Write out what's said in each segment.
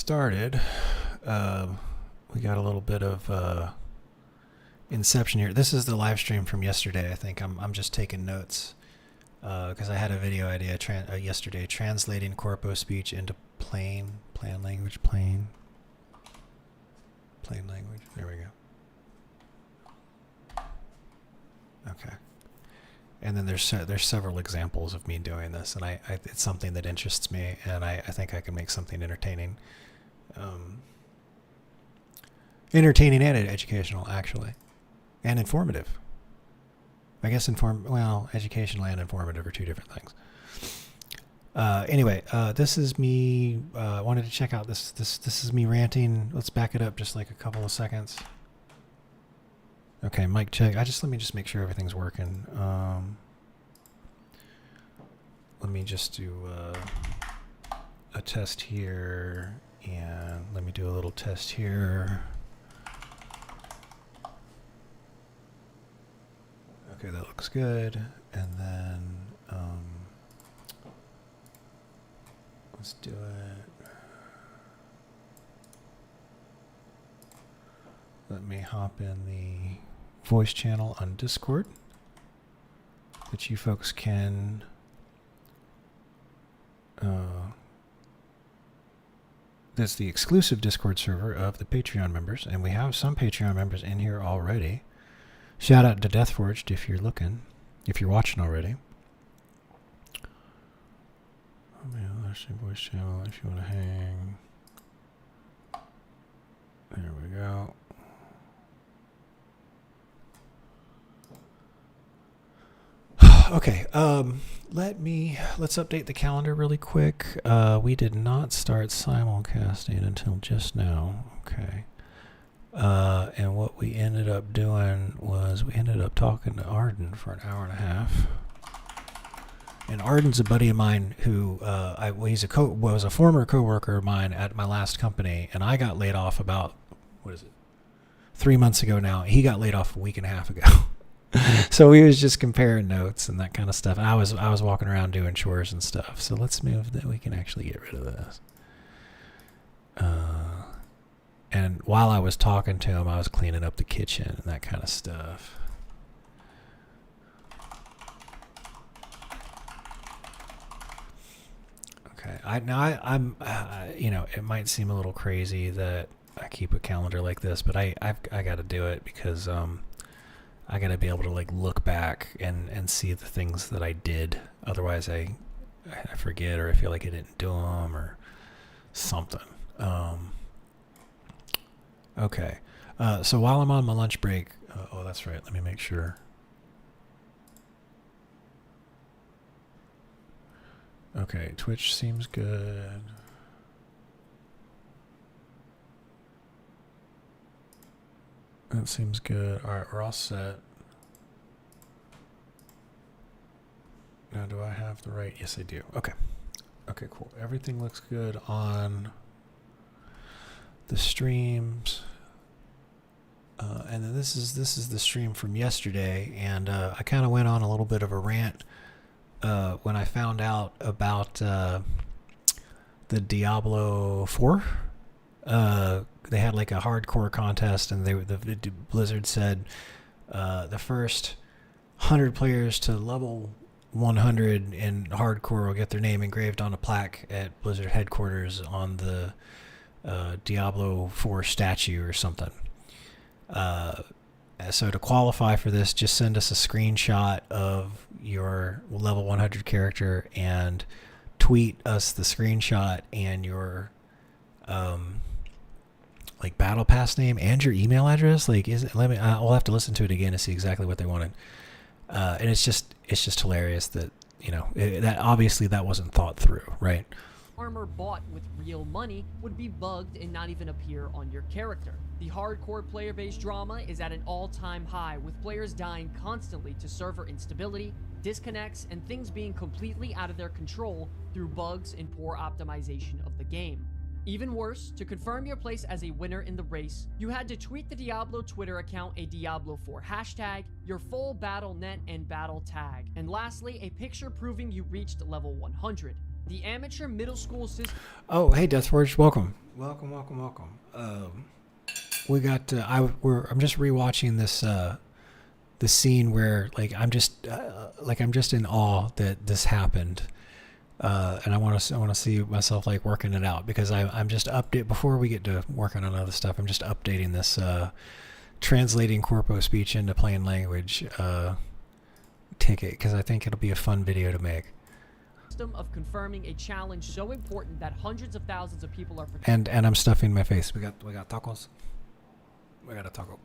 started. We got a little bit of inception here. This is the live stream from yesterday. I think I'm just taking notes because I had a video idea yesterday, translating corpo speech into plain language. There we go. Okay. And then there's several examples of me doing this, and it's something that interests me, and I think I can make something entertaining. Entertaining and educational, actually. And informative. I guess educational and informative are two different things. Anyway, this is me. Wanted to check out this is me ranting. Let's back it up just like a couple of seconds. Okay, mic check. Let me just make sure everything's working. Let me just do a test here, and let me do a little test here. Okay, that looks good. And then let's do it. Let me hop in the voice channel on Discord that you folks can that's the exclusive Discord server of the Patreon members, and we have some Patreon members in here already. Shout out to Deathforged if you're watching already. Oh man, that's your voice channel if you want to hang. There we go. Okay, let's update the calendar really quick. We did not start simulcasting until just now. Okay. And what we ended up doing was we ended up talking to Arden for an hour and a half. And Arden's a buddy of mine who was a former coworker of mine at my last company, and I got laid off about 3 months ago now. He got laid off a week and a half ago. So we was just comparing notes and that kind of stuff. And I was walking around doing chores and stuff. So let's move that. We can actually get rid of this. And while I was talking to him, I was cleaning up the kitchen and that kind of stuff. Okay. I'm it might seem a little crazy that I keep a calendar like this, but I got to do it because I got to be able to look back and see the things that I did. Otherwise, I forget, or I feel like I didn't do them or something. Okay. So while I'm on my lunch break, oh, that's right. Let me make sure. Okay, Twitch seems good. That seems good. All right, we're all set. Now, do I have the right? Yes, I do. Okay. Okay, cool. Everything looks good on the streams. And then this is the stream from yesterday, and I kind of went on a little bit of a rant when I found out about the Diablo 4. They had a hardcore contest, and the Blizzard said the first 100 players to level 100 in hardcore will get their name engraved on a plaque at Blizzard headquarters on the Diablo 4 statue or something. So to qualify for this, just send us a screenshot of your level 100 character and tweet us the screenshot and your battle pass name and your email address. I'll have to listen to it again to see exactly what they wanted. And it's just hilarious that that obviously that wasn't thought through, right? Armor bought with real money would be bugged and not even appear on your character. The hardcore player-based drama is at an all-time high, with players dying constantly to server instability, disconnects, and things being completely out of their control through bugs and poor optimization of the game. Even worse, to confirm your place as a winner in the race, you had to tweet the Diablo Twitter account a Diablo 4 hashtag, your full battle net and battle tag, and lastly, a picture proving you reached level 100. The amateur middle school system. Oh, hey, Deathforge, welcome. Welcome. We got. I'm just rewatching this. The scene where I'm just in awe that this happened, and I want to see myself working it out, because I'm just before we get to working on other stuff. I'm just updating this, translating corpo speech into plain language ticket, because I think it'll be a fun video to make. Of confirming a challenge so important that hundreds of thousands of people are and I'm stuffing my face. We got tacos. We got a taco.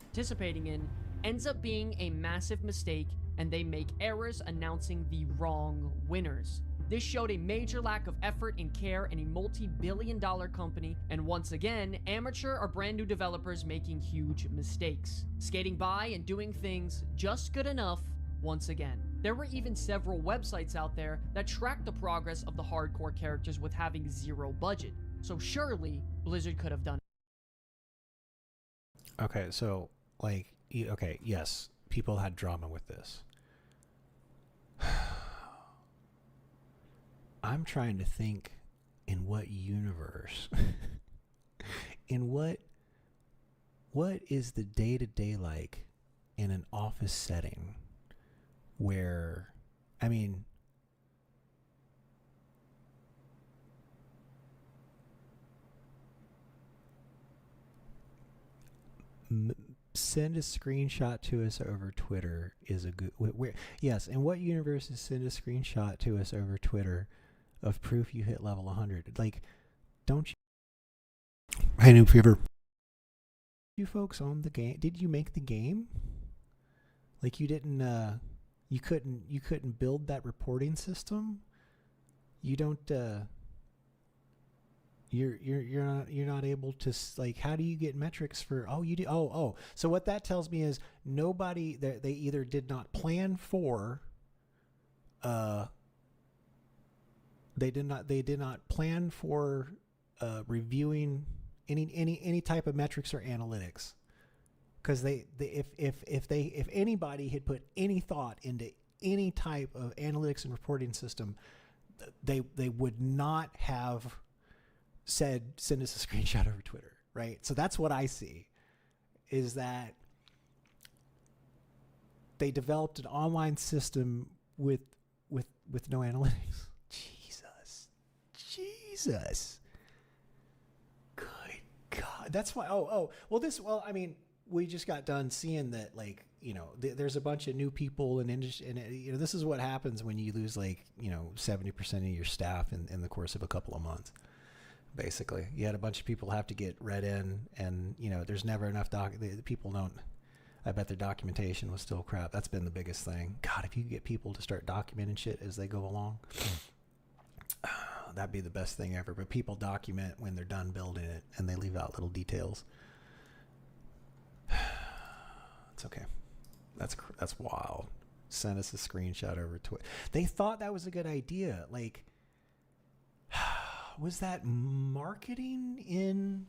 Participating in ends up being a massive mistake, and they make errors announcing the wrong winners. This showed a major lack of effort and care in a multi-billion-dollar company, and once again, amateur or brand new developers making huge mistakes, skating by and doing things just good enough once again. There were even several websites out there that track the progress of the hardcore characters with having zero budget, so surely Blizzard could have done it. Okay, so okay, yes, people had drama with this. I'm trying to think in what universe, in what is the day-to-day like in an office setting where, I mean, send a screenshot to us over Twitter is a good. Yes, in what universe is send a screenshot to us over Twitter of proof you hit level 100? Don't you? Hey, Noob Fever. You folks own the game? Did you make the game? You didn't. You couldn't build that reporting system. You don't. You're not able to, how do you get metrics for, you do, so what that tells me is nobody, they either did not plan for, they did not plan for reviewing any type of metrics or analytics, because if anybody had put any thought into any type of analytics and reporting system, they would not have said send us a screenshot over Twitter, right? So that's what I see, is that they developed an online system with no analytics. Jesus. Good God. That's why. I mean, we just got done seeing that, there's a bunch of new people in industry, and this is what happens when you lose 70% of your staff in the course of a couple of months. Basically, you had a bunch of people have to get read in, and there's never enough people don't. I bet their documentation was still crap. That's been the biggest thing. God, if you could get people to start documenting shit as they go along, that'd be the best thing ever. But people document when they're done building it, and they leave out little details. It's okay. That's wild. Send us a screenshot over Twitter. They thought that was a good idea. Was that marketing in?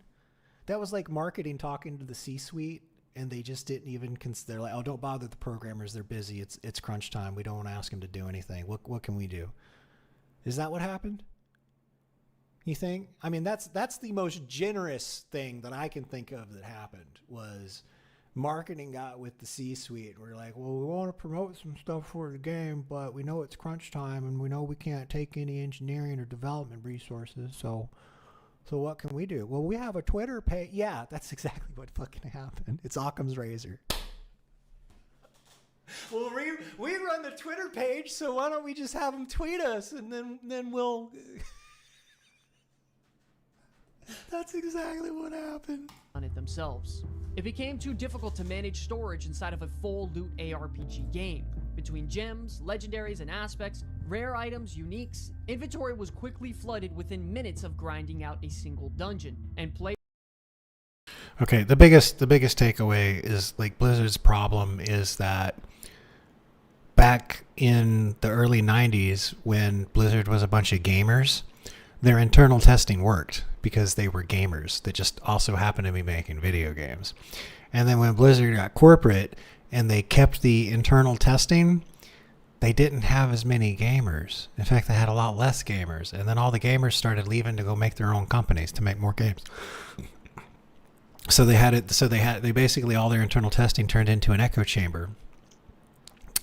That was marketing talking to the C-suite, and they just didn't even consider. Don't bother the programmers. They're busy. It's crunch time. We don't want to ask them to do anything. What can we do? Is that what happened? You think? I mean, that's the most generous thing that I can think of that happened, was marketing got with the C-suite. We're like, well, we want to promote some stuff for the game, but we know it's crunch time, and we know we can't take any engineering or development resources. So what can we do? Well, we have a Twitter page. Yeah, that's exactly what fucking happened. It's Occam's razor. Well, we run the Twitter page, so why don't we just have them tweet us, and then we'll. That's exactly what happened. On it themselves. It became too difficult to manage storage inside of a full loot ARPG game. Between gems, legendaries, and aspects, rare items, uniques, inventory was quickly flooded within minutes of grinding out a single dungeon, and Okay, the biggest takeaway is Blizzard's problem is that back in the early 90s, when Blizzard was a bunch of gamers, their internal testing worked because they were gamers that just also happened to be making video games. And then when Blizzard got corporate and they kept the internal testing, they didn't have as many gamers. In fact, they had a lot less gamers. And then all the gamers started leaving to go make their own companies to make more games. So they basically, all their internal testing turned into an echo chamber.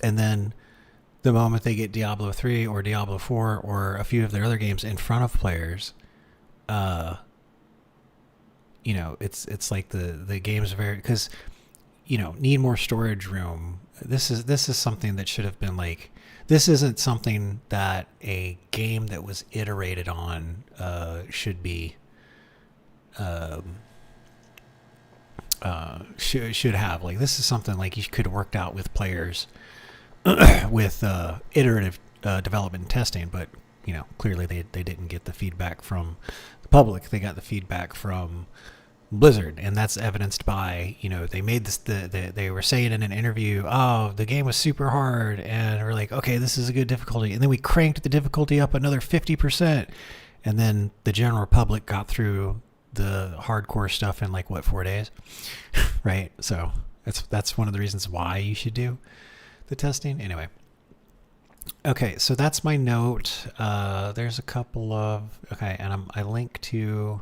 And then the moment they get Diablo 3 or Diablo 4 or a few of their other games in front of players, it's like the game's very, because, need more storage room. This is something that should have been like, this isn't something that a game that was iterated on should be should have. Like, this is something like you could have worked out with players with iterative development and testing, but clearly they didn't get the feedback from the public. They got the feedback from Blizzard, and that's evidenced by they made this they were saying in an interview, oh, the game was super hard, and we're like, okay, this is a good difficulty, and then we cranked the difficulty up another 50%, and then the general public got through the hardcore stuff in like 4 days. Right? So that's one of the reasons why you should do the testing. Anyway, okay, so that's my note. There's a couple of, okay, and I link to,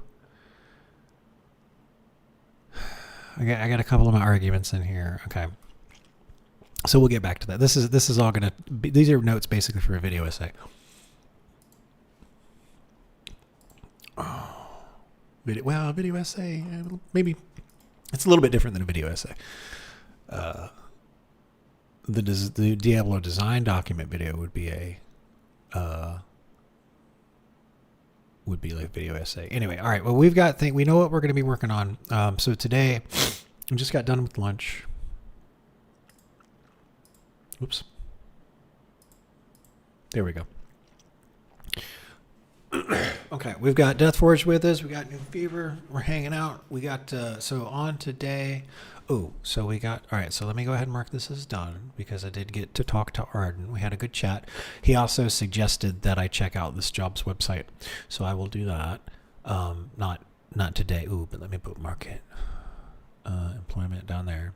I got a couple of my arguments in here. Okay, so we'll get back to that. This is all gonna be, these are notes basically for a video essay. Video essay, maybe it's a little bit different than a video essay. The Diablo design document video would be like a video essay. Anyway, all right. Well, we know what we're going to be working on. So today, I just got done with lunch. Oops. There we go. Okay, we've got Deathforge with us. We got New Fever. We're hanging out. We got so on today. Oh, so we got, all right, so let me go ahead and mark this as done because I did get to talk to Arden. We had a good chat. He also suggested that I check out this jobs website, so I will do that. Not today. Ooh, but let me bookmark it. Employment down there.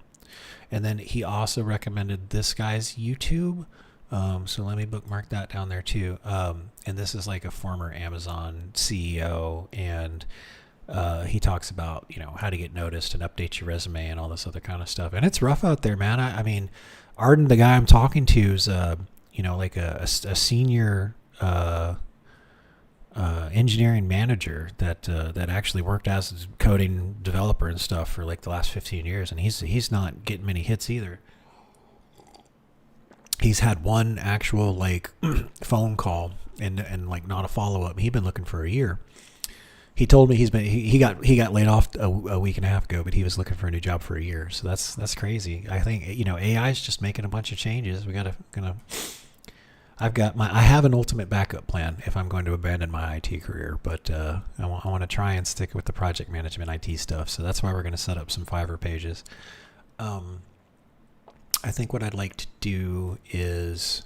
And then he also recommended this guy's YouTube. So let me bookmark that down there too. And this is like a former Amazon CEO, and he talks about, how to get noticed and update your resume and all this other kind of stuff. And it's rough out there, man. I mean, Arden, the guy I'm talking to, is, like a senior engineering manager that actually worked as a coding developer and stuff for like the last 15 years. And he's not getting many hits either. He's had one actual like phone call and like not a follow-up. He'd been looking for a year. He told me he got laid off a week and a half ago, but he was looking for a new job for a year. So that's crazy. I think AI is just making a bunch of changes. I have an ultimate backup plan if I'm going to abandon my IT career, but I want to try and stick with the project management IT stuff. So that's why we're going to set up some Fiverr pages. I think what I'd like to do is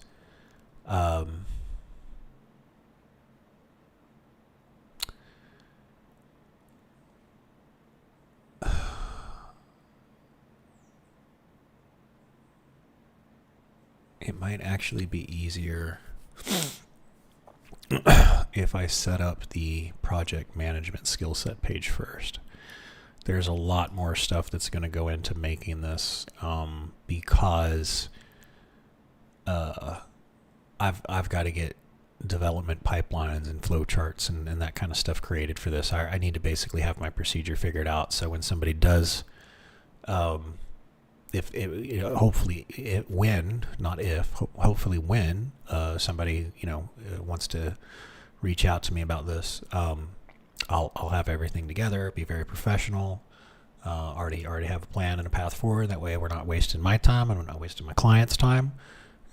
it might actually be easier if I set up the project management skill set page first. There's a lot more stuff that's going to go into making this because I've got to get development pipelines and flowcharts and that kind of stuff created for this. I need to basically have my procedure figured out, so when somebody does, hopefully when somebody wants to reach out to me about this, I'll have everything together, be very professional, already have a plan and a path forward. That way we're not wasting my time and we're not wasting my client's time,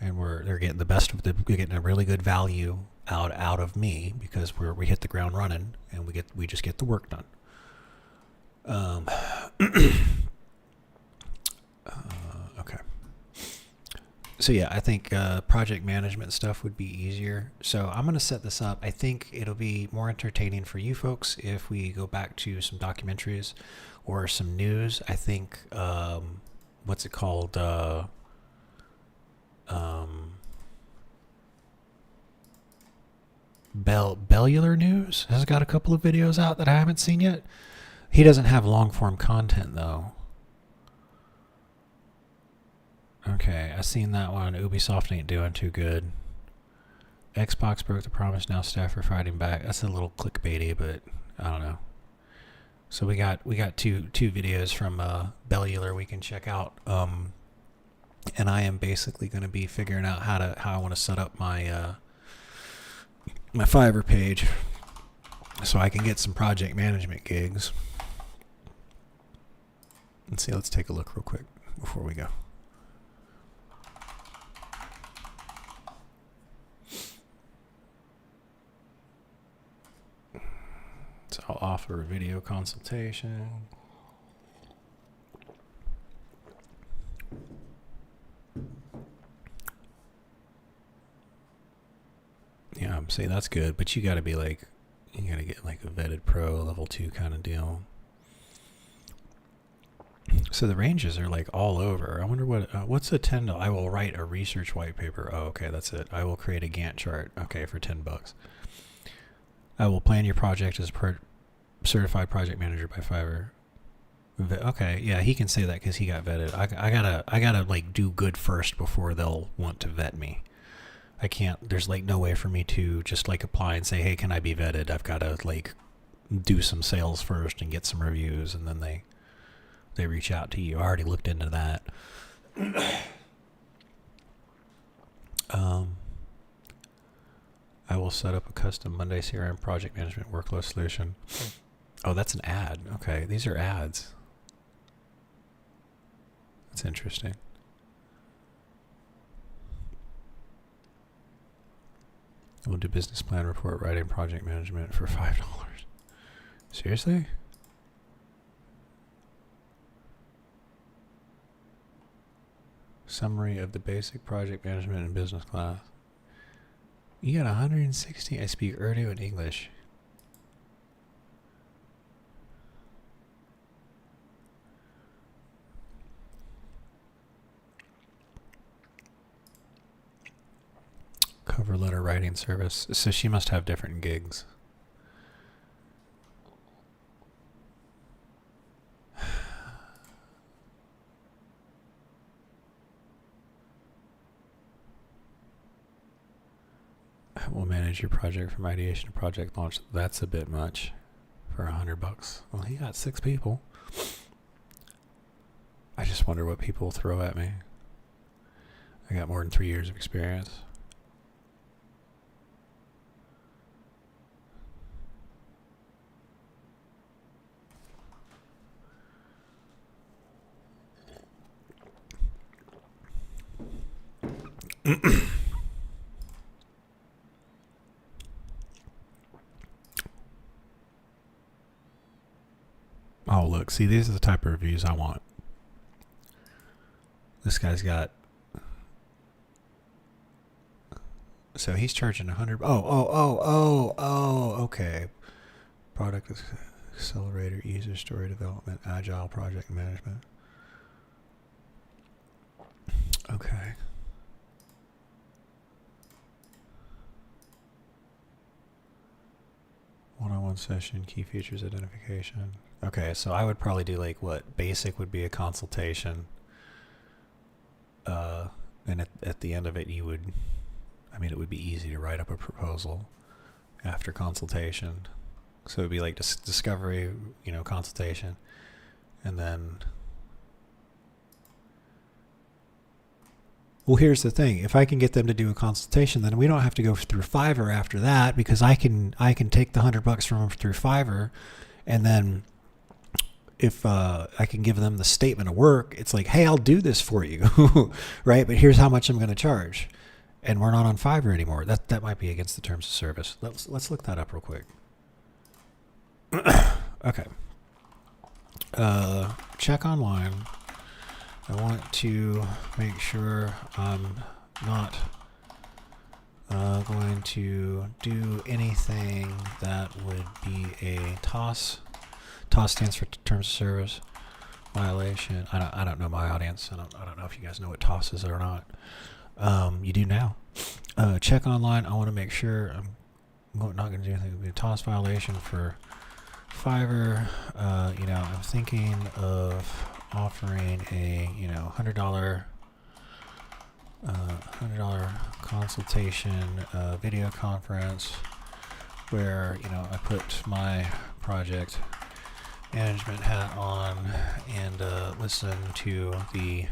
and they're getting we're getting a really good value out of me because we hit the ground running and we just get the work done. Okay. So yeah, I think project management stuff would be easier. So I'm going to set this up. I think it'll be more entertaining for you folks if we go back to some documentaries or some news. I think, what's it called? Bellular News has got a couple of videos out that I haven't seen yet. He doesn't have long form content though. Okay, I seen that one. Ubisoft ain't doing too good. Xbox broke the promise. Now staff are fighting back. That's a little clickbaity, but I don't know. So we got two videos from Bellular we can check out. And I am basically going to be figuring out how I want to set up my my Fiverr page so I can get some project management gigs. Let's see. Let's take a look real quick before we go. So I'll offer a video consultation. Yeah, see, that's good, but you gotta be like, you gotta get like a vetted pro level 2 kind of deal. So the ranges are like all over. I wonder what's a $10? I will write a research white paper. Oh, okay, that's it. I will create a Gantt chart. Okay, for $10. I will plan your project as certified project manager by Fiverr. Okay, yeah, he can say that because he got vetted. I gotta like do good first before they'll want to vet me. I can't. There's like no way for me to just like apply and say, hey, can I be vetted? I've got to like do some sales first and get some reviews, and then they reach out to you. I already looked into that. I will set up a custom Monday CRM project management workflow solution. Oh, that's an ad. Okay, these are ads. That's interesting. We'll do business plan, report writing, project management for $5. Seriously? Summary of the basic project management in business class. You got 160. I speak Urdu and English. Cover letter writing service. So she must have different gigs. We'll manage your project from ideation to project launch. That's a bit much for $100. Well, he got 6 people. I just wonder what people throw at me. I got more than 3 years of experience. Oh, look. See, these are the type of reviews I want. This guy's got... So he's charging 100... Oh, okay. Product accelerator, user story development, agile project management. Okay. One-on-one session, key features identification. Okay, so I would probably do like what? Basic would be a consultation. And at the end of it, you would... I mean, it would be easy to write up a proposal after consultation. So it would be like discovery, consultation. And then... Well, here's the thing. If I can get them to do a consultation, then we don't have to go through Fiverr after that, because I can take the $100 from them through Fiverr, and then if I can give them the statement of work, it's like, hey, I'll do this for you, right? But here's how much I'm going to charge, and we're not on Fiverr anymore. That might be against the terms of service. Let's look that up real quick. Okay. Check online. I want to make sure I'm not going to do anything that would be a TOS. TOS stands for Terms of Service violation. I don't know my audience. I don't know if you guys know what TOS is or not. You do now. Check online. I want to make sure I'm not going to do anything. It'll be a TOS violation for Fiverr. I'm thinking of offering a $100 consultation video conference where I put my project management hat on and listen to the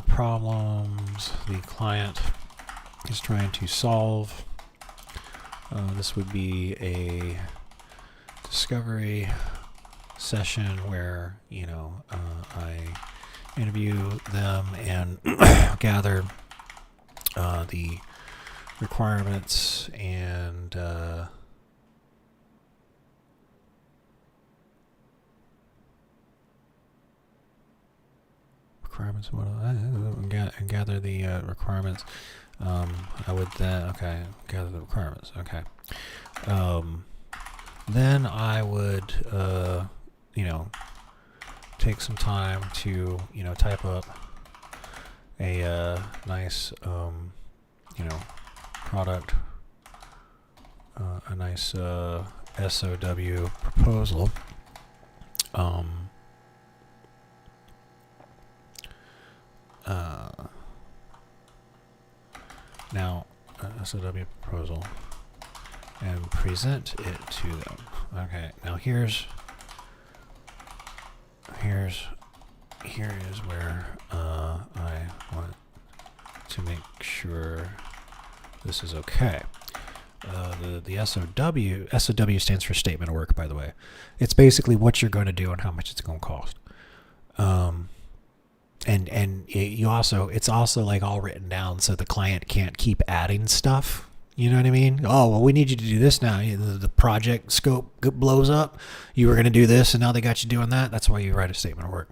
problems the client is trying to solve. This would be a discovery session where I interview them and gather the requirements and gather the requirements. I would then gather the requirements. Okay. Then I would take some time to type up a nice product, a nice SOW proposal. Now, SOW proposal, and present it to them. Okay. Now here is where I want to make sure this is okay. The SOW stands for statement of work, by the way. It's basically what you're going to do and how much it's going to cost. It's also like all written down so the client can't keep adding stuff. You know what I mean? Oh, well, we need you to do this now. The project scope blows up. You were going to do this, and now they got you doing that. That's why you write a statement of work.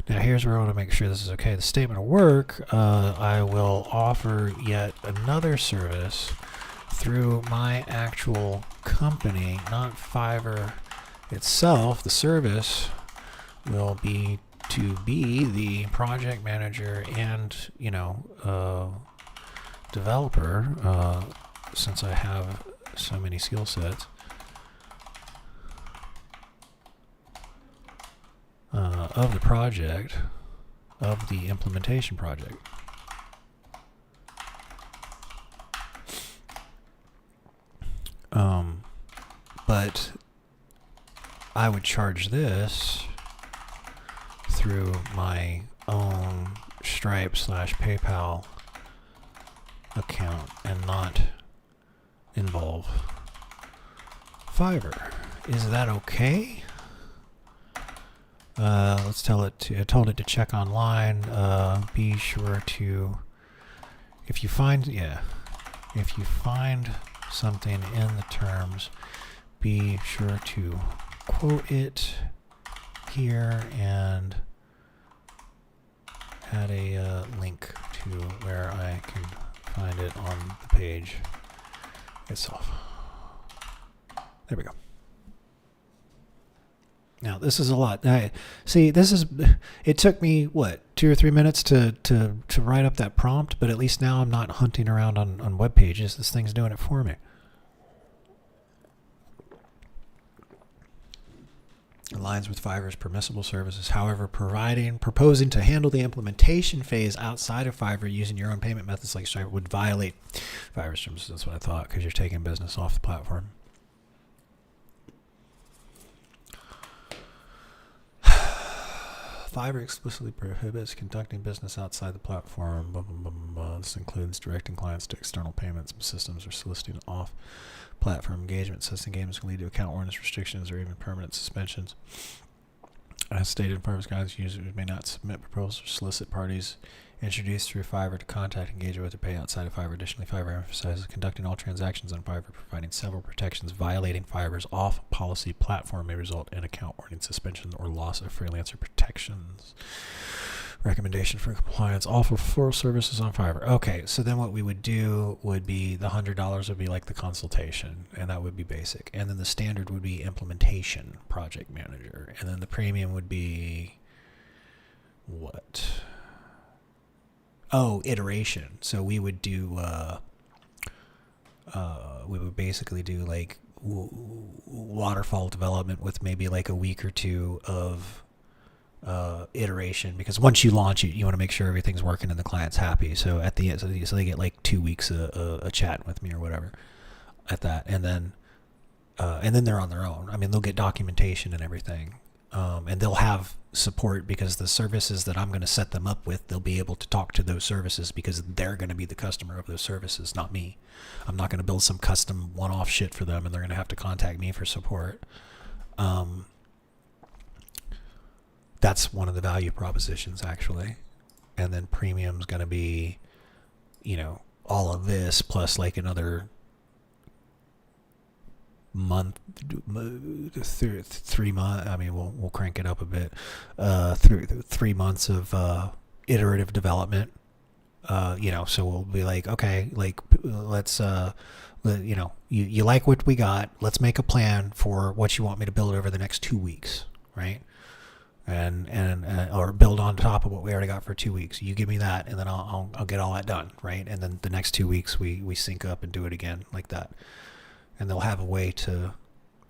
Now, here's where I want to make sure this is okay. The statement of work, I will offer yet another service through my actual company, not Fiverr itself. The service will be to be the project manager and, developer, since I have so many skill sets. Of the project, of the implementation project. But I would charge this through my own Stripe/PayPal account and not involve Fiverr. Is that okay? Let's tell it to, I told it to check online. Be sure to, if you find something in the terms, be sure to quote it here and add a link to where I can find it on the page itself. There we go. Now, this is a lot. It took me, 2 or 3 minutes to write up that prompt, but at least now I'm not hunting around on web pages. This thing's doing it for me. Aligns with Fiverr's permissible services. However, proposing to handle the implementation phase outside of Fiverr using your own payment methods like Stripe would violate Fiverr's terms. That's what I thought, because you're taking business off the platform. Fiverr explicitly prohibits conducting business outside the platform. Blah, blah, blah, blah. This includes directing clients to external payments systems or soliciting off-platform engagement. Such engagements can lead to account warnings, restrictions, or even permanent suspensions. As stated in Fiverr's guidance, users may not submit proposals or solicit parties introduced through Fiverr to contact, engage with, or pay outside of Fiverr. Additionally, Fiverr emphasizes conducting all transactions on Fiverr, providing several protections. Violating Fiverr's off-policy platform may result in account warning, suspension, or loss of freelancer protections. Recommendation for compliance. Offer full services on Fiverr. Okay, so then what we would do would be the $100 would be like the consultation, and that would be basic. And then the standard would be implementation project manager. And then the premium would be what? Oh, iteration. So we would do we would basically do like waterfall development with maybe like a week or two of iteration, because once you launch it, you want to make sure everything's working and the client's happy. So at the end, so they get like 2 weeks a chat with me or whatever at that, and then they're on their own. I mean, they'll get documentation and everything, and they'll have support because the services that I'm going to set them up with, they'll be able to talk to those services because they're going to be the customer of those services, not me. I'm not going to build some custom one-off shit for them and they're going to have to contact me for support. That's one of the value propositions, actually. And then premium's going to be, all of this plus like another month, 3 months. I mean, we'll crank it up a bit. 3 months of iterative development. So we'll be like, okay, like let's you like what we got. Let's make a plan for what you want me to build over the next 2 weeks, right? And or build on top of what we already got for 2 weeks. You give me that, and then I'll get all that done, right? And then the next 2 weeks we sync up and do it again like that. And they'll have a way to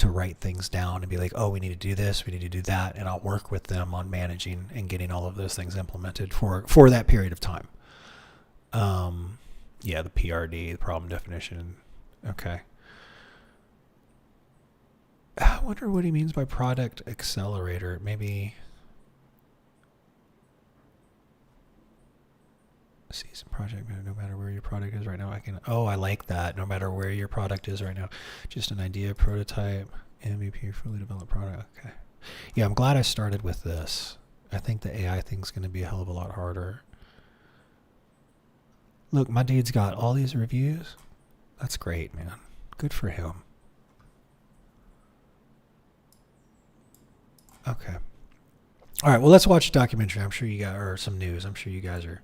write things down and be like, oh, we need to do this, we need to do that, and I'll work with them on managing and getting all of those things implemented for that period of time. The PRD, the problem definition. Okay. I wonder what he means by product accelerator. Maybe season project, no matter where your product is right now. I like that. No matter where your product is right now. Just an idea, prototype, MVP, fully developed product. Okay. Yeah, I'm glad I started with this. I think the AI thing's going to be a hell of a lot harder. Look, my dude's got all these reviews. That's great, man. Good for him. Okay. All right, well, let's watch a documentary. I'm sure you got, or some news. I'm sure you guys are.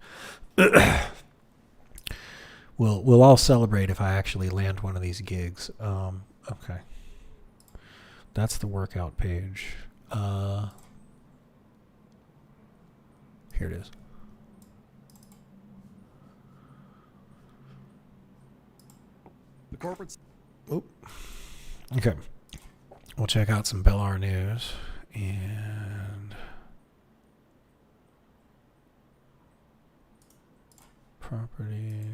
We'll all celebrate if I actually land one of these gigs. Okay. That's the workout page. Here it is. The corporates. Oh. Okay. We'll check out some Bellar news and properties.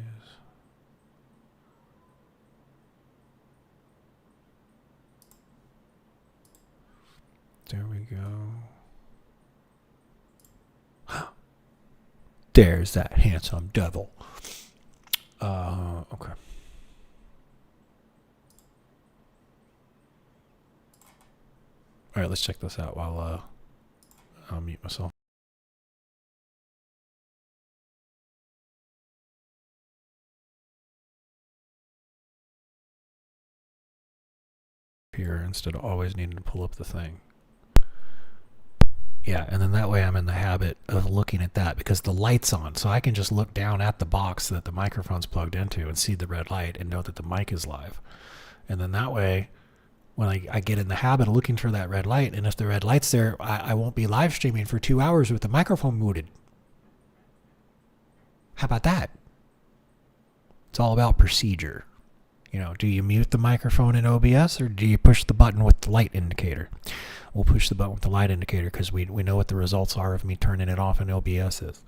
There we go. There's that handsome devil. Okay. All right, let's check this out while I'll mute myself. Here instead of always needing to pull up the thing. Yeah, and then that way I'm in the habit of looking at that because the light's on, so I can just look down at the box that the microphone's plugged into and see the red light and know that the mic is live. And then that way, when I get in the habit of looking for that red light, and if the red light's there, I won't be live streaming for 2 hours with the microphone muted. How about that? It's all about procedure. Do you mute the microphone in OBS or do you push the button with the light indicator? We'll push the button with the light indicator because we know what the results are of me turning it off in OBS is.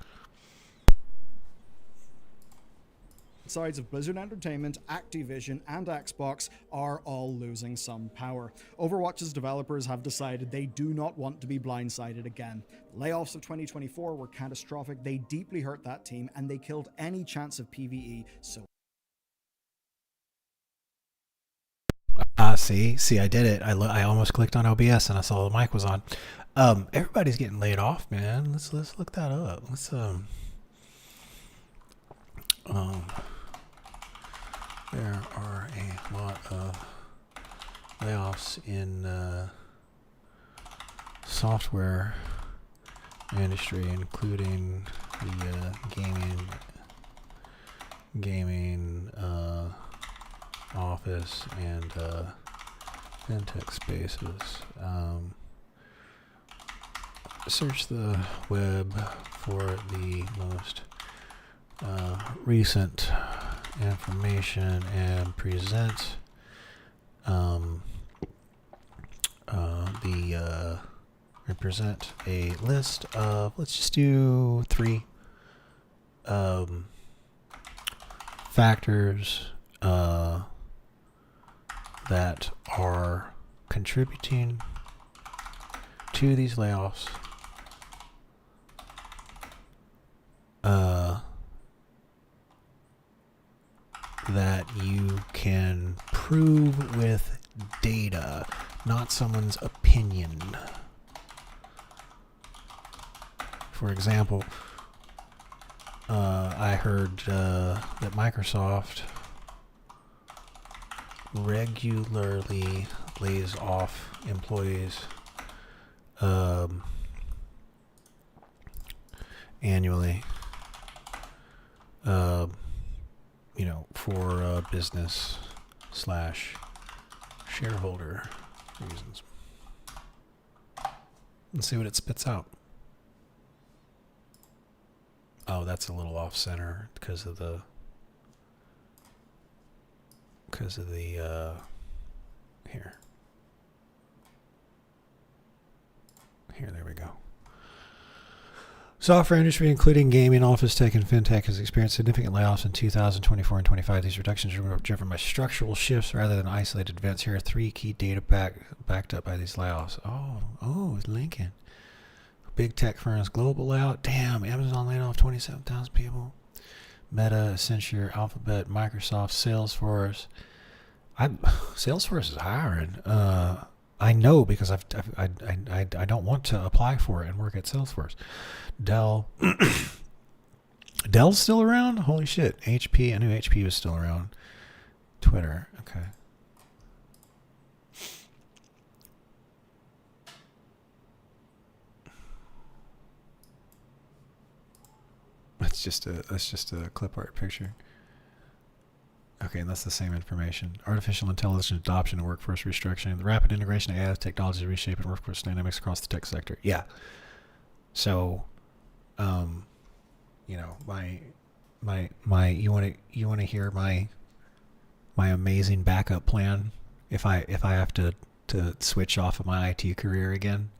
Sides of Blizzard Entertainment, Activision, and Xbox are all losing some power. Overwatch's developers have decided they do not want to be blindsided again. The layoffs of 2024 were catastrophic, they deeply hurt that team, and they killed any chance of PvE, so... See, I did it. I almost clicked on OBS and I saw the mic was on. Everybody's getting laid off, man. Let's look that up. There are a lot of layoffs in software industry, including the gaming office and fintech spaces. Search the web for the most recent information and present represent a list of, let's just do 3 factors that are contributing to these layoffs. That you can prove with data, not someone's opinion. For example, I heard that Microsoft regularly lays off employees annually, for business / shareholder reasons. Let's see what it spits out. Oh, that's a little off center because of the here, there we go. Software industry, including gaming, office tech, and fintech, has experienced significant layoffs in 2024 and 25. These reductions are driven by structural shifts rather than isolated events. Here are 3 key data backed up by these layoffs. Oh, Lincoln. Big tech firms, global layout. Damn, Amazon laid off 27,000 people. Meta, Accenture, Alphabet, Microsoft, Salesforce. Salesforce is hiring. I know because I don't want to apply for it and work at Salesforce. Dell. Dell's still around? Holy shit. HP. I knew HP was still around. Twitter. Okay. That's just a clip art picture. Okay, and that's the same information. Artificial intelligence adoption and workforce restructuring. The rapid integration of AI technologies reshaping workforce dynamics across the tech sector. Yeah. So, you want to hear my amazing backup plan if I have to switch off of my IT career again.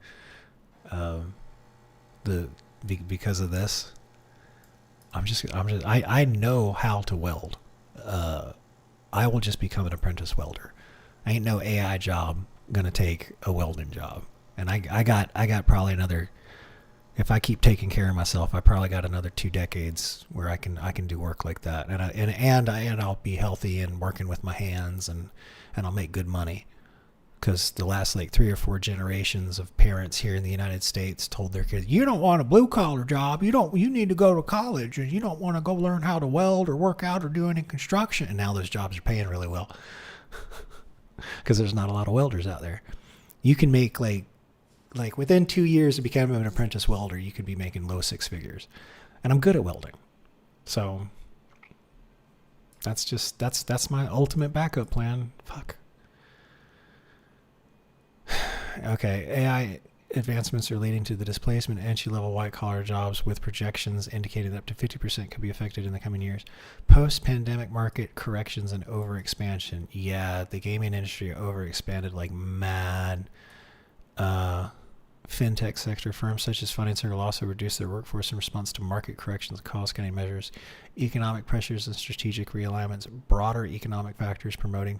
Because of this, I know how to weld. I will just become an apprentice welder. Ain't no AI job gonna take a welding job. And I got probably another, if I keep taking care of myself, I probably got another 2 decades where I can do work like that. And I'll be healthy and working with my hands, and I'll make good money. Because the last 3 or 4 generations of parents here in the United States told their kids, you don't want a blue collar job. You need to go to college, and you don't want to go learn how to weld or work out or do any construction. And now those jobs are paying really well because there's not a lot of welders out there. You can make like within 2 years of becoming an apprentice welder, you could be making low 6 figures. And I'm good at welding. So that's my ultimate backup plan. Fuck. Okay, AI advancements are leading to the displacement of entry-level white-collar jobs, with projections indicating that up to 50% could be affected in the coming years. Post-pandemic market corrections and overexpansion. Yeah, the gaming industry overexpanded like mad. Fintech sector firms such as Funding Circle also reduced their workforce in response to market corrections and cost-cutting measures, economic pressures and strategic realignments, broader economic factors prompting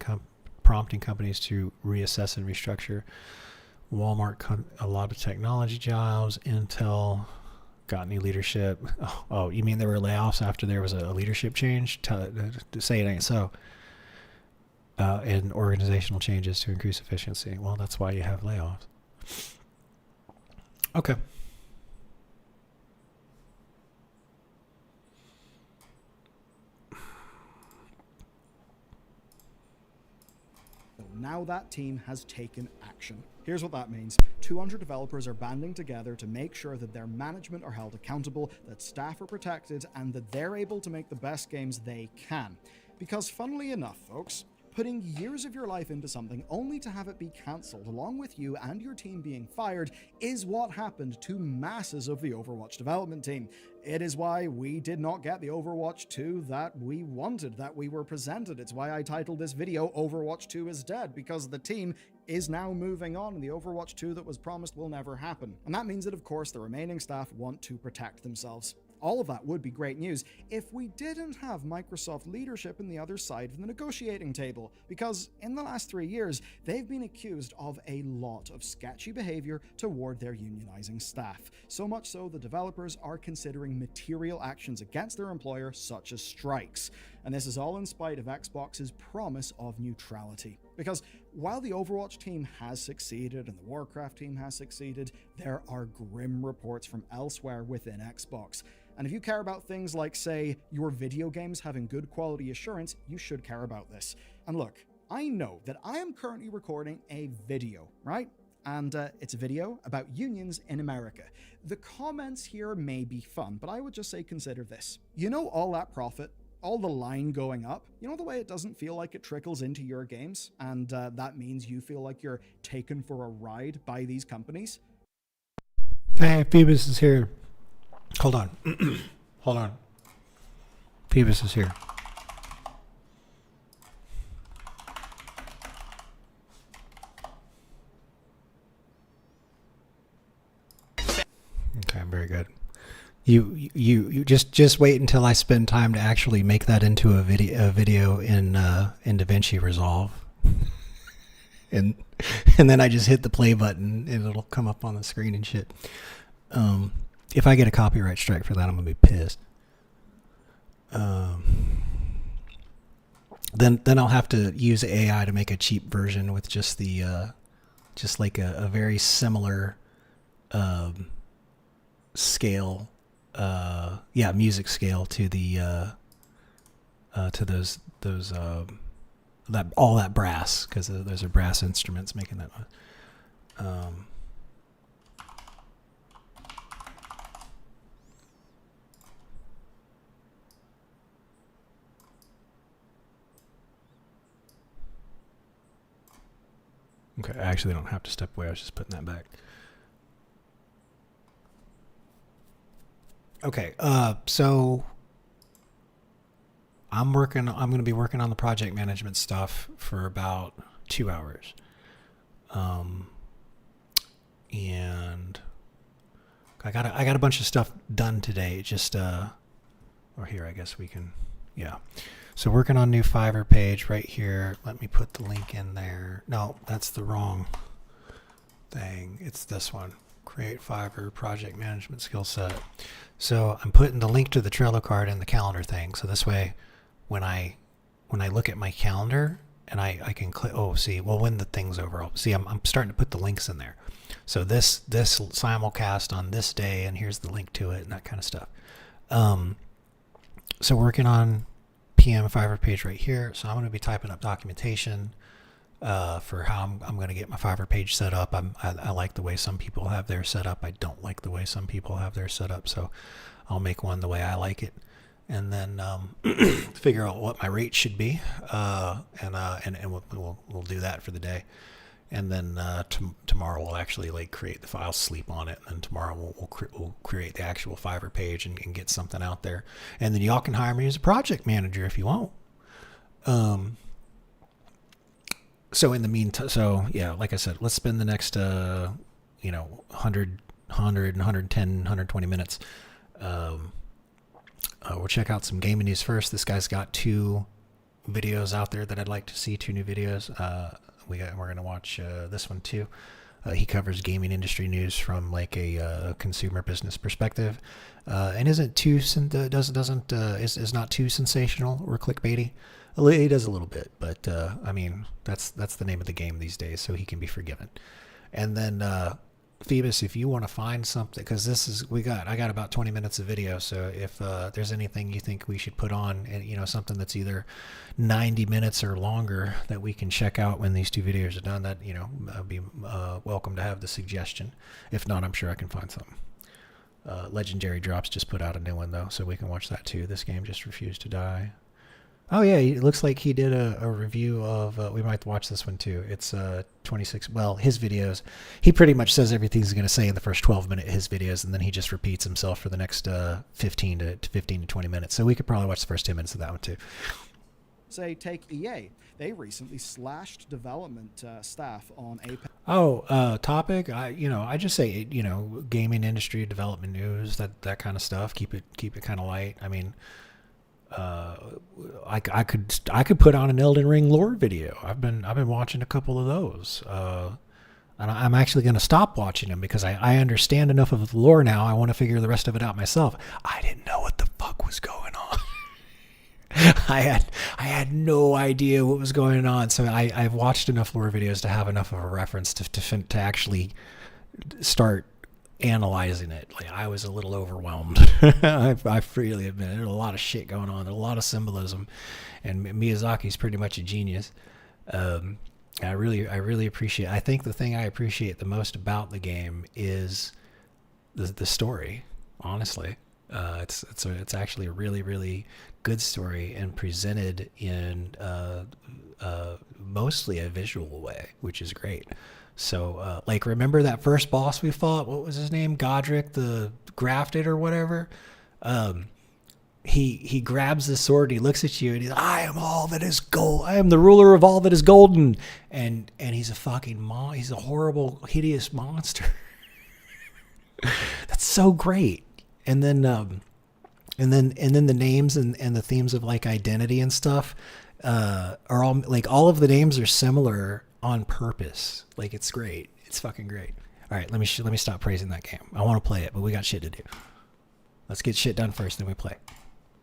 companies to reassess and restructure. Walmart cut a lot of technology jobs. Intel got new leadership. Oh, you mean there were layoffs after there was a leadership change? To say it ain't so. And organizational changes to increase efficiency. Well, that's why you have layoffs. Okay. Now that team has taken action. Here's what that means. 200 developers are banding together to make sure that their management are held accountable, that staff are protected, and that they're able to make the best games they can. Because funnily enough, folks, Putting years of your life into something only to have it be cancelled along with you and your team being fired is what happened to masses of the Overwatch development team. It is why we did not get the Overwatch 2 that we wanted, that we were presented. It's why I titled this video Overwatch 2 is dead, because the team is now moving on and the Overwatch 2 that was promised will never happen. And that means that, of course, the remaining staff want to protect themselves. All of that would be great news if we didn't have Microsoft leadership in the other side of the negotiating table, because in the last 3 years, they've been accused of a lot of sketchy behavior toward their unionizing staff. So much so, the developers are considering material actions against their employer, such as strikes. And this is all in spite of Xbox's promise of neutrality. Because while the Overwatch team has succeeded and the Warcraft team has succeeded, there are grim reports from elsewhere within Xbox. And if you care about things like, say, your video games having good quality assurance, you should care about this. And look, I know that I am currently recording a video, right? And it's a video about unions in America. The comments here may be fun, but I would just say consider this. You know, all that profit, all the line going up, you know the way it doesn't feel like it trickles into your games, and that means you feel like you're taken for a ride by these companies? Hey, Phoebus is here. Hold on. Hold on. Phoebus is here. Okay, very good. You just wait until I spend time to actually make that into a video in Davinci Resolve. and then I just hit the play button and it'll come up on the screen and shit. If I get a copyright strike for that, I'm gonna be pissed. Then I'll have to use AI to make a cheap version with just the just like a very similar scale, music scale to the to those that all that brass, because those are brass instruments making that noise. Okay, I actually don't have to step away. I was just putting that back. Okay, so I'm going to be working on the project management stuff for about 2 hours. And I got a bunch of stuff done today. Just or here, I guess we can, yeah. So working on new Fiverr page right here. Let me put the link in there. No, that's the wrong thing. It's this one. Create Fiverr project management skill set. So I'm putting the link to the Trello card in the calendar thing. So this way, when I look at my calendar and I can click, when the thing's over, I'm starting to put the links in there. So this simulcast on this day, and here's the link to it and that kind of stuff. So working on PM Fiverr page right here. So I'm going to be typing up documentation for how I'm going to get my Fiverr page set up. I like the way some people have theirs set up. I don't like the way some people have theirs set up. So I'll make one the way I like it, and then figure out what my rate should be, and we'll do that for the day. And then tomorrow we'll actually like create the file, sleep on it, and then tomorrow we'll create the actual Fiverr page and get something out there. And then y'all can hire me as a project manager if you want. So in the meantime, like I said, let's spend the next 100, 110, 120 minutes. We'll check out some gaming news first. This guy's got 2 videos out there that I'd like to see. 2 new videos. We're going to watch this one too. He covers gaming industry news from like a consumer business perspective, and is not too sensational or clickbaity. He does a little bit, but I mean that's the name of the game these days, so he can be forgiven. And then Phoebus, if you want to find something, because I got about 20 minutes of video, so if there's anything you think we should put on, and something that's either 90 minutes or longer that we can check out when these 2 videos are done, that I'd be welcome to have the suggestion. If not, I'm sure I can find something. Legendary Drops just put out a new one though, so we can watch that too. This game just refused to die. Oh yeah, it looks like he did a review of. We might watch this one too. It's 26. Well, his videos. He pretty much says everything he's going to say in the first 12 minutes of his videos, and then he just repeats himself for the next 15 to 20 minutes. So we could probably watch the first 10 minutes of that one too. Say, take EA. They recently slashed development staff on Apex. Oh, topic. I just say gaming industry development news, that kind of stuff. Keep it kind of light. I mean. I could put on an Elden Ring lore video. I've been watching a couple of those, and I'm actually going to stop watching them because I understand enough of the lore now. I want to figure the rest of it out myself. I didn't know what the fuck was going on. I had no idea what was going on. So I've watched enough lore videos to have enough of a reference to actually start analyzing it. Like, I was a little overwhelmed. I freely admit there's a lot of shit going on. There's a lot of symbolism, and Miyazaki's pretty much a genius. I really appreciate. I think the thing I appreciate the most about the game is the story. Honestly, it's actually a really good story and presented in mostly a visual way, which is great. So, remember that first boss we fought? What was his name? Godric the Grafted or whatever? He grabs the sword, he looks at you, and he's like, I am all that is gold. I am the ruler of all that is golden. And he's a fucking he's a horrible, hideous monster. That's so great. And then the names and the themes of like identity and stuff are all of the names are similar on purpose. Like, it's great. It's fucking great. All right, let me stop praising that game. I want to play it, but we got shit to do. Let's get shit done first, then we play.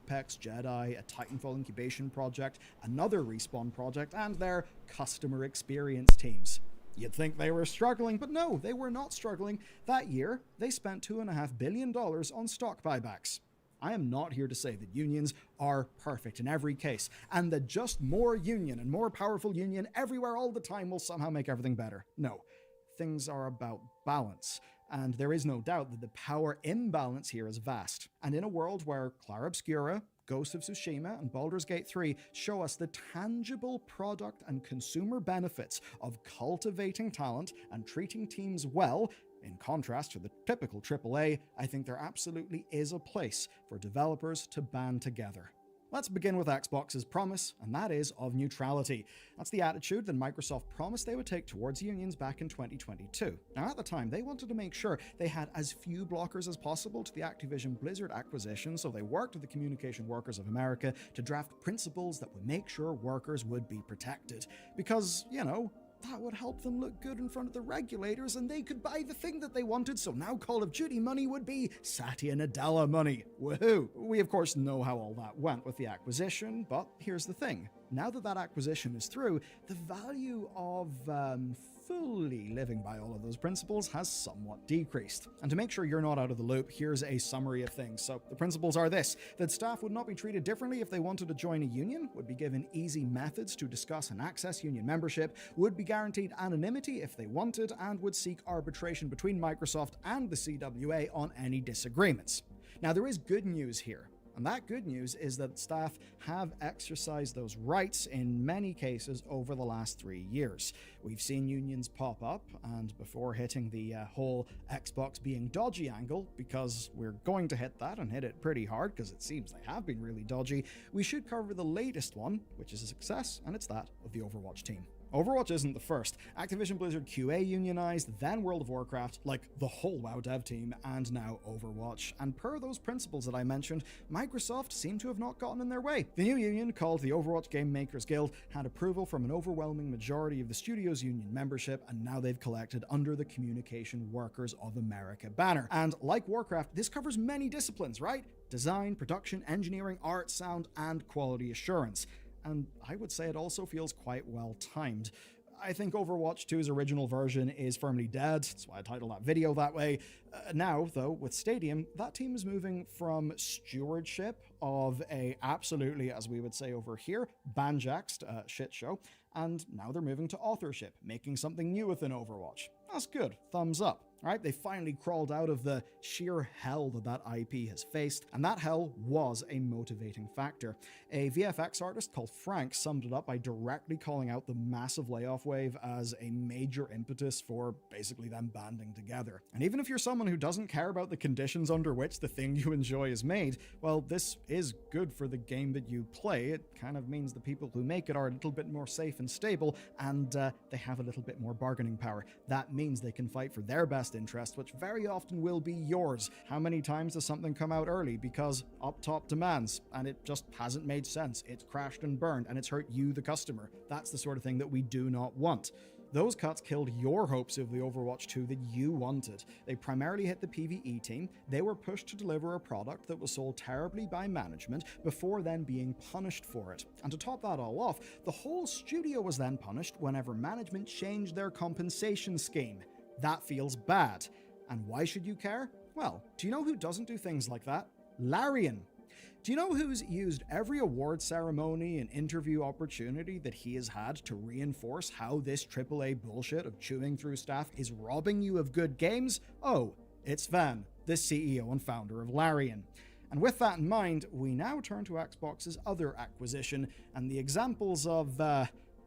Apex, Jedi, a Titanfall incubation project, another Respawn project, and their customer experience teams. You'd think they were struggling, but no, they were not struggling. That year, they spent $2.5 billion on stock buybacks. I am not here to say that unions are perfect in every case, and that just more union and more powerful union everywhere all the time will somehow make everything better. No, things are about balance, and there is no doubt that the power imbalance here is vast. And in a world where Clara Obscura, Ghost of Tsushima, and Baldur's Gate 3 show us the tangible product and consumer benefits of cultivating talent and treating teams well, in contrast to the typical AAA, I think there absolutely is a place for developers to band together. Let's begin with Xbox's promise, and that is of neutrality. That's the attitude that Microsoft promised they would take towards unions back in 2022. Now, at the time, they wanted to make sure they had as few blockers as possible to the Activision Blizzard acquisition, so they worked with the Communication Workers of America to draft principles that would make sure workers would be protected. Because, that would help them look good in front of the regulators, and they could buy the thing that they wanted, so now Call of Duty money would be Satya Nadella money. Woohoo! We of course know how all that went with the acquisition, but here's the thing. Now that that acquisition is through, the value of fully living by all of those principles has somewhat decreased. And to make sure you're not out of the loop, here's a summary of things. So the principles are this: that staff would not be treated differently if they wanted to join a union, would be given easy methods to discuss and access union membership, would be guaranteed anonymity if they wanted, and would seek arbitration between Microsoft and the CWA on any disagreements. Now, there is good news here. And that good news is that staff have exercised those rights in many cases over the last 3 years. We've seen unions pop up, and before hitting the whole Xbox being dodgy angle, because we're going to hit that and hit it pretty hard because it seems they have been really dodgy, we should cover the latest one, which is a success, and it's that of the Overwatch team. Overwatch isn't the first. Activision Blizzard QA unionized, then World of Warcraft, like the whole WoW dev team, and now Overwatch. And per those principles that I mentioned, Microsoft seemed to have not gotten in their way. The new union, called the Overwatch Game Makers Guild, had approval from an overwhelming majority of the studio's union membership, and now they've collected under the Communication Workers of America banner. And like Warcraft, this covers many disciplines, right? Design, production, engineering, art, sound, and quality assurance. And I would say it also feels quite well timed. I think Overwatch 2's original version is firmly dead, that's why I titled that video that way. Now, though, with Stadium, that team is moving from stewardship of a absolutely, as we would say over here, banjaxed shit show, and now they're moving to authorship, making something new within Overwatch. That's good, thumbs up. Right? They finally crawled out of the sheer hell that IP has faced, and that hell was a motivating factor. A VFX artist called Frank summed it up by directly calling out the massive layoff wave as a major impetus for basically them banding together. And even if you're someone who doesn't care about the conditions under which the thing you enjoy is made, well, this is good for the game that you play. It kind of means the people who make it are a little bit more safe and stable, and they have a little bit more bargaining power. That means they can fight for their best interest, which very often will be yours. How many times does something come out early because up top demands, and it just hasn't made sense? It's crashed and burned, and it's hurt you, the customer. That's the sort of thing that we do not want. Those cuts killed your hopes of the Overwatch 2 that you wanted. They primarily hit the PvE team. They were pushed to deliver a product that was sold terribly by management before then being punished for it. And to top that all off, the whole studio was then punished whenever management changed their compensation scheme. That feels bad. And why should you care? Well, do you know who doesn't do things like that? Larian. Do you know who's used every award ceremony and interview opportunity that he has had to reinforce how this AAA bullshit of chewing through staff is robbing you of good games? Oh, it's Van, the CEO and founder of Larian. And with that in mind, we now turn to Xbox's other acquisition and the examples of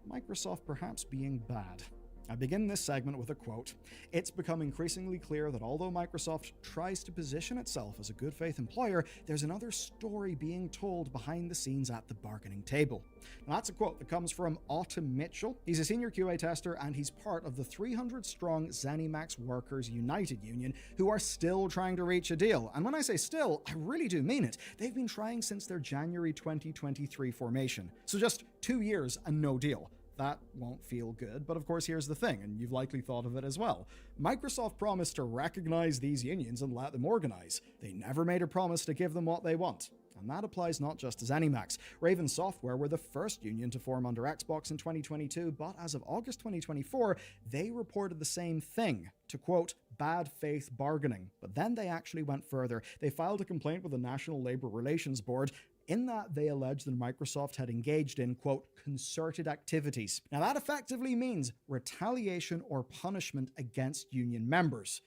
Microsoft perhaps being bad. I begin this segment with a quote. It's become increasingly clear that although Microsoft tries to position itself as a good faith employer, there's another story being told behind the scenes at the bargaining table. Now that's a quote that comes from Autumn Mitchell. He's a senior QA tester and he's part of the 300-strong ZeniMax Workers United Union who are still trying to reach a deal. And when I say still, I really do mean it. They've been trying since their January 2023 formation. So just 2 years and no deal. That won't feel good, but of course here's the thing, and you've likely thought of it as well. Microsoft promised to recognize these unions and let them organize. They never made a promise to give them what they want. And that applies not just to ZeniMax. Raven Software were the first union to form under Xbox in 2022, but as of August 2024, they reported the same thing, to quote, bad faith bargaining. But then they actually went further. They filed a complaint with the National Labor Relations Board. In that, they alleged that Microsoft had engaged in, quote, concerted activities. Now, that effectively means retaliation or punishment against union members.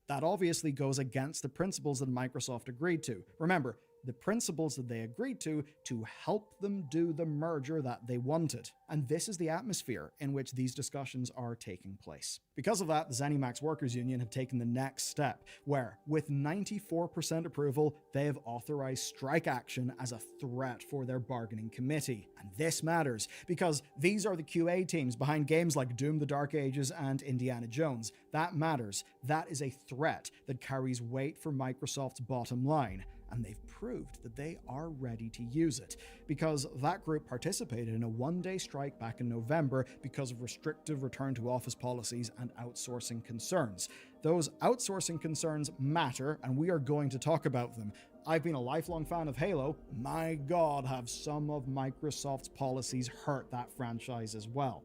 That obviously goes against the principles that Microsoft agreed to. Remember, the principles that they agreed to help them do the merger that they wanted. And this is the atmosphere in which these discussions are taking place. Because of that, the ZeniMax Workers Union have taken the next step, where, with 94% approval, they have authorized strike action as a threat for their bargaining committee. And this matters, because these are the QA teams behind games like Doom the Dark Ages and Indiana Jones. That matters. That is a threat that carries weight for Microsoft's bottom line. And they've proved that they are ready to use it, because that group participated in a one-day strike back in November because of restrictive return to office policies and outsourcing concerns. Those outsourcing concerns matter, and we are going to talk about them. I've been a lifelong fan of Halo. My God, have some of Microsoft's policies hurt that franchise as well.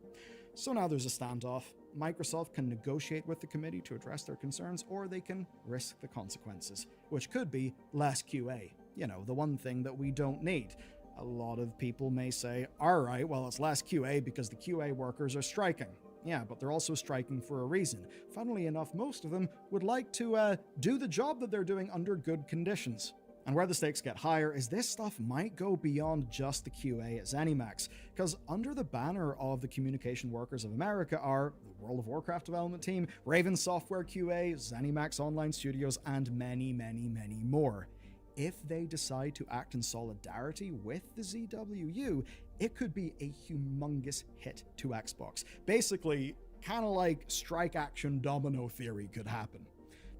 So now there's a standoff. Microsoft can negotiate with the committee to address their concerns, or they can risk the consequences, which could be less QA. You know, the one thing that we don't need. A lot of people may say, all right, well, it's less QA because the QA workers are striking. Yeah, but they're also striking for a reason. Funnily enough, most of them would like to do the job that they're doing under good conditions. And where the stakes get higher is this stuff might go beyond just the QA at ZeniMax, because under the banner of the Communication Workers of America are the World of Warcraft development team, Raven Software QA, ZeniMax Online Studios, and many, many, many more. If they decide to act in solidarity with the ZWU, it could be a humongous hit to Xbox. Basically, kind of like strike action domino theory could happen.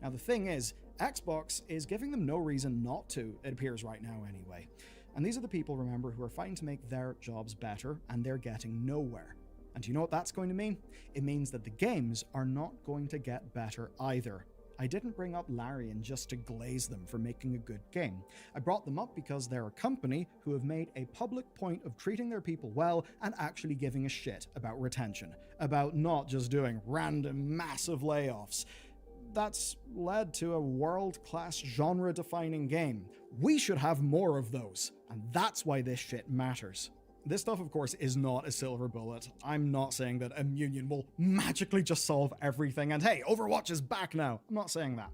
Now the thing is, Xbox is giving them no reason not to, it appears right now anyway. And these are the people, remember, who are fighting to make their jobs better, and they're getting nowhere. And do you know what that's going to mean? It means that the games are not going to get better either. I didn't bring up Larian just to glaze them for making a good game. I brought them up because they're a company who have made a public point of treating their people well and actually giving a shit about retention, about not just doing random massive layoffs. That's led to a world-class genre-defining game. We should have more of those, and that's why this shit matters. This stuff, of course, is not a silver bullet. I'm not saying that a union will magically just solve everything and hey, Overwatch is back now. I'm not saying that.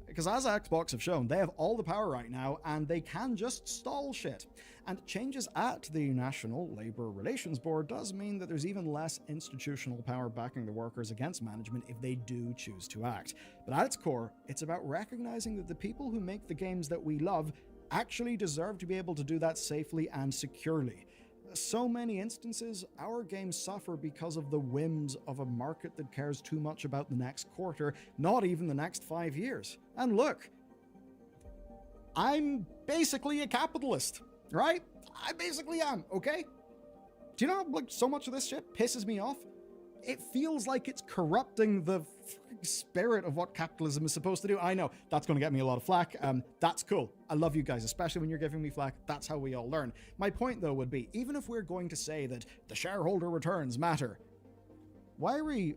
Because as Xbox have shown, they have all the power right now and they can just stall shit. And changes at the National Labor Relations Board does mean that there's even less institutional power backing the workers against management if they do choose to act. But at its core, it's about recognizing that the people who make the games that we love actually deserve to be able to do that safely and securely. So many instances, our games suffer because of the whims of a market that cares too much about the next quarter, not even the next 5 years. And look, I'm basically a capitalist, right? I basically am, okay? Do you know, like, so much of this shit pisses me off? It feels like it's corrupting the spirit of what capitalism is supposed to do. I know, that's going to get me a lot of flack. That's cool. I love you guys, especially when you're giving me flack. That's how we all learn. My point, though, would be, even if we're going to say that the shareholder returns matter, why are we,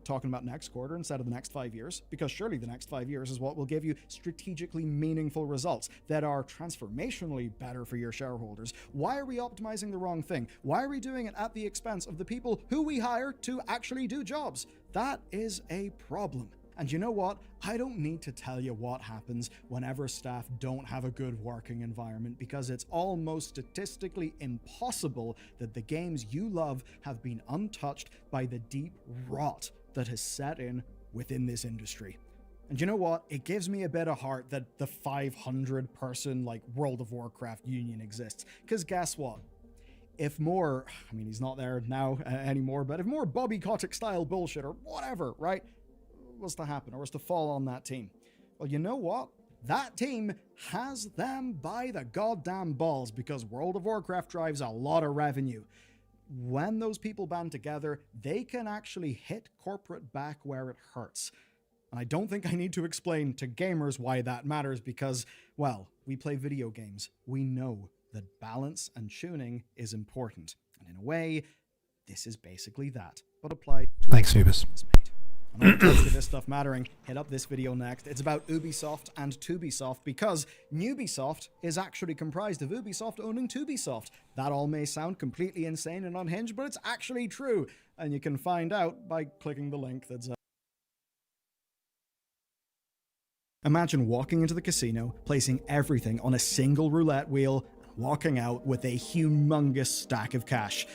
talking about next quarter instead of the next 5 years? Because surely the next 5 years is what will give you strategically meaningful results that are transformationally better for your shareholders. Why are we optimizing the wrong thing? Why are we doing it at the expense of the people who we hire to actually do jobs? That is a problem. And you know what? I don't need to tell you what happens whenever staff don't have a good working environment, because it's almost statistically impossible that the games you love have been untouched by the deep rot that has set in within this industry. And you know what? It gives me a bit of heart that the 500-person World of Warcraft union exists. Because guess what? If more, he's not there now anymore, but if more Bobby Kotick style bullshit or whatever, right, was to happen or was to fall on that team, well, you know what? That team has them by the goddamn balls, because World of Warcraft drives a lot of revenue. When those people band together, they can actually hit corporate back where it hurts. And I don't think I need to explain to gamers why that matters, because, well, we play video games. We know that balance and tuning is important. And in a way, this is basically that, but applied to— Thanks, Phoebus. And on top of this stuff mattering, hit up this video next. It's about Ubisoft and Tubisoft, because Nubisoft is actually comprised of Ubisoft owning Tubisoft. That all may sound completely insane and unhinged, but it's actually true. And you can find out by clicking the link that's Imagine walking into the casino, placing everything on a single roulette wheel, and walking out with a humongous stack of cash.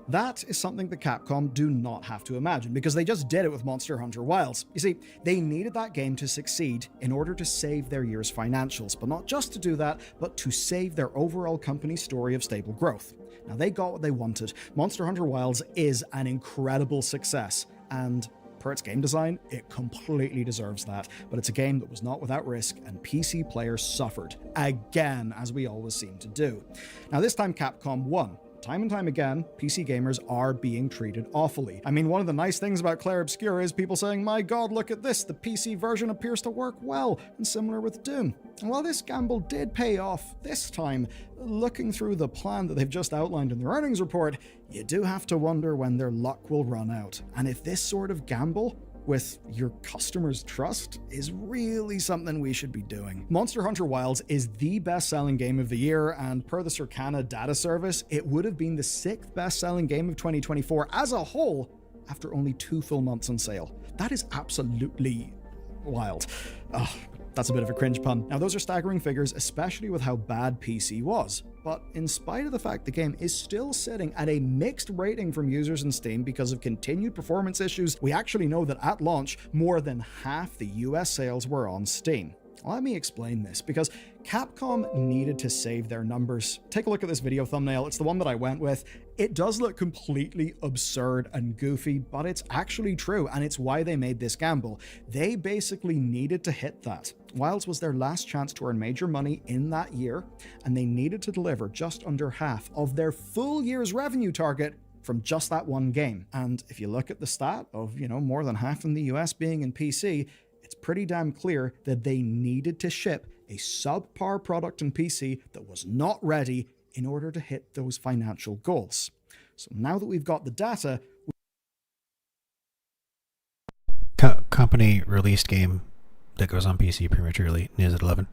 That is something that Capcom do not have to imagine, because they just did it with Monster Hunter Wilds. You see, they needed that game to succeed in order to save their year's financials, but not just to do that, but to save their overall company story of stable growth. Now, they got what they wanted. Monster Hunter Wilds is an incredible success, and per its game design, it completely deserves that. But it's a game that was not without risk, and PC players suffered, again, as we always seem to do. Now, this time Capcom won. Time and time again, PC gamers are being treated awfully. One of the nice things about Clair Obscura is people saying, my god, look at this, the PC version appears to work well, and similar with Doom. And while this gamble did pay off this time, looking through the plan that they've just outlined in their earnings report, you do have to wonder when their luck will run out. And if this sort of gamble with your customers' trust is really something we should be doing. Monster Hunter Wilds is the best-selling game of the year, and per the Circana data service, it would have been the 6th best-selling game of 2024 as a whole after only 2 full months on sale. That is absolutely wild. That's a bit of a cringe pun. Now, those are staggering figures, especially with how bad PC was. But in spite of the fact the game is still sitting at a mixed rating from users in Steam because of continued performance issues, we actually know that at launch, more than half the US sales were on Steam. Let me explain this, because Capcom needed to save their numbers. Take a look at this video thumbnail. It's the one that I went with. It does look completely absurd and goofy, but it's actually true, and it's why they made this gamble. They basically needed to hit that. Wilds was their last chance to earn major money in that year, and they needed to deliver just under half of their full year's revenue target from just that one game. And if you look at the stat of, more than half in the US being in PC, it's pretty damn clear that they needed to ship a subpar product in PC that was not ready in order to hit those financial goals. So now that we've got the data, Company released game that goes on PC prematurely. News at 11.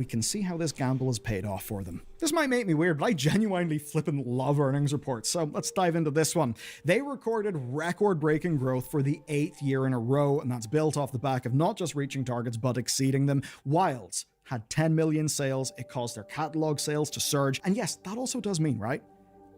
we can see how this gamble has paid off for them. This might make me weird, but I genuinely flippin' love earnings reports, so let's dive into this one. They recorded record-breaking growth for the 8th year in a row, and that's built off the back of not just reaching targets, but exceeding them. Wilds had 10 million sales, it caused their catalog sales to surge, and yes, that also does mean, right?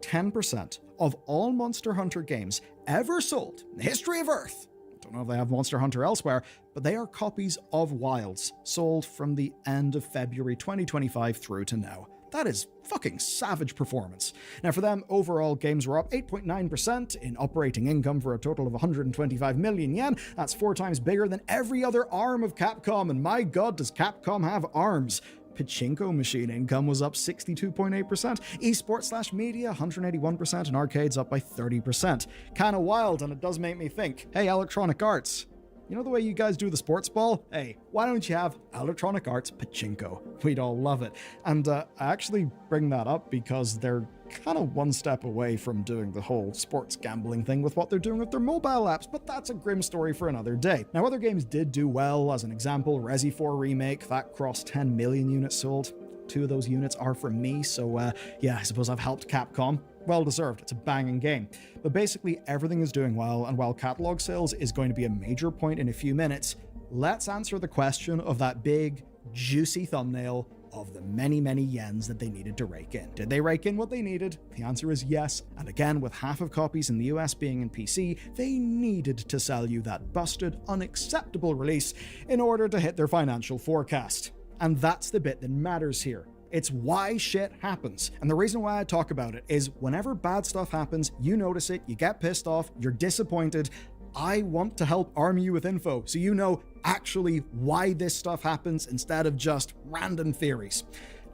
10% of all Monster Hunter games ever sold in the history of Earth, don't know if they have Monster Hunter elsewhere, but they are copies of Wilds, sold from the end of February 2025 through to now. That is fucking savage performance. Now for them, overall games were up 8.9% in operating income for a total of 125 million yen. That's 4 times bigger than every other arm of Capcom, and my god, does Capcom have arms. Pachinko machine income was up 62.8%, esports/media 181%, and arcades up by 30%. Kinda wild, and it does make me think, hey, Electronic Arts, you know the way you guys do the sports ball? Hey, why don't you have Electronic Arts Pachinko? We'd all love it. And I actually bring that up because they're kind of one step away from doing the whole sports gambling thing with what they're doing with their mobile apps, but that's a grim story for another day. Now, other games did do well. As an example, Resi 4 Remake, that crossed 10 million units sold. 2 of those units are from me, so yeah, I suppose I've helped Capcom. Well deserved, it's a banging game. But basically, everything is doing well, and while catalog sales is going to be a major point in a few minutes, let's answer the question of that big, juicy thumbnail of the many, many yens that they needed to rake in. Did they rake in what they needed? The answer is yes. And again, with half of copies in the US being in PC, they needed to sell you that busted, unacceptable release in order to hit their financial forecast. And that's the bit that matters here. It's why shit happens. And the reason why I talk about it is whenever bad stuff happens, you notice it, you get pissed off, you're disappointed. I want to help arm you with info so you know actually why this stuff happens instead of just random theories.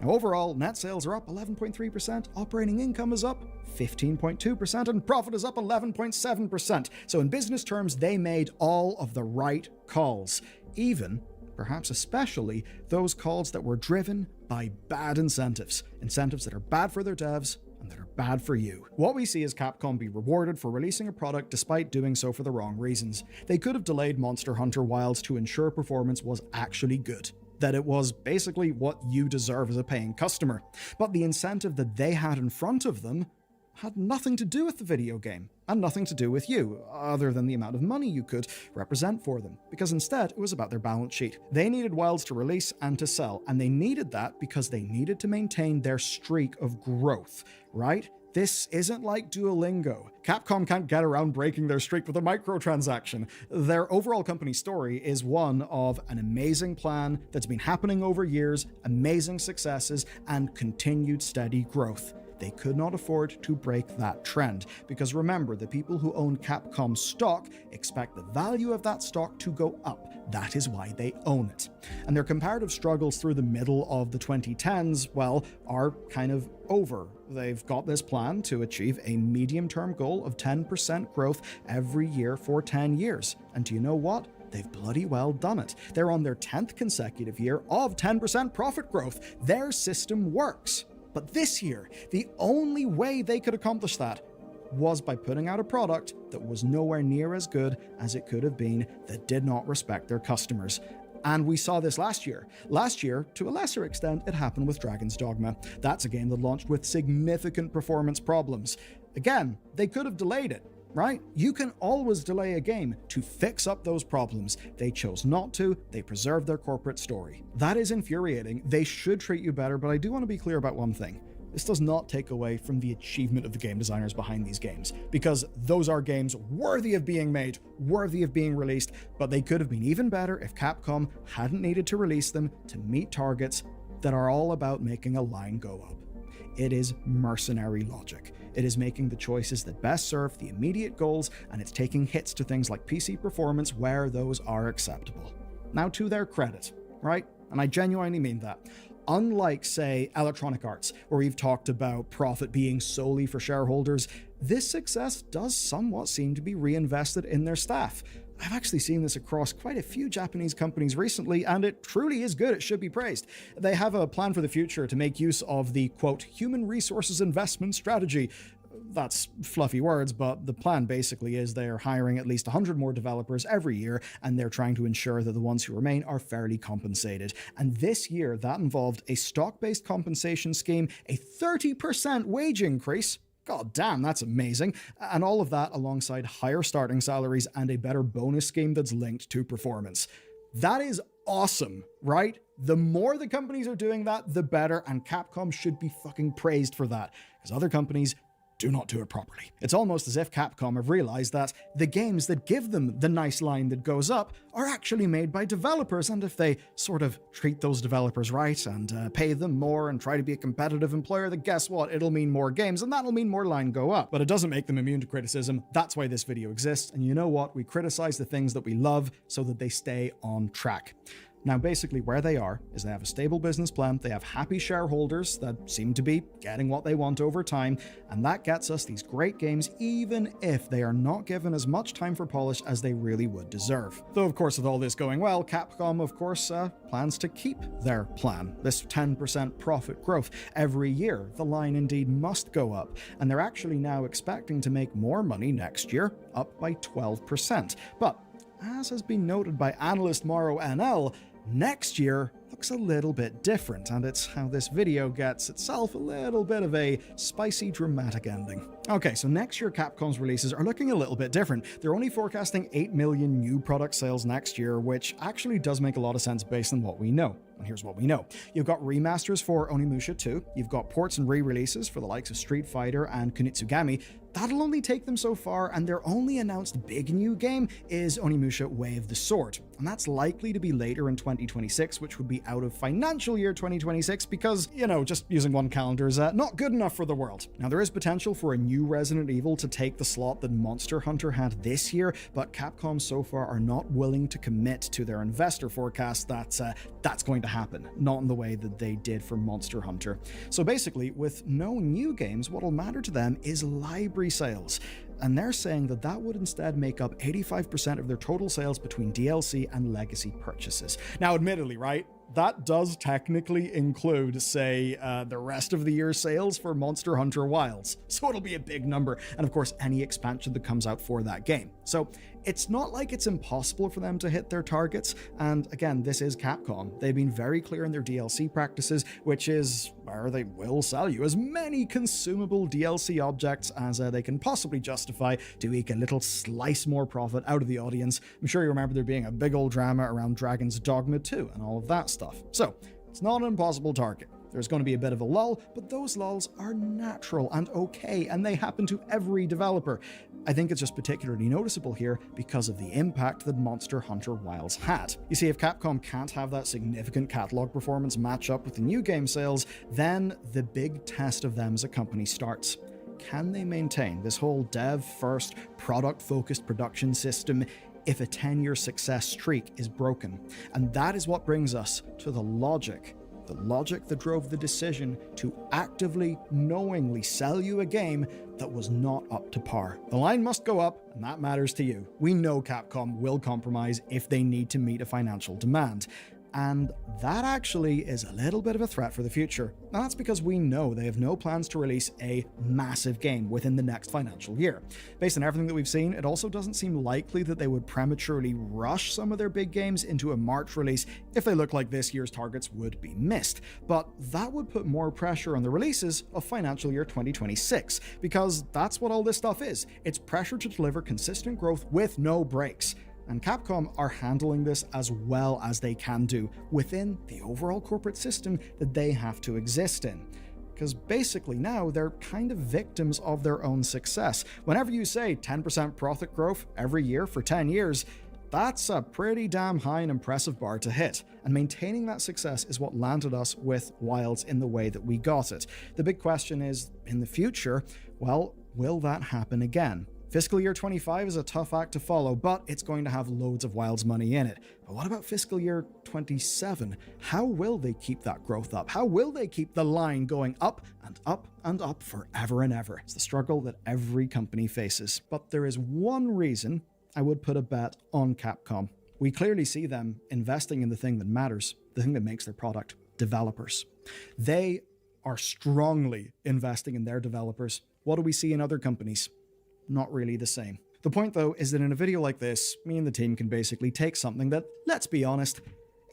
Now overall, net sales are up 11.3%, operating income is up 15.2%, and profit is up 11.7%. So in business terms, they made all of the right calls. Even, perhaps especially, those calls that were driven by bad incentives. Incentives that are bad for their devs and that are bad for you. What we see is Capcom be rewarded for releasing a product despite doing so for the wrong reasons. They could have delayed Monster Hunter Wilds to ensure performance was actually good, that it was basically what you deserve as a paying customer. But the incentive that they had in front of them had nothing to do with the video game, and nothing to do with you, other than the amount of money you could represent for them, because instead it was about their balance sheet. They needed Wilds to release and to sell, and they needed that because they needed to maintain their streak of growth, right? This isn't like Duolingo. Capcom can't get around breaking their streak with a microtransaction. Their overall company story is one of an amazing plan that's been happening over years, amazing successes, and continued steady growth. They could not afford to break that trend, because remember, the people who own Capcom stock expect the value of that stock to go up. That is why they own it. And their comparative struggles through the middle of the 2010s, well, are kind of over. They've got this plan to achieve a medium-term goal of 10% growth every year for 10 years. And do you know what? They've bloody well done it. They're on their 10th consecutive year of 10% profit growth. Their system works. But this year, the only way they could accomplish that was by putting out a product that was nowhere near as good as it could have been, that did not respect their customers. And we saw this last year. Last year, to a lesser extent, it happened with Dragon's Dogma. That's a game that launched with significant performance problems. Again, they could have delayed it, right? You can always delay a game to fix up those problems. They chose not to. They preserved their corporate story. That is infuriating. They should treat you better, but I do want to be clear about one thing. This does not take away from the achievement of the game designers behind these games, because those are games worthy of being made, worthy of being released, but they could have been even better if Capcom hadn't needed to release them to meet targets that are all about making a line go up. It is mercenary logic. It is making the choices that best serve the immediate goals, and it's taking hits to things like PC performance where those are acceptable. Now, to their credit, right? And I genuinely mean that. Unlike, say, Electronic Arts, where we've talked about profit being solely for shareholders, this success does somewhat seem to be reinvested in their staff. I've actually seen this across quite a few Japanese companies recently, and it truly is good. It should be praised. They have a plan for the future to make use of the, quote, human resources investment strategy. that's fluffy words, but the plan basically is they're hiring at least 100 more developers every year, and they're trying to ensure that the ones who remain are fairly compensated. And this year, that involved a stock-based compensation scheme, a 30% wage increase. God damn, that's amazing. And all of that alongside higher starting salaries and a better bonus scheme that's linked to performance. That is awesome, right? The more the companies are doing that, the better, and Capcom should be fucking praised for that, because other companies do not do it properly. It's almost as if Capcom have realized that the games that give them the nice line that goes up are actually made by developers, and if they sort of treat those developers right and pay them more and try to be a competitive employer, then guess what? It'll mean more games, and that'll mean more line go up. But it doesn't make them immune to criticism. That's why this video exists, and you know what? We criticize the things that we love so that they stay on track. Now, basically where they are is they have a stable business plan, they have happy shareholders that seem to be getting what they want over time, and that gets us these great games even if they are not given as much time for polish as they really would deserve. Though, of course, with all this going well, Capcom, of course, plans to keep their plan, this 10% profit growth. Every year, the line indeed must go up, and they're actually now expecting to make more money next year, up by 12%. But, as has been noted by analyst Morrow NL, next year looks a little bit different, and it's how this video gets itself a little bit of a spicy, dramatic ending. Okay, so next year Capcom's releases are looking a little bit different. They're only forecasting 8 million new product sales next year, which actually does make a lot of sense based on what we know. And here's what we know. You've got remasters for Onimusha 2, you've got ports and re-releases for the likes of Street Fighter and Kunitsugami. That'll only take them so far, and their only announced big new game is Onimusha Way of the Sword. And that's likely to be later in 2026, which would be out of financial year 2026 because, you know, just using one calendar is not good enough for the world. Now, there is potential for a new Resident Evil to take the slot that Monster Hunter had this year, but Capcom so far are not willing to commit to their investor forecast that that's going to happen, not in the way that they did for Monster Hunter. So basically, with no new games, what'll matter to them is library sales. And they're saying that that would instead make up 85% of their total sales between DLC and legacy purchases. Now, admittedly, right, that does technically include, say, the rest of the year's sales for Monster Hunter Wilds. So it'll be a big number. And of course, any expansion that comes out for that game. So it's not like it's impossible for them to hit their targets. And again, this is Capcom. They've been very clear in their DLC practices, which is where they will sell you as many consumable DLC objects as they can possibly justify to eke a little slice more profit out of the audience. I'm sure you remember there being a big old drama around Dragon's Dogma 2 and all of that stuff. So it's not an impossible target. There's going to be a bit of a lull, but those lulls are natural and okay, and they happen to every developer. I think it's just particularly noticeable here because of the impact that Monster Hunter Wilds had. You see, if Capcom can't have that significant catalog performance match up with the new game sales, then the big test of them as a company starts. Can they maintain this whole dev-first, product-focused production system if a 10-year success streak is broken? And that is what brings us to the logic that drove the decision to actively, knowingly sell you a game that was not up to par. The line must go up, and that matters to you. We know Capcom will compromise if they need to meet a financial demand. And that actually is a little bit of a threat for the future. And that's because we know they have no plans to release a massive game within the next financial year. Based on everything that we've seen, it also doesn't seem likely that they would prematurely rush some of their big games into a March release if they look like this year's targets would be missed. But that would put more pressure on the releases of financial year 2026, because that's what all this stuff is. It's pressure to deliver consistent growth with no breaks. And Capcom are handling this as well as they can do within the overall corporate system that they have to exist in. Because basically now they're kind of victims of their own success. Whenever you say 10% profit growth every year for 10 years, that's a pretty damn high and impressive bar to hit. And maintaining that success is what landed us with Wilds in the way that we got it. The big question is, in the future, well, will that happen again? Fiscal year 25 is a tough act to follow, but it's going to have loads of Wilds money in it. But what about fiscal year 27? How will they keep that growth up? How will they keep the line going up and up and up forever and ever? It's the struggle that every company faces. But there is one reason I would put a bet on Capcom. We clearly see them investing in the thing that matters, the thing that makes their product: developers. They are strongly investing in their developers What do we see in other companies? Not really the same. The point, though, is that in a video like this, me and the team can basically take something that, let's be honest,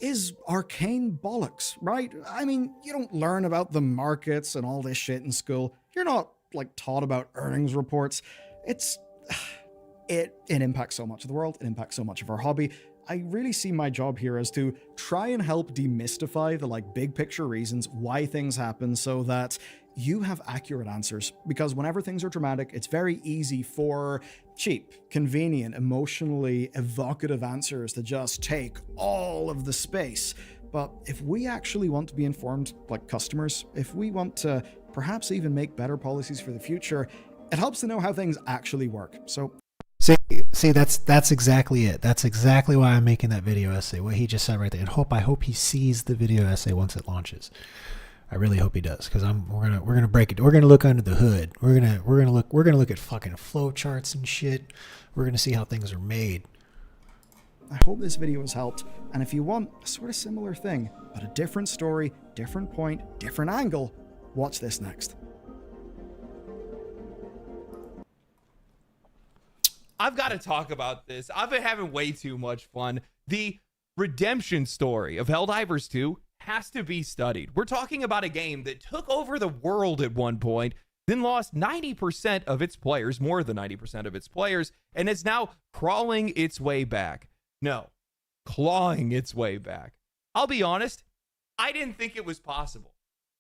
is arcane bollocks, right? I mean, you don't learn about the markets and all this shit in school. You're not, like, taught about earnings reports. It impacts so much of the world. It impacts so much of our hobby. I really see my job here as to try and help demystify the, like, big picture reasons why things happen so that you have accurate answers. Because whenever things are dramatic, it's very easy for cheap, convenient, emotionally evocative answers to just take all of the space. But if we actually want to be informed like customers, if we want to perhaps even make better policies for the future, it helps to know how things actually work. So See, that's exactly it. That's exactly why I'm making that video essay. What he just said right there. And I hope he sees the video essay once it launches. I really hope he does, because we're gonna break it. We're gonna look under the hood. We're gonna look at fucking flow charts and shit. We're gonna see how things are made. I hope this video has helped. And if you want a sort of similar thing, but a different story, different point, different angle, watch this next. I've got to talk about this. I've been having way too much fun. The redemption story of Helldivers 2 has to be studied. We're talking about a game that took over the world at one point, then lost 90% of its players, more than 90% of its players, and is now crawling its way back. No, clawing its way back. I'll be honest, I didn't think it was possible.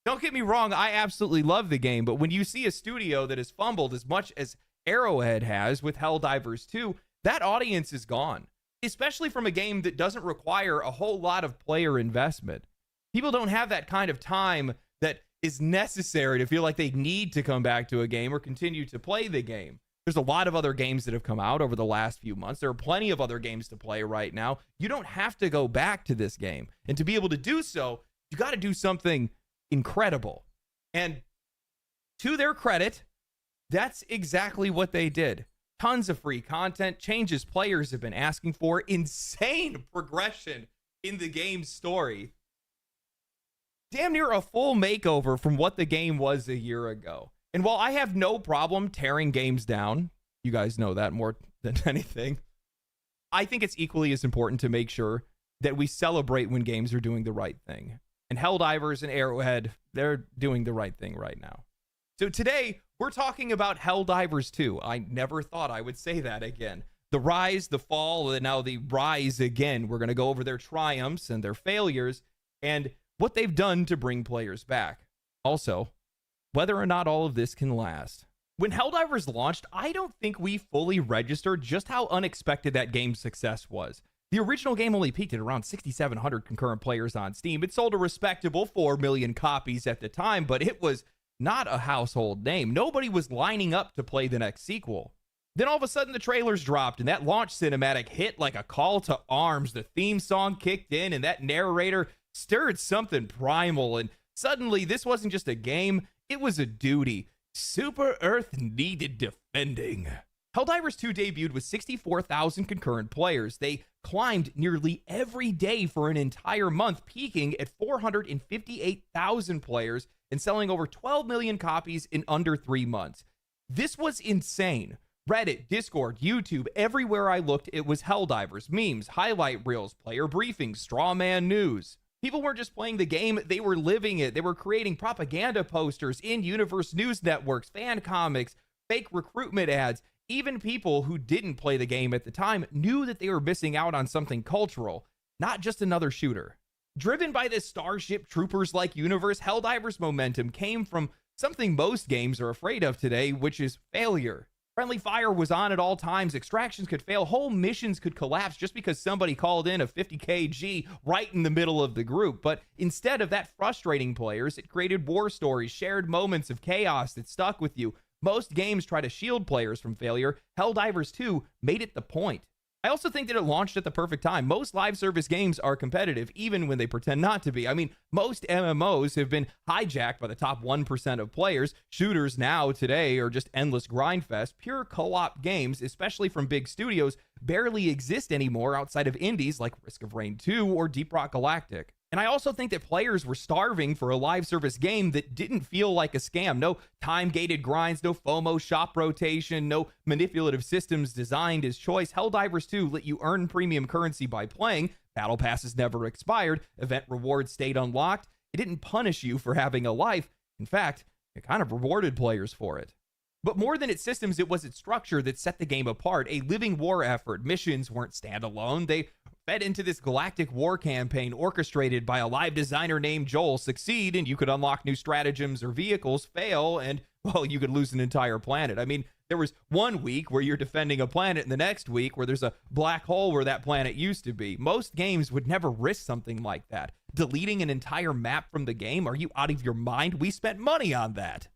Don't get me wrong, I absolutely love the game, but when you see a studio that has fumbled as much as Arrowhead has with Helldivers 2, that audience is gone, especially from a game that doesn't require a whole lot of player investment. People don't have that kind of time that is necessary to feel like they need to come back to a game or continue to play the game. There's a lot of other games that have come out over the last few months. There are plenty of other games to play right now. You don't have to go back to this game. And to be able to do so, you got to do something incredible. And to their credit, that's exactly what they did. Tons of free content, changes players have been asking for, insane progression in the game's story. Damn near a full makeover from what the game was a year ago. And while I have no problem tearing games down, you guys know that more than anything, I think it's equally as important to make sure that we celebrate when games are doing the right thing. And Helldivers and Arrowhead, they're doing the right thing right now. So today, we're talking about Helldivers 2. I never thought I would say that again. The rise, the fall, and now the rise again. We're going to go over their triumphs and their failures and what they've done to bring players back. Also, whether or not all of this can last. When Helldivers launched, I don't think we fully registered just how unexpected that game's success was. The original game only peaked at around 6,700 concurrent players on Steam. It sold a respectable 4 million copies at the time, but it was not a household name. Nobody was lining up to play the next sequel. Then all of a sudden the trailers dropped and that launch cinematic hit like a call to arms. The theme song kicked in and that narrator stirred something primal. And suddenly this wasn't just a game, it was a duty. Super Earth needed defending. Helldivers 2 debuted with 64,000 concurrent players. They climbed nearly every day for an entire month, peaking at 458,000 players and selling over 12 million copies in under 3 months. This was insane. Reddit, Discord, YouTube, everywhere I looked, it was Helldivers, memes, highlight reels, player briefings, straw man news. People weren't just playing the game, they were living it. They were creating propaganda posters, in-universe news networks, fan comics, fake recruitment ads. Even people who didn't play the game at the time knew that they were missing out on something cultural, not just another shooter. Driven by this Starship Troopers-like universe, Helldivers' momentum came from something most games are afraid of today, which is failure. Friendly fire was on at all times, extractions could fail, whole missions could collapse just because somebody called in a 50 kg right in the middle of the group. But instead of that frustrating players, it created war stories, shared moments of chaos that stuck with you. Most games try to shield players from failure. Helldivers 2 made it the point. I also think that it launched at the perfect time. Most live service games are competitive, even when they pretend not to be. I mean, most MMOs have been hijacked by the top 1% of players. Shooters now, today, are just endless grindfest. Pure co-op games, especially from big studios, barely exist anymore outside of indies like Risk of Rain 2 or Deep Rock Galactic. And I also think that players were starving for a live service game that didn't feel like a scam. No time-gated grinds, no FOMO shop rotation, no manipulative systems designed as choice. Helldivers 2 let you earn premium currency by playing. Battle passes never expired. Event rewards stayed unlocked. It didn't punish you for having a life. In fact, it kind of rewarded players for it. But more than its systems, it was its structure that set the game apart. A living war effort. Missions weren't standalone. They fed into this galactic war campaign orchestrated by a live designer named Joel. Succeed, and you could unlock new stratagems or vehicles. Fail, and, well, you could lose an entire planet. I mean, there was one week where you're defending a planet, and the next week where there's a black hole where that planet used to be. Most games would never risk something like that. Deleting an entire map from the game? Are you out of your mind? We spent money on that.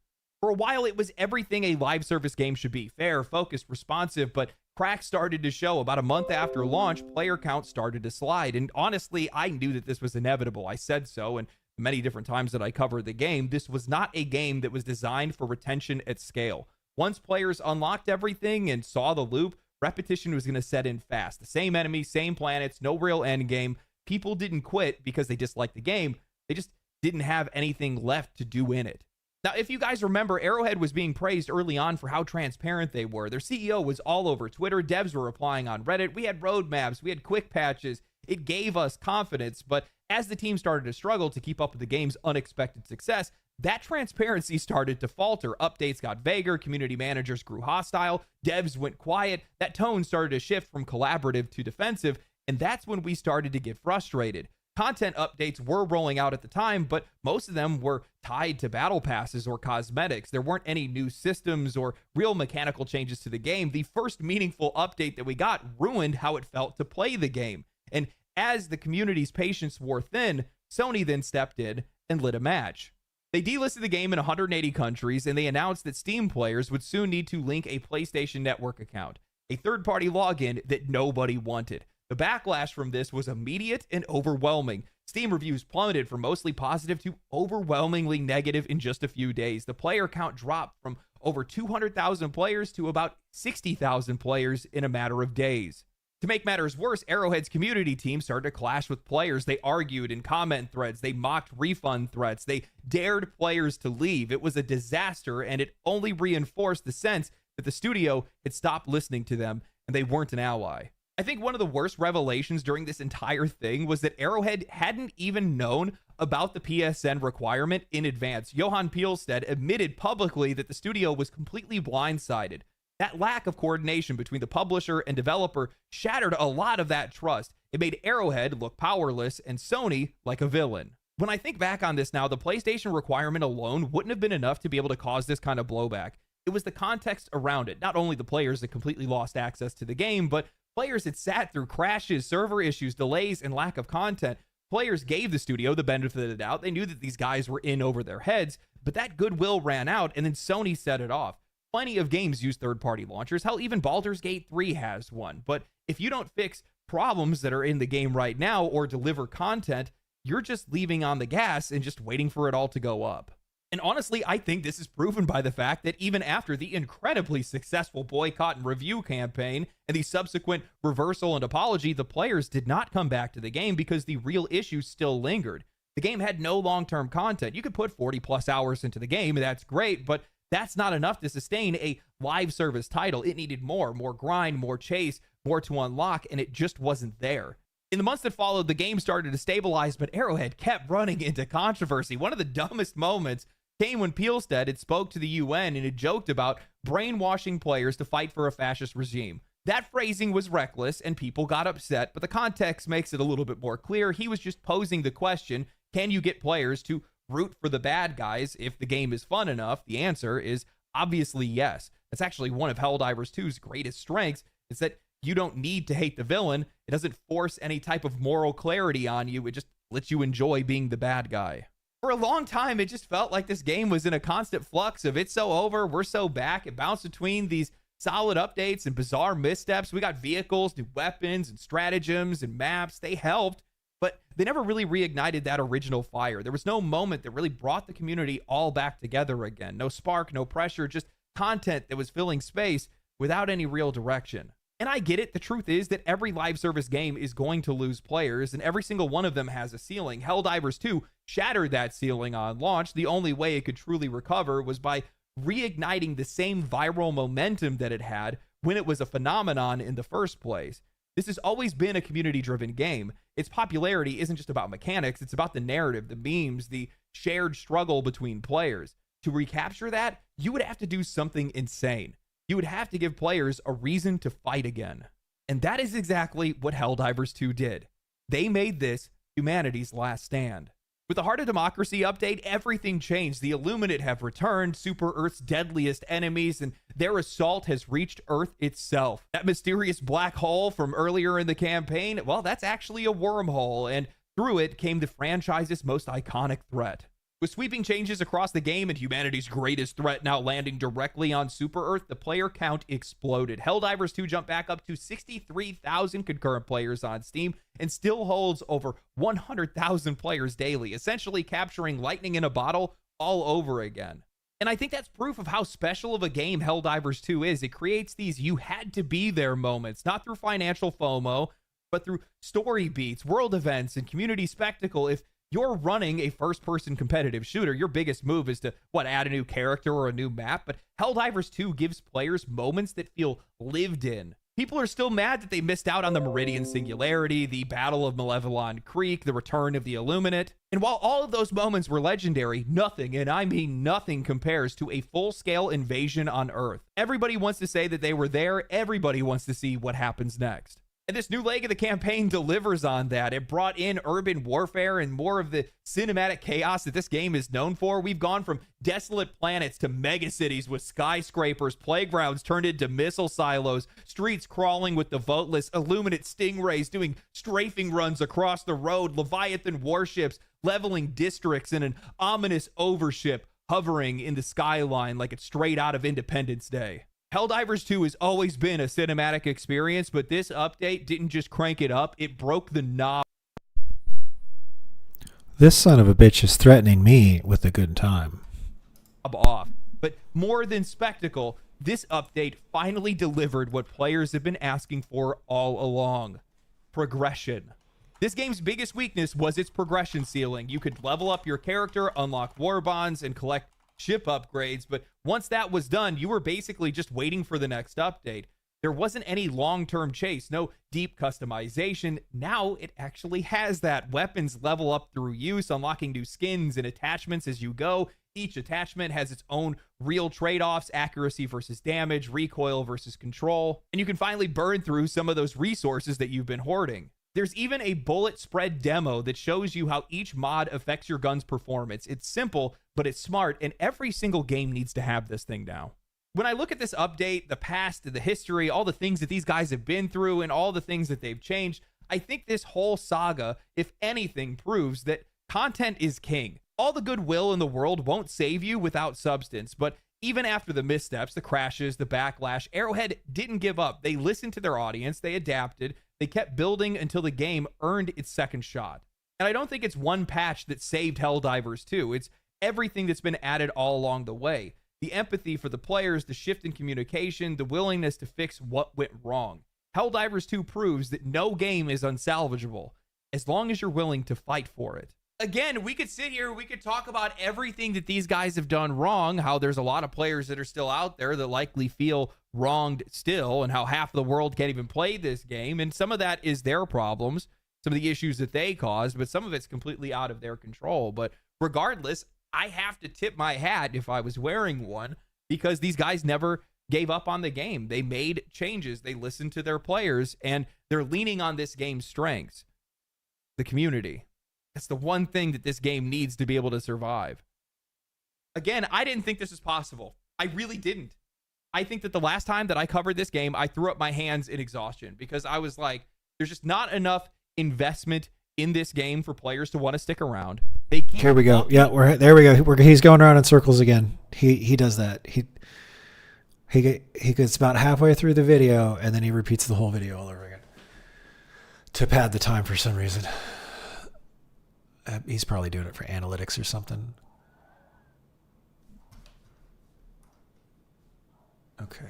For a while, it was everything a live service game should be. Fair, focused, responsive, but cracks started to show. About a month after launch, player count started to slide. And honestly, I knew that this was inevitable. I said so, and many different times that I covered the game. This was not a game that was designed for retention at scale. Once players unlocked everything and saw the loop, repetition was going to set in fast. The same enemies, same planets, no real end game. People didn't quit because they disliked the game. They just didn't have anything left to do in it. Now, if you guys remember, Arrowhead was being praised early on for how transparent they were. Their CEO was all over Twitter. Devs were replying on Reddit. We had roadmaps. We had quick patches. It gave us confidence. But as the team started to struggle to keep up with the game's unexpected success, that transparency started to falter. Updates got vaguer. Community managers grew hostile. Devs went quiet. That tone started to shift from collaborative to defensive. And that's when we started to get frustrated. Content updates were rolling out at the time, but most of them were tied to battle passes or cosmetics. There weren't any new systems or real mechanical changes to the game. The first meaningful update that we got ruined how it felt to play the game. And as the community's patience wore thin, Sony then stepped in and lit a match. They delisted the game in 180 countries, and they announced that Steam players would soon need to link a PlayStation Network account, a third-party login that nobody wanted. The backlash from this was immediate and overwhelming. Steam reviews plummeted from mostly positive to overwhelmingly negative in just a few days. The player count dropped from over 200,000 players to about 60,000 players in a matter of days. To make matters worse, Arrowhead's community team started to clash with players. They argued in comment threads. They mocked refund threats. They dared players to leave. It was a disaster, and it only reinforced the sense that the studio had stopped listening to them and they weren't an ally. I think one of the worst revelations during this entire thing was that Arrowhead hadn't even known about the PSN requirement in advance. Johan Pielstedt admitted publicly that the studio was completely blindsided. That lack of coordination between the publisher and developer shattered a lot of that trust. It made Arrowhead look powerless and Sony like a villain. When I think back on this now, the PlayStation requirement alone wouldn't have been enough to be able to cause this kind of blowback. It was the context around it, not only the players that completely lost access to the game, but players had sat through crashes, server issues, delays, and lack of content. Players gave the studio the benefit of the doubt. They knew that these guys were in over their heads, but that goodwill ran out, and then Sony set it off. Plenty of games use third-party launchers. Hell, even Baldur's Gate 3 has one. But if you don't fix problems that are in the game right now or deliver content, you're just leaving on the gas and just waiting for it all to go up. And honestly, I think this is proven by the fact that even after the incredibly successful boycott and review campaign and the subsequent reversal and apology, the players did not come back to the game because the real issues still lingered. The game had no long-term content. You could put 40 plus hours into the game, and that's great, but that's not enough to sustain a live service title. It needed more grind, more chase, more to unlock, and it just wasn't there. In the months that followed, the game started to stabilize, but Arrowhead kept running into controversy. One of the dumbest moments came when Pielstedt had spoke to the UN and had joked about brainwashing players to fight for a fascist regime. That phrasing was reckless and people got upset, but the context makes it a little bit more clear. He was just posing the question, can you get players to root for the bad guys if the game is fun enough? The answer is obviously yes. That's actually one of Helldivers 2's greatest strengths, is that you don't need to hate the villain. It doesn't force any type of moral clarity on you. It just lets you enjoy being the bad guy. For a long time, it just felt like this game was in a constant flux of it's so over, we're so back. It bounced between these solid updates and bizarre missteps. We got vehicles, new weapons, and stratagems and maps. They helped, but they never really reignited that original fire. There was no moment that really brought the community all back together again. No spark, no pressure, just content that was filling space without any real direction. And I get it. The truth is that every live service game is going to lose players, and every single one of them has a ceiling. Helldivers 2 shattered that ceiling on launch. The only way it could truly recover was by reigniting the same viral momentum that it had when it was a phenomenon in the first place. This has always been a community-driven game. Its popularity isn't just about mechanics, it's about the narrative, the memes, the shared struggle between players. To recapture that, you would have to do something insane. You would have to give players a reason to fight again. And that is exactly what Helldivers 2 did. They made this humanity's last stand. With the Heart of Democracy update, everything changed. The Illuminate have returned, Super Earth's deadliest enemies, and their assault has reached Earth itself. That mysterious black hole from earlier in the campaign, well, that's actually a wormhole, and through it came the franchise's most iconic threat. With sweeping changes across the game and humanity's greatest threat now landing directly on Super Earth, the player count exploded. Helldivers 2 jumped back up to 63,000 concurrent players on Steam and still holds over 100,000 players daily, essentially capturing lightning in a bottle all over again. And I think that's proof of how special of a game Helldivers 2 is. It creates these you had to be there moments, not through financial FOMO, but through story beats, world events, and community spectacle. If you're running a first-person competitive shooter, your biggest move is to, add a new character or a new map, but Helldivers 2 gives players moments that feel lived in. People are still mad that they missed out on the Meridian Singularity, the Battle of Malevelon Creek, the return of the Illuminate. And while all of those moments were legendary, nothing, and I mean nothing, compares to a full-scale invasion on Earth. Everybody wants to say that they were there, everybody wants to see what happens next. And this new leg of the campaign delivers on that. It brought in urban warfare and more of the cinematic chaos that this game is known for. We've gone from desolate planets to megacities with skyscrapers, playgrounds turned into missile silos, streets crawling with the voteless, Illuminate stingrays doing strafing runs across the road, Leviathan warships leveling districts, and an ominous overship hovering in the skyline like it's straight out of Independence Day. Helldivers 2 has always been a cinematic experience, but this update didn't just crank it up, it broke the knob This son of a bitch is threatening me with a good time. off. But more than spectacle, this update finally delivered what players have been asking for all along: progression. This game's biggest weakness was its progression ceiling. You could level up your character, unlock war bonds, and collect ship upgrades, but once that was done, you were basically just waiting for the next update. There wasn't any long-term chase, no deep customization. Now it actually has that. Weapons level up through use, unlocking new skins and attachments as you go. Each attachment has its own real trade-offs: accuracy versus damage, recoil versus control, and you can finally burn through some of those resources that you've been hoarding. There's even a bullet spread demo that shows you how each mod affects your gun's performance. It's simple, but it's smart, and every single game needs to have this thing now. When I look at this update, the past, the history, all the things that these guys have been through, and all the things that they've changed, I think this whole saga, if anything, proves that content is king. All the goodwill in the world won't save you without substance, but even after the missteps, the crashes, the backlash, Arrowhead didn't give up. They listened to their audience, they adapted, they kept building until the game earned its second shot. And I don't think it's one patch that saved Helldivers 2. It's everything that's been added all along the way. The empathy for the players, the shift in communication, the willingness to fix what went wrong. Helldivers 2 proves that no game is unsalvageable, as long as you're willing to fight for it. Again, we could sit here, we could talk about everything that these guys have done wrong, how there's a lot of players that are still out there that likely feel wronged still, and how half the world can't even play this game. And some of that is their problems, some of the issues that they caused, but some of it's completely out of their control. But regardless, I have to tip my hat if I was wearing one, because these guys never gave up on the game. They made changes, they listened to their players, and they're leaning on this game's strengths: the community. That's the one thing that this game needs to be able to survive. Again, I didn't think this was possible. I really didn't. I think that the last time that I covered this game, I threw up my hands in exhaustion, because I was like, there's just not enough investment in this game for players to want to stick around. Here we go. Yeah, there we go. He's going around in circles again. He does that. He gets about halfway through the video, and then he repeats the whole video all over again to pad the time for some reason. He's probably doing it for analytics or something. Okay.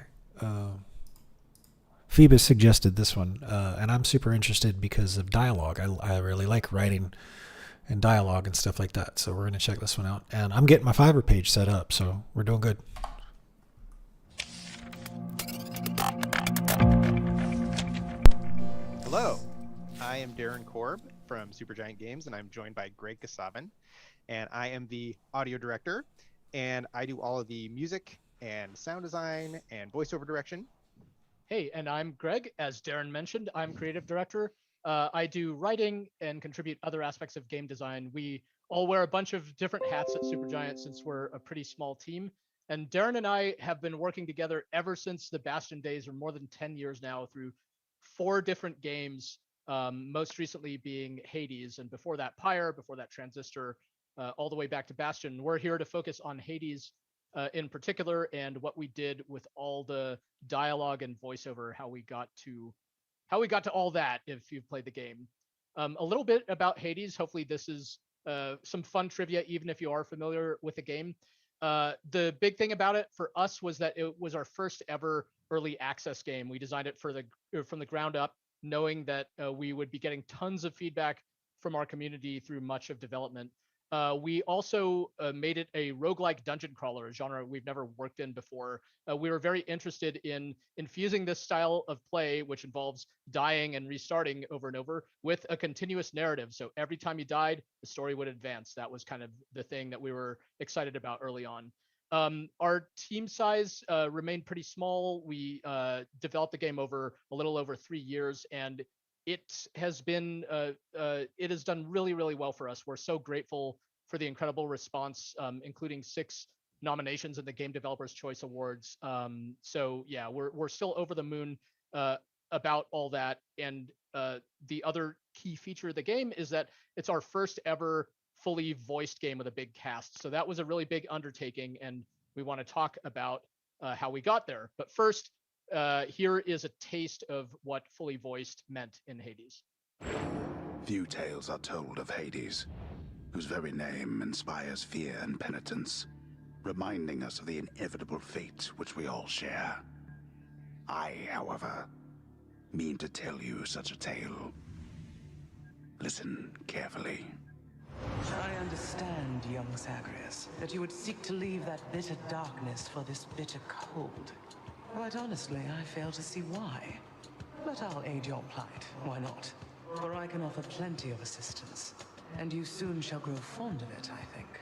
Phoebus suggested this one, and I'm super interested because of dialogue. I really like writing and dialogue and stuff like that. So we're going to check this one out. And I'm getting my Fiverr page set up, so we're doing good. Hello, I am Darren Korb from Supergiant Games, and I'm joined by Greg Kasavin, and I am the audio director, and I do all of the music and sound design and voiceover direction. Hey, and I'm Greg. As Darren mentioned, I'm creative director. I do writing and contribute other aspects of game design. We all wear a bunch of different hats at Supergiant since we're a pretty small team. And Darren and I have been working together ever since the Bastion days, or more than 10 years now, through 4 different games, most recently being Hades, and before that Pyre, before that Transistor, all the way back to Bastion. We're here to focus on Hades in particular, and what we did with all the dialogue and voiceover, how we got to all that. If you've played the game, a little bit about Hades. Hopefully, this is some fun trivia, even if you are familiar with the game. The big thing about it for us was that it was our first ever early access game. We designed it from the ground up, knowing that we would be getting tons of feedback from our community through much of development. We also made it a roguelike dungeon crawler, a genre we've never worked in before. We were very interested in infusing this style of play, which involves dying and restarting over and over, with a continuous narrative. So every time you died, the story would advance. That was kind of the thing that we were excited about early on. Our team size remained pretty small. We developed the game over a little over 3 years, and it has done really, really well for us. We're so grateful for the incredible response, including 6 nominations in the Game Developers Choice Awards. So yeah, we're still over the moon about all that. And the other key feature of the game is that it's our first ever fully voiced game with a big cast. So that was a really big undertaking, and we want to talk about how we got there. But first, here is a taste of what fully voiced meant in Hades. Few tales are told of Hades, whose very name inspires fear and penitence, reminding us of the inevitable fate which we all share. I, however, mean to tell you such a tale. Listen carefully. I understand, young Zagreus, that you would seek to leave that bitter darkness for this bitter cold. Quite honestly, I fail to see why. But I'll aid your plight, why not? For I can offer plenty of assistance, and you soon shall grow fond of it, I think.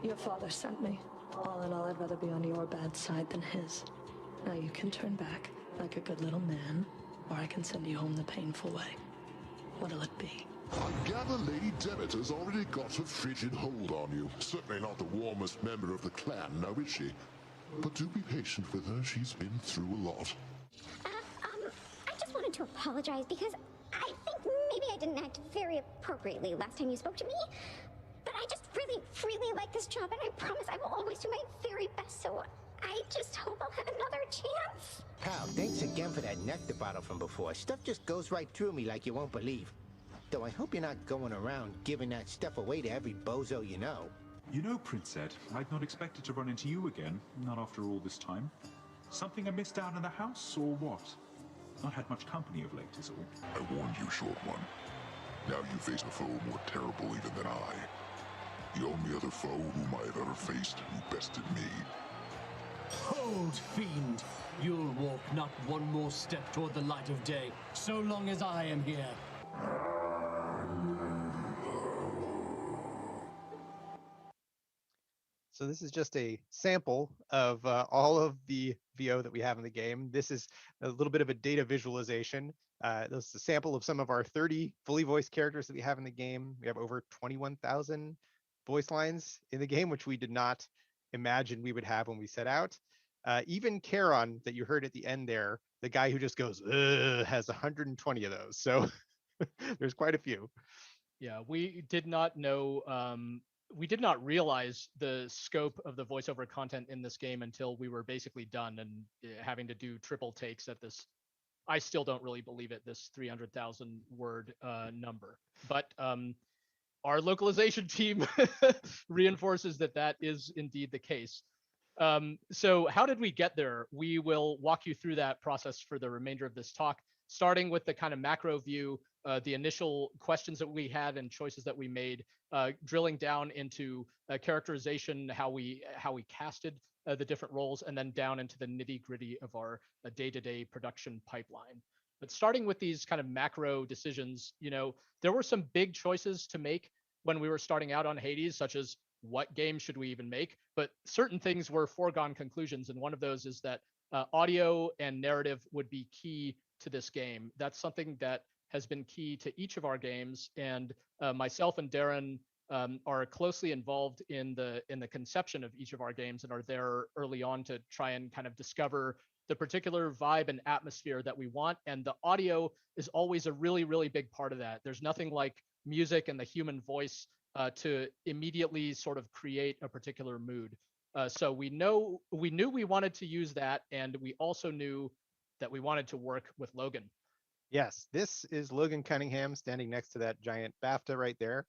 Your father sent me. All in all, I'd rather be on your bad side than his. Now you can turn back, like a good little man, or I can send you home the painful way. What'll it be? I gather Lady Demeter's already got a frigid hold on you. Certainly not the warmest member of the clan, now is she? But do be patient with her, she's been through a lot. I just wanted to apologize because I think maybe I didn't act very appropriately last time you spoke to me. But I just really, really like this job, and I promise I will always do my very best, so I just hope I'll have another chance. Pal, thanks again for that nectar bottle from before. Stuff just goes right through me like you won't believe. Though I hope you're not going around giving that stuff away to every bozo you know. You know, Prince Ed, I'd not expected to run into you again, not after all this time. Something I missed down in the house, or what? Not had much company of late, is all. I warned you, short one. Now you face a foe more terrible even than I. The only other foe whom I have ever faced who bested me. Hold, fiend! You'll walk not one more step toward the light of day, so long as I am here. So this is just a sample of all of the VO that we have in the game. This is a little bit of a data visualization. This is a sample of some of our 30 fully voiced characters that we have in the game. We have over 21,000 voice lines in the game, which we did not imagine we would have when we set out. Even Charon, that you heard at the end there, the guy who just goes, has 120 of those. So there's quite a few. Yeah, we did not know, we did not realize the scope of the voiceover content in this game until we were basically done and having to do triple takes at this. I still don't really believe it, this 300,000 word number. But our localization team reinforces that that is indeed the case. So how did we get there? We will walk you through that process for the remainder of this talk, starting with the kind of macro view, the initial questions that we had and choices that we made, drilling down into characterization, how we casted the different roles, and then down into the nitty gritty of our day-to-day production pipeline. But starting with these kind of macro decisions, there were some big choices to make when we were starting out on Hades, such as what game should we even make? But certain things were foregone conclusions, and one of those is that audio and narrative would be key to this game. That's something that has been key to each of our games, and myself and Darren are closely involved in the conception of each of our games and are there early on to try and kind of discover the particular vibe and atmosphere that we want. And the audio is always a really, really big part of that. There's nothing like music and the human voice to immediately sort of create a particular mood. So we knew we wanted to use that, and we also knew that we wanted to work with Logan. Yes, this is Logan Cunningham standing next to that giant BAFTA right there.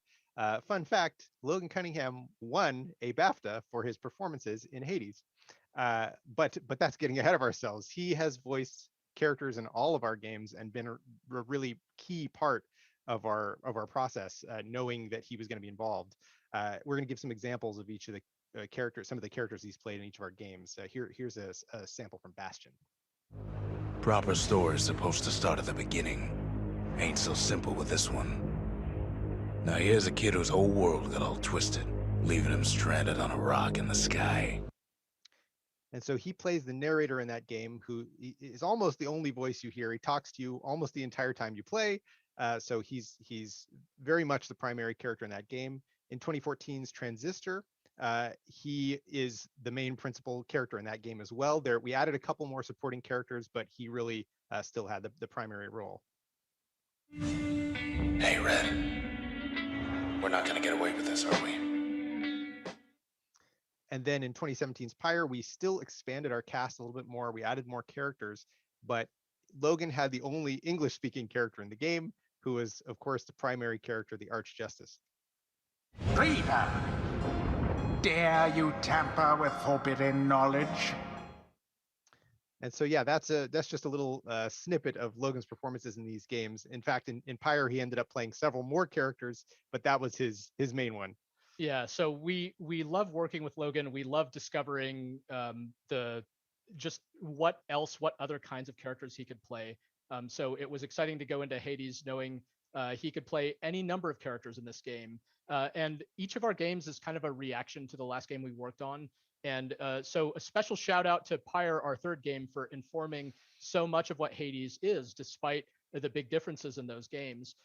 Fun fact, Logan Cunningham won a BAFTA for his performances in Hades. But that's getting ahead of ourselves. He has voiced characters in all of our games and been a really key part of our process, knowing that he was going to be involved. We're going to give some examples of each of the characters, some of the characters he's played in each of our games. Here's a sample from Bastion. Proper story's supposed to start at the beginning. Ain't so simple with this one. Now here's a kid whose whole world got all twisted, leaving him stranded on a rock in the sky. And so he plays the narrator in that game, who is almost the only voice you hear. He talks to you almost the entire time you play. So he's very much the primary character in that game. In 2014's Transistor, he is the main principal character in that game as well. We added a couple more supporting characters, but he really still had the primary role. Hey, Red. We're not gonna get away with this, are we? And then in 2017's Pyre, we still expanded our cast a little bit more. We added more characters, but Logan had the only English-speaking character in the game, who was, of course, the primary character, the Archjustice. Freedom! Dare you tamper with forbidden knowledge? And so, yeah, that's just a little snippet of Logan's performances in these games. In fact, in Pyre, he ended up playing several more characters, but that was his main one. Yeah, so we love working with Logan. We love discovering what other kinds of characters he could play. So it was exciting to go into Hades knowing he could play any number of characters in this game. And each of our games is kind of a reaction to the last game we worked on. And so a special shout out to Pyre, our third game, for informing so much of what Hades is, despite the big differences in those games.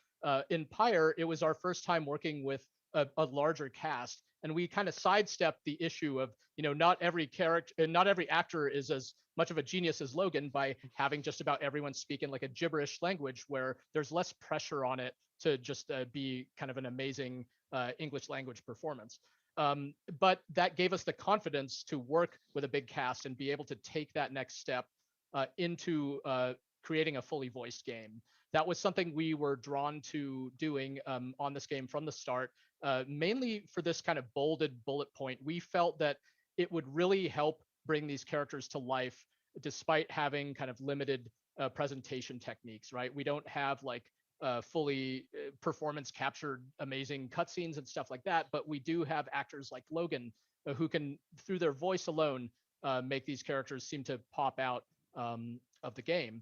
In Pyre, it was our first time working with a larger cast, and we kind of sidestepped the issue of not every character and not every actor is as much of a genius as Logan by having just about everyone speak in like a gibberish language where there's less pressure on it to just be kind of an amazing English language performance. But that gave us the confidence to work with a big cast and be able to take that next step into creating a fully voiced game. That was something we were drawn to doing on this game from the start, mainly for this kind of bolded bullet point. We felt that it would really help bring these characters to life despite having kind of limited presentation techniques, right? We don't have like fully performance captured amazing cutscenes and stuff like that, but we do have actors like Logan who can, through their voice alone, make these characters seem to pop out of the game.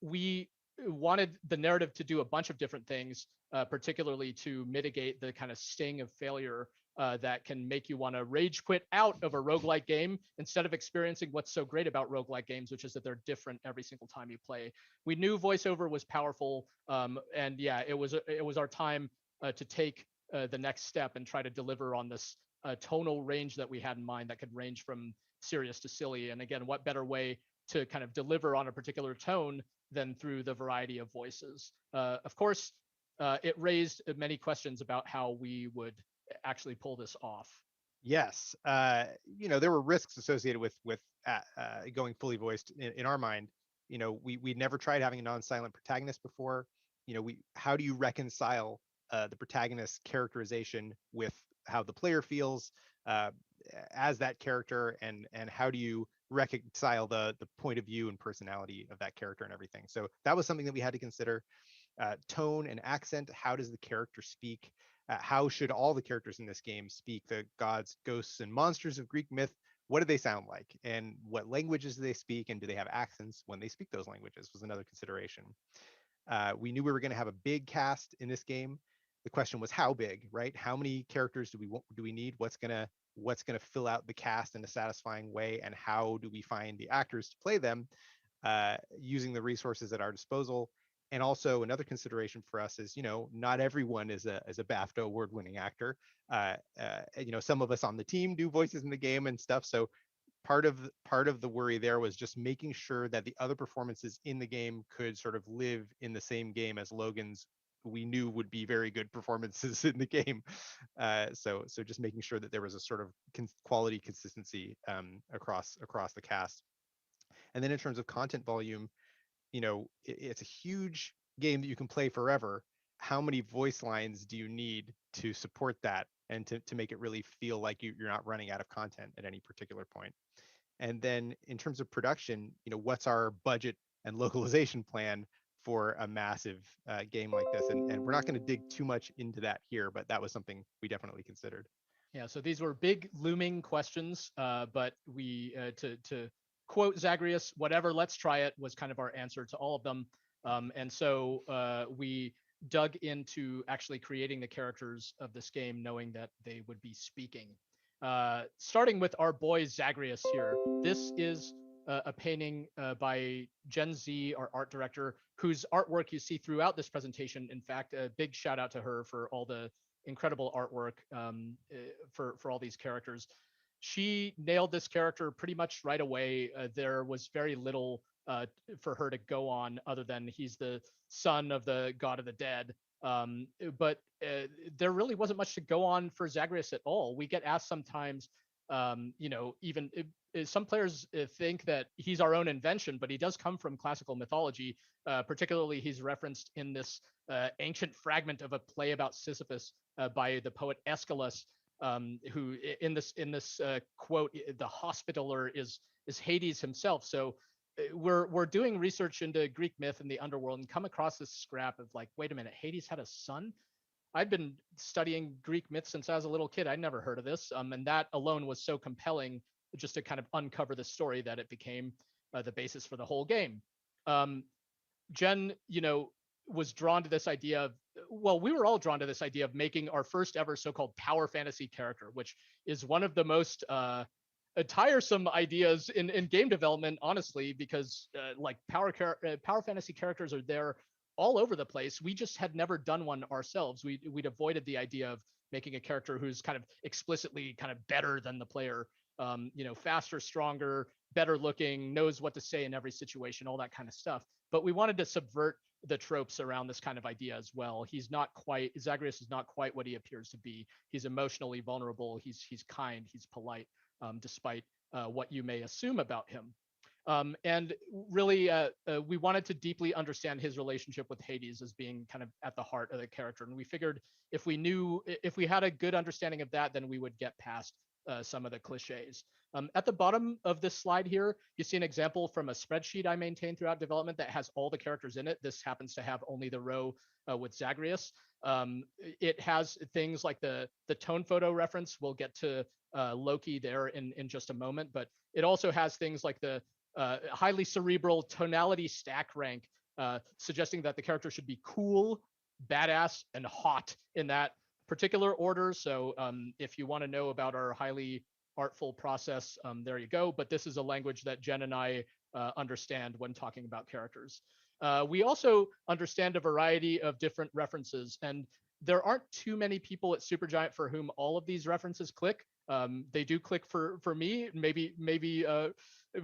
We wanted the narrative to do a bunch of different things, particularly to mitigate the kind of sting of failure that can make you want to rage quit out of a roguelike game instead of experiencing what's so great about roguelike games, which is that they're different every single time you play. We knew voiceover was powerful, and yeah, it was our time to take the next step and try to deliver on this tonal range that we had in mind that could range from serious to silly. And again, what better way to kind of deliver on a particular tone than through the variety of voices. Of course, it raised many questions about how we would actually pull this off. Yes, there were risks associated with going fully voiced in our mind. We'd never tried having a non-silent protagonist before. How do you reconcile the protagonist's characterization with how the player feels? uh, as that character, and how do you reconcile the point of view and personality of that character and everything. So that was something that we had to consider. Tone and accent, how does the character speak? How should all the characters in this game speak? The gods, ghosts, and monsters of Greek myth, what do they sound like? And what languages do they speak? And do they have accents when they speak those languages was another consideration. We knew we were going to have a big cast in this game. The question was how big, right? How many characters do we need? What's gonna fill out the cast in a satisfying way, and how do we find the actors to play them using the resources at our disposal? And also another consideration for us is, not everyone is a BAFTA award-winning actor. Some of us on the team do voices in the game and stuff. So part of the worry there was just making sure that the other performances in the game could sort of live in the same game as Logan's we knew would be very good performances in the game. So just making sure that there was a sort of quality consistency across the cast. And then in terms of content volume, it's a huge game that you can play forever. How many voice lines do you need to support that and to make it really feel like you're not running out of content at any particular point? And then in terms of production, what's our budget and localization plan for a massive game like this? And we're not going to dig too much into that here, but that was something we definitely considered. Yeah, so these were big looming questions, but we, to quote Zagreus, whatever, let's try it was kind of our answer to all of them. And so we dug into actually creating the characters of this game, knowing that they would be speaking. Starting with our boy Zagreus here. This is a painting by Gen Z, our art director, whose artwork you see throughout this presentation. In fact, a big shout out to her for all the incredible artwork for all these characters. She nailed this character pretty much right away. There was very little for her to go on other than he's the son of the god of the dead. But there really wasn't much to go on for Zagreus at all. We get asked sometimes, even some players think that he's our own invention, but he does come from classical mythology. Particularly, he's referenced in this ancient fragment of a play about Sisyphus by the poet Aeschylus, who in this quote, the hospitaller is Hades himself. So we're doing research into Greek myth and the underworld and come across this scrap of like, wait a minute, Hades had a son? I'd been studying Greek myth since I was a little kid. I'd never heard of this. And that alone was so compelling just to kind of uncover the story that it became the basis for the whole game. Jen, was drawn to this idea of, well, we were all drawn to this idea of making our first ever so-called power fantasy character, which is one of the most tiresome ideas in game development, honestly, because like power fantasy characters are there all over the place. We just had never done one ourselves. We'd avoided the idea of making a character who's kind of explicitly kind of better than the player, faster, stronger, better looking, knows what to say in every situation, all that kind of stuff. But we wanted to subvert the tropes around this kind of idea as well. Zagreus is not quite what he appears to be. He's emotionally vulnerable. He's kind. He's polite, despite what you may assume about him. And really, we wanted to deeply understand his relationship with Hades as being kind of at the heart of the character. And we figured if we had a good understanding of that, then we would get past some of the cliches. At the bottom of this slide here, you see an example from a spreadsheet I maintain throughout development that has all the characters in it. This happens to have only the row with Zagreus. It has things like the tone photo reference. We'll get to Loki there in just a moment, but it also has things like the highly cerebral tonality stack rank, suggesting that the character should be cool, badass, and hot in that particular order. So if you want to know about our highly artful process, there you go. But this is a language that Jen and I understand when talking about characters. We also understand a variety of different references, and there aren't too many people at Supergiant for whom all of these references click. They do click for me, maybe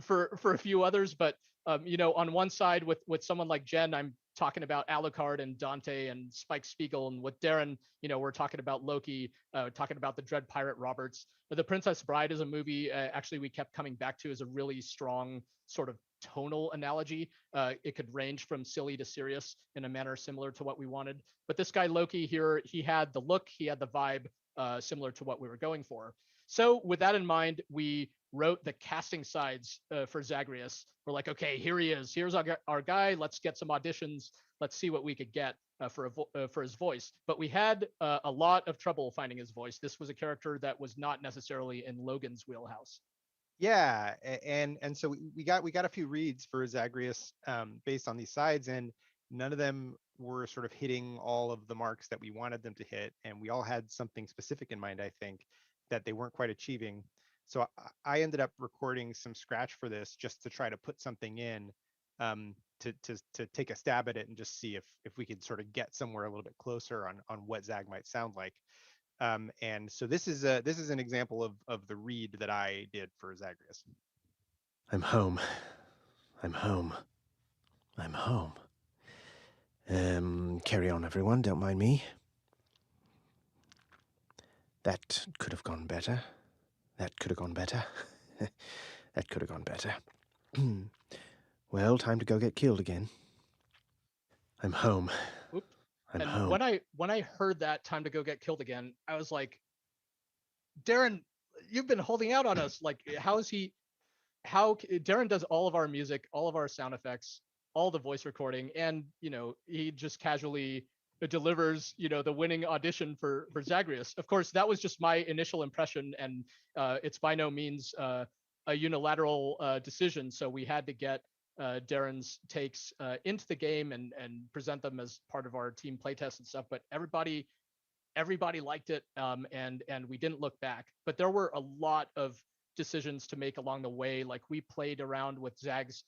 for a few others, but on one side with someone like Jen, I'm talking about Alucard and Dante and Spike Spiegel, and with Darren, we're talking about Loki, talking about the Dread Pirate Roberts. The Princess Bride is a movie actually we kept coming back to as a really strong sort of tonal analogy. It could range from silly to serious in a manner similar to what we wanted. But this guy Loki here, he had the look, he had the vibe similar to what we were going for. So with that in mind, we wrote the casting sides for Zagreus. We're like, okay, here he is. Here's our guy. Let's get some auditions. Let's see what we could get for his voice. But we had a lot of trouble finding his voice. This was a character that was not necessarily in Logan's wheelhouse. Yeah, and so we got a few reads for Zagreus based on these sides, and none of them were sort of hitting all of the marks that we wanted them to hit, and we all had something specific in mind, I think, that they weren't quite achieving. So I ended up recording some scratch for this just to try to put something in to take a stab at it and just see if we could sort of get somewhere a little bit closer on what Zag might sound like. And so this is an example of the read that I did for Zagreus. I'm home. I'm home. I'm home. Carry on, everyone. Don't mind me. That could have gone better. That could have gone better. That could have gone better. Well, time to go get killed again. I'm home. Oops. I'm and home. when I heard that time to go get killed again, I was like, Darren, you've been holding out on us. Like, Darren does all of our music, all of our sound effects, all the voice recording, and he just casually delivers the winning audition for Zagreus. Of course, that was just my initial impression, and it's by no means a unilateral decision. So we had to get Darren's takes into the game and present them as part of our team playtest and stuff. But everybody liked it, and we didn't look back. But there were a lot of decisions to make along the way. Like, we played around with Zag's.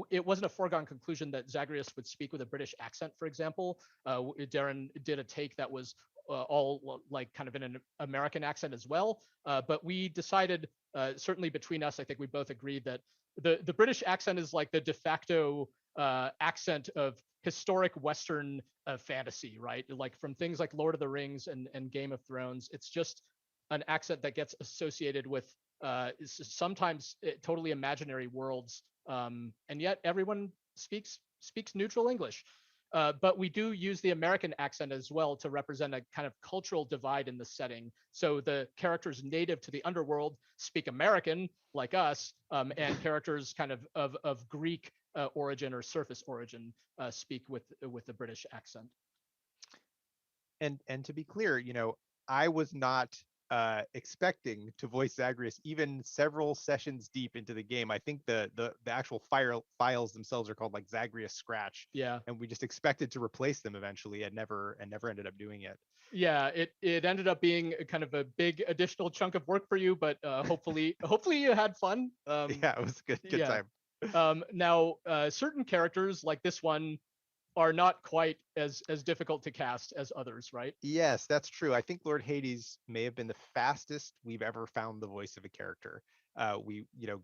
It wasn't a foregone conclusion that Zagreus would speak with a British accent, for example. Darren did a take that was all like kind of in an American accent as well. But we decided, certainly between us, I think we both agreed that the British accent is like the de facto accent of historic Western fantasy, right? Like from things like Lord of the Rings and Game of Thrones. It's just an accent that gets associated with sometimes totally imaginary worlds, and yet everyone speaks neutral English. But we do use the American accent as well to represent a kind of cultural divide in the setting. So the characters native to the underworld speak American, like us, and characters kind of Greek origin or surface origin speak with the British accent. And to be clear, I was not expecting to voice Zagreus even several sessions deep into the game. I think the actual files themselves are called like Zagreus Scratch. Yeah. And we just expected to replace them eventually and never ended up doing it. Yeah, it ended up being kind of a big additional chunk of work for you, but hopefully you had fun. Yeah, it was a good time. Now, certain characters like this one are not quite as difficult to cast as others, right? Yes, that's true. I think Lord Hades may have been the fastest we've ever found the voice of a character.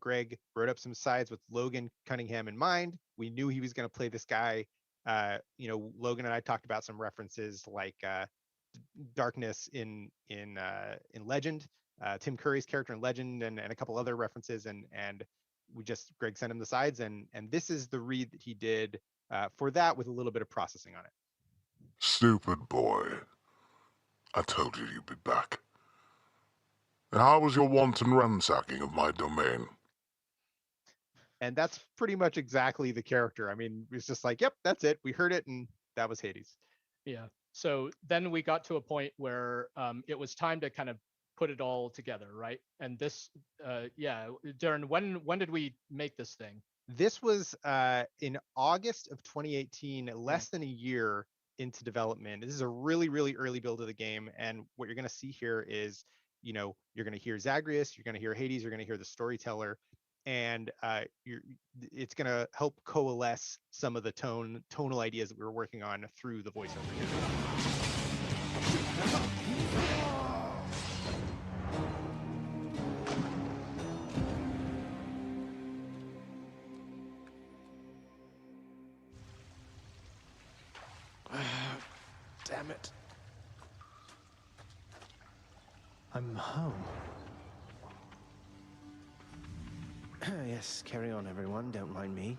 Greg wrote up some sides with Logan Cunningham in mind. We knew he was going to play this guy. Logan and I talked about some references like Darkness in Legend, Tim Curry's character in Legend, and a couple other references, and Greg sent him the sides, and this is the read that he did for that with a little bit of processing on it. Stupid boy. I told you you'd be back. And how was your wanton ransacking of my domain? And that's pretty much exactly the character. I mean, it's just like, yep, that's it. We heard it, and that was Hades. Yeah. So then we got to a point where it was time to kind of put it all together, right? And this, Darren, when did we make this thing? This was in August of 2018, less than a year into development. This is a really, really early build of the game. And what you're going to see here is, you're going to hear Zagreus, you're going to hear Hades, you're going to hear the storyteller. And it's going to help coalesce some of the tonal ideas that we were working on through the voiceover here. Damn it. I'm home. Yes, carry on, everyone. Don't mind me.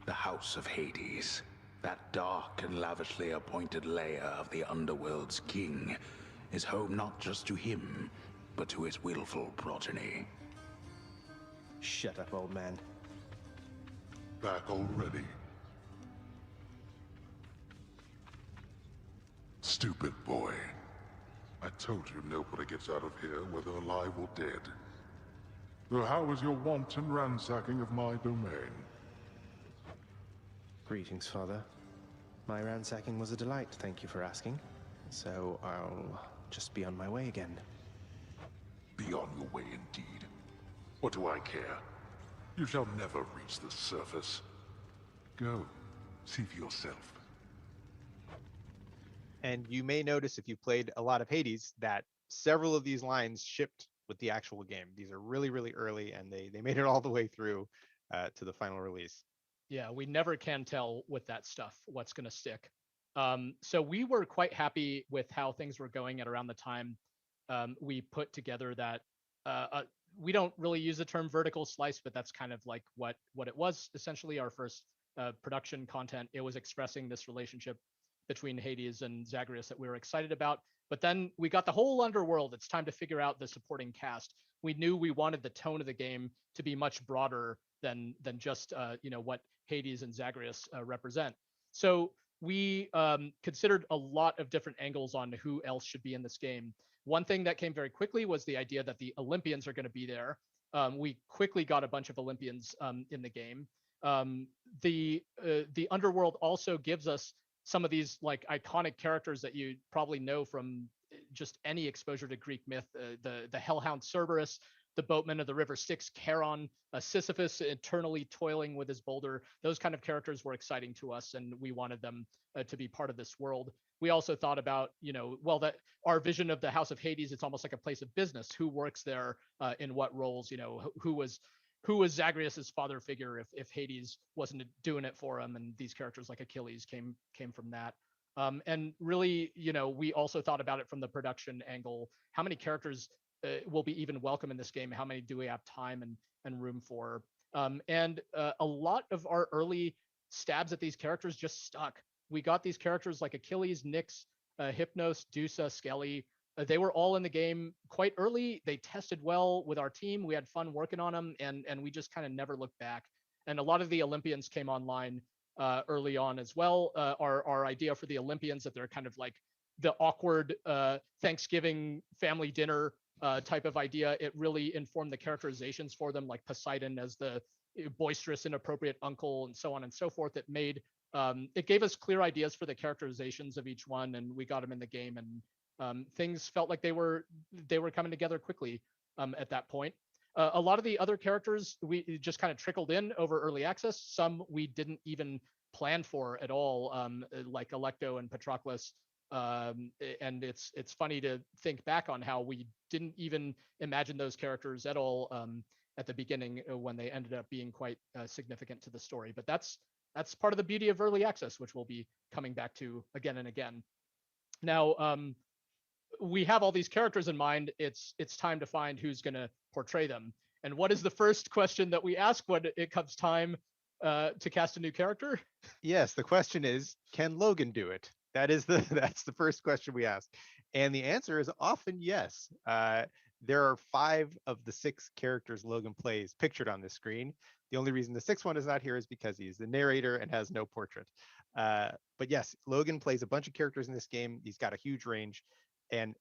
The House of Hades. That dark and lavishly appointed lair of the Underworld's king is home not just to him, but to his willful progeny. Shut up, old man. Back already? Stupid boy. I told you nobody gets out of here, whether alive or dead. So how was your wanton ransacking of my domain? Greetings, Father. My ransacking was a delight, thank you for asking. So I'll just be on my way again. Be on your way indeed. What do I care? You shall never reach the surface. Go, see for yourself. And you may notice if you played a lot of Hades that several of these lines shipped with the actual game. These are really, really early, and they made it all the way through to the final release. Yeah, we never can tell with that stuff what's going to stick. So we were quite happy with how things were going at around the time we put together that. We don't really use the term vertical slice, but that's kind of like what it was. Essentially, our first production content. It was expressing this relationship between Hades and Zagreus that we were excited about. But then we got the whole underworld. It's time to figure out the supporting cast. We knew we wanted the tone of the game to be much broader than just what Hades and Zagreus represent. So we considered a lot of different angles on who else should be in this game. One thing that came very quickly was the idea that the Olympians are going to be there. We quickly got a bunch of Olympians in the game. The underworld also gives us some of these like iconic characters that you probably know from just any exposure to Greek myth. The Hellhound Cerberus, the boatman of the river Styx, Charon, Sisyphus eternally toiling with his boulder. Those kind of characters were exciting to us, and we wanted them to be part of this world. We also thought about, that our vision of the House of Hades, it's almost like a place of business. Who works there, in what roles? Who was Zagreus's father figure if Hades wasn't doing it for him, and these characters like Achilles came from that. And really, we also thought about it from the production angle. How many characters will be even welcome in this game? How many do we have time and room for? And a lot of our early stabs at these characters just stuck. We got these characters like Achilles, Nyx, Hypnos, Dusa, Skelly. They were all in the game quite early. They tested well with our team. We had fun working on them, and we just kind of never looked back. And a lot of the Olympians came online early on as well. Our idea for the Olympians, that they're kind of like the awkward Thanksgiving family dinner type of idea, it really informed the characterizations for them, like Poseidon as the boisterous, inappropriate uncle, and so on and so forth. It gave us clear ideas for the characterizations of each one, and we got them in the game, and things felt like they were coming together quickly at that point. A lot of the other characters we just kind of trickled in over early access. Some we didn't even plan for at all, like Alecto and Patroclus. And it's funny to think back on how we didn't even imagine those characters at all at the beginning, when they ended up being quite significant to the story. But that's part of the beauty of early access, which we'll be coming back to again and again. Now, we have all these characters in mind. It's time to find who's going to portray them. And what is the first question that we ask when it comes time to cast a new character? Yes, the question is, can Logan do it? That's the first question we ask, and the answer is often yes. There are 5 of the 6 characters Logan plays pictured on this screen. The only reason the 6th one is not here is because he's the narrator and has no portrait. But yes, Logan plays a bunch of characters in this game. He's got a huge range, and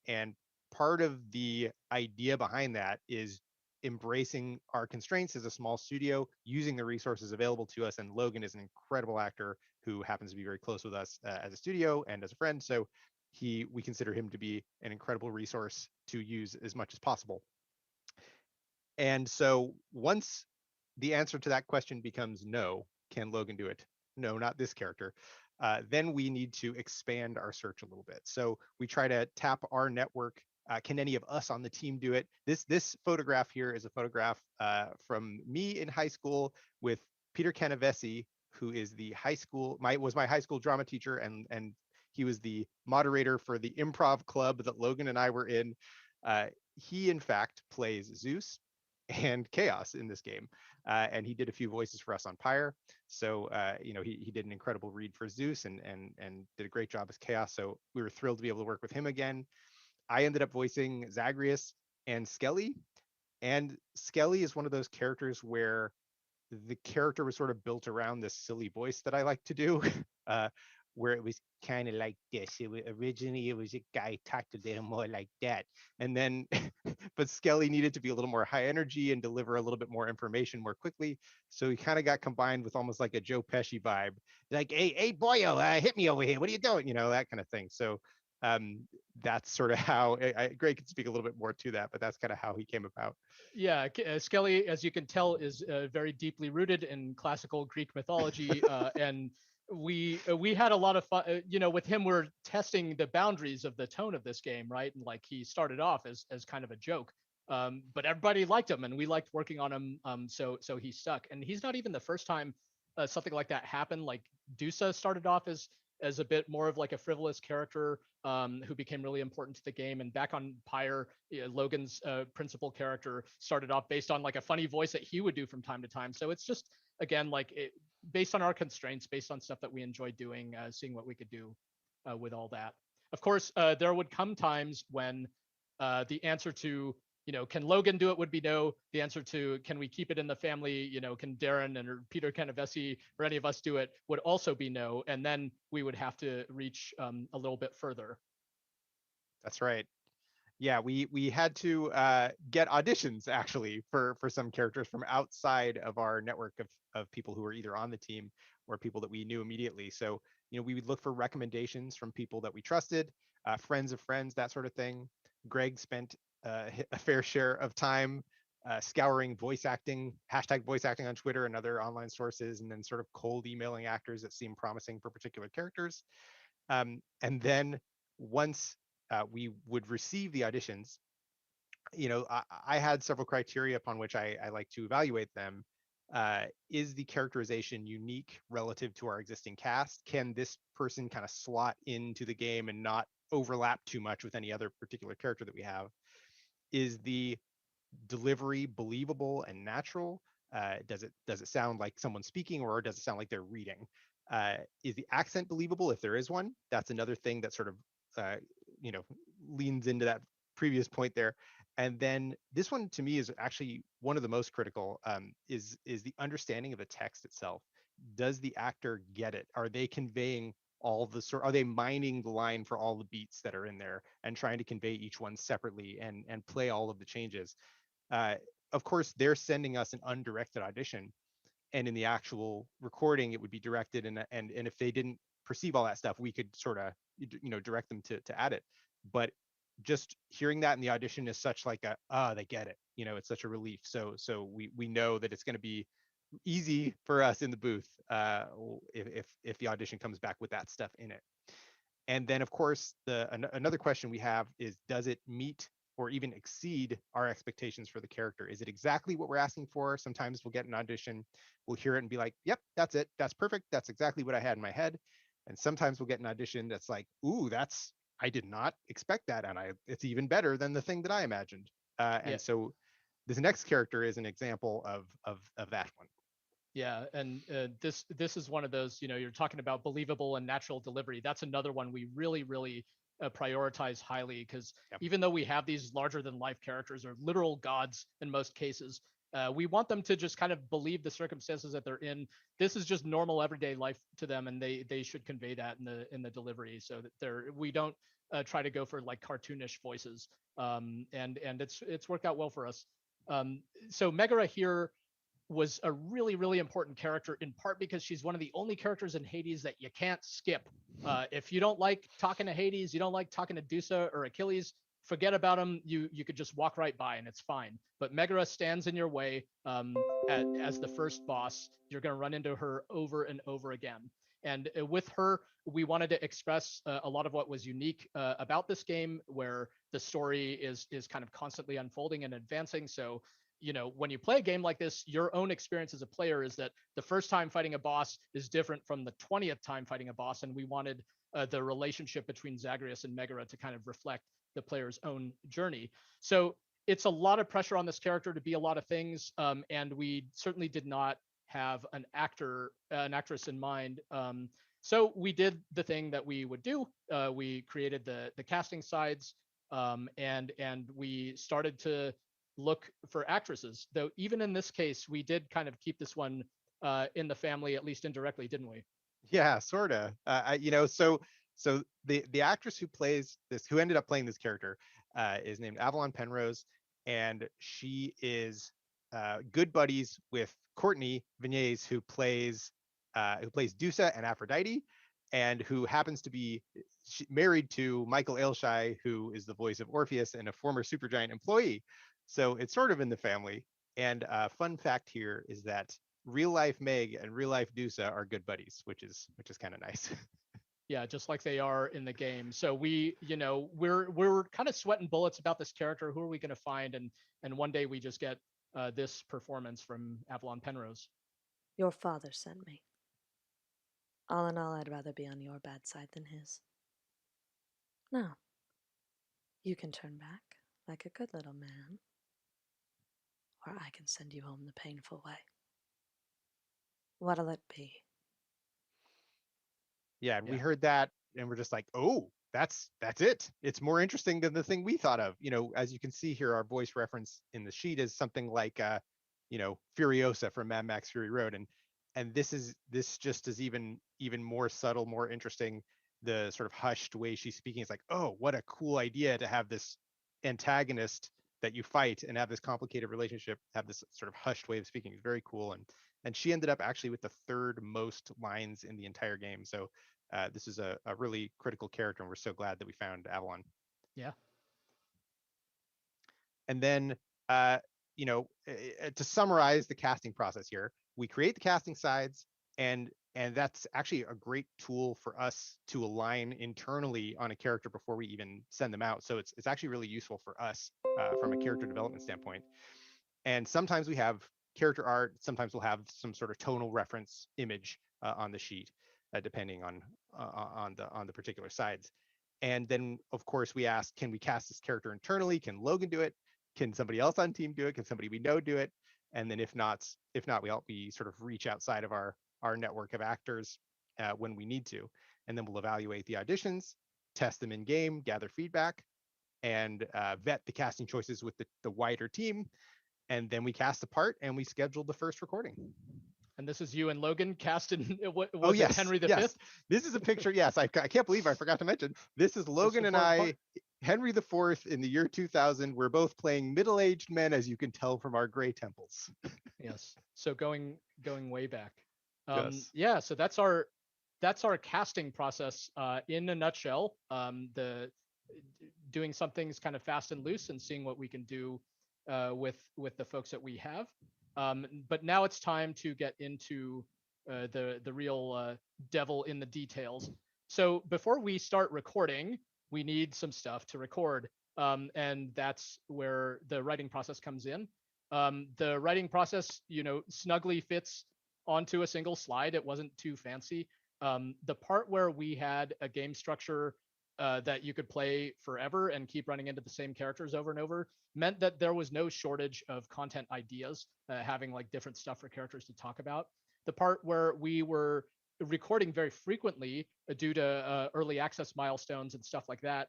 part of the idea behind that is embracing our constraints as a small studio, using the resources available to us. And Logan is an incredible actor who happens to be very close with us as a studio and as a friend. So we consider him to be an incredible resource to use as much as possible. And so once the answer to that question becomes no, can Logan do it? No, not this character. Then we need to expand our search a little bit. So we try to tap our network. Can any of us on the team do it? This photograph here is a photograph from me in high school with Peter Canavesi, who is was my high school drama teacher, and he was the moderator for the improv club that Logan and I were in. He in fact plays Zeus and Chaos in this game. and he did a few voices for us on Pyre. So he did an incredible read for Zeus and did a great job as Chaos. So we were thrilled to be able to work with him again. I ended up voicing Zagreus and Skelly, and Skelly is one of those characters where the character was sort of built around this silly voice that I like to do, uh, where it was kind of like this. Originally, it was a guy talked a little more like that, and then, but Skelly needed to be a little more high energy and deliver a little bit more information more quickly. So he kind of got combined with almost like a Joe Pesci vibe, like, hey, boyo, hit me over here. What are you doing? That kind of thing. So that's sort of how Greg can speak a little bit more to that, but that's kind of how he came about. Yeah, Skelly, as you can tell, is very deeply rooted in classical Greek mythology, and we had a lot of fun. With him, we're testing the boundaries of the tone of this game, right? And like he started off as kind of a joke, but everybody liked him, and we liked working on him. So he stuck, and he's not even the first time something like that happened. Like Dusa started off as a bit more of like a frivolous character who became really important to the game. And back on Pyre, Logan's principal character started off based on like a funny voice that he would do from time to time. So it's just, again, like based on our constraints, based on stuff that we enjoy doing, seeing what we could do with all that. Of course, there would come times when the answer to can Logan do it would be no. The answer to can we keep it in the family, can Darren and or Peter Canavesi or any of us do it would also be no. And then we would have to reach a little bit further. That's right. Yeah, we had to get auditions actually for some characters from outside of our network of people who were either on the team or people that we knew immediately. So we would look for recommendations from people that we trusted, friends of friends, that sort of thing. Greg spent a fair share of time scouring voice acting, hashtag voice acting on Twitter and other online sources, and then sort of cold emailing actors that seemed promising for particular characters. And then once we would receive the auditions, I had several criteria upon which I like to evaluate them. Is the characterization unique relative to our existing cast? Can this person kind of slot into the game and not overlap too much with any other particular character that we have? Is the delivery believable and natural? Does it sound like someone speaking, or does it sound like they're reading? Is the accent believable if there is one? That's another thing that sort of uh, leans into that previous point there. And then this one to me is actually one of the most critical. Is the understanding of the text itself? Does the actor get it? Are they conveying all the sort? Are they mining the line for all the beats that are in there and trying to convey each one separately and play all of the changes? Of course, they're sending us an undirected audition, and in the actual recording, it would be directed. And if they didn't perceive all that stuff, we could sort of direct them to add it. But just hearing that in the audition is such like they get it. It's such a relief. So we know that it's going to be easy for us in the booth if the audition comes back with that stuff in it. And then, of course, another question we have is, does it meet or even exceed our expectations for the character? Is it exactly what we're asking for? Sometimes we'll get an audition, we'll hear it and be like, yep, that's it. That's perfect. That's exactly what I had in my head. And sometimes we'll get an audition that's like, ooh, I did not expect that. And it's even better than the thing that I imagined. And so this next character is an example of that one. Yeah, and this is one of those, you're talking about believable and natural delivery. That's another one we really prioritize highly, because even though we have these larger than life characters or literal gods in most cases, we want them to just kind of believe the circumstances that they're in. This is just normal everyday life to them, and they should convey that in the delivery, so that we don't try to go for like cartoonish voices. And it's worked out well for us. So Megara here was a really important character, in part because she's one of the only characters in Hades that you can't skip. If you don't like talking to Hades, you don't like talking to Dusa or Achilles, forget about them. You could just walk right by and it's fine. But Megara stands in your way as the first boss. You're going to run into her over and over again. And with her, we wanted to express a lot of what was unique about this game, where the story is kind of constantly unfolding and advancing. So when you play a game like this, your own experience as a player is that the first time fighting a boss is different from the 20th time fighting a boss. And we wanted the relationship between Zagreus and Megara to kind of reflect the player's own journey. So it's a lot of pressure on this character to be a lot of things, and we certainly did not have an actress in mind. So we did the thing that we would do. We created the casting sides, and we started to look for actresses. Though even in this case, we did kind of keep this one in the family, at least indirectly, didn't we? Yeah, sorta. So the actress who ended up playing this character, is named Avalon Penrose, and she is good buddies with Courtney Vignes, who plays Dusa and Aphrodite, and who happens to be married to Michael Ailshire, who is the voice of Orpheus and a former Supergiant employee. So it's sort of in the family. And fun fact here is that real life Meg and real life Dusa are good buddies, which is kind of nice. Yeah, just like they are in the game. So we're kind of sweating bullets about this character. Who are we going to find? And one day we just get this performance from Avalon Penrose. Your father sent me. All in all, I'd rather be on your bad side than his. Now, you can turn back like a good little man, or I can send you home the painful way. What'll it be? Yeah, and we heard that and we're just like, oh, that's it. It's more interesting than the thing we thought of. As you can see here, our voice reference in the sheet is something like Furiosa from Mad Max Fury Road. And this just is even more subtle, more interesting. The sort of hushed way she's speaking is like, oh, what a cool idea to have this antagonist that you fight and have this complicated relationship, have this sort of hushed way of speaking. It's very cool. And she ended up actually with the third most lines in the entire game. So this is a really critical character, and we're so glad that we found Avalon. Yeah. And then, to summarize the casting process here, we create the casting sides, and that's actually a great tool for us to align internally on a character before we even send them out. So it's actually really useful for us from a character development standpoint. And sometimes we have character art. Sometimes we'll have some sort of tonal reference image on the sheet, depending on the particular sides. And then, of course, we ask, can we cast this character internally? Can Logan do it? Can somebody else on team do it? Can somebody we know do it? And then if not, we sort of reach outside of our network of actors when we need to. And then we'll evaluate the auditions, test them in game, gather feedback, and vet the casting choices with the wider team. And then we cast the part and we scheduled the first recording. And this is you and Logan cast in yes, Henry V? Yes. This is a picture. Yes, I can't believe I forgot to mention. This is Logan and I, Henry IV in the year 2000. We're both playing middle-aged men, as you can tell from our gray temples. Yes. So going way back. Yes. Yeah. So that's our casting process in a nutshell. The doing some things kind of fast and loose and seeing what we can do with the folks that we have. But now it's time to get into the real devil in the details. So before we start recording, we need some stuff to record, and that's where the writing process comes in. The writing process, snugly fits onto a single slide. It wasn't too fancy. The part where we had a game structure that you could play forever and keep running into the same characters over and over meant that there was no shortage of content ideas, having like different stuff for characters to talk about. The part where we were recording very frequently due to early access milestones and stuff like that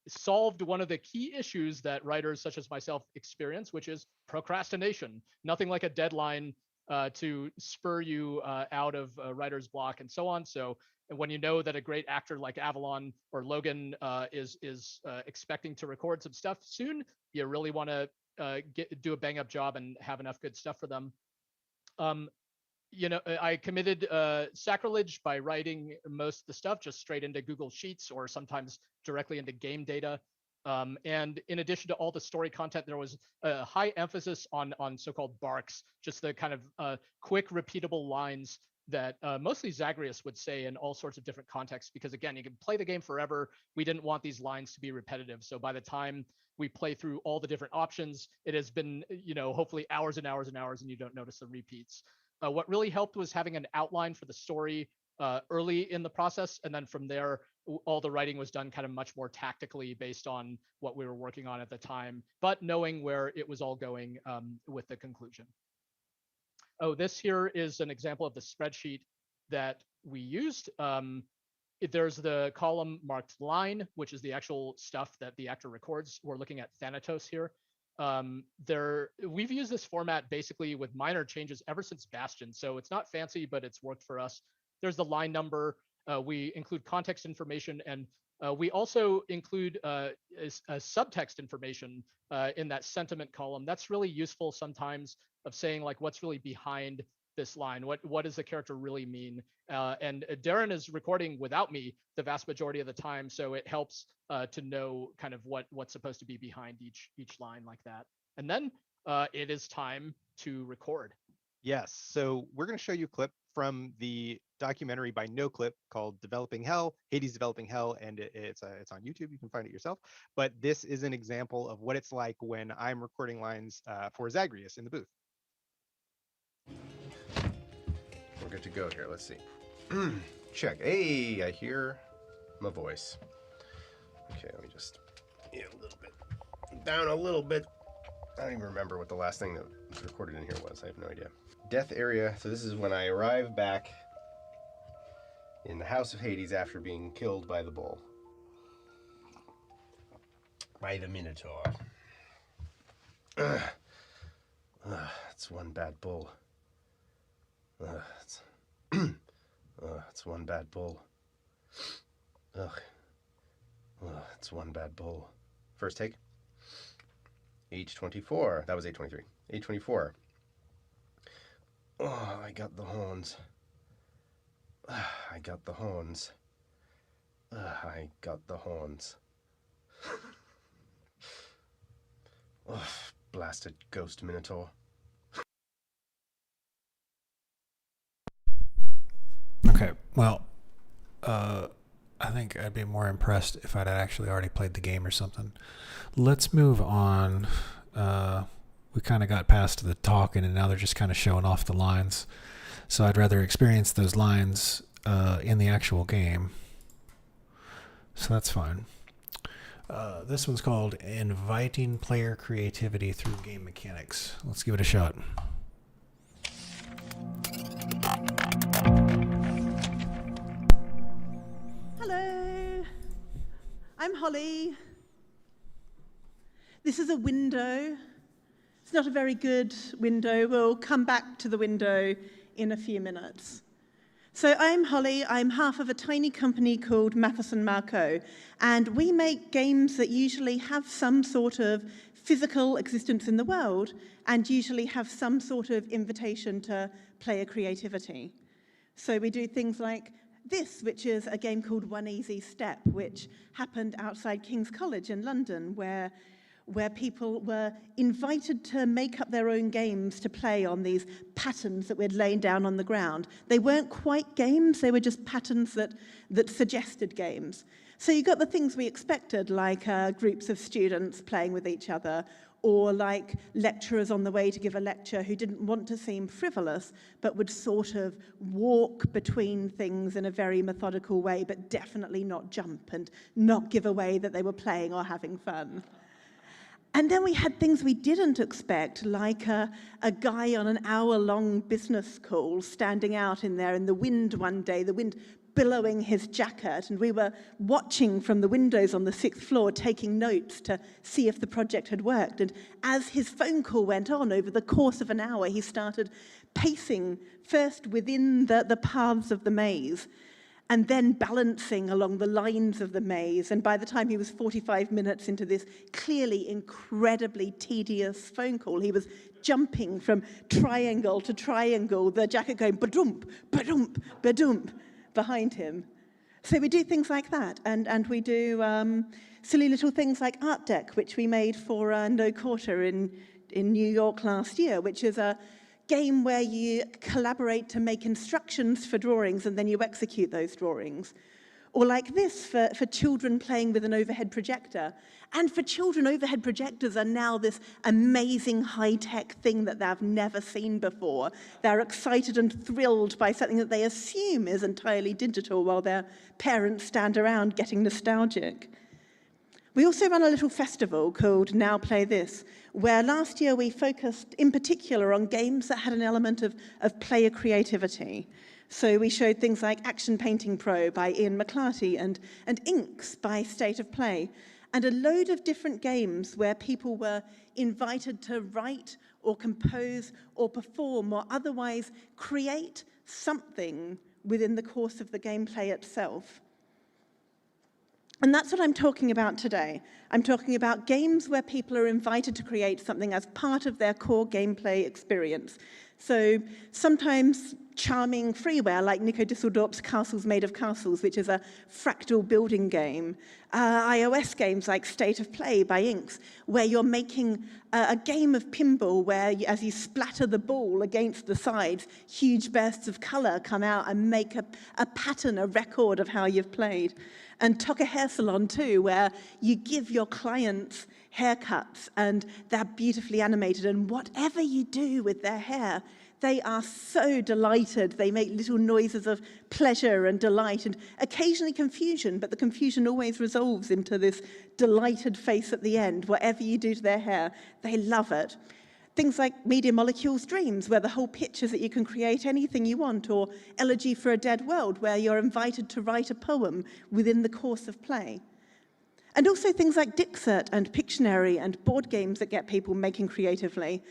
solved one of the key issues that writers such as myself experience, which is procrastination. Nothing like a deadline to spur you out of writer's block and so on. So when you know that a great actor like Avalon or Logan is expecting to record some stuff soon, you really want to do a bang up job and have enough good stuff for them. I committed sacrilege by writing most of the stuff just straight into Google Sheets or sometimes directly into game data. And in addition to all the story content, there was a high emphasis on so-called barks, just the kind of quick, repeatable lines that mostly Zagreus would say in all sorts of different contexts, because again, you can play the game forever. We didn't want these lines to be repetitive. So by the time we play through all the different options, it has been, hopefully hours and hours and hours, and you don't notice the repeats. What really helped was having an outline for the story early in the process, and then from there, all the writing was done kind of much more tactically based on what we were working on at the time, but knowing where it was all going with the conclusion. Oh, this here is an example of the spreadsheet that we used. There's the column marked line, which is the actual stuff that the actor records. We're looking at Thanatos here. We've used this format basically with minor changes ever since Bastion, so it's not fancy, but it's worked for us. There's the line number. We include context information, and we also include a subtext information in that sentiment column. That's really useful sometimes of saying like what's really behind this line. What does the character really mean? And Darren is recording without me the vast majority of the time, so it helps to know kind of what's supposed to be behind each line like that. And then it is time to record. Yes, so we're going to show you a clip from the documentary by NoClip called Developing Hell, Hades Developing Hell, and it's on YouTube. You can find it yourself. But this is an example of what it's like when I'm recording lines for Zagreus in the booth. We're good to go here. Let's see. Check. Hey, I hear my voice. Okay, let me just a little bit down a little bit. I don't even remember what the last thing that was recorded in here was. I have no idea. Death area. So this is when I arrive back in the house of Hades after being killed by the bull. By the Minotaur. That's one bad bull. It's one bad bull. It's one bad bull. First take. H24. That was 823. 824. Oh, I got the horns. I got the horns. I got the horns. Oh, blasted ghost Minotaur. Okay, well, I think I'd be more impressed if I'd actually already played the game or something. Let's move on. We kind of got past the talking, and now they're just kind of showing off the lines. So I'd rather experience those lines in the actual game. So that's fine. This one's called Inviting Player Creativity Through Game Mechanics. Let's give it a shot. Hello, I'm Holly. This is a window. It's not a very good window. We'll come back to the window in a few minutes. So I'm Holly. I'm half of a tiny company called Matheson Marco, and we make games that usually have some sort of physical existence in the world and usually have some sort of invitation to player creativity. So we do things like this, which is a game called One Easy Step, which happened outside King's College in London, where people were invited to make up their own games to play on these patterns that we'd laid down on the ground. They weren't quite games, they were just patterns that suggested games. So you got the things we expected, like groups of students playing with each other, or like lecturers on the way to give a lecture who didn't want to seem frivolous, but would sort of walk between things in a very methodical way, but definitely not jump and not give away that they were playing or having fun. And then we had things we didn't expect, like a guy on an hour-long business call standing out in there in the wind one day, the wind billowing his jacket, and we were watching from the windows on the 6th floor, taking notes to see if the project had worked. And as his phone call went on, over the course of an hour, he started pacing first within the paths of the maze, and then balancing along the lines of the maze. And by the time he was 45 minutes into this clearly incredibly tedious phone call, he was jumping from triangle to triangle, the jacket going ba-dump, ba-dump, ba-dump behind him. So we do things like that, and we do silly little things like Art Deck, which we made for No Quarter in New York last year, which is a game where you collaborate to make instructions for drawings and then you execute those drawings. Or like this for children playing with an overhead projector. And for children, overhead projectors are now this amazing high-tech thing that they've never seen before. They're excited and thrilled by something that they assume is entirely digital while their parents stand around getting nostalgic. We also run a little festival called Now Play This, where last year we focused in particular on games that had an element of player creativity. So we showed things like Action Painting Pro by Ian McClarty and Inks by State of Play, and a load of different games where people were invited to write or compose or perform or otherwise create something within the course of the gameplay itself. And that's what I'm talking about today. I'm talking about games where people are invited to create something as part of their core gameplay experience. So sometimes charming freeware like Nico Disseldorp's Castles Made of Castles, which is a fractal building game. iOS games like State of Play by Inks, where you're making a game of pinball where as you splatter the ball against the sides, huge bursts of color come out and make a pattern, a record of how you've played. And Toca Hair Salon too, where you give your clients haircuts and they're beautifully animated, and whatever you do with their hair, they are so delighted. They make little noises of pleasure and delight and occasionally confusion, but the confusion always resolves into this delighted face at the end. Whatever you do to their hair, they love it. Things like Media Molecules Dreams, where the whole pitch is that you can create anything you want, or Elegy for a Dead World, where you're invited to write a poem within the course of play. And also things like Dixit and Pictionary and board games that get people making creatively.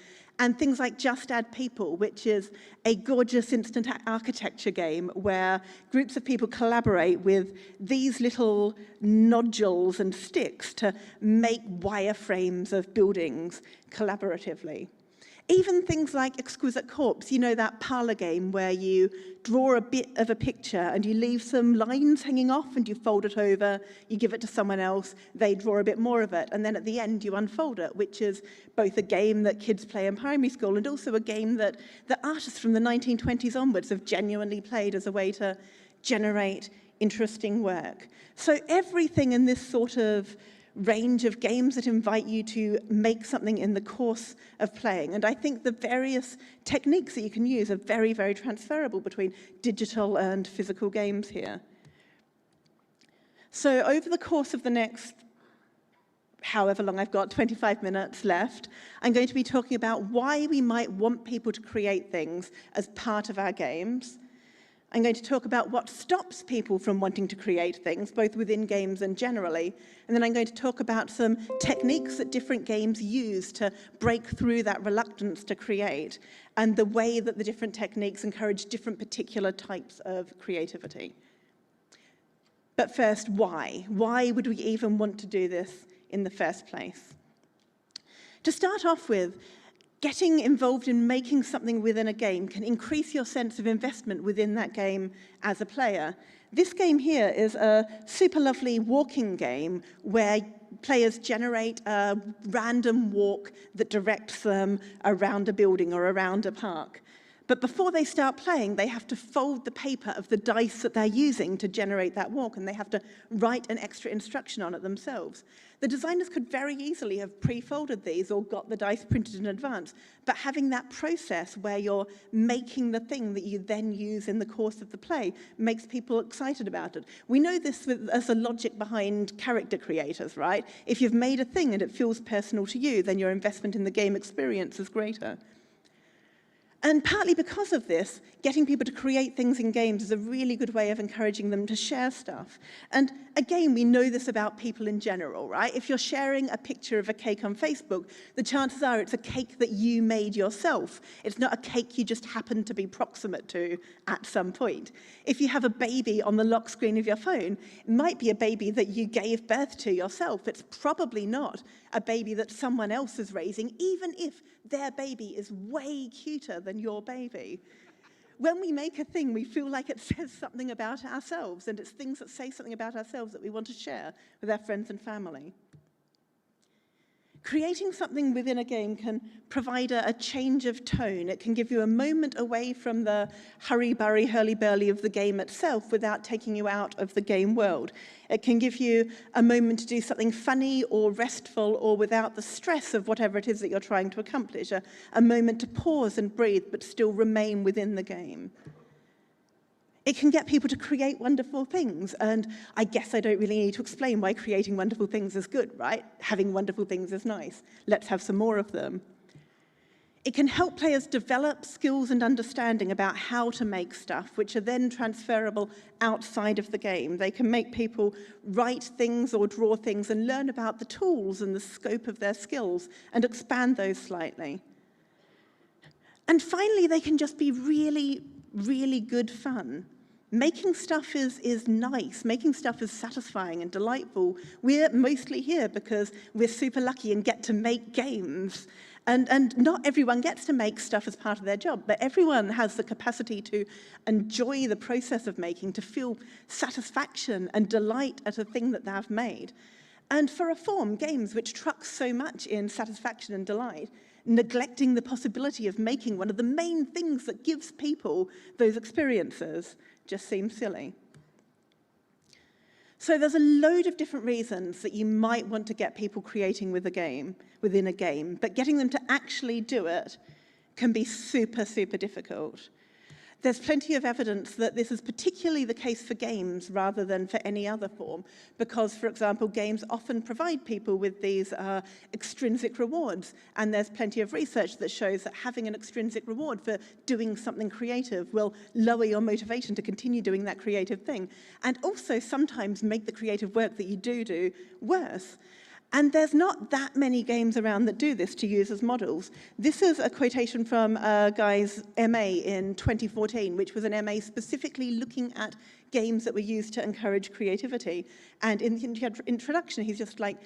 And things like Just Add People, which is a gorgeous instant architecture game where groups of people collaborate with these little nodules and sticks to make wireframes of buildings collaboratively. Even things like Exquisite Corpse, you know, that parlor game where you draw a bit of a picture and you leave some lines hanging off and you fold it over, you give it to someone else, they draw a bit more of it, and then at the end you unfold it, which is both a game that kids play in primary school and also a game that artists from the 1920s onwards have genuinely played as a way to generate interesting work. So everything in this sort of range of games that invite you to make something in the course of playing. And I think the various techniques that you can use are very, very transferable between digital and physical games here. So over the course of the next, however long I've got, 25 minutes left, I'm going to be talking about why we might want people to create things as part of our games. I'm going to talk about what stops people from wanting to create things, both within games and generally. And then I'm going to talk about some techniques that different games use to break through that reluctance to create, and the way that the different techniques encourage different particular types of creativity. But first, why? Why would we even want to do this in the first place? To start off with, getting involved in making something within a game can increase your sense of investment within that game as a player. This game here is a super lovely walking game where players generate a random walk that directs them around a building or around a park. But before they start playing, they have to fold the paper of the dice that they're using to generate that walk, and they have to write an extra instruction on it themselves. The designers could very easily have pre-folded these or got the dice printed in advance, but having that process where you're making the thing that you then use in the course of the play makes people excited about it. We know this as a logic behind character creators, right? If you've made a thing and it feels personal to you, then your investment in the game experience is greater. And partly because of this, getting people to create things in games is a really good way of encouraging them to share stuff. And again, we know this about people in general, right? If you're sharing a picture of a cake on Facebook, the chances are it's a cake that you made yourself. It's not a cake you just happened to be proximate to at some point. If you have a baby on the lock screen of your phone, it might be a baby that you gave birth to yourself. It's probably not a baby that someone else is raising, even if their baby is way cuter than your baby. When we make a thing, we feel like it says something about ourselves, and it's things that say something about ourselves that we want to share with our friends and family. Creating something within a game can provide a change of tone. It can give you a moment away from the hurry-burry, hurly-burly of the game itself without taking you out of the game world. It can give you a moment to do something funny or restful or without the stress of whatever it is that you're trying to accomplish. A moment to pause and breathe but still remain within the game. It can get people to create wonderful things, and I guess I don't really need to explain why creating wonderful things is good, right? Having wonderful things is nice. Let's have some more of them. It can help players develop skills and understanding about how to make stuff, which are then transferable outside of the game. They can make people write things or draw things and learn about the tools and the scope of their skills and expand those slightly. And finally, they can just be really, really good fun. Making stuff is nice. Making stuff is satisfying and delightful. We're mostly here because we're super lucky and get to make games. And not everyone gets to make stuff as part of their job, but everyone has the capacity to enjoy the process of making, to feel satisfaction and delight at a thing that they've made. And for a form, games which truck so much in satisfaction and delight, neglecting the possibility of making one of the main things that gives people those experiences just seems silly. So there's a load of different reasons that you might want to get people creating within a game, but getting them to actually do it can be super, super difficult. There's plenty of evidence that this is particularly the case for games rather than for any other form, because, for example, games often provide people with these extrinsic rewards, and there's plenty of research that shows that having an extrinsic reward for doing something creative will lower your motivation to continue doing that creative thing, and also sometimes make the creative work that you do worse. And there's not that many games around that do this to use as models. This is a quotation from a guy's MA in 2014, which was an MA specifically looking at games that were used to encourage creativity. And in the introduction, he's just like,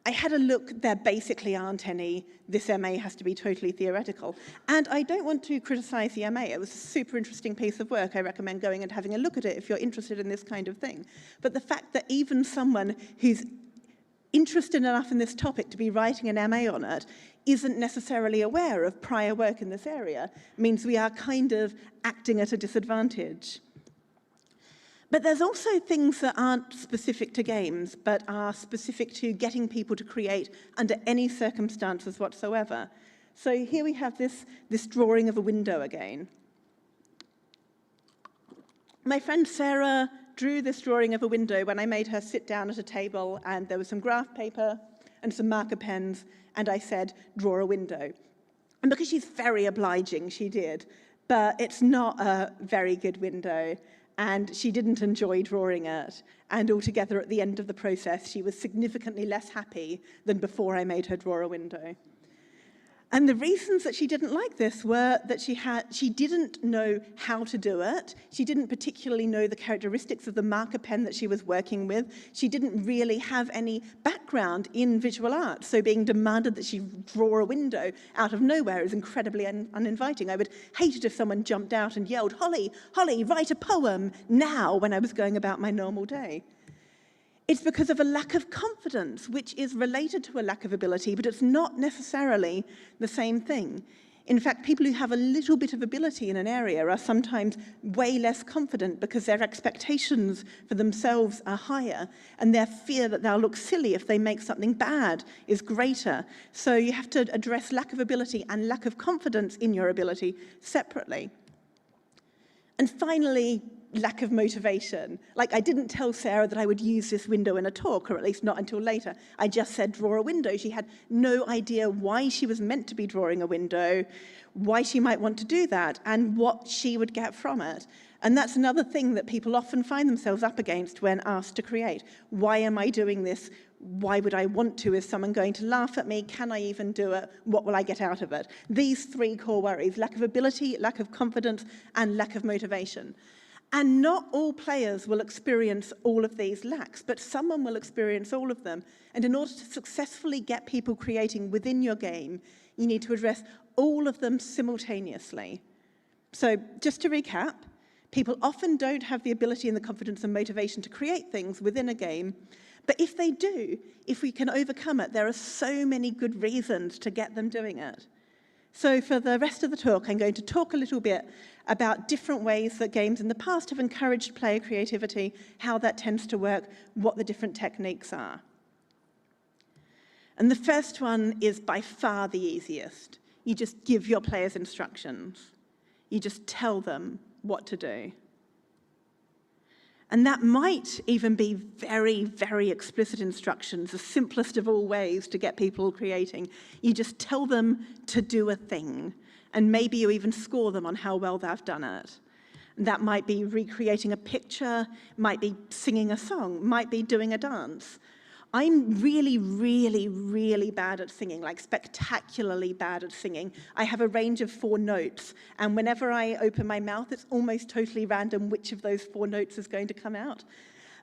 I had a look, there basically aren't any. This MA has to be totally theoretical. And I don't want to criticize the MA. It was a super interesting piece of work. I recommend going and having a look at it if you're interested in this kind of thing. But the fact that even someone who's interested enough in this topic to be writing an MA on it isn't necessarily aware of prior work in this area means we are kind of acting at a disadvantage. But there's also things that aren't specific to games, but are specific to getting people to create under any circumstances whatsoever. So here we have this drawing of a window again. My friend Sarah drew this drawing of a window when I made her sit down at a table and there was some graph paper and some marker pens, and I said, draw a window. And because she's very obliging, she did, but it's not a very good window, and she didn't enjoy drawing it, and altogether at the end of the process, she was significantly less happy than before I made her draw a window. And the reasons that she didn't like this were that she didn't know how to do it. She didn't particularly know the characteristics of the marker pen that she was working with. She didn't really have any background in visual art. So being demanded that she draw a window out of nowhere is incredibly uninviting. I would hate it if someone jumped out and yelled, Holly, Holly, write a poem now, when I was going about my normal day. It's because of a lack of confidence, which is related to a lack of ability, but it's not necessarily the same thing. In fact, people who have a little bit of ability in an area are sometimes way less confident because their expectations for themselves are higher, and their fear that they'll look silly if they make something bad is greater. So you have to address lack of ability and lack of confidence in your ability separately. And finally, lack of motivation. Like, I didn't tell Sarah that I would use this window in a talk, or at least not until later. I just said, draw a window. She had no idea why she was meant to be drawing a window, why she might want to do that, and what she would get from it. And that's another thing that people often find themselves up against when asked to create. Why am I doing this? Why would I want to? Is someone going to laugh at me? Can I even do it? What will I get out of it? These three core worries: lack of ability, lack of confidence, and lack of motivation. And not all players will experience all of these lacks, but someone will experience all of them. And in order to successfully get people creating within your game, you need to address all of them simultaneously. So just to recap, People often don't have the ability and the confidence and motivation to create things within a game, but if they do, if we can overcome it, there are so many good reasons to get them doing it. So for the rest of the talk, I'm going to talk a little bit about different ways that games in the past have encouraged player creativity, how that tends to work, what the different techniques are. And the first one is by far the easiest. You just give your players instructions. You just tell them what to do. And that might even be very, very explicit instructions, the simplest of all ways to get people creating. You just tell them to do a thing, and maybe you even score them on how well they've done it. And that might be recreating a picture, might be singing a song, might be doing a dance. I'm really, really, really bad at singing, like spectacularly bad at singing. I have a range of 4 notes, and whenever I open my mouth, it's almost totally random which of those 4 notes is going to come out.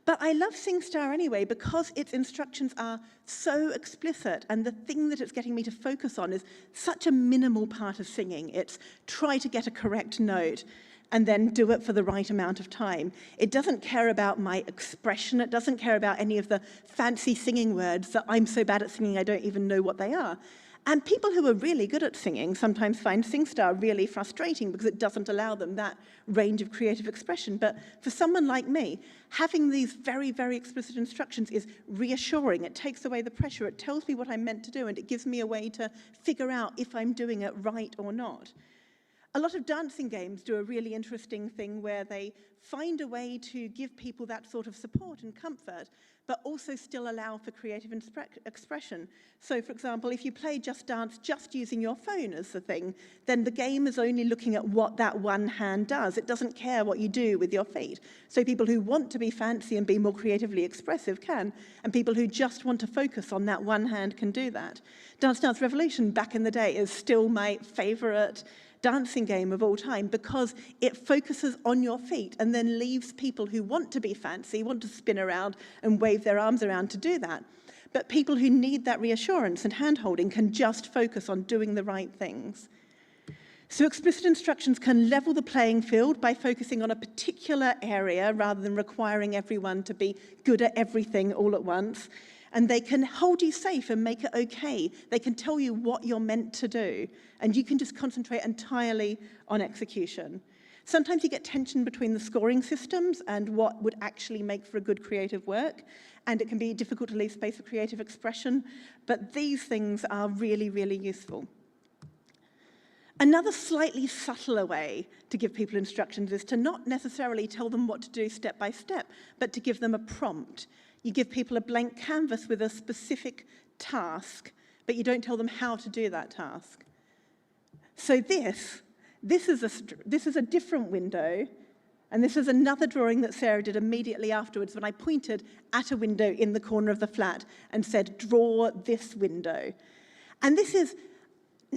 But I love SingStar anyway because its instructions are so explicit, and the thing that it's getting me to focus on is such a minimal part of singing. It's try to get a correct note, and then do it for the right amount of time. It doesn't care about my expression. It doesn't care about any of the fancy singing words that I'm so bad at singing I don't even know what they are. And people who are really good at singing sometimes find SingStar really frustrating because it doesn't allow them that range of creative expression. But for someone like me, having these very, very explicit instructions is reassuring. It takes away the pressure. It tells me what I'm meant to do, and it gives me a way to figure out if I'm doing it right or not. A lot of dancing games do a really interesting thing where they find a way to give people that sort of support and comfort, but also still allow for creative expression. So, for example, if you play Just Dance just using your phone as the thing, then the game is only looking at what that one hand does. It doesn't care what you do with your feet. So people who want to be fancy and be more creatively expressive can, and people who just want to focus on that one hand can do that. Dance Dance Revolution back in the day is still my favorite dancing game of all time because it focuses on your feet and then leaves people who want to be fancy, want to spin around and wave their arms around to do that. But people who need that reassurance and hand-holding can just focus on doing the right things. So explicit instructions can level the playing field by focusing on a particular area rather than requiring everyone to be good at everything all at once. And they can hold you safe and make it okay. They can tell you what you're meant to do, and you can just concentrate entirely on execution. Sometimes you get tension between the scoring systems and what would actually make for a good creative work, and it can be difficult to leave space for creative expression, but these things are really, really useful. Another slightly subtler way to give people instructions is to not necessarily tell them what to do step by step, but to give them a prompt. You give people a blank canvas with a specific task, but you don't tell them how to do that task. So this is a different window, and this is another drawing that Sarah did immediately afterwards when I pointed at a window in the corner of the flat and said, draw this window. And this is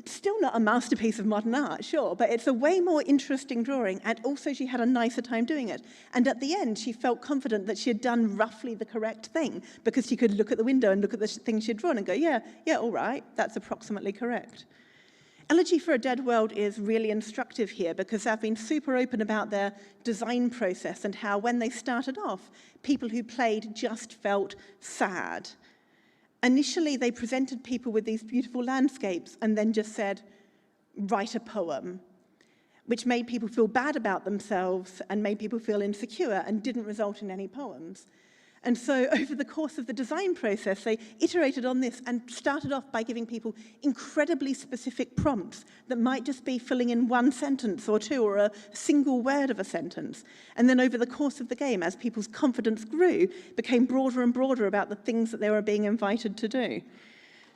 still not a masterpiece of modern art, sure, but it's a way more interesting drawing, and also she had a nicer time doing it. And at the end, she felt confident that she had done roughly the correct thing because she could look at the window and look at the thing she'd drawn and go, yeah, all right, that's approximately correct. Elegy for a Dead World is really instructive here because they've been super open about their design process and how when they started off, people who played just felt sad. Initially, they presented people with these beautiful landscapes and then just said, write a poem, which made people feel bad about themselves and made people feel insecure and didn't result in any poems. And so over the course of the design process, they iterated on this and started off by giving people incredibly specific prompts that might just be filling in one sentence or two or a single word of a sentence. And then over the course of the game, as people's confidence grew, became broader and broader about the things that they were being invited to do.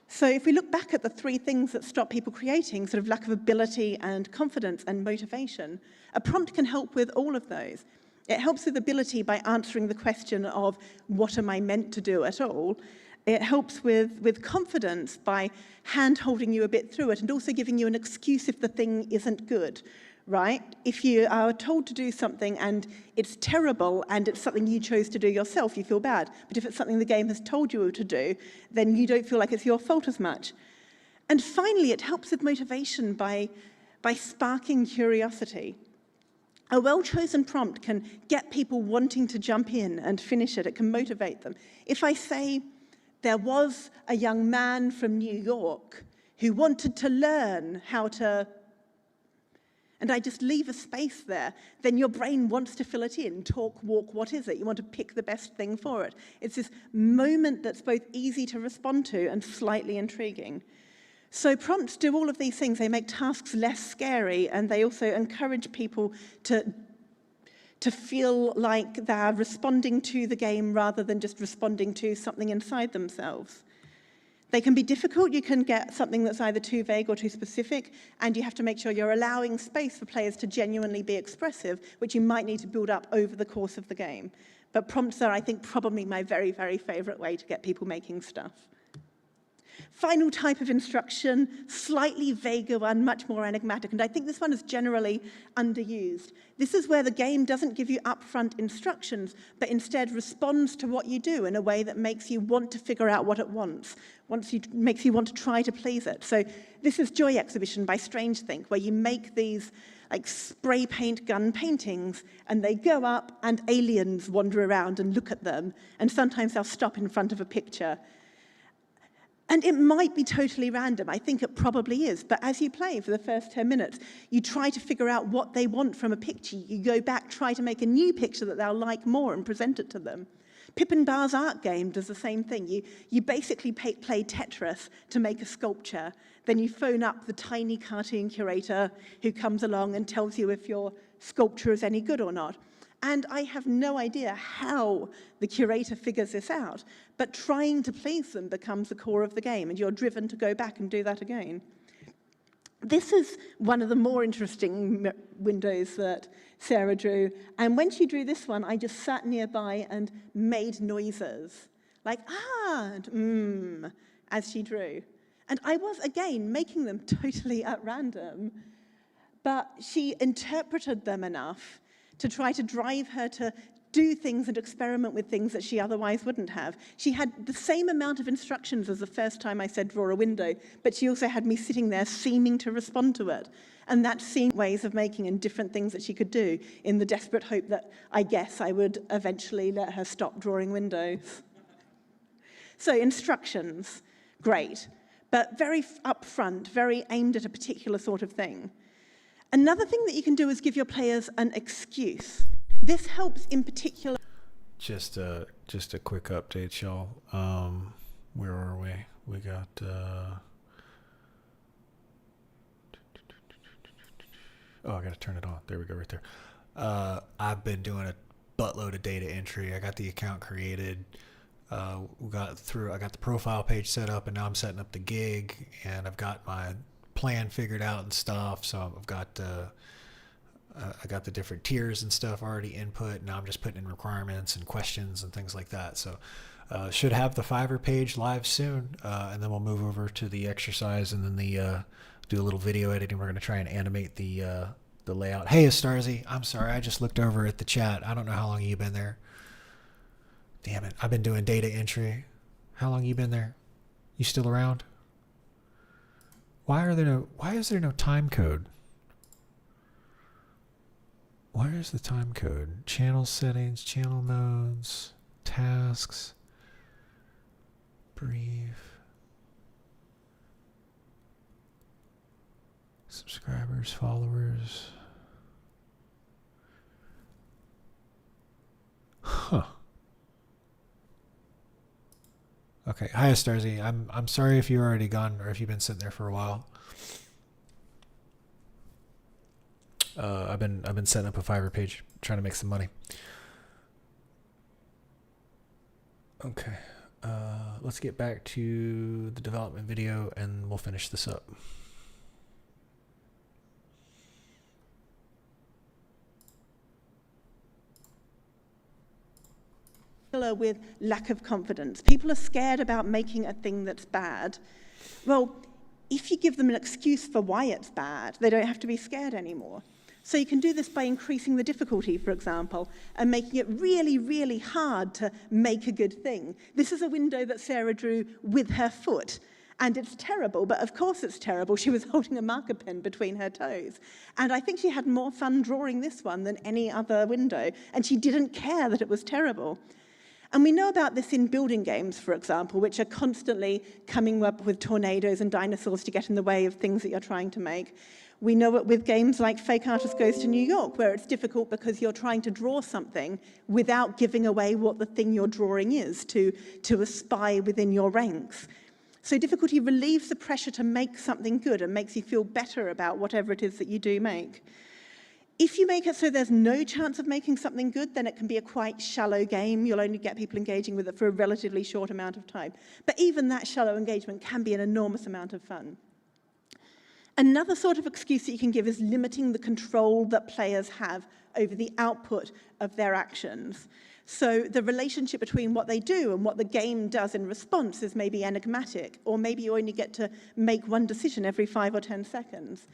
So if we look back at the 3 things that stop people creating, sort of lack of ability and confidence and motivation, a prompt can help with all of those. It helps with ability by answering the question of, what am I meant to do at all? It helps with confidence by hand-holding you a bit through it and also giving you an excuse if the thing isn't good, right? If you are told to do something and it's terrible and it's something you chose to do yourself, you feel bad. But if it's something the game has told you to do, then you don't feel like it's your fault as much. And finally, it helps with motivation by sparking curiosity. A well-chosen prompt can get people wanting to jump in and finish it. It can motivate them. If I say, there was a young man from New York who wanted to learn how to, and I just leave a space there, then your brain wants to fill it in. Talk, walk, what is it? You want to pick the best thing for it. It's this moment that's both easy to respond to and slightly intriguing. So prompts do all of these things. They make tasks less scary, and they also encourage people to feel like they're responding to the game rather than just responding to something inside themselves. They can be difficult. You can get something that's either too vague or too specific, and you have to make sure you're allowing space for players to genuinely be expressive, which you might need to build up over the course of the game. But prompts are, I think, probably my very, very favorite way to get people making stuff. Final type of instruction, slightly vaguer one, much more enigmatic, and I think this one is generally underused. This is where the game doesn't give you upfront instructions, but instead responds to what you do in a way that makes you want to figure out what it wants, makes you want to try to please it. So this is Joy Exhibition by Strange Think, where you make these like spray paint gun paintings, and they go up and aliens wander around and look at them, and sometimes they'll stop in front of a picture. And it might be totally random. I think it probably is. But as you play for the first 10 minutes, you try to figure out what they want from a picture. You go back, try to make a new picture that they'll like more and present it to them. Pip and Bar's art game does the same thing. You basically play Tetris to make a sculpture. Then you phone up the tiny cartoon curator who comes along and tells you if your sculpture is any good or not. And I have no idea how the curator figures this out, but trying to please them becomes the core of the game, and you're driven to go back and do that again. This is one of the more interesting windows that Sarah drew, and when she drew this one, I just sat nearby and made noises, like ah and as she drew. And I was, again, making them totally at random, but she interpreted them enough to try to drive her to do things and experiment with things that she otherwise wouldn't have. She had the same amount of instructions as the first time I said draw a window, but she also had me sitting there seeming to respond to it. And that's seeing ways of making and different things that she could do in the desperate hope that I guess I would eventually let her stop drawing windows. So instructions, great, but very upfront, very aimed at a particular sort of thing. Another thing that you can do is give your players an excuse. This helps in particular. Just a quick update, y'all. Where are we? We got oh, I gotta turn it on. There we go, right there. I've been doing a buttload of data entry. I got the account created. I got the profile page set up, and now I'm setting up the gig, and I've got my plan figured out and stuff. So I've got I got the different tiers and stuff already input. Now I'm just putting in requirements and questions and things like that. So should have the Fiverr page live soon, and then we'll move over to the exercise, and then do a little video editing. We're going to try and animate the layout. Hey, Astarzy, I'm sorry, I just looked over at the chat. I don't know how long you've been there. Damn it, I've been doing data entry. How long you been there? You still around? Why is there no time code? Where is the time code? Channel settings, channel modes, tasks, brief, subscribers, followers. Huh. Okay, hi Starzy. I'm sorry if you're already gone or if you've been sitting there for a while. I've been setting up a Fiverr page, trying to make some money. Okay, let's get back to the development video and we'll finish this up. With lack of confidence. People are scared about making a thing that's bad. Well, if you give them an excuse for why it's bad, they don't have to be scared anymore. So you can do this by increasing the difficulty, for example, and making it really, really hard to make a good thing. This is a window that Sarah drew with her foot. And it's terrible, but of course it's terrible. She was holding a marker pen between her toes. And I think she had more fun drawing this one than any other window, and she didn't care that it was terrible. And we know about this in building games, for example, which are constantly coming up with tornadoes and dinosaurs to get in the way of things that you're trying to make. We know it with games like Fake Artist Goes to New York, where it's difficult because you're trying to draw something without giving away what the thing you're drawing is to a spy within your ranks. So difficulty relieves the pressure to make something good and makes you feel better about whatever it is that you do make. If you make it so there's no chance of making something good, then it can be a quite shallow game. You'll only get people engaging with it for a relatively short amount of time. But even that shallow engagement can be an enormous amount of fun. Another sort of excuse that you can give is limiting the control that players have over the output of their actions. So the relationship between what they do and what the game does in response is maybe enigmatic, or maybe you only get to make one decision every 5 or 10 seconds.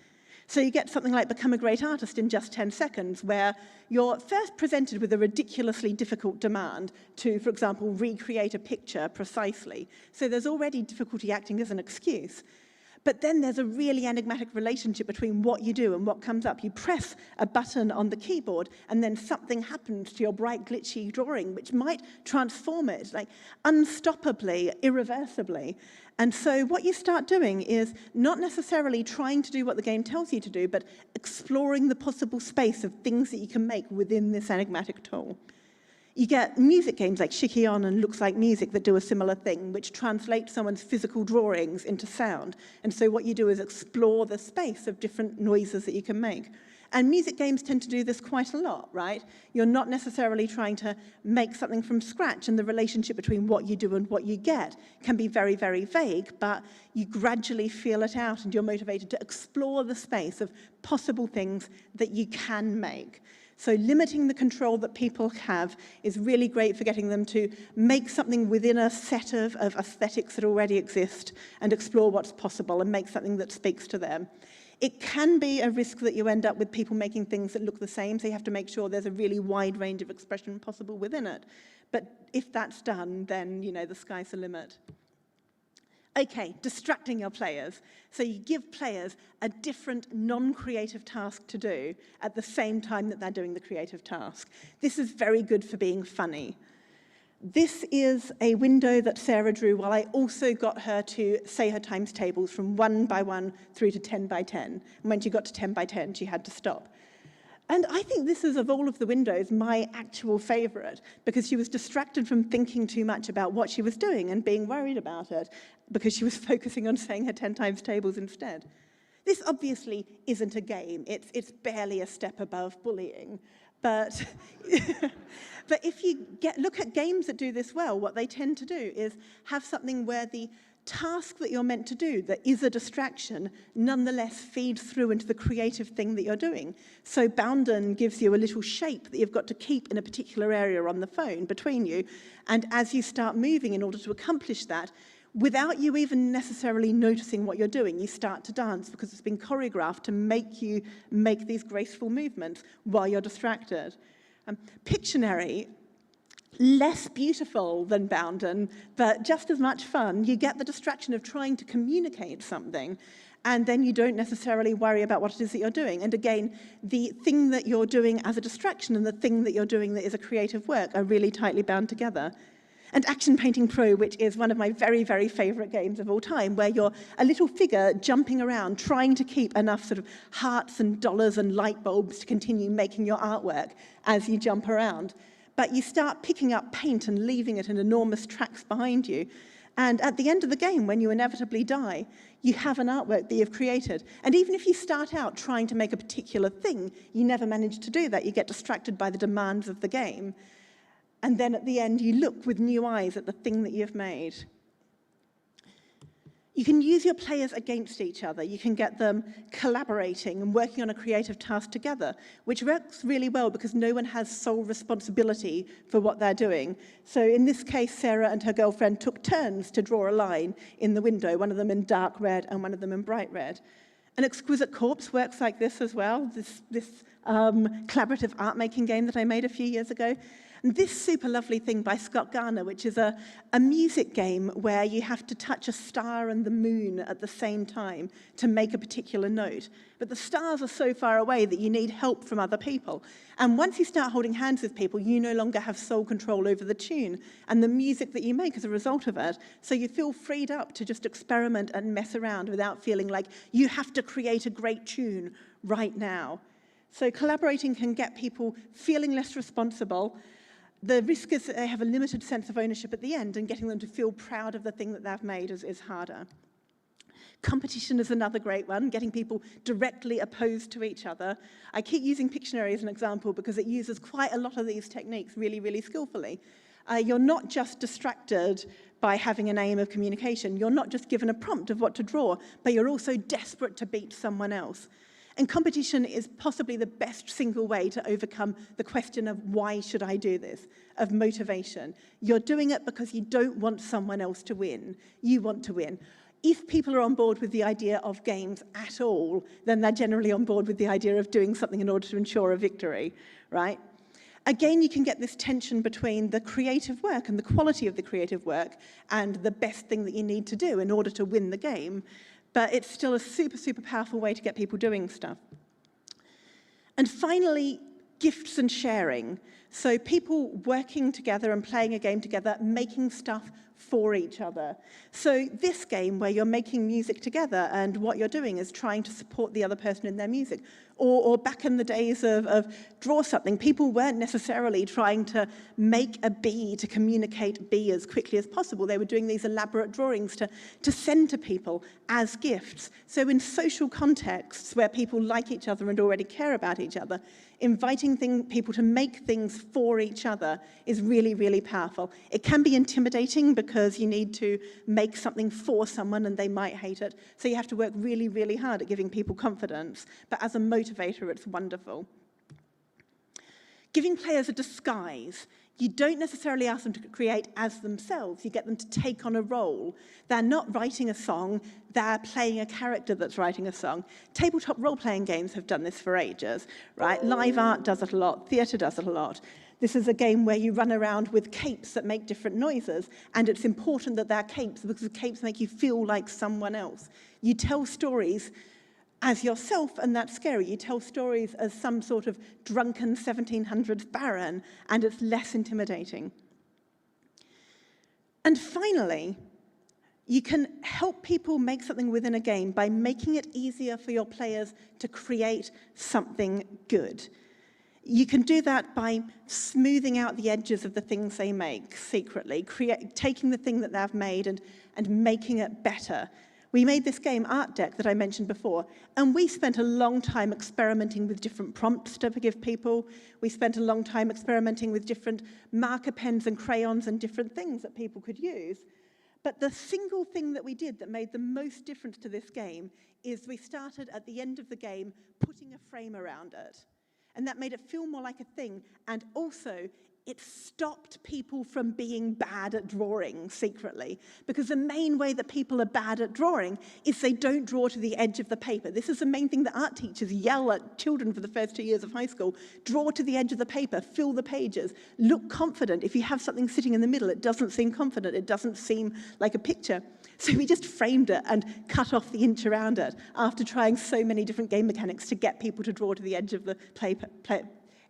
So you get something like Become a Great Artist in just 10 seconds, where you're first presented with a ridiculously difficult demand to, for example, recreate a picture precisely. So there's already difficulty acting as an excuse. But then there's a really enigmatic relationship between what you do and what comes up. You press a button on the keyboard, and then something happens to your bright, glitchy drawing, which might transform it, like unstoppably, irreversibly. And so what you start doing is not necessarily trying to do what the game tells you to do, but exploring the possible space of things that you can make within this enigmatic tool. You get music games like Shikion and Looks Like Music that do a similar thing, which translate someone's physical drawings into sound. And so what you do is explore the space of different noises that you can make. And music games tend to do this quite a lot, right? You're not necessarily trying to make something from scratch, and the relationship between what you do and what you get can be very, very vague, but you gradually feel it out and you're motivated to explore the space of possible things that you can make. So limiting the control that people have is really great for getting them to make something within a set of aesthetics that already exist and explore what's possible and make something that speaks to them. It can be a risk that you end up with people making things that look the same, so you have to make sure there's a really wide range of expression possible within it. But if that's done, then, you know, the sky's the limit. Okay, distracting your players. So you give players a different non-creative task to do at the same time that they're doing the creative task. This is very good for being funny. This is a window that Sarah drew while I also got her to say her times tables from 1 by 1 through to 10 by 10. And when she got to 10 by 10, she had to stop. And I think this is, of all of the windows, my actual favorite, because she was distracted from thinking too much about what she was doing and being worried about it, because she was focusing on saying her 10 times tables instead. This obviously isn't a game. It's barely a step above bullying. But, but if you look at games that do this well, what they tend to do is have something where the task that you're meant to do that is a distraction nonetheless feeds through into the creative thing that you're doing. So Bounden gives you a little shape that you've got to keep in a particular area on the phone between you, and as you start moving in order to accomplish that, without you even necessarily noticing what you're doing, you start to dance because it's been choreographed to make you make these graceful movements while you're distracted. Pictionary, less beautiful than Bounden, but just as much fun. You get the distraction of trying to communicate something, and then you don't necessarily worry about what it is that you're doing. And again, the thing that you're doing as a distraction and the thing that you're doing that is a creative work are really tightly bound together. And Action Painting Pro, which is one of my very, very favorite games of all time, where you're a little figure jumping around, trying to keep enough sort of hearts and dollars and light bulbs to continue making your artwork as you jump around. But you start picking up paint and leaving it in enormous tracks behind you. And at the end of the game, when you inevitably die, you have an artwork that you've created. And even if you start out trying to make a particular thing, you never manage to do that. You get distracted by the demands of the game. And then at the end, you look with new eyes at the thing that you've made. You can use your players against each other. You can get them collaborating and working on a creative task together, which works really well because no one has sole responsibility for what they're doing. So in this case, Sarah and her girlfriend took turns to draw a line in the window, one of them in dark red and one of them in bright red. An Exquisite Corpse works like this as well, this collaborative art-making game that I made a few years ago. And this super lovely thing by Scott Garner, which is a music game where you have to touch a star and the moon at the same time to make a particular note. But the stars are so far away that you need help from other people. And once you start holding hands with people, you no longer have sole control over the tune and the music that you make as a result of it. So you feel freed up to just experiment and mess around without feeling like you have to create a great tune right now. So collaborating can get people feeling less responsible. The risk is that they have a limited sense of ownership at the end, and getting them to feel proud of the thing that they've made is harder. Competition is another great one, getting people directly opposed to each other. I keep using Pictionary as an example because it uses quite a lot of these techniques really, really skillfully. You're not just distracted by having an aim of communication. You're not just given a prompt of what to draw, but you're also desperate to beat someone else. And competition is possibly the best single way to overcome the question of why should I do this, of motivation. You're doing it because you don't want someone else to win. You want to win. If people are on board with the idea of games at all, then they're generally on board with the idea of doing something in order to ensure a victory, right? Again, you can get this tension between the creative work and the quality of the creative work and the best thing that you need to do in order to win the game. But it's still a super, super powerful way to get people doing stuff. And finally, gifts and sharing. So people working together and playing a game together, making stuff for each other. So this game where you're making music together and what you're doing is trying to support the other person in their music. Or back in the days of draw something, people weren't necessarily trying to make a bee to communicate bee as quickly as possible. They were doing these elaborate drawings to send to people as gifts. So in social contexts where people like each other and already care about each other, inviting people to make things for each other is really, really powerful. It can be intimidating because you need to make something for someone and they might hate it. So you have to work really, really hard at giving people confidence. But as a motivator, it's wonderful. Giving players a disguise. You don't necessarily ask them to create as themselves. You get them to take on a role. They're not writing a song. They're playing a character that's writing a song. Tabletop role-playing games have done this for ages, right? Live art does it a lot. Theatre does it a lot. This is a game where you run around with capes that make different noises, and it's important that they're capes because the capes make you feel like someone else. You tell stories as yourself, and that's scary. You tell stories as some sort of drunken 1700s baron, and it's less intimidating. And finally, you can help people make something within a game by making it easier for your players to create something good. You can do that by smoothing out the edges of the things they make secretly, taking the thing that they've made and making it better. We made this game, Art Deck, that I mentioned before, and we spent a long time experimenting with different prompts to give people. We spent a long time experimenting with different marker pens and crayons and different things that people could use. But the single thing that we did that made the most difference to this game is we started at the end of the game putting a frame around it. And that made it feel more like a thing, and also it stopped people from being bad at drawing secretly. Because the main way that people are bad at drawing is they don't draw to the edge of the paper. This is the main thing that art teachers yell at children for the first 2 years of high school. Draw to the edge of the paper, fill the pages, look confident. If you have something sitting in the middle, it doesn't seem confident, it doesn't seem like a picture. So we just framed it and cut off the inch around it after trying so many different game mechanics to get people to draw to the edge of the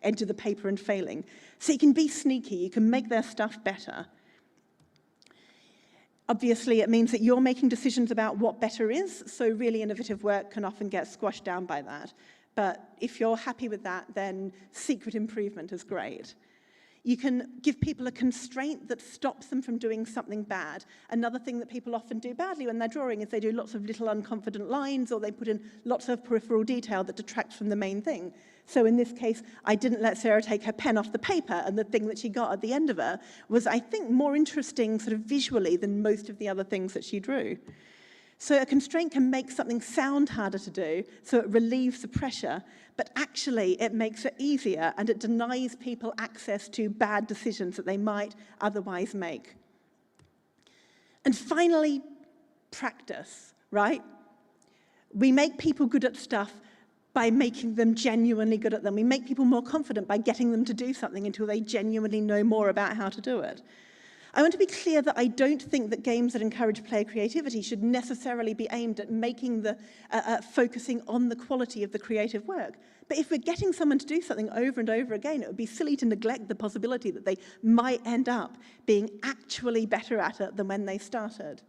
edge of the paper and failing. So you can be sneaky, you can make their stuff better. Obviously, it means that you're making decisions about what better is, so really innovative work can often get squashed down by that. But if you're happy with that, then secret improvement is great. You can give people a constraint that stops them from doing something bad. Another thing that people often do badly when they're drawing is they do lots of little unconfident lines, or they put in lots of peripheral detail that detracts from the main thing. So in this case, I didn't let Sarah take her pen off the paper, and the thing that she got at the end of it was, I think, more interesting sort of visually than most of the other things that she drew. So a constraint can make something sound harder to do, so it relieves the pressure, but actually it makes it easier and it denies people access to bad decisions that they might otherwise make. And finally, practice, right? We make people good at stuff by making them genuinely good at them. We make people more confident by getting them to do something until they genuinely know more about how to do it. I want to be clear that I don't think that games that encourage player creativity should necessarily be aimed at making the focusing on the quality of the creative work. But if we're getting someone to do something over and over again, it would be silly to neglect the possibility that they might end up being actually better at it than when they started.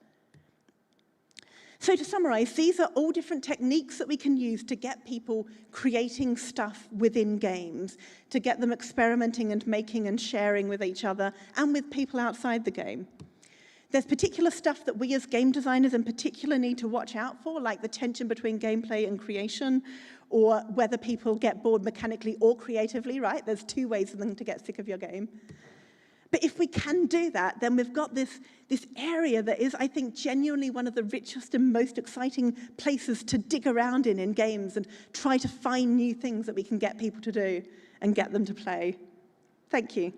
So to summarize, these are all different techniques that we can use to get people creating stuff within games, to get them experimenting and making and sharing with each other and with people outside the game. There's particular stuff that we as game designers in particular need to watch out for, like the tension between gameplay and creation, or whether people get bored mechanically or creatively, right? There's two ways for them to get sick of your game. But if we can do that, then we've got this area that is, I think, genuinely one of the richest and most exciting places to dig around in games and try to find new things that we can get people to do and get them to play. Thank you.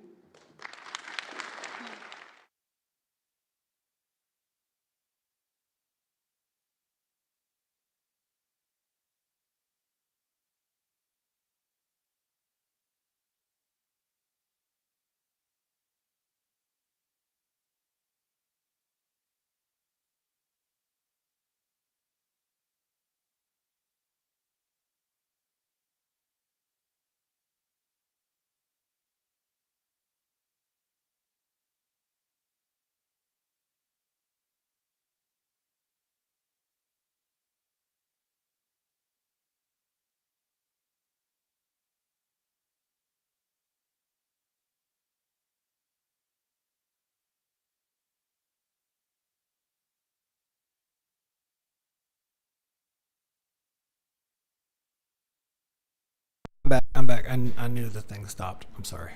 I'm back. I knew the thing stopped. I'm sorry.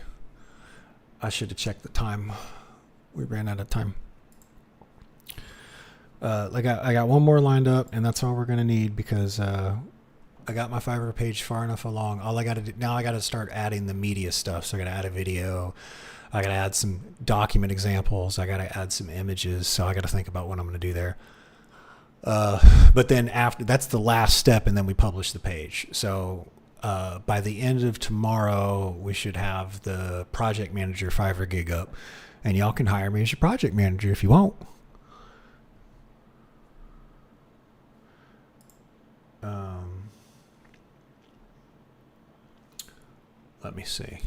I should have checked the time. We ran out of time. I got one more lined up, and that's all we're gonna need because I got my Fiverr page far enough along. All I gotta do now, I gotta start adding the media stuff. So I gotta add a video. I gotta add some document examples. I gotta add some images. So I gotta think about what I'm gonna do there. But then after that's the last step, and then we publish the page. So by the end of tomorrow, we should have the project manager Fiverr gig up, and y'all can hire me as your project manager if you want. Let me see.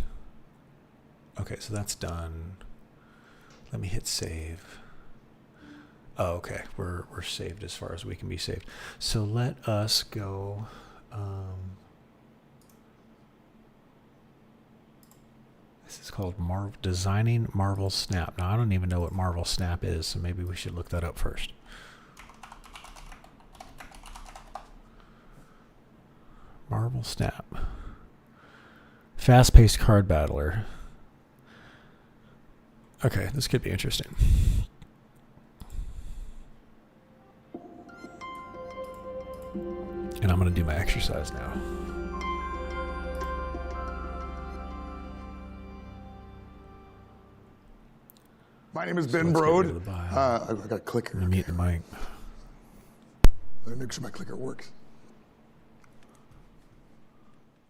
Okay, so that's done. Let me hit save. Oh, okay, we're saved as far as we can be saved. So let us go. This is called Designing Marvel Snap. Now, I don't even know what Marvel Snap is, so maybe we should look that up first. Marvel Snap. Fast-paced card battler. Okay, this could be interesting. And I'm going to do my exercise now. My name is Ben Brode. I got a clicker. Let me mute the mic. Let me make sure my clicker works.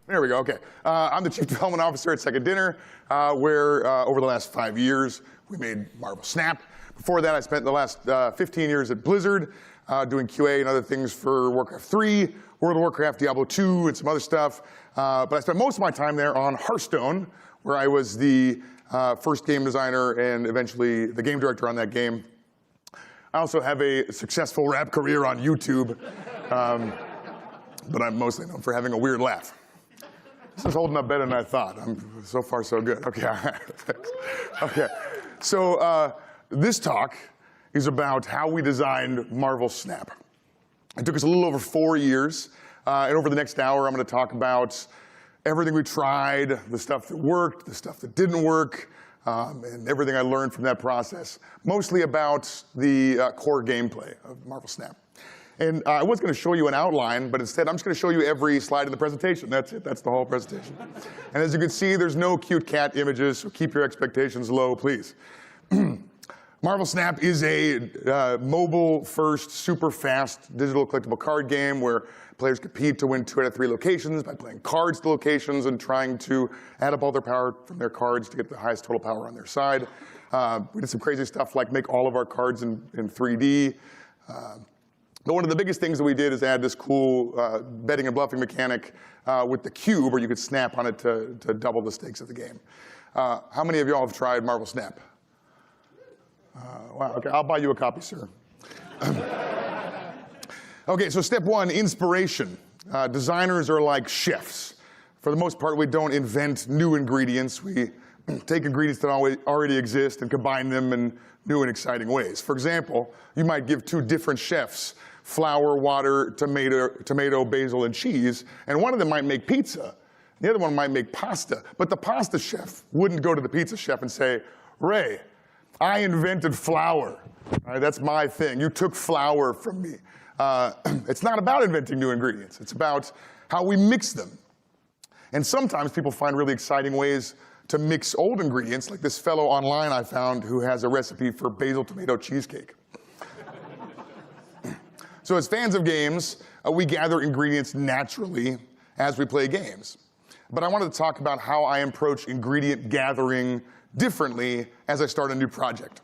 There we go. Okay. I'm the Chief Development Officer at Second Dinner, where over the last 5 years, we made Marvel Snap. Before that, I spent the last 15 years at Blizzard, doing QA and other things for Warcraft 3, World of Warcraft, Diablo 2, and some other stuff. But I spent most of my time there on Hearthstone, where I was the first game designer and eventually the game director on that game. I also have a successful rap career on YouTube, but I'm mostly known for having a weird laugh. This is holding up better than I thought. So far, so good. Okay, all right. Okay, so this talk is about how we designed Marvel Snap. It took us a little over 4 years, and over the next hour, I'm going to talk about everything we tried, the stuff that worked, the stuff that didn't work, and everything I learned from that process. Mostly about the core gameplay of Marvel Snap. And I was going to show you an outline, but instead I'm just going to show you every slide in the presentation. That's it. That's the whole presentation. And as you can see, there's no cute cat images, so keep your expectations low, please. Marvel Snap is a mobile-first, super fast digital collectible card game where players compete to win 2 out of 3 locations by playing cards to locations and trying to add up all their power from their cards to get the highest total power on their side. We did some crazy stuff like make all of our cards in 3D. But one of the biggest things that we did is add this cool betting and bluffing mechanic with the cube, where you could snap on it to double the stakes of the game. How many of y'all have tried Marvel Snap? Wow, okay, I'll buy you a copy, sir. Okay, so step 1, inspiration. Designers are like chefs. For the most part, we don't invent new ingredients. We take ingredients that already exist and combine them in new and exciting ways. For example, you might give 2 different chefs flour, water, tomato, basil, and cheese, and one of them might make pizza. The other one might make pasta. But the pasta chef wouldn't go to the pizza chef and say, Ray, I invented flour. All right, that's my thing. You took flour from me. It's not about inventing new ingredients. It's about how we mix them. And sometimes people find really exciting ways to mix old ingredients, like this fellow online I found who has a recipe for basil tomato cheesecake. So as fans of games, we gather ingredients naturally as we play games. But I wanted to talk about how I approach ingredient gathering differently as I start a new project.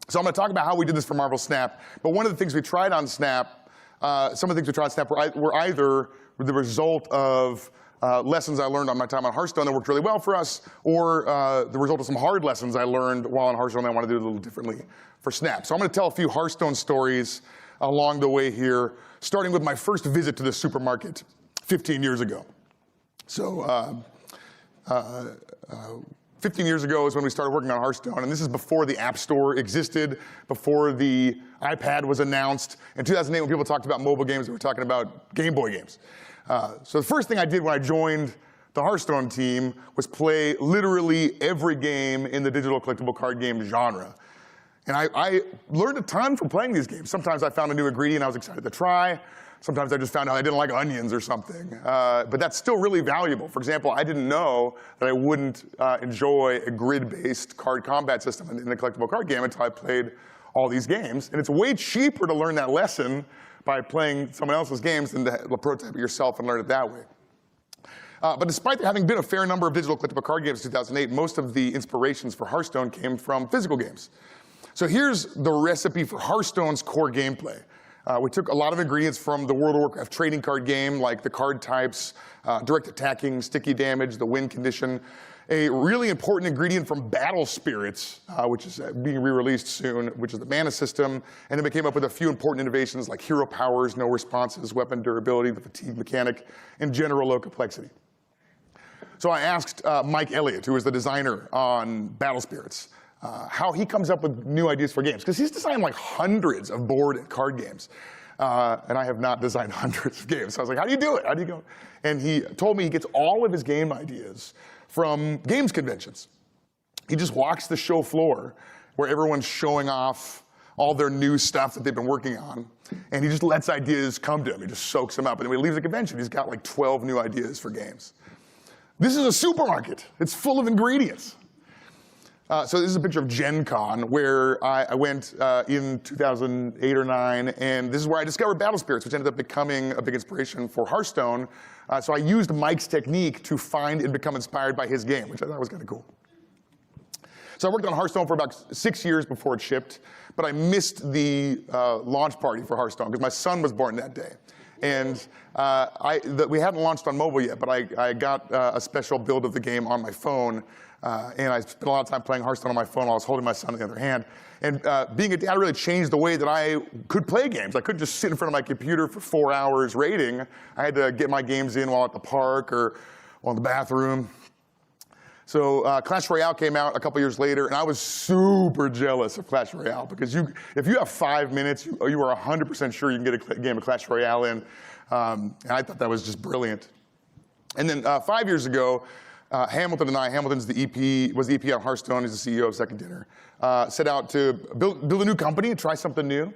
So I'm going to talk about how we did this for Marvel Snap, but one of the things we tried on Snap, some of the things we tried on Snap were either the result of lessons I learned on my time on Hearthstone that worked really well for us, or the result of some hard lessons I learned while on Hearthstone that I want to do a little differently for Snap. So I'm going to tell a few Hearthstone stories along the way here, starting with my first visit to the supermarket 15 years ago. So 15 years ago is when we started working on Hearthstone, and this is before the App Store existed, before the iPad was announced. In 2008, when people talked about mobile games, they were talking about Game Boy games. So the first thing I did when I joined the Hearthstone team was play literally every game in the digital collectible card game genre. And I learned a ton from playing these games. Sometimes I found a new ingredient I was excited to try. Sometimes I just found out I didn't like onions or something. But that's still really valuable. For example, I didn't know that I wouldn't enjoy a grid-based card combat system in the collectible card game until I played all these games. And it's way cheaper to learn that lesson by playing someone else's games than to prototype it yourself and learn it that way. But despite there having been a fair number of digital collectible card games in 2008, most of the inspirations for Hearthstone came from physical games. So here's the recipe for Hearthstone's core gameplay. We took a lot of ingredients from the World of Warcraft trading card game, like the card types, direct attacking, sticky damage, the win condition. A really important ingredient from Battle Spirits, which is being re-released soon, which is the mana system. And then we came up with a few important innovations like hero powers, no responses, weapon durability, the fatigue mechanic, and general low complexity. So I asked Mike Elliott, who is the designer on Battle Spirits, how he comes up with new ideas for games. Because he's designed like hundreds of board and card games. And I have not designed hundreds of games. So I was like, how do you do it? How do you go? And he told me he gets all of his game ideas from games conventions. He just walks the show floor where everyone's showing off all their new stuff that they've been working on. And he just lets ideas come to him. He just soaks them up. And then when he leaves the convention, he's got like 12 new ideas for games. This is a supermarket. It's full of ingredients. So this is a picture of Gen Con, where I went in 2008 or 9, and this is where I discovered Battle Spirits, which ended up becoming a big inspiration for Hearthstone. So I used Mike's technique to find and become inspired by his game, which I thought was kind of cool. So I worked on Hearthstone for about 6 years before it shipped, but I missed the launch party for Hearthstone because my son was born that day. And we hadn't launched on mobile yet, but I got a special build of the game on my phone. And I spent a lot of time playing Hearthstone on my phone while I was holding my son in the other hand. And being a dad really changed the way that I could play games. I couldn't just sit in front of my computer for 4 hours raiding. I had to get my games in while at the park or while in the bathroom. So Clash Royale came out a couple years later, and I was super jealous of Clash Royale because if you have 5 minutes, you are 100% sure you can get a game of Clash Royale in. And I thought that was just brilliant. And then 5 years ago, Hamilton and I, Hamilton's was the EP on Hearthstone, he's the CEO of Second Dinner, set out to build a new company and try something new.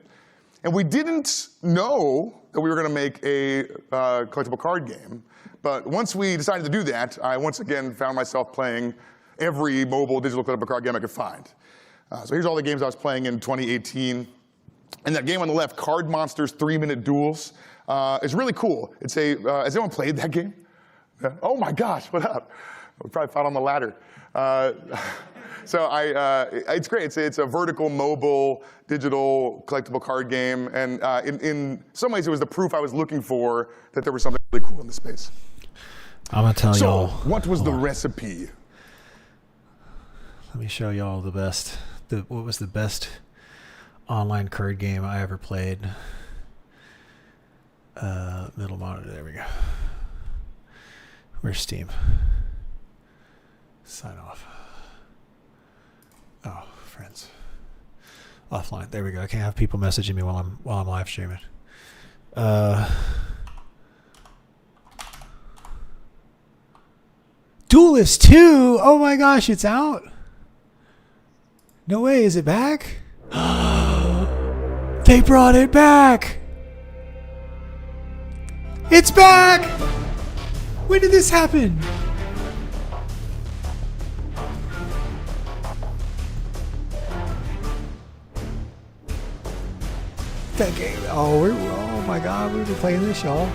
And we didn't know that we were going to make a collectible card game. But once we decided to do that, I once again found myself playing every mobile digital collectible card game I could find. So here's all the games I was playing in 2018. And that game on the left, Card Monsters 3-Minute Duels, is really cool. It's has anyone played that game? Yeah. Oh my gosh, what up? We probably fought on the ladder. So it's great. It's a vertical, mobile, digital, collectible card game. And in some ways, it was the proof I was looking for that there was something really cool in the space. I'm going to tell y'all. So, what was the recipe? Let me show y'all the best. What was the best online card game I ever played? Middle monitor. There we go. Where's Steam? Sign off. Oh, friends. Offline. There we go. I can't have people messaging me while I'm live streaming. Duelist 2. Oh my gosh, it's out. No way. Is it back? They brought it back. It's back. When did this happen? That game. Oh my God, we've been playing this, y'all.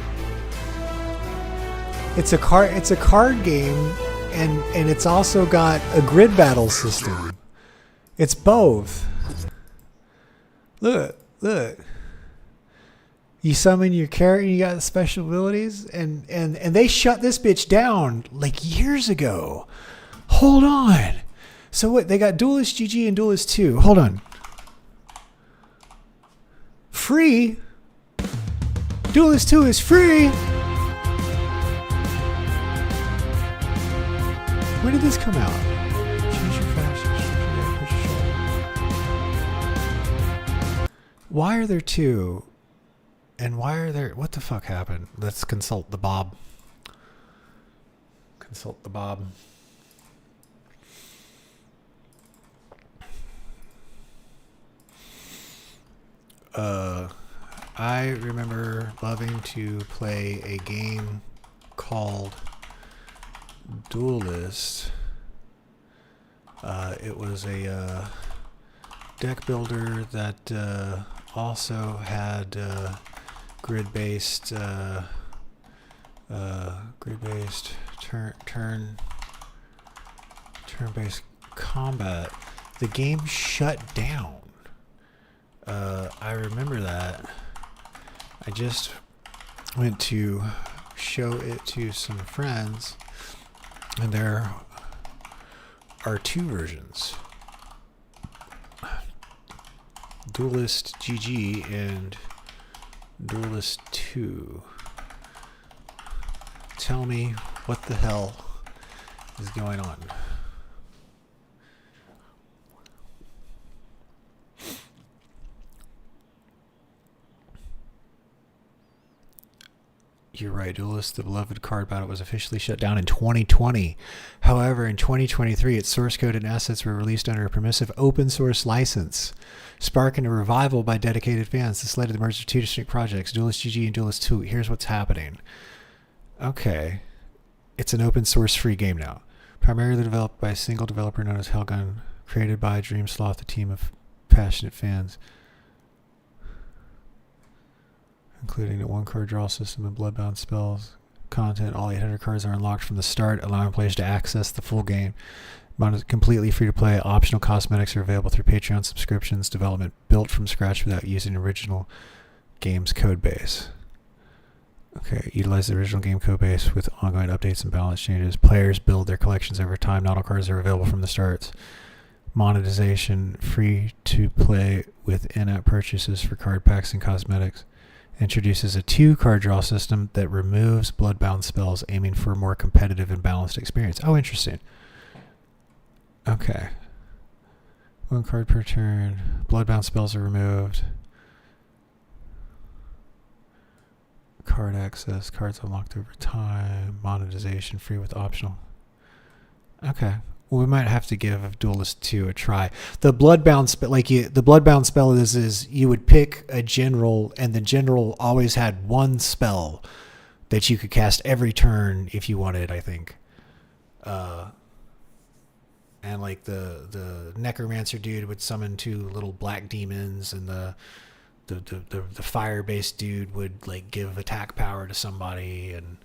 It's a card game, and it's also got a grid battle system. It's both. Look. You summon your character, you got the special abilities, and they shut this bitch down like years ago. Hold on. So what? They got Duelist GG and Duelist 2. Hold on. Free? Duelist 2 is free? When did this come out? Choose your faction. Why are there two? And why are there... What the fuck happened? Let's consult the Bob. Consult the Bob. I remember loving to play a game called Duelist. It was a deck builder that also had grid-based turn-based combat. The game shut down. I remember that. I just went to show it to some friends, and there are two versions. Duelist GG and Duelist 2. Tell me what the hell is going on. You're right, Duelist, the beloved card battle, was officially shut down in 2020. However, in 2023, its source code and assets were released under a permissive open source license, sparking a revival by dedicated fans. This led to the merge of two distinct projects, Duelist GG and Duelist 2. Here's what's happening. Okay. It's an open source free game now. Primarily developed by a single developer known as Hellgun, created by Dreamsloth, a team of passionate fans, including a one-card draw system and bloodbound spells. Content, all 800 cards are unlocked from the start, allowing players to access the full game. Completely free to play. Optional cosmetics are available through Patreon subscriptions. Development built from scratch without using original game's code base. Okay, utilize the original game code base with ongoing updates and balance changes. Players build their collections over time. Not all cards are available from the start. Monetization, free to play with in-app purchases for card packs and cosmetics. Introduces a 2-card draw system that removes bloodbound spells, aiming for a more competitive and balanced experience. Oh, interesting. Okay. 1 card per turn. Bloodbound spells are removed. Card access. Cards unlocked over time. Monetization free with optional. Okay. We might have to give Duelist 2 a try. The bloodbound spell, the bloodbound spell is you would pick a general, and the general always had one spell that you could cast every turn if you wanted, I think. And and like the necromancer dude would summon 2 little black demons, and the fire-based dude would like give attack power to somebody, and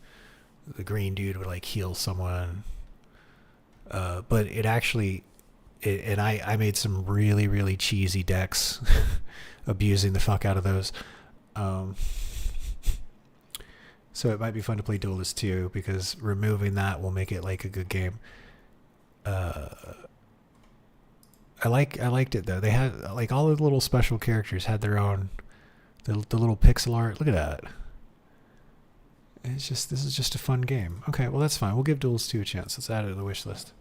the green dude would like heal someone. But it actually, and I made some really, really cheesy decks abusing the fuck out of those. So it might be fun to play Duelist 2, because removing that will make it like a good game. I liked it though. They had like all the little special characters had their own, the little pixel art. Look at that. This is just a fun game. Okay, well that's fine. We'll give Duelist 2 a chance. Let's add it to the wish list.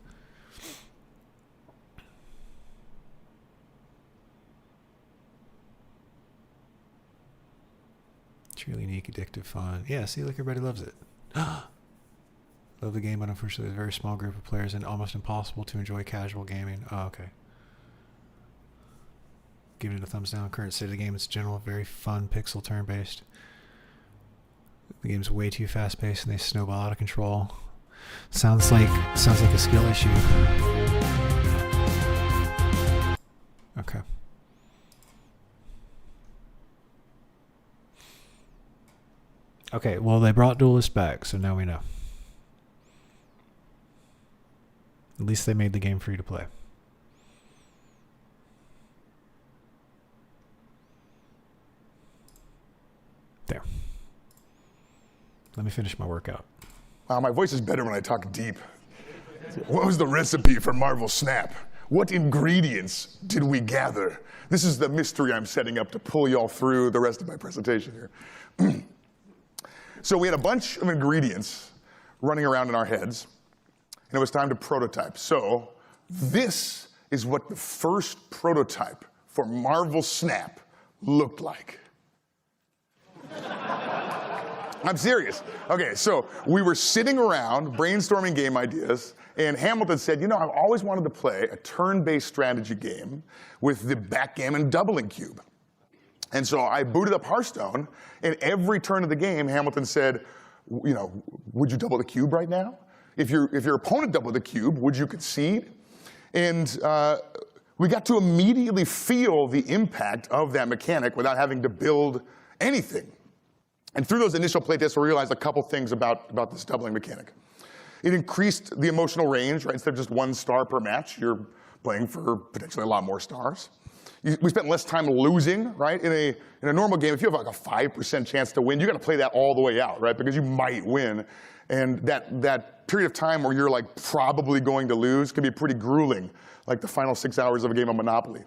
It's really unique, addictive, fun. Yeah, see, look, everybody loves it. Love the game, but unfortunately there's a very small group of players and almost impossible to enjoy casual gaming. Oh, okay. Giving it a thumbs down. Current state of the game is general, very fun, pixel turn-based. The game's way too fast-paced and they snowball out of control. Sounds like a skill issue. Okay. Okay, well they brought Duelist back, so now we know. At least they made the game free to play. There. Let me finish my workout. Wow, my voice is better when I talk deep. What was the recipe for Marvel Snap? What ingredients did we gather? This is the mystery I'm setting up to pull y'all through the rest of my presentation here. So we had a bunch of ingredients running around in our heads, and it was time to prototype. So this is what the first prototype for Marvel Snap looked like. I'm serious. Okay, so we were sitting around brainstorming game ideas, and Hamilton said, you know, I've always wanted to play a turn-based strategy game with the backgammon doubling cube. And so I booted up Hearthstone, and every turn of the game, Hamilton said, you know, would you double the cube right now? If your opponent doubled the cube, would you concede? And we got to immediately feel the impact of that mechanic without having to build anything. And through those initial playtests, we realized a couple things about this doubling mechanic. It increased the emotional range, right? Instead of just 1 star per match, you're playing for potentially a lot more stars. We spent less time losing, right? In a normal game, if you have like a 5% chance to win, you got to play that all the way out, right? Because you might win. And that period of time where you're like probably going to lose can be pretty grueling, like the final 6 hours of a game of Monopoly.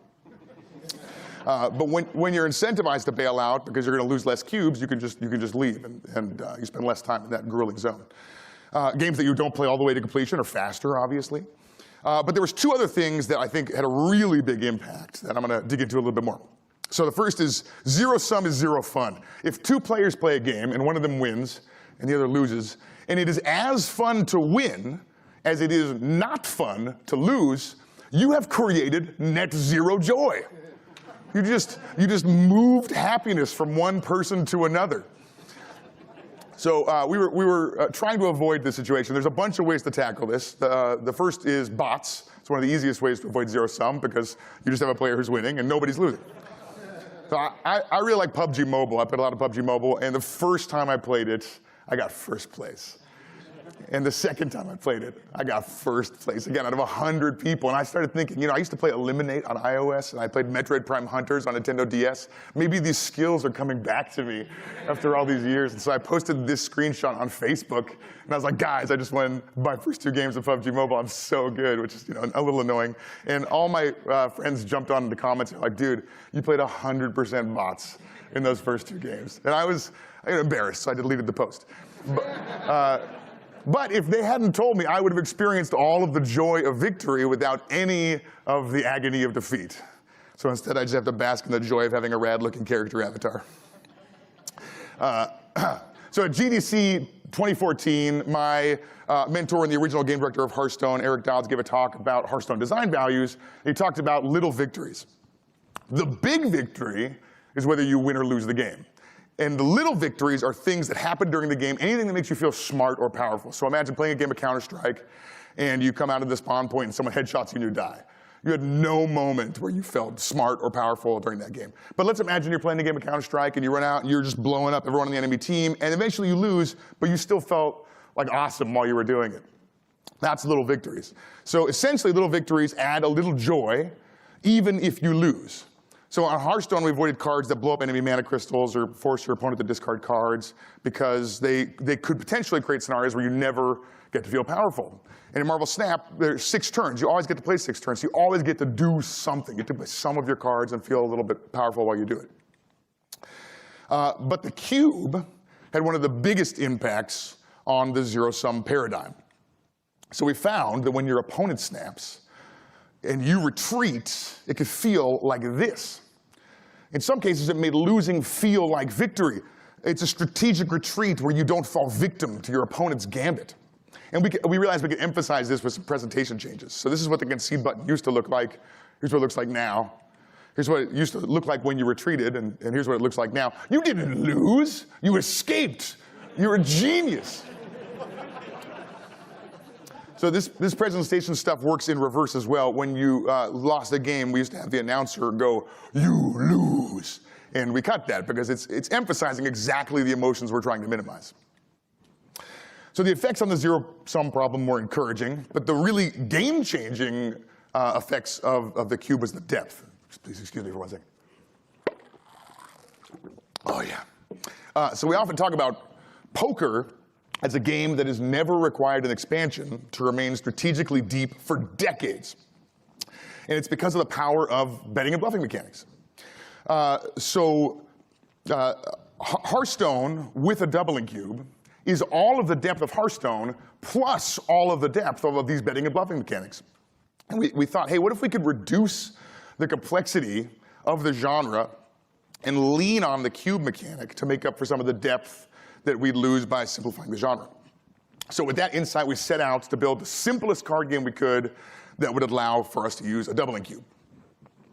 But when you're incentivized to bail out because you're going to lose less cubes, you can just leave, and you spend less time in that grueling zone. Games that you don't play all the way to completion are faster, obviously. But there was 2 other things that I think had a really big impact that I'm going to dig into a little bit more. So the first is zero sum is zero fun. If 2 players play a game and one of them wins and the other loses, and it is as fun to win as it is not fun to lose, you have created net zero joy. You just moved happiness from one person to another. So we were trying to avoid this situation. There's a bunch of ways to tackle this. The first is bots. It's one of the easiest ways to avoid zero sum because you just have a player who's winning and nobody's losing. So I really like PUBG Mobile. I played a lot of PUBG Mobile, and the first time I played it, I got first place. And the second time I played it, I got first place again out of 100 people. And I started thinking, you know, I used to play Eliminate on iOS, and I played Metroid Prime Hunters on Nintendo DS. Maybe these skills are coming back to me after all these years. And so I posted this screenshot on Facebook, and I was like, guys, I just won my first 2 games of PUBG Mobile. I'm so good, which is, you know, a little annoying. And all my friends jumped on in the comments and were like, dude, you played 100% bots in those first 2 games. And I got embarrassed, so I deleted the post. But if they hadn't told me, I would have experienced all of the joy of victory without any of the agony of defeat. So instead, I just have to bask in the joy of having a rad-looking character avatar. So at GDC 2014, my mentor and the original game director of Hearthstone, Eric Dowds, gave a talk about Hearthstone design values. He talked about little victories. The big victory is whether you win or lose the game. And the little victories are things that happen during the game, anything that makes you feel smart or powerful. So imagine playing a game of Counter-Strike, and you come out of the spawn point and someone headshots you and you die. You had no moment where you felt smart or powerful during that game. But let's imagine you're playing a game of Counter-Strike and you run out and you're just blowing up everyone on the enemy team, and eventually you lose, but you still felt like awesome while you were doing it. That's little victories. So essentially, little victories add a little joy, even if you lose. So on Hearthstone, we avoided cards that blow up enemy mana crystals or force your opponent to discard cards because they could potentially create scenarios where you never get to feel powerful. And in Marvel Snap, there's 6 turns. You always get to play 6 turns. So you always get to do something. You get to play some of your cards and feel a little bit powerful while you do it. But the cube had one of the biggest impacts on the zero-sum paradigm. So we found that when your opponent snaps and you retreat, it could feel like this. In some cases, it made losing feel like victory. It's a strategic retreat where you don't fall victim to your opponent's gambit. And we realized we could emphasize this with some presentation changes. So this is what the concede button used to look like. Here's what it looks like now. Here's what it used to look like when you retreated, and here's what it looks like now. You didn't lose. You escaped. You're a genius. So this presentation stuff works in reverse as well. When you lost a game, we used to have the announcer go, "You lose." And we cut that because it's emphasizing exactly the emotions we're trying to minimize. So the effects on the zero-sum problem were encouraging, but the really game-changing effects of the cube was the depth. Please excuse me for 1 second. Oh, yeah. So we often talk about poker as a game that has never required an expansion to remain strategically deep for decades. And it's because of the power of betting and bluffing mechanics. Hearthstone with a doubling cube is all of the depth of Hearthstone plus all of the depth of these betting and bluffing mechanics. And we thought, hey, what if we could reduce the complexity of the genre and lean on the cube mechanic to make up for some of the depth that we'd lose by simplifying the genre. So with that insight, we set out to build the simplest card game we could that would allow for us to use a doubling cube.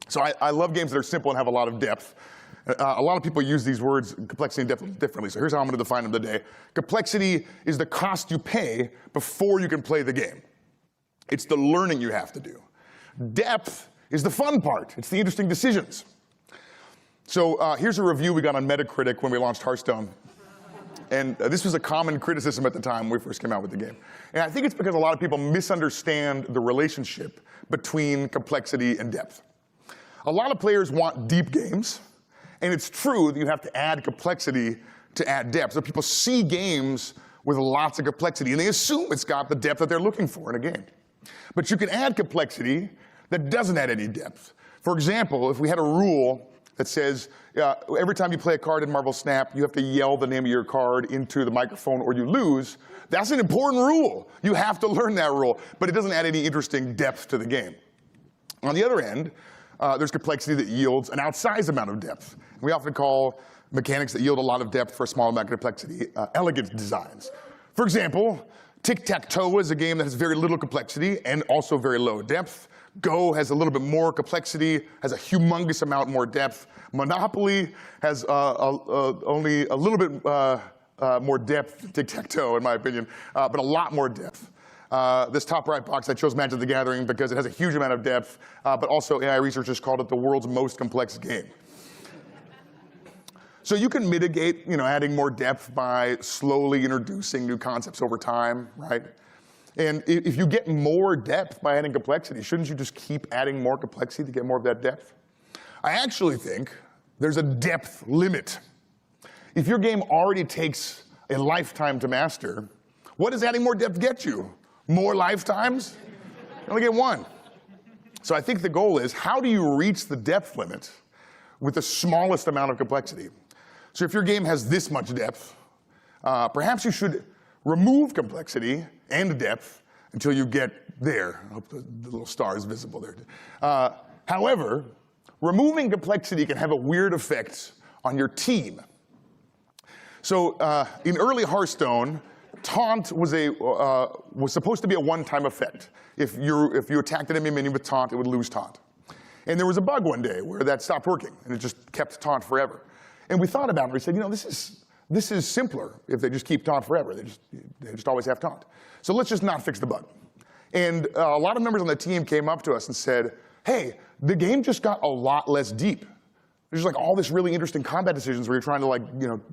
So I love games that are simple and have a lot of depth. A lot of people use these words, complexity and depth, differently. So here's how I'm going to define them today. Complexity is the cost you pay before you can play the game. It's the learning you have to do. Depth is the fun part. It's the interesting decisions. So here's a review we got on Metacritic when we launched Hearthstone. And this was a common criticism at the time when we first came out with the game. And I think it's because a lot of people misunderstand the relationship between complexity and depth. A lot of players want deep games, and it's true that you have to add complexity to add depth. So people see games with lots of complexity, and they assume it's got the depth that they're looking for in a game. But you can add complexity that doesn't add any depth. For example, if we had a rule that says every time you play a card in Marvel Snap, you have to yell the name of your card into the microphone or you lose, that's an important rule. You have to learn that rule, but it doesn't add any interesting depth to the game. On the other end, there's complexity that yields an outsized amount of depth. We often call mechanics that yield a lot of depth for a small amount of complexity elegant designs. For example, tic-tac-toe is a game that has very little complexity and also very low depth. Go has a little bit more complexity, has a humongous amount more depth. Monopoly has only a little bit more depth than tic-tac-toe, in my opinion, but a lot more depth. This top right box, I chose Magic the Gathering because it has a huge amount of depth, but also AI researchers called it the world's most complex game. So you can mitigate, adding more depth by slowly introducing new concepts over time, right? And if you get more depth by adding complexity, shouldn't you just keep adding more complexity to get more of that depth? I actually think there's a depth limit. If your game already takes a lifetime to master, what does adding more depth get you? More lifetimes? You only get one. So I think the goal is, how do you reach the depth limit with the smallest amount of complexity? So if your game has this much depth, perhaps you should remove complexity and depth until you get there. I hope the little star is visible there. However, removing complexity can have a weird effect on your team. So in early Hearthstone, taunt was supposed to be a one-time effect. If you attacked an enemy minion with taunt, it would lose taunt. And there was a bug one day where that stopped working, and it just kept taunt forever. And we thought about it, and we said, this is simpler if they just keep taunt forever. They just always have taunt. So let's just not fix the bug. And a lot of members on the team came up to us and said, hey, the game just got a lot less deep. There's like all this really interesting combat decisions where you're trying to like,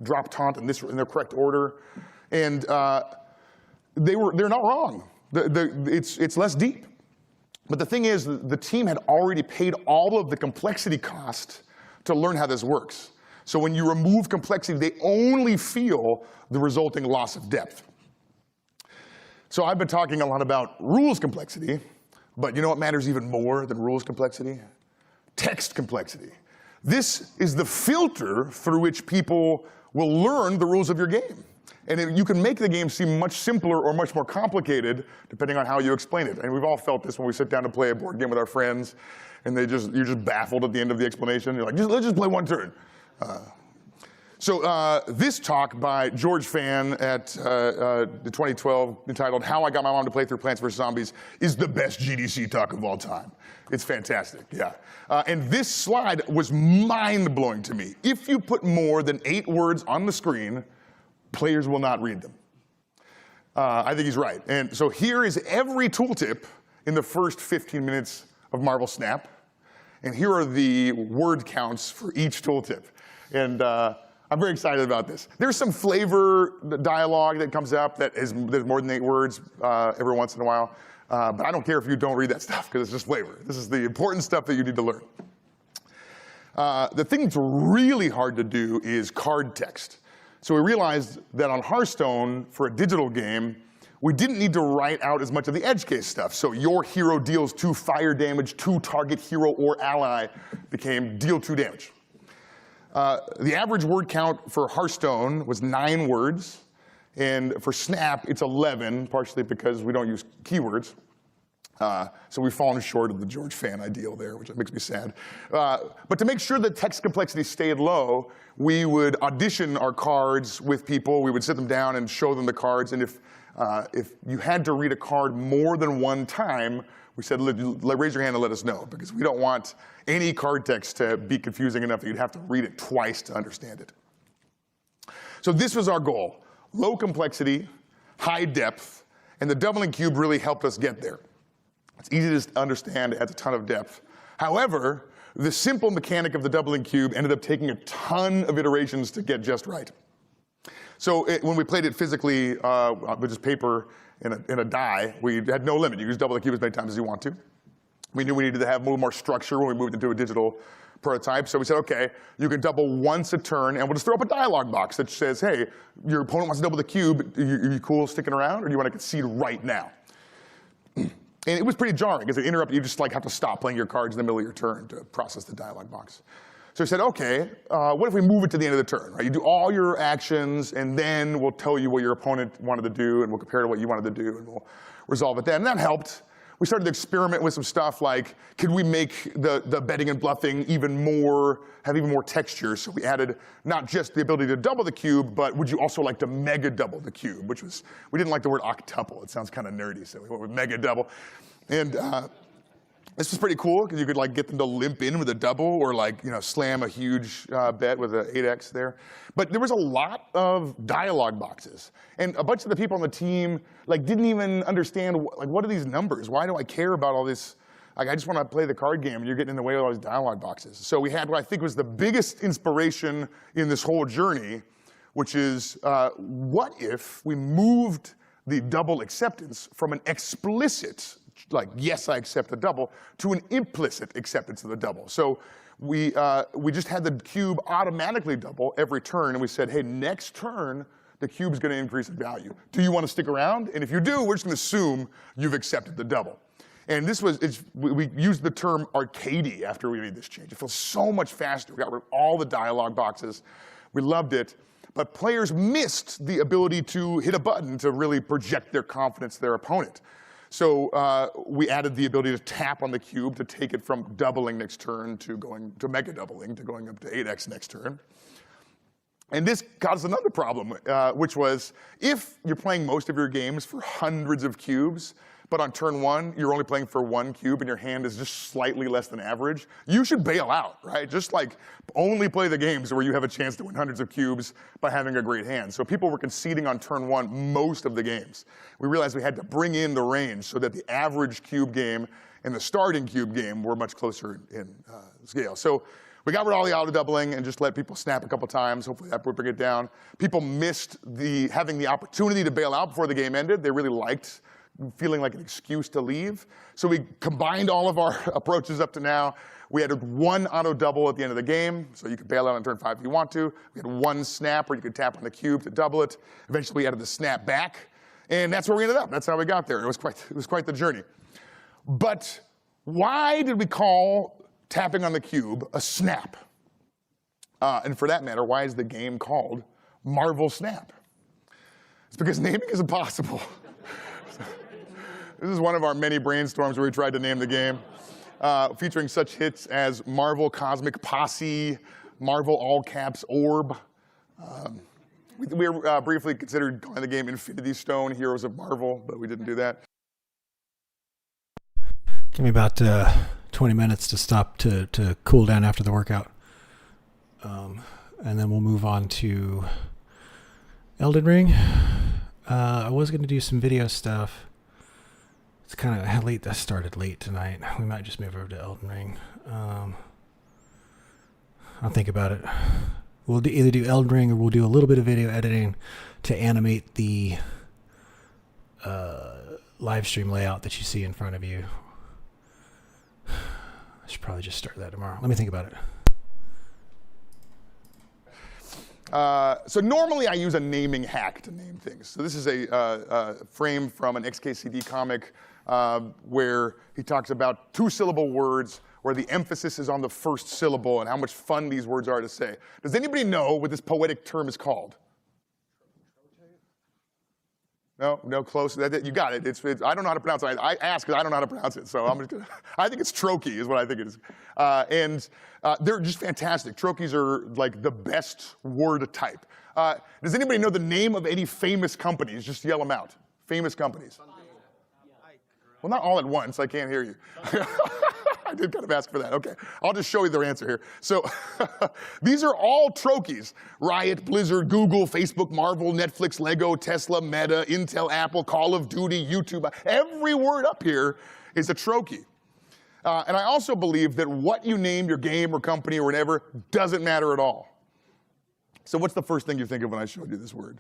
drop taunt in the correct order. And they're not wrong. It's less deep. But the thing is, the team had already paid all of the complexity cost to learn how this works. So when you remove complexity, they only feel the resulting loss of depth. So I've been talking a lot about rules complexity, but you know what matters even more than rules complexity? Text complexity. This is the filter through which people will learn the rules of your game. And you can make the game seem much simpler or much more complicated depending on how you explain it. And we've all felt this when we sit down to play a board game with our friends, and you're just baffled at the end of the explanation. You're like, let's just play one turn. So this talk by George Fan at the 2012, entitled "How I Got My Mom to Play Through Plants vs. Zombies," is the best GDC talk of all time. It's fantastic, yeah. And this slide was mind-blowing to me. If you put more than 8 words on the screen, players will not read them. I think he's right. And so here is every tooltip in the first 15 minutes of Marvel Snap. And here are the word counts for each tooltip. And I'm very excited about this. There's some flavor dialogue that comes up there's more than 8 words every once in a while. But I don't care if you don't read that stuff, because it's just flavor. This is the important stuff that you need to learn. The thing that's really hard to do is card text. So we realized that on Hearthstone, for a digital game, we didn't need to write out as much of the edge case stuff. So your hero deals 2 fire damage to target hero or ally became deal 2 damage. The average word count for Hearthstone was 9 words. And for Snap, it's 11, partially because we don't use keywords. So we've fallen short of the George Fan ideal there, which makes me sad. But to make sure that text complexity stayed low, we would audition our cards with people. We would sit them down and show them the cards. And if you had to read a card more than one time, we said, raise your hand and let us know, because we don't want any card text to be confusing enough that you'd have to read it twice to understand it. So this was our goal: low complexity, high depth, and the doubling cube really helped us get there. It's easy to understand, it adds a ton of depth. However, the simple mechanic of the doubling cube ended up taking a ton of iterations to get just right. So when we played it physically with just paper and a die, we had no limit. You could just double the cube as many times as you want to. We knew we needed to have a little more structure when we moved into a digital prototype. So we said, okay, you can double once a turn, and we'll just throw up a dialogue box that says, hey, your opponent wants to double the cube. Are you cool sticking around, or do you want to concede right now? And it was pretty jarring, because it interrupted. You just have to stop playing your cards in the middle of your turn to process the dialogue box. So I said, okay, what if we move it to the end of the turn, right? You do all your actions, and then we'll tell you what your opponent wanted to do, and we'll compare to what you wanted to do, and we'll resolve it then. And that helped. We started to experiment with some stuff like, could we make the betting and bluffing have even more texture? So we added not just the ability to double the cube, but would you also like to mega double the cube? Which was, we didn't like the word octuple. It sounds kind of nerdy, so we went with mega double. And this was pretty cool, because you could get them to limp in with a double, or slam a huge bet with an 8x there. But there was a lot of dialogue boxes, and a bunch of the people on the team didn't even understand what are these numbers? Why do I care about all this? I just want to play the card game, and you're getting in the way of all these dialogue boxes. So we had what I think was the biggest inspiration in this whole journey, which is what if we moved the double acceptance from an explicit, yes, I accept the double, to an implicit acceptance of the double. So we just had the cube automatically double every turn, and we said, hey, next turn, the cube's going to increase in value. Do you want to stick around? And if you do, we're just going to assume you've accepted the double. And this was, we used the term arcadey after we made this change. It feels so much faster. We got rid of all the dialogue boxes. We loved it. But players missed the ability to hit a button to really project their confidence to their opponent. So we added the ability to tap on the cube to take it from doubling next turn to going to mega doubling, to going up to 8x next turn. And this caused another problem, which was if you're playing most of your games for hundreds of cubes, but on turn 1, you're only playing for 1 cube and your hand is just slightly less than average, you should bail out, right? Just like only play the games where you have a chance to win hundreds of cubes by having a great hand. So people were conceding on turn 1 most of the games. We realized we had to bring in the range so that the average cube game and the starting cube game were much closer in scale. So we got rid of all the auto doubling and just let people snap a couple times. Hopefully that would bring it down. People missed having the opportunity to bail out before the game ended. They really liked feeling like an excuse to leave. So we combined all of our approaches up to now. We added 1 auto double at the end of the game, so you could bail out on turn 5 if you want to. We had 1 snap where you could tap on the cube to double it. Eventually we added the snap back, and that's where we ended up. That's how we got there. It was quite the journey. But why did we call tapping on the cube a snap? And for that matter, why is the game called Marvel Snap? It's because naming is impossible. This is one of our many brainstorms where we tried to name the game, featuring such hits as Marvel Cosmic Posse, Marvel All Caps Orb. We briefly considered calling the game Infinity Stone, Heroes of Marvel, but we didn't do that. Give me about 20 minutes to stop to cool down after the workout. And then we'll move on to Elden Ring. I was going to do some video stuff. It's kind of late. That started late tonight. We might just move over to Elden Ring. I'll think about it. We'll either do Elden Ring or we'll do a little bit of video editing to animate the live stream layout that you see in front of you. I should probably just start that tomorrow. Let me think about it. So normally I use a naming hack to name things. So this is a frame from an XKCD comic where he talks about 2-syllable words where the emphasis is on the first syllable and how much fun these words are to say. Does anybody know what this poetic term is called? No, close. You got it. I don't know how to pronounce it. I ask because I don't know how to pronounce it. So I'm just gonna. I think it's trochee is what I think it is. And they're just fantastic. Trochees are like the best word type. Does anybody know the name of any famous companies? Just yell them out. Famous companies. Well, not all at once. I can't hear you. I did kind of ask for that. Okay, I'll just show you their answer here. So these are all trochees. Riot, Blizzard, Google, Facebook, Marvel, Netflix, Lego, Tesla, Meta, Intel, Apple, Call of Duty, YouTube. Every word up here is a trochee. And I also believe that what you name your game or company or whatever doesn't matter at all. So what's the first thing you think of when I showed you this word?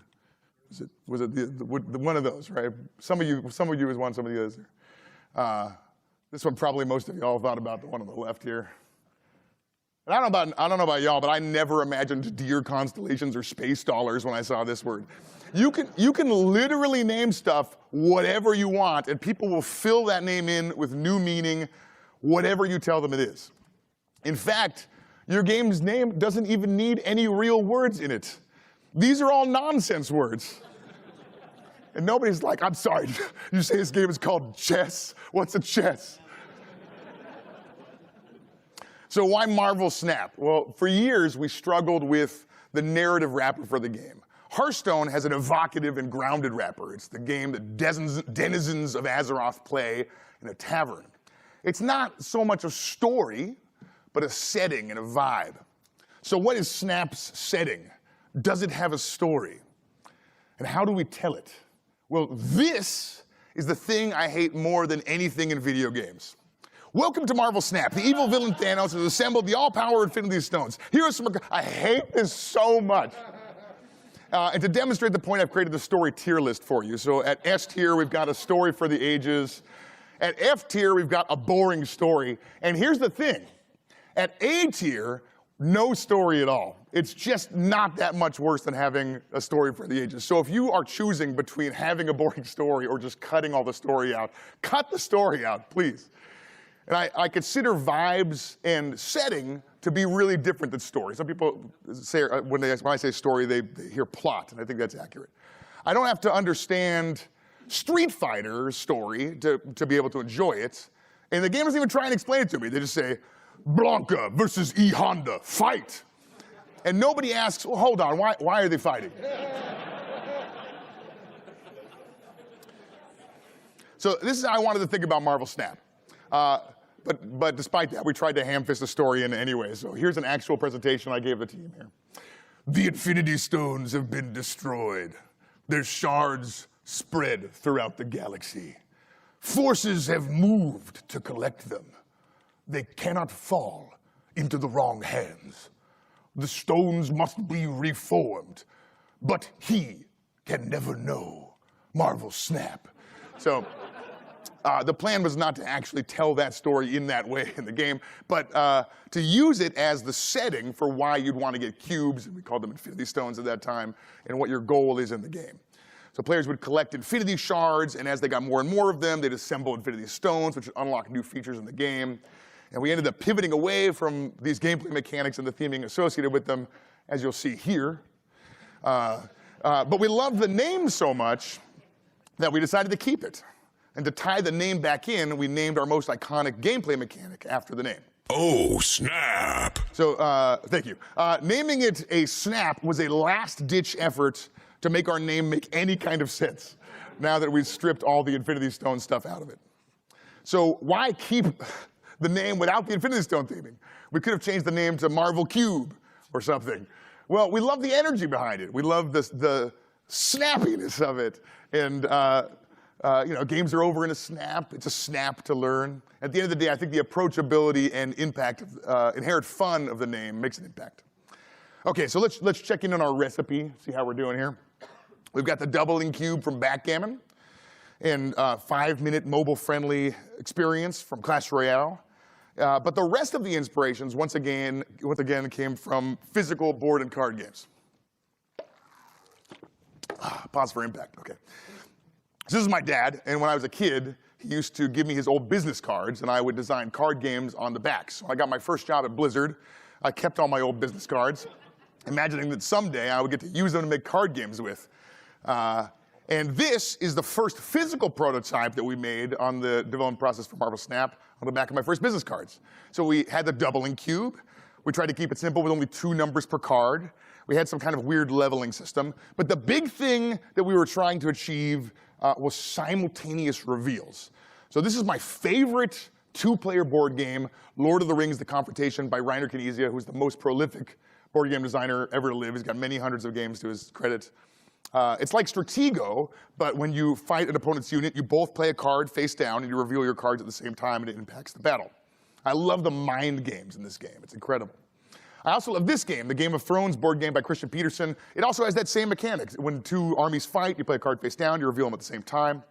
Was it one of those, right? Some of you is one, some of the others. This one probably most of y'all thought about the one on the left here. And I don't know about y'all, but I never imagined deer constellations or space dollars when I saw this word. You can literally name stuff whatever you want, and people will fill that name in with new meaning, whatever you tell them it is. In fact, your game's name doesn't even need any real words in it. These are all nonsense words. And nobody's like, I'm sorry, you say this game is called chess? What's a chess? So why Marvel Snap? Well, for years we struggled with the narrative wrapper for the game. Hearthstone has an evocative and grounded wrapper. It's the game that denizens of Azeroth play in a tavern. It's not so much a story, but a setting and a vibe. So what is Snap's setting? Does it have a story? And how do we tell it? Well, this is the thing I hate more than anything in video games. Welcome to Marvel Snap. The evil villain Thanos has assembled the all-power Infinity Stones. Here's some. I hate this so much. And to demonstrate the point, I've created the story tier list for you. So at S tier, we've got a story for the ages. At F tier, we've got a boring story. And here's the thing. At A tier, no story at all. It's just not that much worse than having a story for the ages. So if you are choosing between having a boring story or just cutting all the story out, cut the story out, please. And I consider vibes and setting to be really different than story. Some people say, when I say story, they hear plot, and I think that's accurate. I don't have to understand Street Fighter story to be able to enjoy it. And the game doesn't even try and explain it to me. They just say, Blanca versus E Honda, fight. And nobody asks, well, hold on, why are they fighting? So this is how I wanted to think about Marvel Snap. But despite that, we tried to ham-fist the story in anyway. So here's an actual presentation I gave the team here. The Infinity Stones have been destroyed. Their shards spread throughout the galaxy. Forces have moved to collect them. They cannot fall into the wrong hands. The stones must be reformed, but he can never know. Marvel Snap. So the plan was not to actually tell that story in that way in the game, but to use it as the setting for why you'd want to get cubes, and we called them Infinity Stones at that time, and what your goal is in the game. So players would collect Infinity Shards, and as they got more and more of them, they'd assemble Infinity Stones, which would unlock new features in the game. And we ended up pivoting away from these gameplay mechanics and the theming associated with them, as you'll see here. But we loved the name so much that we decided to keep it. And to tie the name back in, we named our most iconic gameplay mechanic after the name. Oh, snap! So, thank you. Naming it a snap was a last-ditch effort to make our name make any kind of sense, now that we've stripped all the Infinity Stone stuff out of it. So why keep the name without the Infinity Stone theming? We could have changed the name to Marvel Cube or something. Well, we love the energy behind it. We love the snappiness of it. And you know, games are over in a snap. It's a snap to learn. At the end of the day, I think the approachability and impact, inherent fun of the name makes an impact. Okay, so let's check in on our recipe, see how we're doing here. We've got the doubling cube from Backgammon, and 5-minute mobile-friendly experience from Clash Royale. But the rest of the inspirations, once again, came from physical board and card games. Pause for impact, okay. So this is my dad, and when I was a kid, he used to give me his old business cards, and I would design card games on the backs. So I got my first job at Blizzard. I kept all my old business cards, imagining that someday I would get to use them to make card games with. And this is the first physical prototype that we made on the development process for Marvel Snap on the back of my first business cards. So we had the doubling cube. We tried to keep it simple with only 2 numbers per card. We had some kind of weird leveling system. But the big thing that we were trying to achieve was simultaneous reveals. So this is my favorite 2-player board game, Lord of the Rings: The Confrontation by Reiner Knizia, who's the most prolific board game designer ever to live. He's got many hundreds of games to his credit. It's like Stratego, but when you fight an opponent's unit, you both play a card face down and you reveal your cards at the same time and it impacts the battle. I love the mind games in this game. It's incredible. I also love this game, the Game of Thrones board game by Christian Peterson. It also has that same mechanic. When 2 armies fight, you play a card face down, you reveal them at the same time.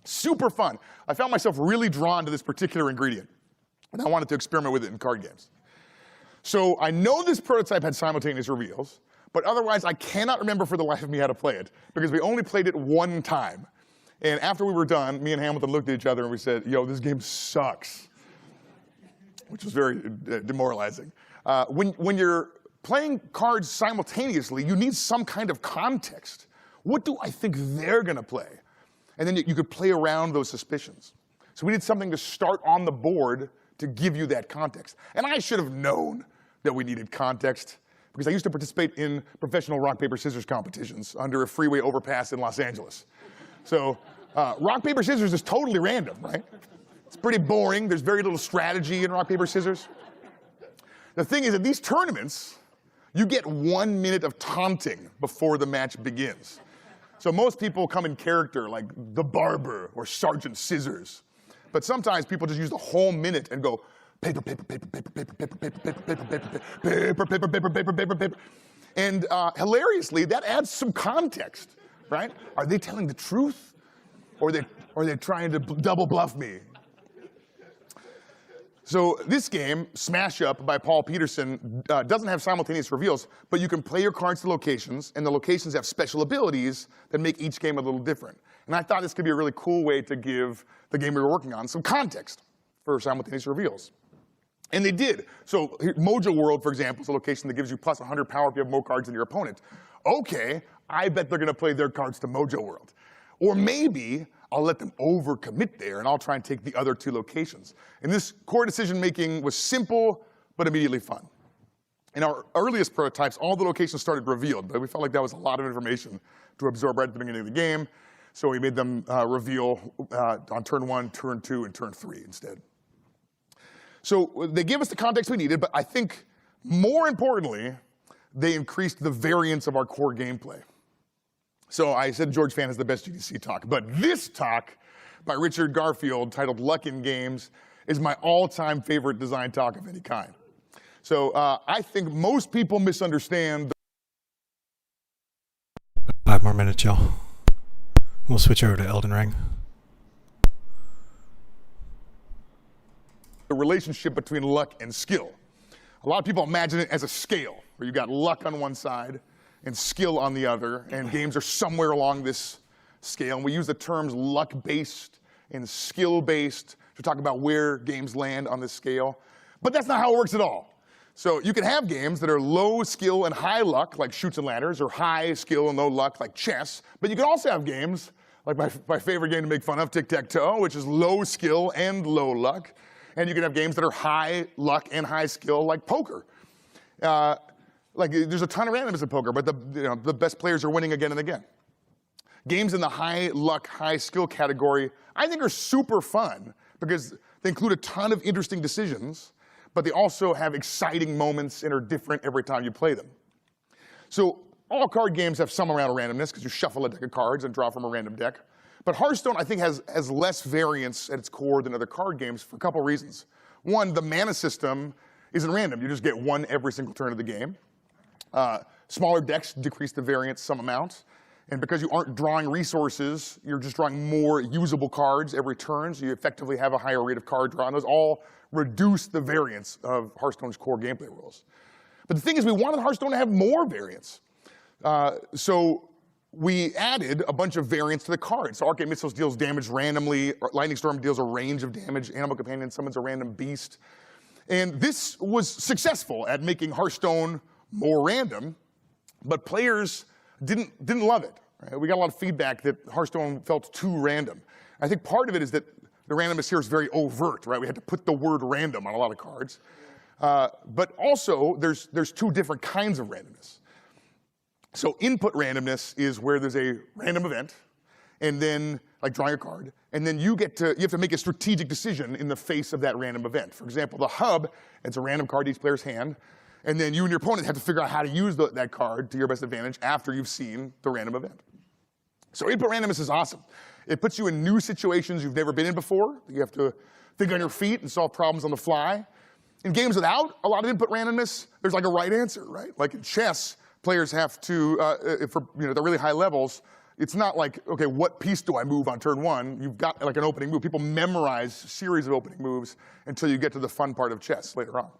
Super fun. I found myself really drawn to this particular ingredient, and I wanted to experiment with it in card games. So I know this prototype had simultaneous reveals, but otherwise I cannot remember for the life of me how to play it, because we only played it one time. And after we were done, me and Hamilton looked at each other and we said, yo, this game sucks, which was very demoralizing. When you're playing cards simultaneously, you need some kind of context. What do I think they're gonna play? And then you could play around those suspicions. So we need something to start on the board to give you that context. And I should have known that we needed context, because I used to participate in professional rock, paper, scissors competitions under a freeway overpass in Los Angeles. So rock, paper, scissors is totally random, right? It's pretty boring. There's very little strategy in rock, paper, scissors. The thing is, at these tournaments, you get 1 minute of taunting before the match begins. So most people come in character, like the Barber or Sergeant Scissors. But sometimes people just use the whole minute and go, paper, paper, paper, paper, paper, paper, paper, paper, paper, paper, paper, paper, paper, paper, paper, paper. And hilariously, that adds some context, right? Are they telling the truth? Or are they trying to double bluff me? So this game, Smash Up by Paul Peterson, doesn't have simultaneous reveals, but you can play your cards to locations, and the locations have special abilities that make each game a little different. And I thought this could be a really cool way to give the game we were working on some context for simultaneous reveals. And they did. So Mojo World, for example, is a location that gives you plus 100 power if you have more cards than your opponent. Okay, I bet they're gonna play their cards to Mojo World. Or maybe I'll let them overcommit there and I'll try and take the other 2 locations. And this core decision making was simple, but immediately fun. In our earliest prototypes, all the locations started revealed, but we felt like that was a lot of information to absorb right at the beginning of the game. So we made them reveal on turn 1, turn 2, and turn 3 instead. So they gave us the context we needed, but I think more importantly, they increased the variance of our core gameplay. So I said George Fan has the best GDC talk, but this talk by Richard Garfield titled Luck in Games is my all-time favorite design talk of any kind. So I think most people misunderstand. 5 more minutes, y'all. We'll switch over to Elden Ring. The relationship between luck and skill. A lot of people imagine it as a scale, where you got luck on one side and skill on the other, and games are somewhere along this scale. And we use the terms luck-based and skill-based to talk about where games land on this scale. But that's not how it works at all. So you can have games that are low skill and high luck, like Chutes and Ladders, or high skill and low luck, like chess. But you can also have games, like my favorite game to make fun of, Tic-Tac-Toe, which is low skill and low luck. And you can have games that are high luck and high skill, like poker. Like there's a ton of randomness in poker, but the best players are winning again and again. Games in the high luck, high skill category, I think are super fun because they include a ton of interesting decisions, but they also have exciting moments and are different every time you play them. So all card games have some amount of randomness because you shuffle a deck of cards and draw from a random deck. But Hearthstone, I think, has less variance at its core than other card games for a couple reasons. One, the mana system isn't random. You just get one every single turn of the game. Smaller decks decrease the variance some amount. And because you aren't drawing resources, you're just drawing more usable cards every turn, so you effectively have a higher rate of card draw. And those all reduce the variance of Hearthstone's core gameplay rules. But the thing is, we wanted Hearthstone to have more variance. So we added a bunch of variance to the cards. So Arcane Missiles deals damage randomly, Lightning Storm deals a range of damage, Animal Companion summons a random beast. And this was successful at making Hearthstone more random, but players didn't love it. Right? We got a lot of feedback that Hearthstone felt too random. I think part of it is that the randomness here is very overt, right? We had to put the word random on a lot of cards. But also, there's two different kinds of randomness. So input randomness is where there's a random event, and then, like drawing a card, and then you have to make a strategic decision in the face of that random event. For example, the hub, it's a random card in each player's hand, and then you and your opponent have to figure out how to use that card to your best advantage after you've seen the random event. So input randomness is awesome. It puts you in new situations you've never been in before. You have to think on your feet and solve problems on the fly. In games without a lot of input randomness, there's like a right answer, right? Like in chess, players have to, for the really high levels, it's not like, okay, what piece do I move on turn 1? You've got like an opening move. People memorize a series of opening moves until you get to the fun part of chess later on.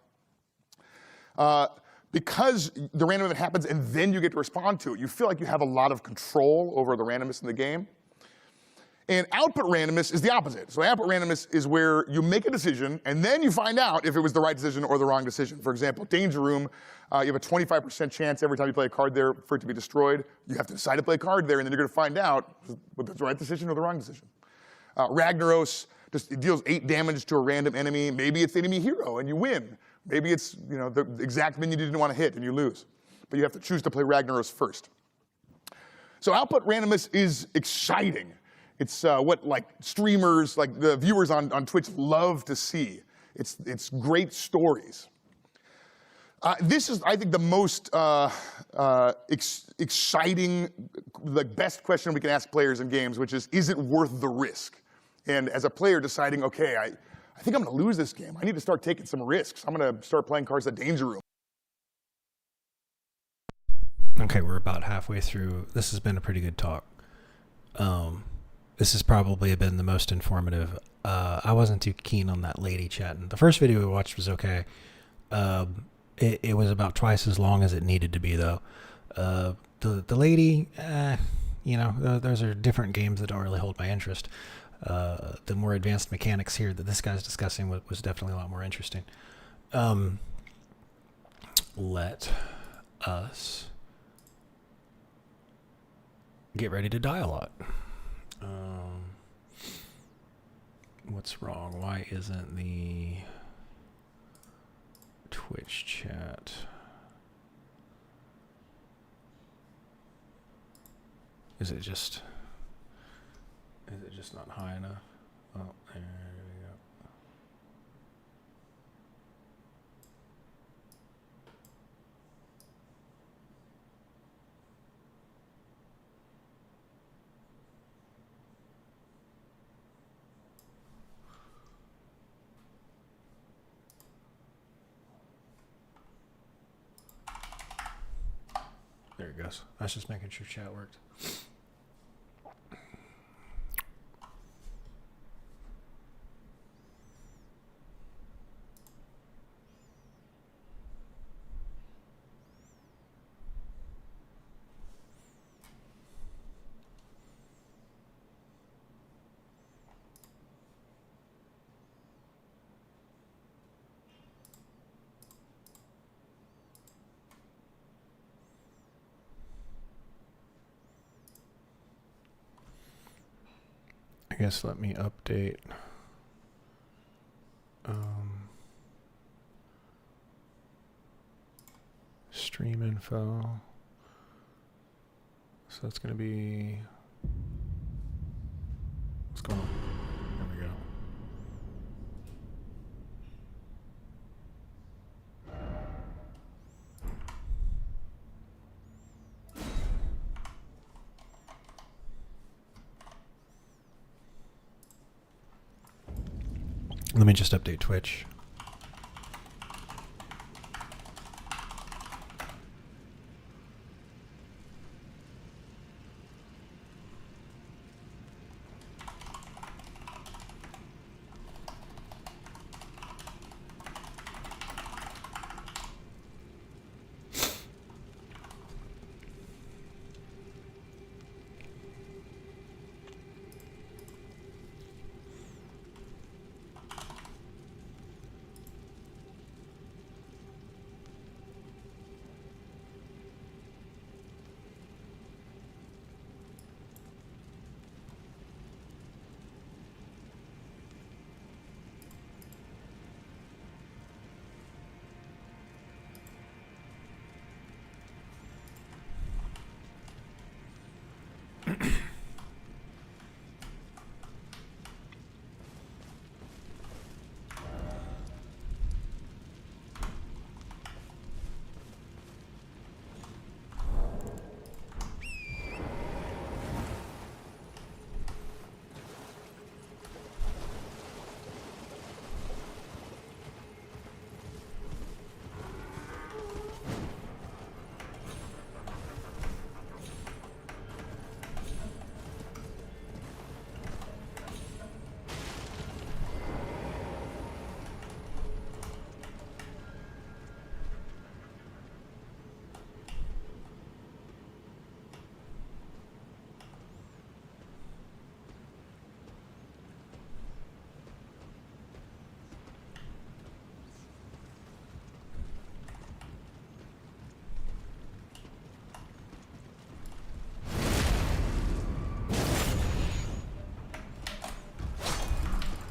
Because the random event happens and then you get to respond to it, you feel like you have a lot of control over the randomness in the game. And output randomness is the opposite. So output randomness is where you make a decision and then you find out if it was the right decision or the wrong decision. For example, Danger Room, you have a 25% chance every time you play a card there for it to be destroyed. You have to decide to play a card there and then you're going to find out whether it's the right decision or the wrong decision. Ragnaros, it deals 8 damage to a random enemy. Maybe it's the enemy hero and you win. Maybe it's the exact minion you didn't want to hit and you lose. But you have to choose to play Ragnaros first. So output randomness is exciting. It's what like streamers, like the viewers on Twitch love to see. It's great stories. This is, I think, the most exciting, the best question we can ask players in games, which is it worth the risk? And as a player deciding, okay, I think I'm going to lose this game. I need to start taking some risks. I'm going to start playing cards like Danger Room. Okay, we're about halfway through. This has been a pretty good talk. This has probably been the most informative. I wasn't too keen on that lady chatting. The first video we watched was okay. It was about twice as long as it needed to be, though. The lady, those are different games that don't really hold my interest. The more advanced mechanics here that this guy's discussing was definitely a lot more interesting. Let us get ready to die a lot. What's wrong? Why isn't the Twitch chat? Is it just just not high enough. Oh, there we go. There it goes. I was just making sure chat worked. I guess let me update. Stream info. So that's going to be. What's going on? There we go. Let me just update Twitch.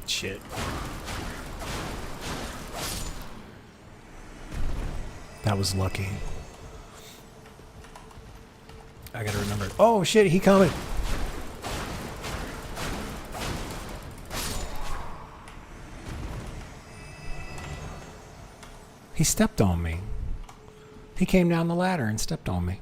Shit. That was lucky. I gotta remember. Oh shit, he coming. He stepped on me. He came down the ladder and stepped on me.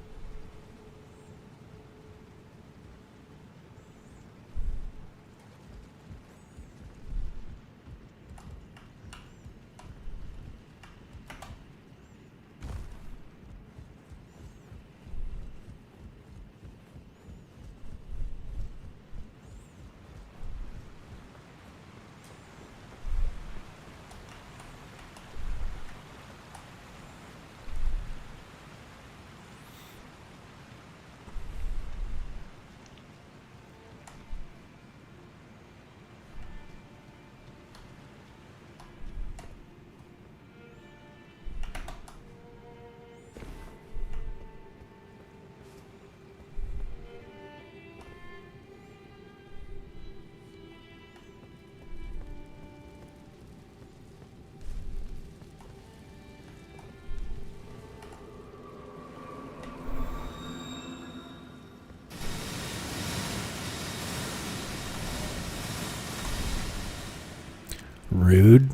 Rude.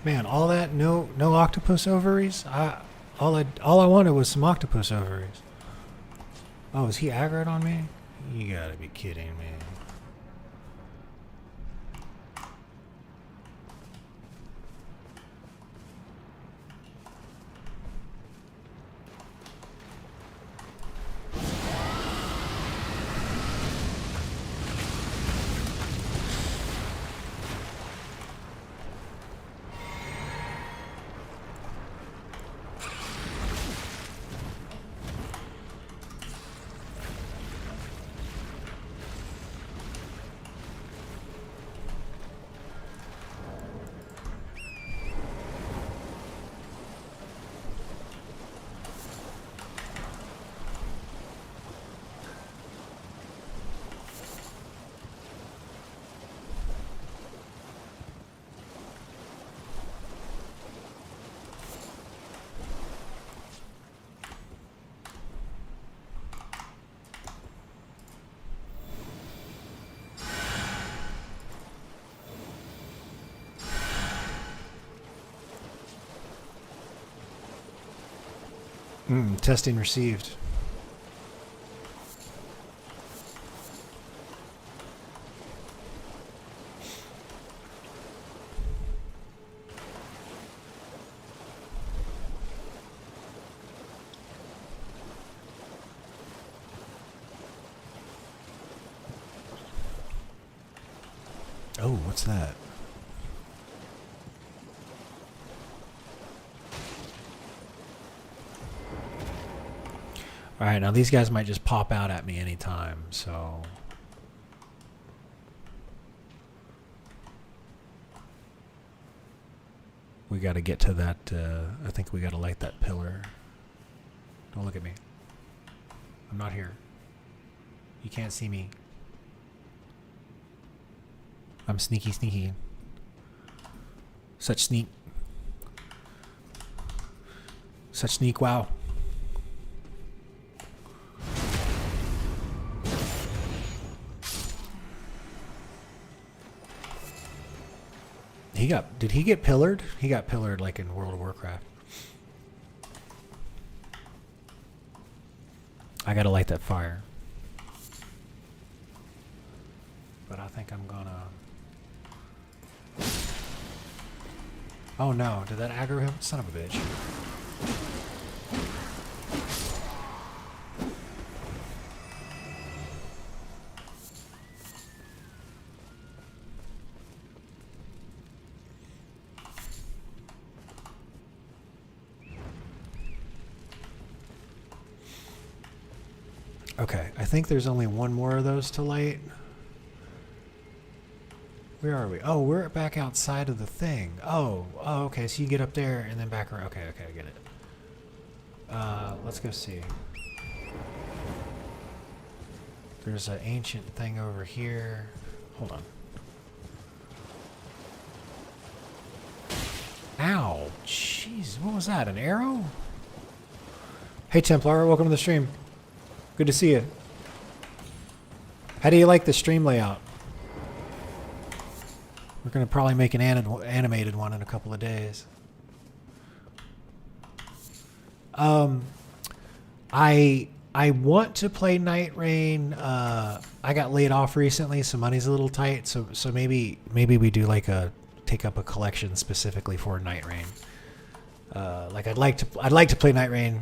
Man, all that no octopus ovaries. All I wanted was some octopus ovaries. Oh, is he aggroed on me? You gotta be kidding me. Testing received. Oh, what's that? Alright, now these guys might just pop out at me anytime, so... We gotta get to that, I think we gotta light that pillar. Don't look at me. I'm not here. You can't see me. I'm sneaky. Such sneak. Wow. Did he get pillared? He got pillared like in World of Warcraft. I gotta light that fire. But I think I'm gonna... Oh no, did that aggro him? Son of a bitch. Okay, I think there's only one more of those to light. Where are we? Oh, we're back outside of the thing. Oh, okay, so you get up there and then back around. Okay, I get it. Let's go see. There's an ancient thing over here. Hold on. Ow! Jeez, what was that? An arrow? Hey Templar, welcome to the stream. Good to see you. How do you like the stream layout? We're going to probably make an animated one in a couple of days. I want to play Night Rain. I got laid off recently, so money's a little tight. So maybe we do like take up a collection specifically for Night Rain. Like I'd like to play Night Rain.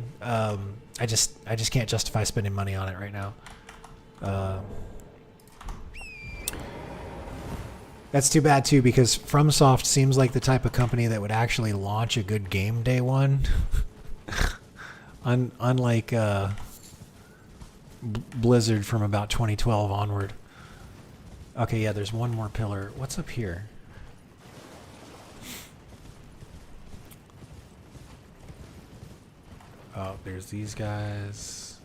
I just can't justify spending money on it right now. That's too bad too, because FromSoft seems like the type of company that would actually launch a good game day one. Unlike Blizzard from about 2012 onward. Okay, yeah, there's one more pillar. What's up here? Oh, there's these guys.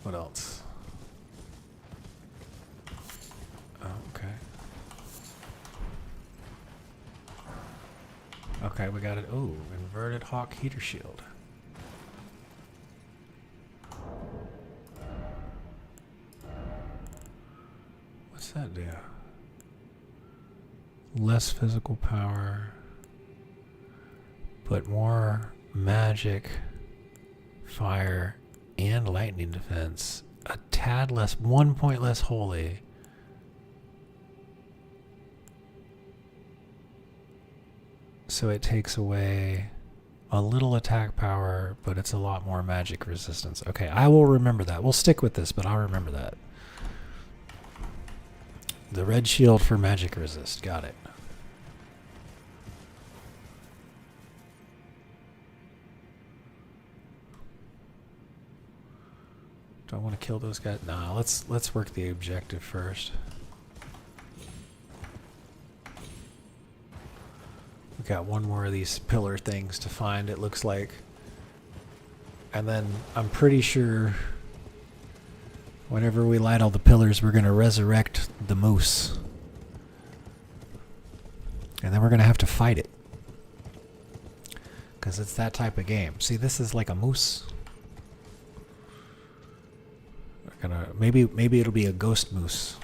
What else? Oh, okay. Okay, we got it. Oh, inverted hawk heater shield. What's that do? Less physical power, but more magic, fire, and lightning defense. A tad less, 1 point less holy. So it takes away a little attack power, but it's a lot more magic resistance. Okay, I will remember that. We'll stick with this, but I'll remember that. The red shield for magic resist. Got it. Do I want to kill those guys? Nah, let's work the objective first. We got one more of these pillar things to find, it looks like. And then I'm pretty sure whenever we light all the pillars, we're going to resurrect the moose. And then we're going to have to fight it. Because it's that type of game. See, this is like a moose. We're gonna, maybe it'll be a ghost moose.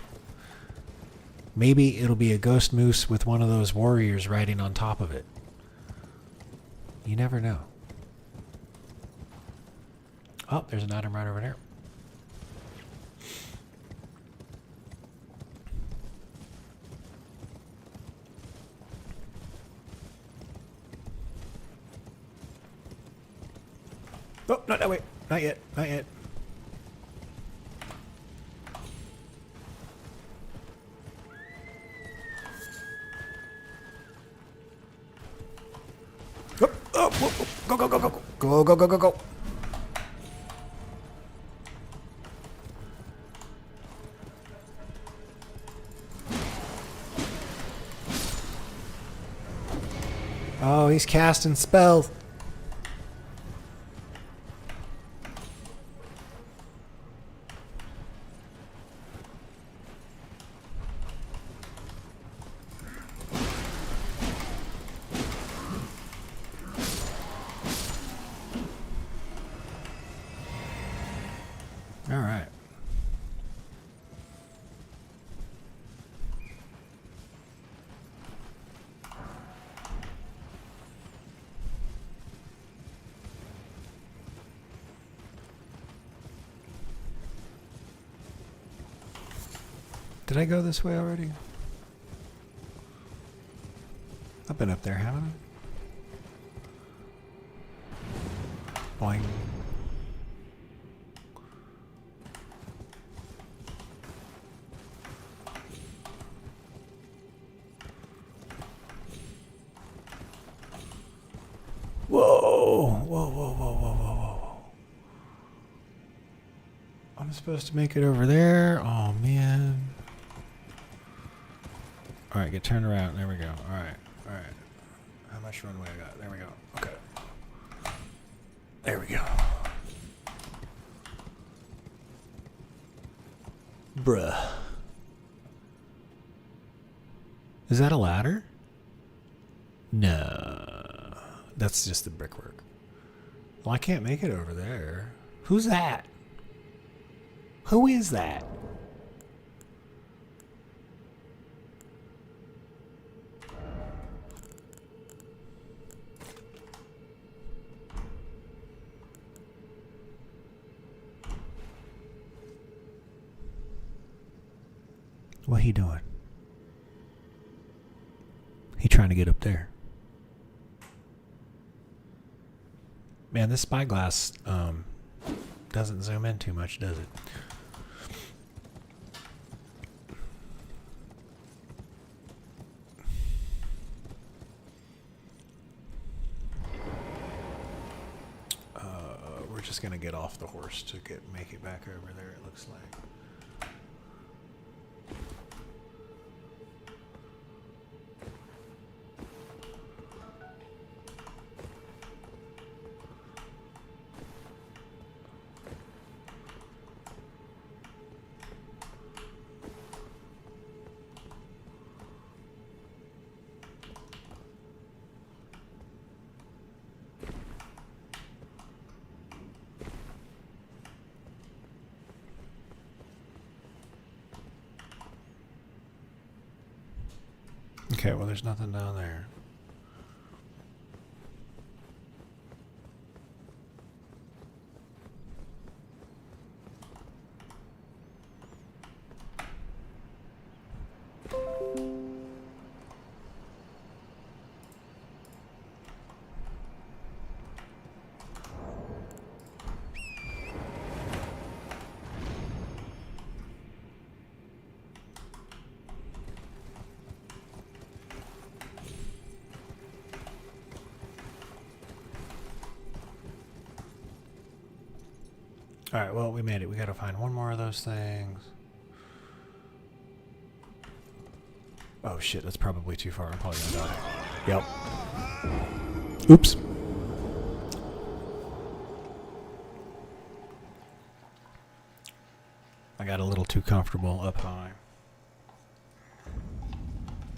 Maybe it'll be a ghost moose with one of those warriors riding on top of it. You never know. Oh, there's an item right over there. Oh, not that way. Not yet. Not yet. Oh, whoa, whoa. Go, go, go, go, go. Go, go, go, go, go. Oh, he's casting spells. Did I go this way already? I've been up there, haven't I? Boing. Whoa! Whoa, whoa, whoa, whoa, whoa, whoa. I'm supposed to make it over there? Oh, man. Alright, get turned around. There we go. Alright, alright. How much runway I got? There we go. Okay. There we go. Bruh. Is that a ladder? No. That's just the brickwork. Well, I can't make it over there. Who's that? Who is that? What he doing? He trying to get up there. Man, this spyglass doesn't zoom in too much, does it? We're just gonna get off the horse to make it back over there, it looks like. Okay, well, there's nothing down there. Alright, well, we made it. We gotta find one more of those things. Oh shit, that's probably too far. I'm probably gonna die. Yep. Oops. I got a little too comfortable up high.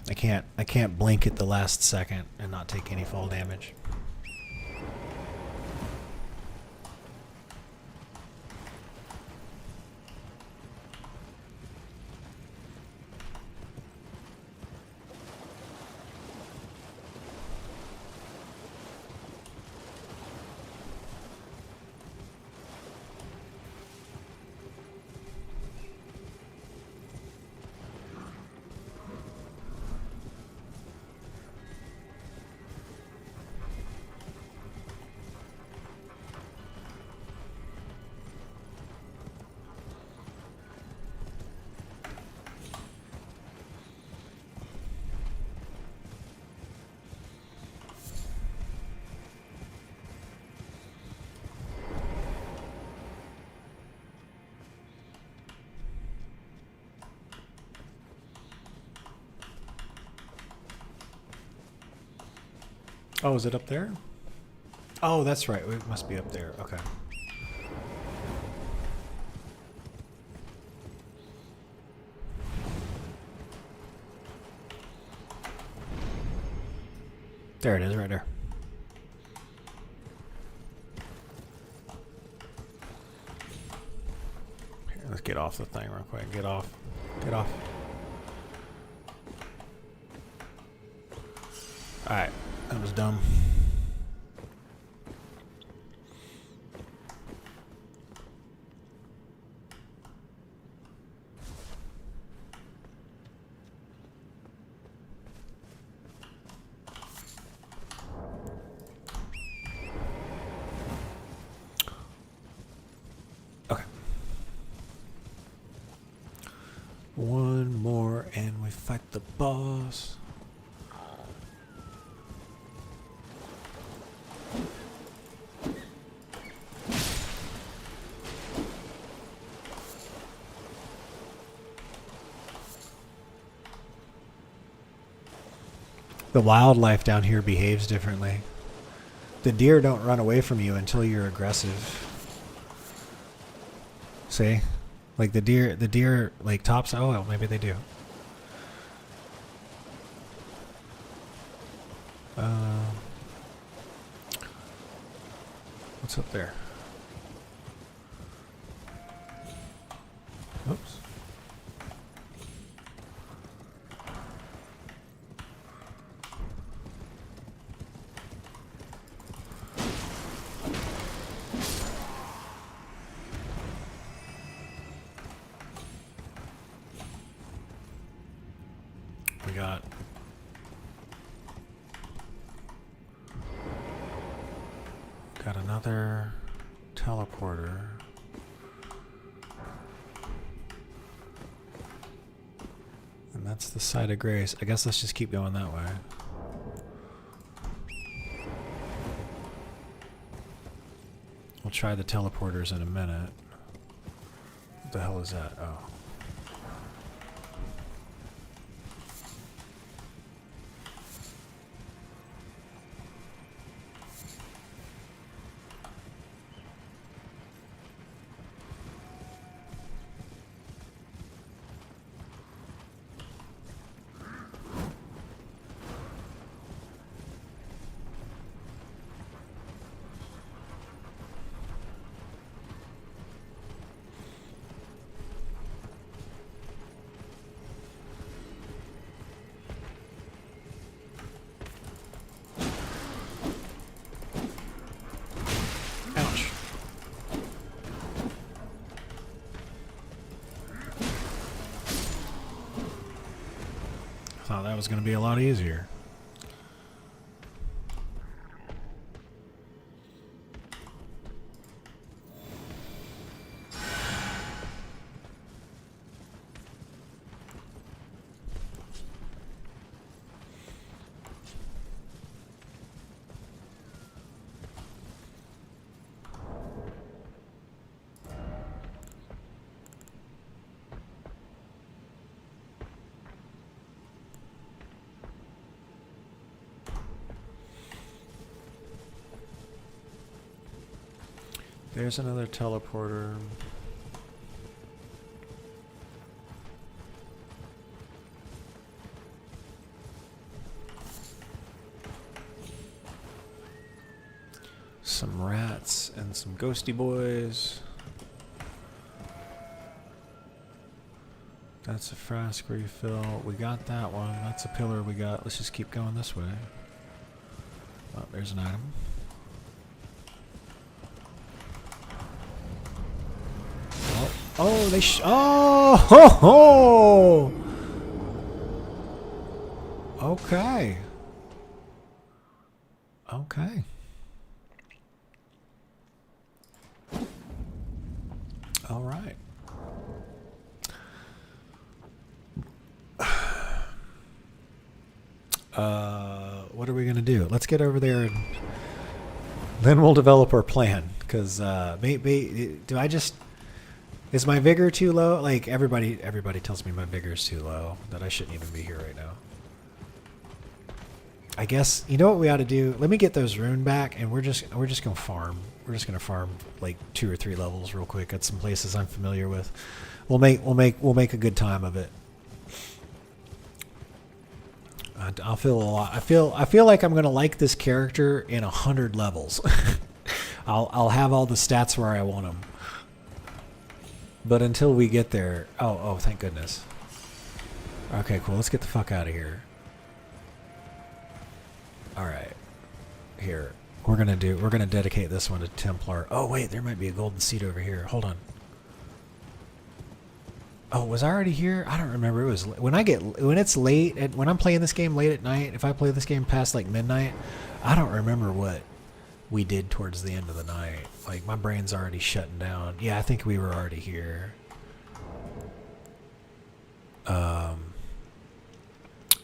I can't blink at the last second and not take any fall damage. Oh, is it up there? Oh, that's right. It must be up there. Okay. There it is, right there. Here, let's get off the thing real quick. Get off. Get off. Alright. That was dumb. fight the boss. The wildlife down here behaves differently. The deer don't run away from you until you're aggressive. See? Like the deer like tops, oh well, maybe they do. What's up there? Oops. We got another teleporter. And that's the site of grace. I guess let's just keep going that way. We'll try the teleporters in a minute. What the hell is that? Oh. Thought that was going to be a lot easier. There's another teleporter. Some rats and some ghosty boys. That's a flask refill. We got that one. That's a pillar we got. Let's just keep going this way. Oh, there's an item. Oh, they oh, ho, ho. Okay. Okay. All right. What are we gonna do? Let's get over there and then we'll develop our plan. Cause maybe do I just? Is my vigor too low? Like everybody tells me my vigor is too low, that I shouldn't even be here right now. I guess you know what we ought to do? Let me get those rune back, and we're just gonna farm. We're just gonna farm like 2 or 3 levels real quick at some places I'm familiar with. We'll make a good time of it. I'll feel a lot. I feel like I'm gonna like this character in 100 levels. I'll have all the stats where I want them. But until we get there, oh, thank goodness. Okay, cool. Let's get the fuck out of here. All right, here we're gonna dedicate this one to Templar. Oh wait, there might be a golden seed over here. Hold on. Oh, was I already here? I don't remember. It was when it's late. When I'm playing this game late at night. If I play this game past like midnight, I don't remember what we did towards the end of the night. Like my brain's already shutting down. Yeah, I think we were already here.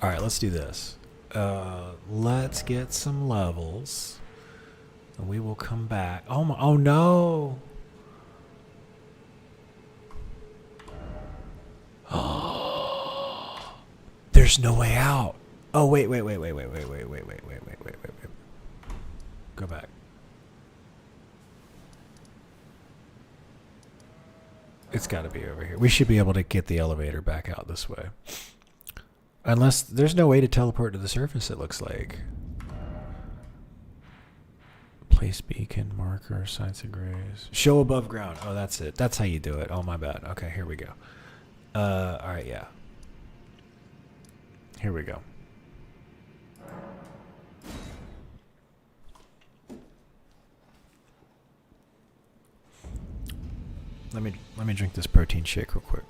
All right, let's do this. Let's get some levels, and we will come back. Oh my! Oh no! There's no way out. Oh wait. Go back. It's got to be over here. We should be able to get the elevator back out this way. Unless there's no way to teleport to the surface, it looks like. Place beacon, marker, sites of graves. Show above ground. Oh, that's it. That's how you do it. Oh, my bad. Okay, here we go. Alright, yeah. Here we go. Let me drink this protein shake real quick.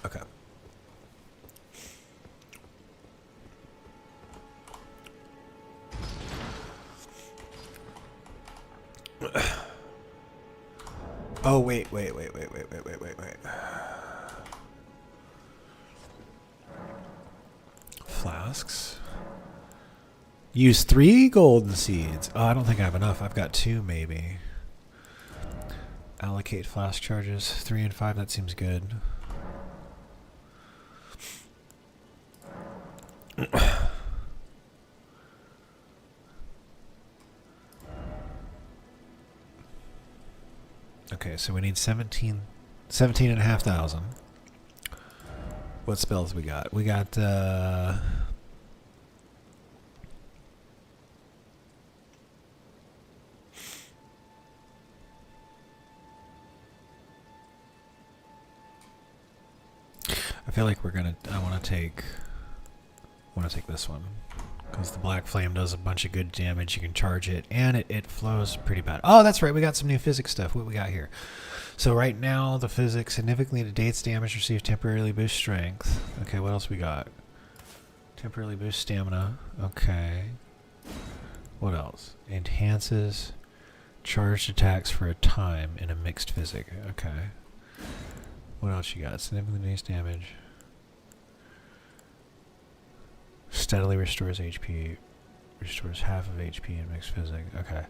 Okay. Oh, wait. Flasks. Use 3 golden seeds. Oh, I don't think I have enough. I've got 2 maybe. Allocate flask charges. 3 and 5, that seems good. Okay, so we need 17,500. What spells we got? We got I feel like I want to take this one because the black flame does a bunch of good damage. You can charge it and it flows pretty bad. Oh, that's right. We got some new physics stuff. What we got here? So right now the physics significantly negates damage received, temporarily boost strength. Okay, what else we got? Temporarily boost stamina. Okay. What else? Enhances charged attacks for a time in a mixed physic. Okay. What else you got? Significantly negates damage. Steadily restores HP. Restores half of HP in mixed physic. Okay.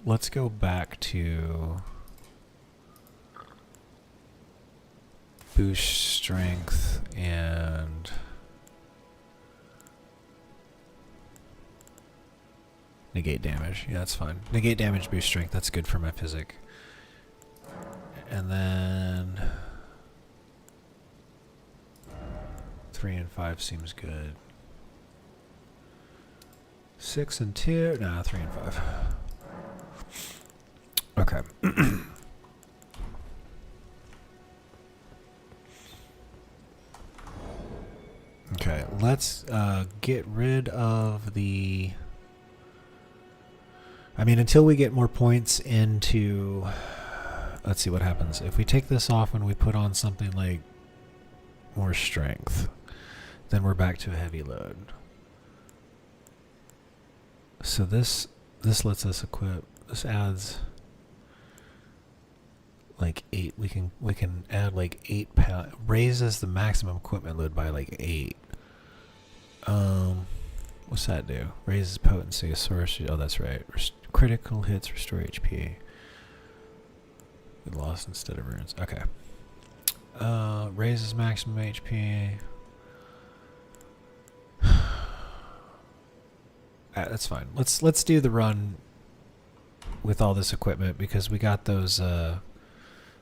Let's go back to boost strength and negate damage. Yeah, that's fine. Negate damage, boost strength. That's good for my physic. And then 3 and 5 seems good. 6 and 2. Nah, 3 and 5. Okay. Okay, let's get rid of the... I mean, until we get more points into... Let's see what happens. If we take this off and we put on something like more strength, then we're back to a heavy load. So this lets us equip. This adds like 8. We can add like 8 pounds. Raises the maximum equipment load by like 8. What's that do? Raises potency, sorcery. Oh, that's right. Critical hits restore HP. We lost instead of runes. Okay. Raises maximum HP. That's fine. Let's do the run with all this equipment because we got those.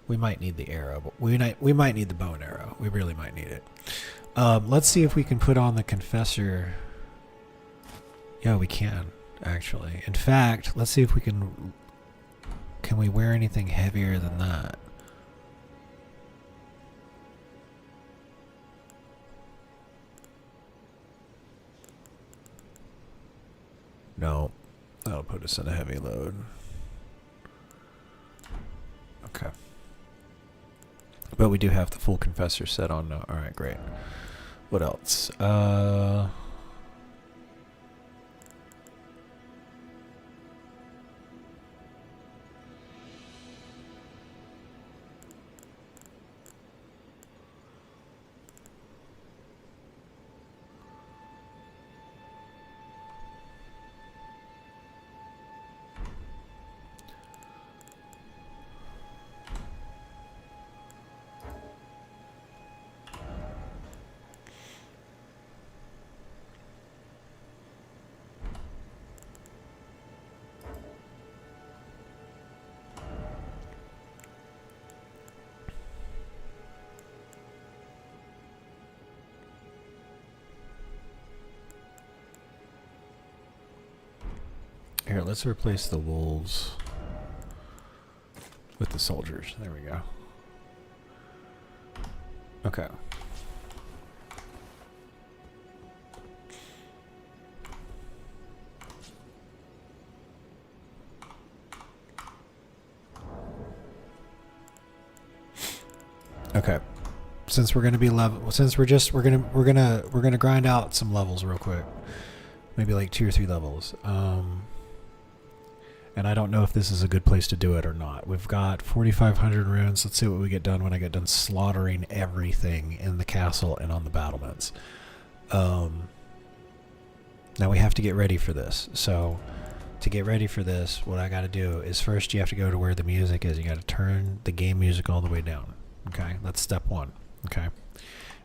We might need the arrow, but we might need the bow and arrow. We really might need it. Let's see if we can put on the confessor. Yeah, we can actually. In fact, let's see if we can. Can we wear anything heavier than that? No, that'll put us in a heavy load. Okay. But we do have the full Confessor set on now. Alright, great. What else? Here, let's replace the wolves with the soldiers. There we go. Okay. Okay. Since we're gonna be we're gonna grind out some levels real quick. Maybe like 2 or 3 levels. And I don't know if this is a good place to do it or not. We've got 4,500 runes. Let's see what we get done when I get done slaughtering everything in the castle and on the battlements. Now we have to get ready for this. So to get ready for this, what I got to do is first you have to go to where the music is. You got to turn the game music all the way down. Okay, that's step 1. Okay,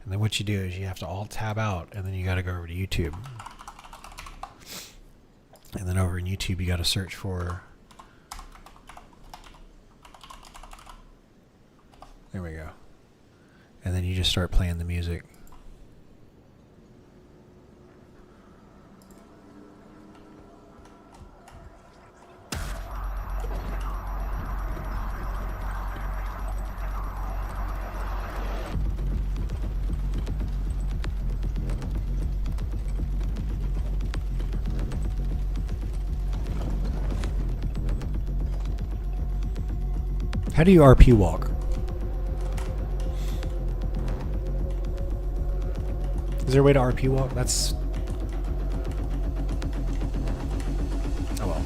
and then what you do is you have to alt tab out, and then you got to go over to YouTube. And then over in YouTube, you got to search for. There we go. And then you just start playing the music. How do you RP walk? Is there a way to RP walk? That's... Oh well.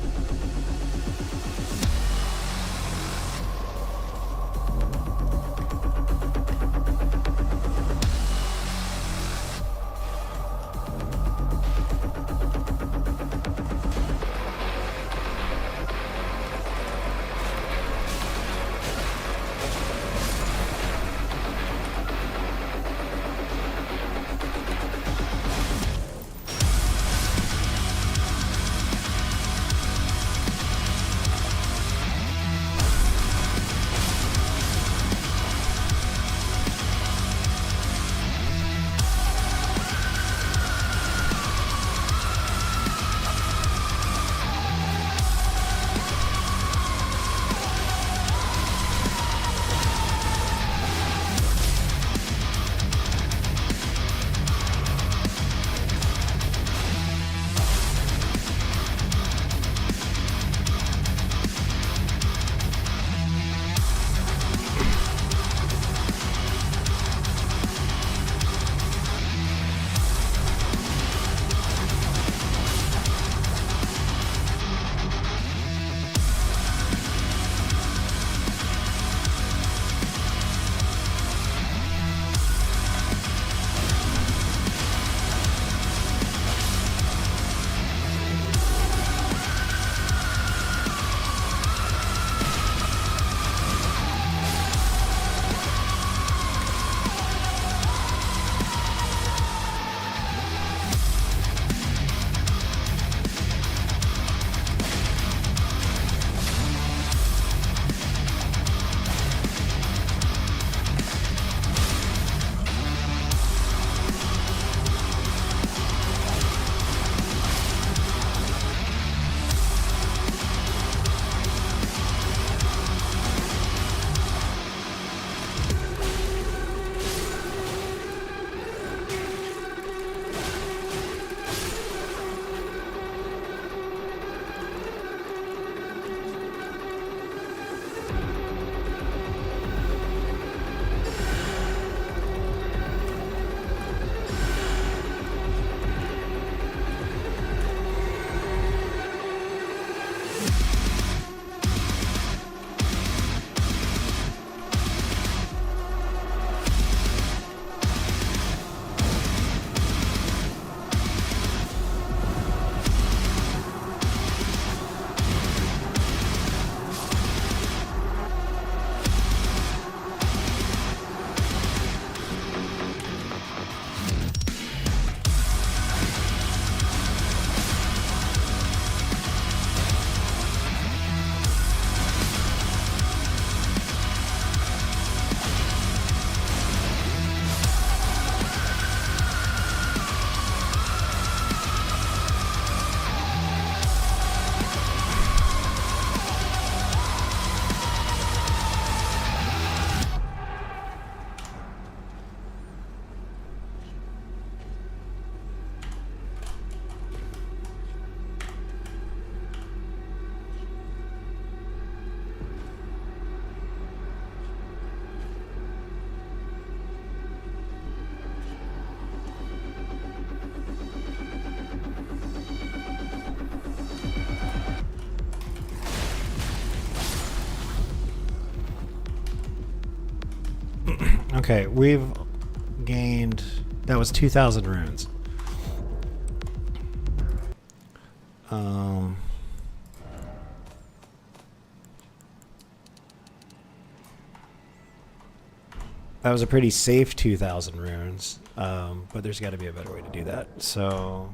Okay, we've gained... That was 2,000 runes. That was a pretty safe 2,000 runes, but there's got to be a better way to do that. So...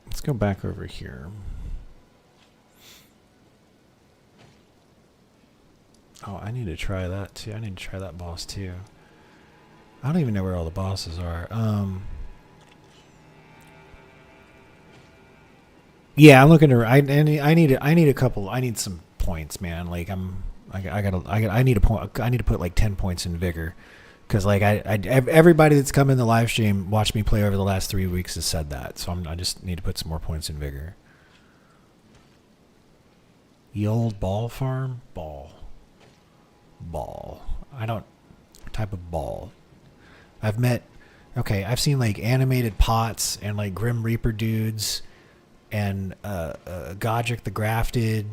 Let's go back over here. Oh, I need to try that too. I need to try that boss too. I don't even know where all the bosses are. Yeah, I'm looking to. I need a couple. I need some points, man. Like I need a point. I need to put like 10 points in vigor, because like everybody that's come in the live stream, watched me play over the last 3 weeks, has said that. So I just need to put some more points in vigor. Ye old ball farm ball. I don't type of ball. I've seen like animated pots and like Grim Reaper dudes and Godric the Grafted,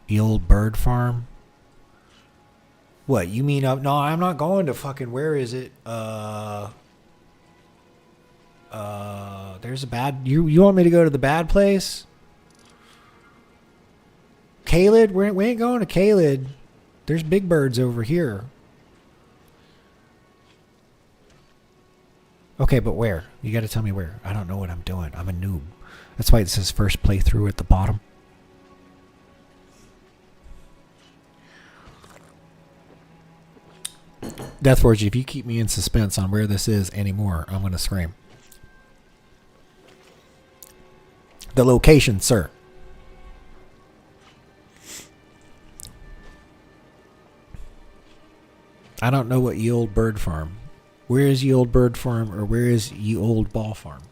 the old bird farm. What you mean? No, I'm not going to fucking. Where is it? There's a bad. You want me to go to the bad place? Caelid? We ain't going to Caelid. There's big birds over here. Okay, but where? You got to tell me where. I don't know what I'm doing. I'm a noob. That's why it says first playthrough at the bottom. Deathforge, if you keep me in suspense on where this is anymore, I'm going to scream. The location, sir. I don't know what Ye Old Bird Farm. Where is Ye Old Bird Farm, or where is Ye Old Ball Farm?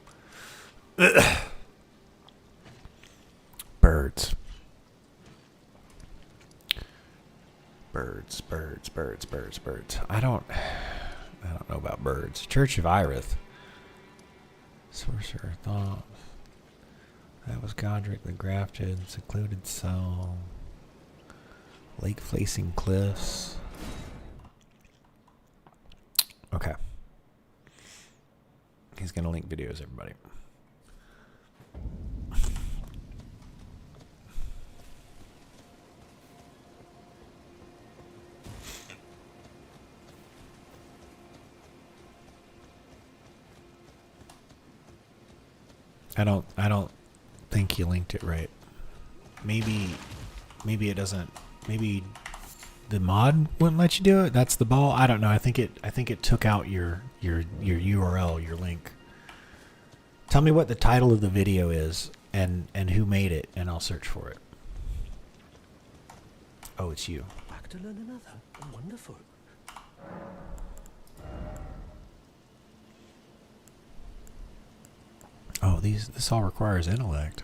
Birds. Birds. I don't know about birds. Church of Irith. Sorcerer Thought. That was Godric the Grafted. Secluded Cell. Lake Facing Cliffs. Okay. He's going to link videos, everybody. I don't think you linked it right. Maybe it doesn't. Maybe the mod wouldn't let you do it. That's the ball. I don't know. I think it took out your URL, your link. Tell me what the title of the video is and who made it, and I'll search for it. Oh, it's you. Back to learn another. Wonderful. Oh, this all requires intellect.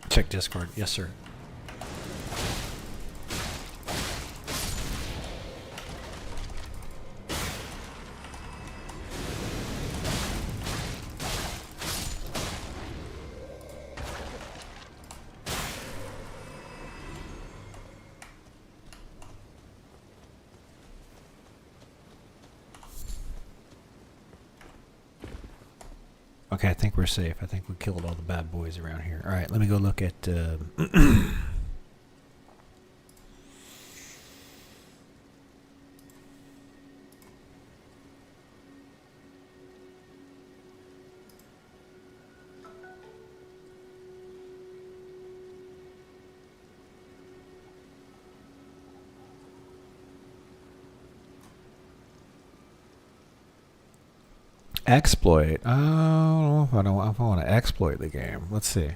Check Discord. Yes, sir. Okay, I think we're safe. I think we killed all the bad boys around here. All right, let me go look at... Exploit. I don't know if I want to exploit the game. Let's see.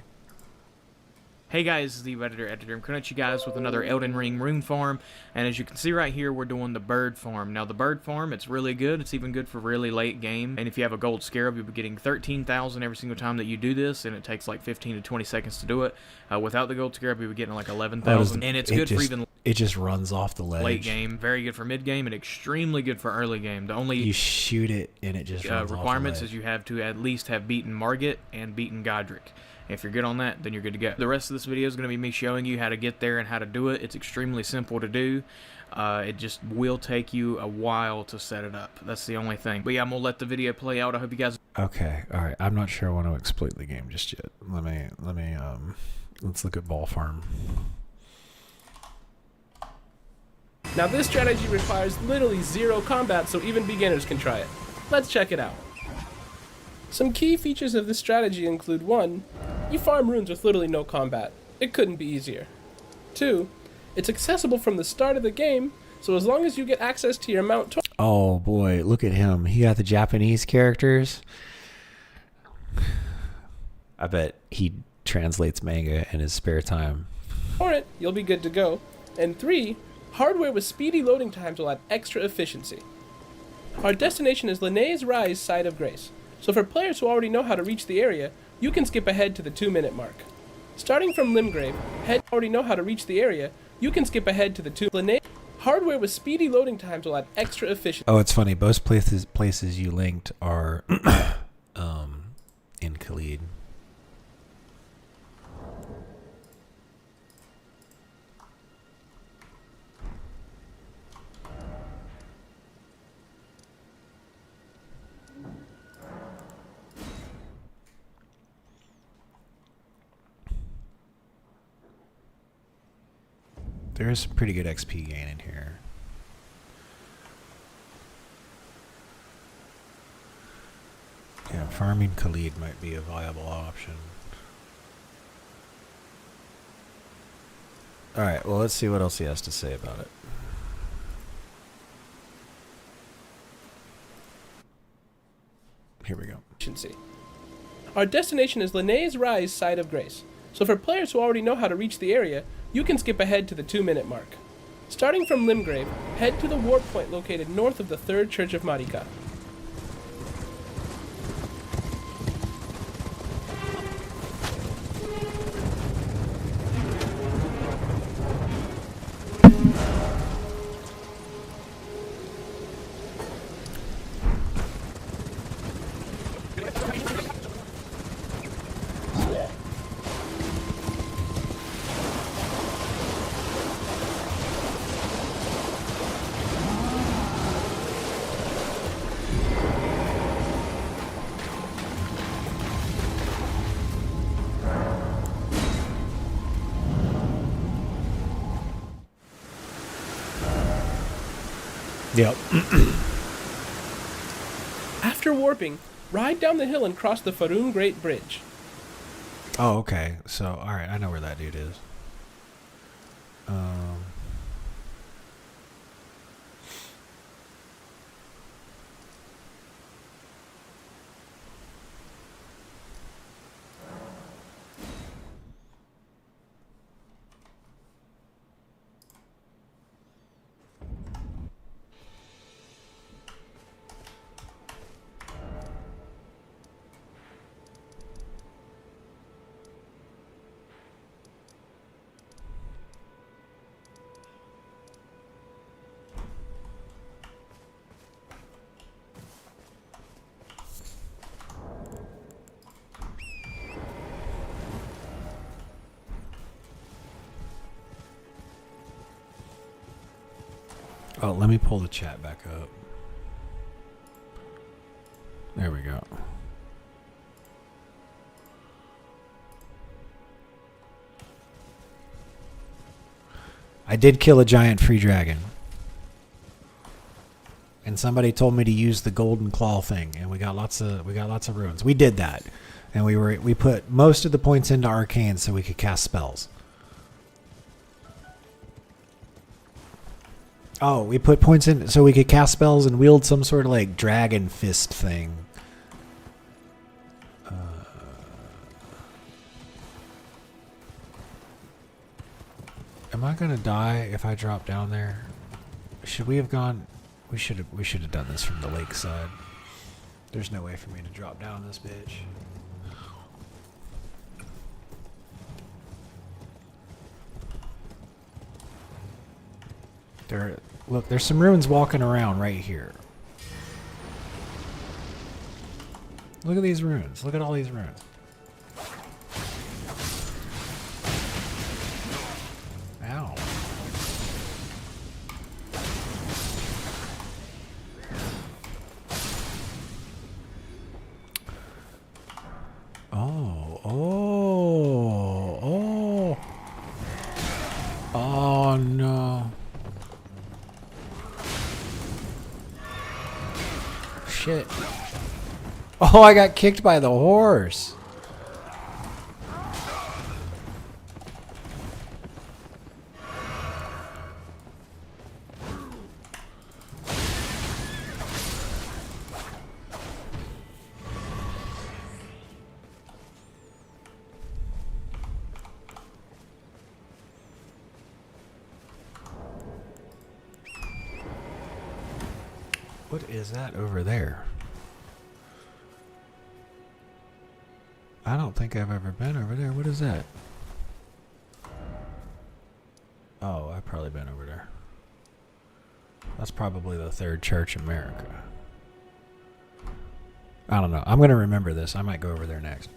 Hey guys, the Editor. I'm coming at you guys with another Elden Ring rune farm, and as you can see right here, we're doing the bird farm. Now the bird farm, it's really good. It's even good for really late game, and if you have a gold scarab, you'll be getting 13,000 every single time that you do this, and it takes like 15 to 20 seconds to do it. Without the gold scarab, you'll be getting like 11,000, and it's good for even it just runs off the ledge. Late game, very good for mid game, and extremely good for early game. The only you shoot it and it just runs requirements off the is you have to at least have beaten Margit and beaten Godric. If you're good on that, then you're good to go. The rest of this video is going to be me showing you how to get there and how to do it. It's extremely simple to do. It just will take you a while to set it up. That's the only thing. But yeah, I'm going to let the video play out. I hope you guys... Okay, alright. I'm not sure I want to exploit the game just yet. Let's look at Ball Farm. Now this strategy requires literally zero combat, so even beginners can try it. Let's check it out. Some key features of this strategy include 1. You farm runes with literally no combat. It couldn't be easier. 2. It's accessible from the start of the game, so as long as you get access to your mount... Oh boy, look at him. He got the Japanese characters. I bet he translates manga in his spare time. Torrent, you'll be good to go. And 3. Hardware with speedy loading times will add extra efficiency. Our destination is Linnaeus Rise, Side of Grace. So for players who already know how to reach the area, you can skip ahead to the 2-minute mark. Starting from Limgrave, already know how to reach the area, you can skip ahead to the 2 Linnaeus. Hardware with speedy loading times will add extra efficiency. Oh, it's funny. Both places you linked are in Khalid. There is some pretty good XP gain in here. Yeah, farming Khalid might be a viable option. Alright, well let's see what else he has to say about it. Here we go. Our destination is Linnaeus Rise, Side of Grace. So for players who already know how to reach the area, you can skip ahead to the 2-minute mark. Starting from Limgrave, head to the warp point located north of the 3rd Church of Marika. Yep. After warping, ride down the hill and cross the Farum Great Bridge. Oh, okay. So, alright, I know where that dude is. Oh, let me pull the chat back up. There we go. I did kill a giant free dragon. And somebody told me to use the golden claw thing, and we got lots of runes. We did that. And we put most of the points into arcane so we could cast spells. Oh, we put points in so we could cast spells and wield some sort of like dragon fist thing. Am I gonna die if I drop down there? Should we have gone? We should have done this from the lakeside. There's no way for me to drop down this bitch. Look, there's some ruins walking around right here. Look at these ruins. Look at all these ruins. Ow. Oh no. Shit. Oh, I got kicked by the horse. What is that over there? I don't think I've ever been over there. What is that? Oh, I've probably been over there. That's probably the Third Church America. I don't know. I'm going to remember this. I might go over there next.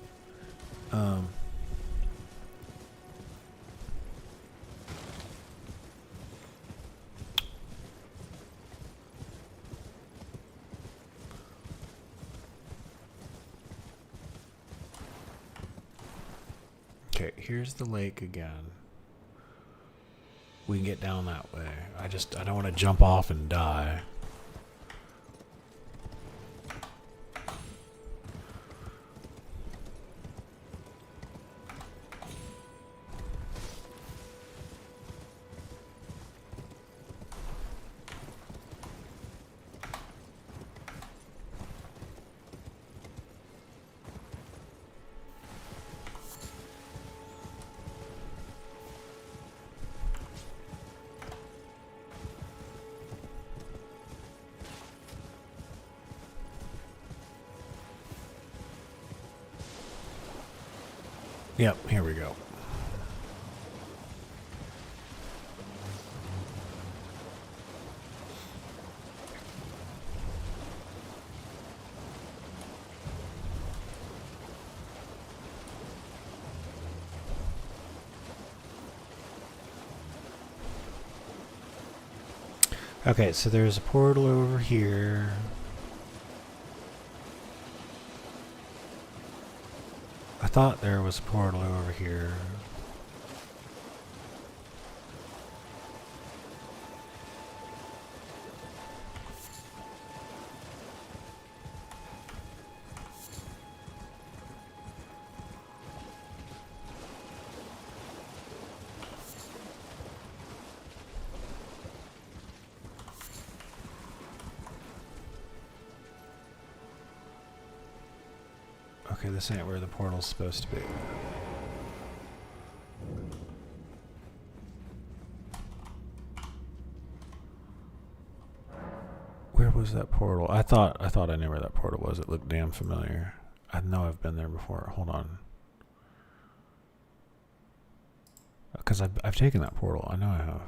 Okay, here's the lake again. We can get down that way. I don't want to jump off and die. Yep, here we go. Okay, so there's a portal over here. I thought there was a portal over here. Okay, this ain't where the portal's supposed to be. Where was that portal? I thought I knew where that portal was. It looked damn familiar. I know I've been there before. Hold on. Because I've taken that portal. I know I have.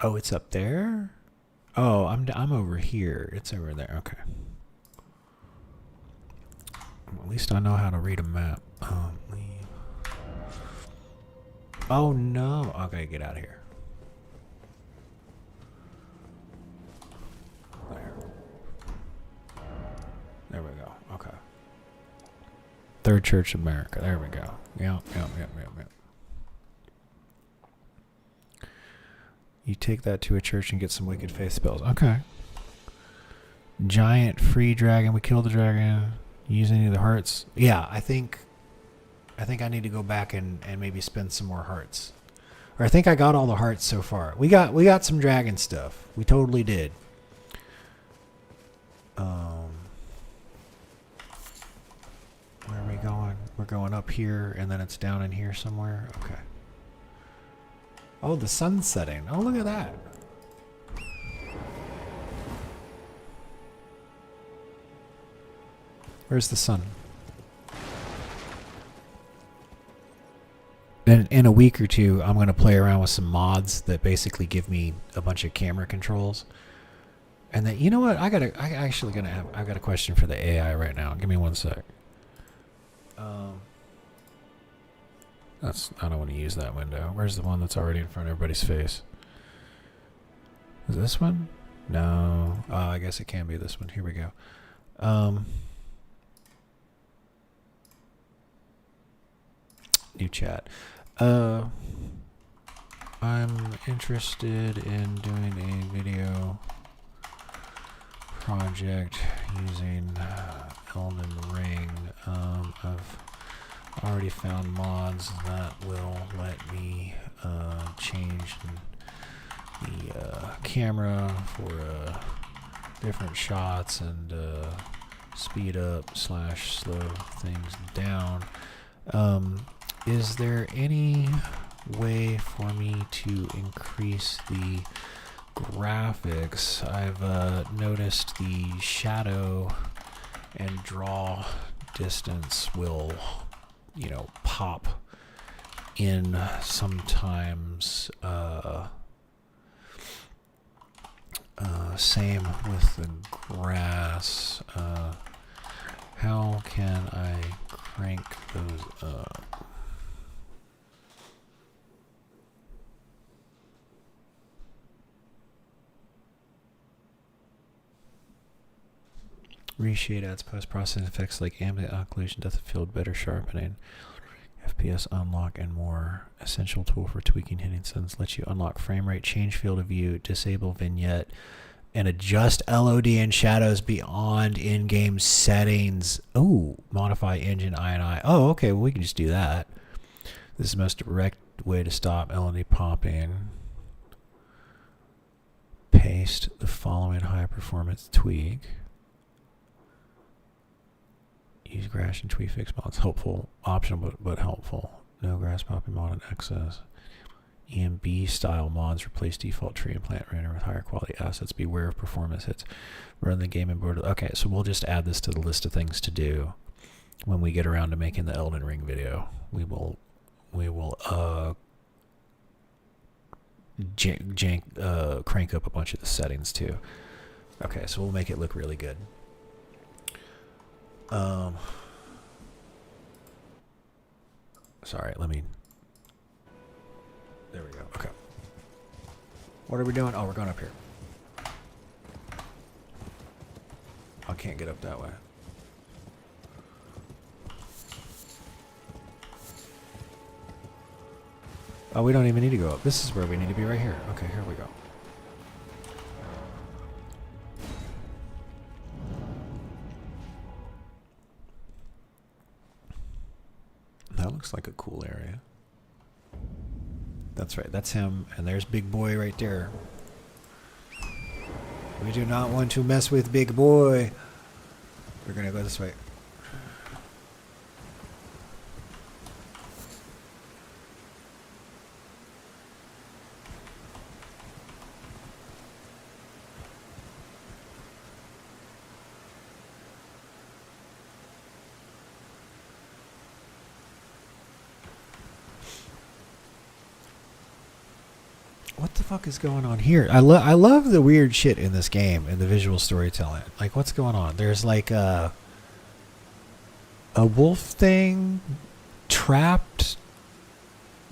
Oh, it's up there? Oh, I'm over here. It's over there. Okay. At least I know how to read a map. Leave. Oh no. Okay, get out of here. There we go. Okay. Third Church of America. There we go. Yep. You take that to a church and get some wicked faith spells. Okay. Giant free dragon. We killed the dragon. Use any of the hearts. Yeah, I think I need to go back and maybe spend some more hearts. Or I think I got all the hearts so far. We got some dragon stuff. We totally did. going up here, and then it's down in here somewhere. Okay. Oh, the sun's setting. Oh, look at that. Where's the sun? In a week or two, I'm going to play around with some mods that basically give me a bunch of camera controls. And then, you know what? I've got a question for the AI right now. Give me one sec. I don't want to use that window. Where's the one that's already in front of everybody's face? Is this one? No. I guess it can be this one. Here we go. New chat. I'm interested in doing a video project using Elden Ring. I've already found mods that will let me change the camera for different shots and speed up / slow things down. Is there any way for me to increase the graphics? I've noticed the shadow and draw distance will, you know, pop in sometimes. Same with the grass. How can I crank those up? Reshade adds post-processing effects like ambient occlusion, depth of field, better sharpening, FPS unlock, and more. Essential tool for tweaking hitting settings. Lets you unlock frame rate, change field of view, disable vignette, and adjust LOD and shadows beyond in-game settings. Oh, modify engine I. Oh, okay, well, we can just do that. This is the most direct way to stop LOD popping. Paste the following high-performance tweak. Use grass and tweak fix mods. Helpful. Optional, but helpful. No grass popping mod in excess. EMB style mods replace default tree and plant render with higher quality assets. Beware of performance hits. Run the game in border. Okay, so we'll just add this to the list of things to do when we get around to making the Elden Ring video. We will crank up a bunch of the settings too. Okay, so we'll make it look really good. Sorry, let me. There we go. Okay. What are we doing? Oh, we're going up here. I can't get up that way. Oh, we don't even need to go up. This is where we need to be, right here. Okay, here we go. That looks like a cool area. That's right, that's him, and there's Big Boy right there. We do not want to mess with Big Boy. We're gonna go this way. What the fuck is going on here? I love the weird shit in this game and the visual storytelling. Like, what's going on? There's like a wolf thing trapped,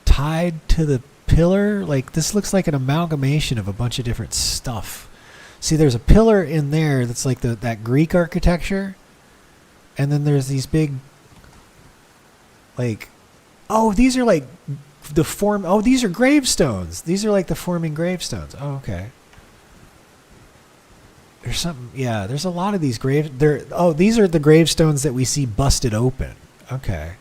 tied to the pillar. Like, this looks like an amalgamation of a bunch of different stuff. See, there's a pillar in there that's like that Greek architecture, and then there's these big, like, oh, these are like the form. Oh, these are gravestones. These are like the forming gravestones. Oh, okay. There's something. Yeah, there's a lot of these graves. Oh, these are the gravestones that we see busted open. Okay.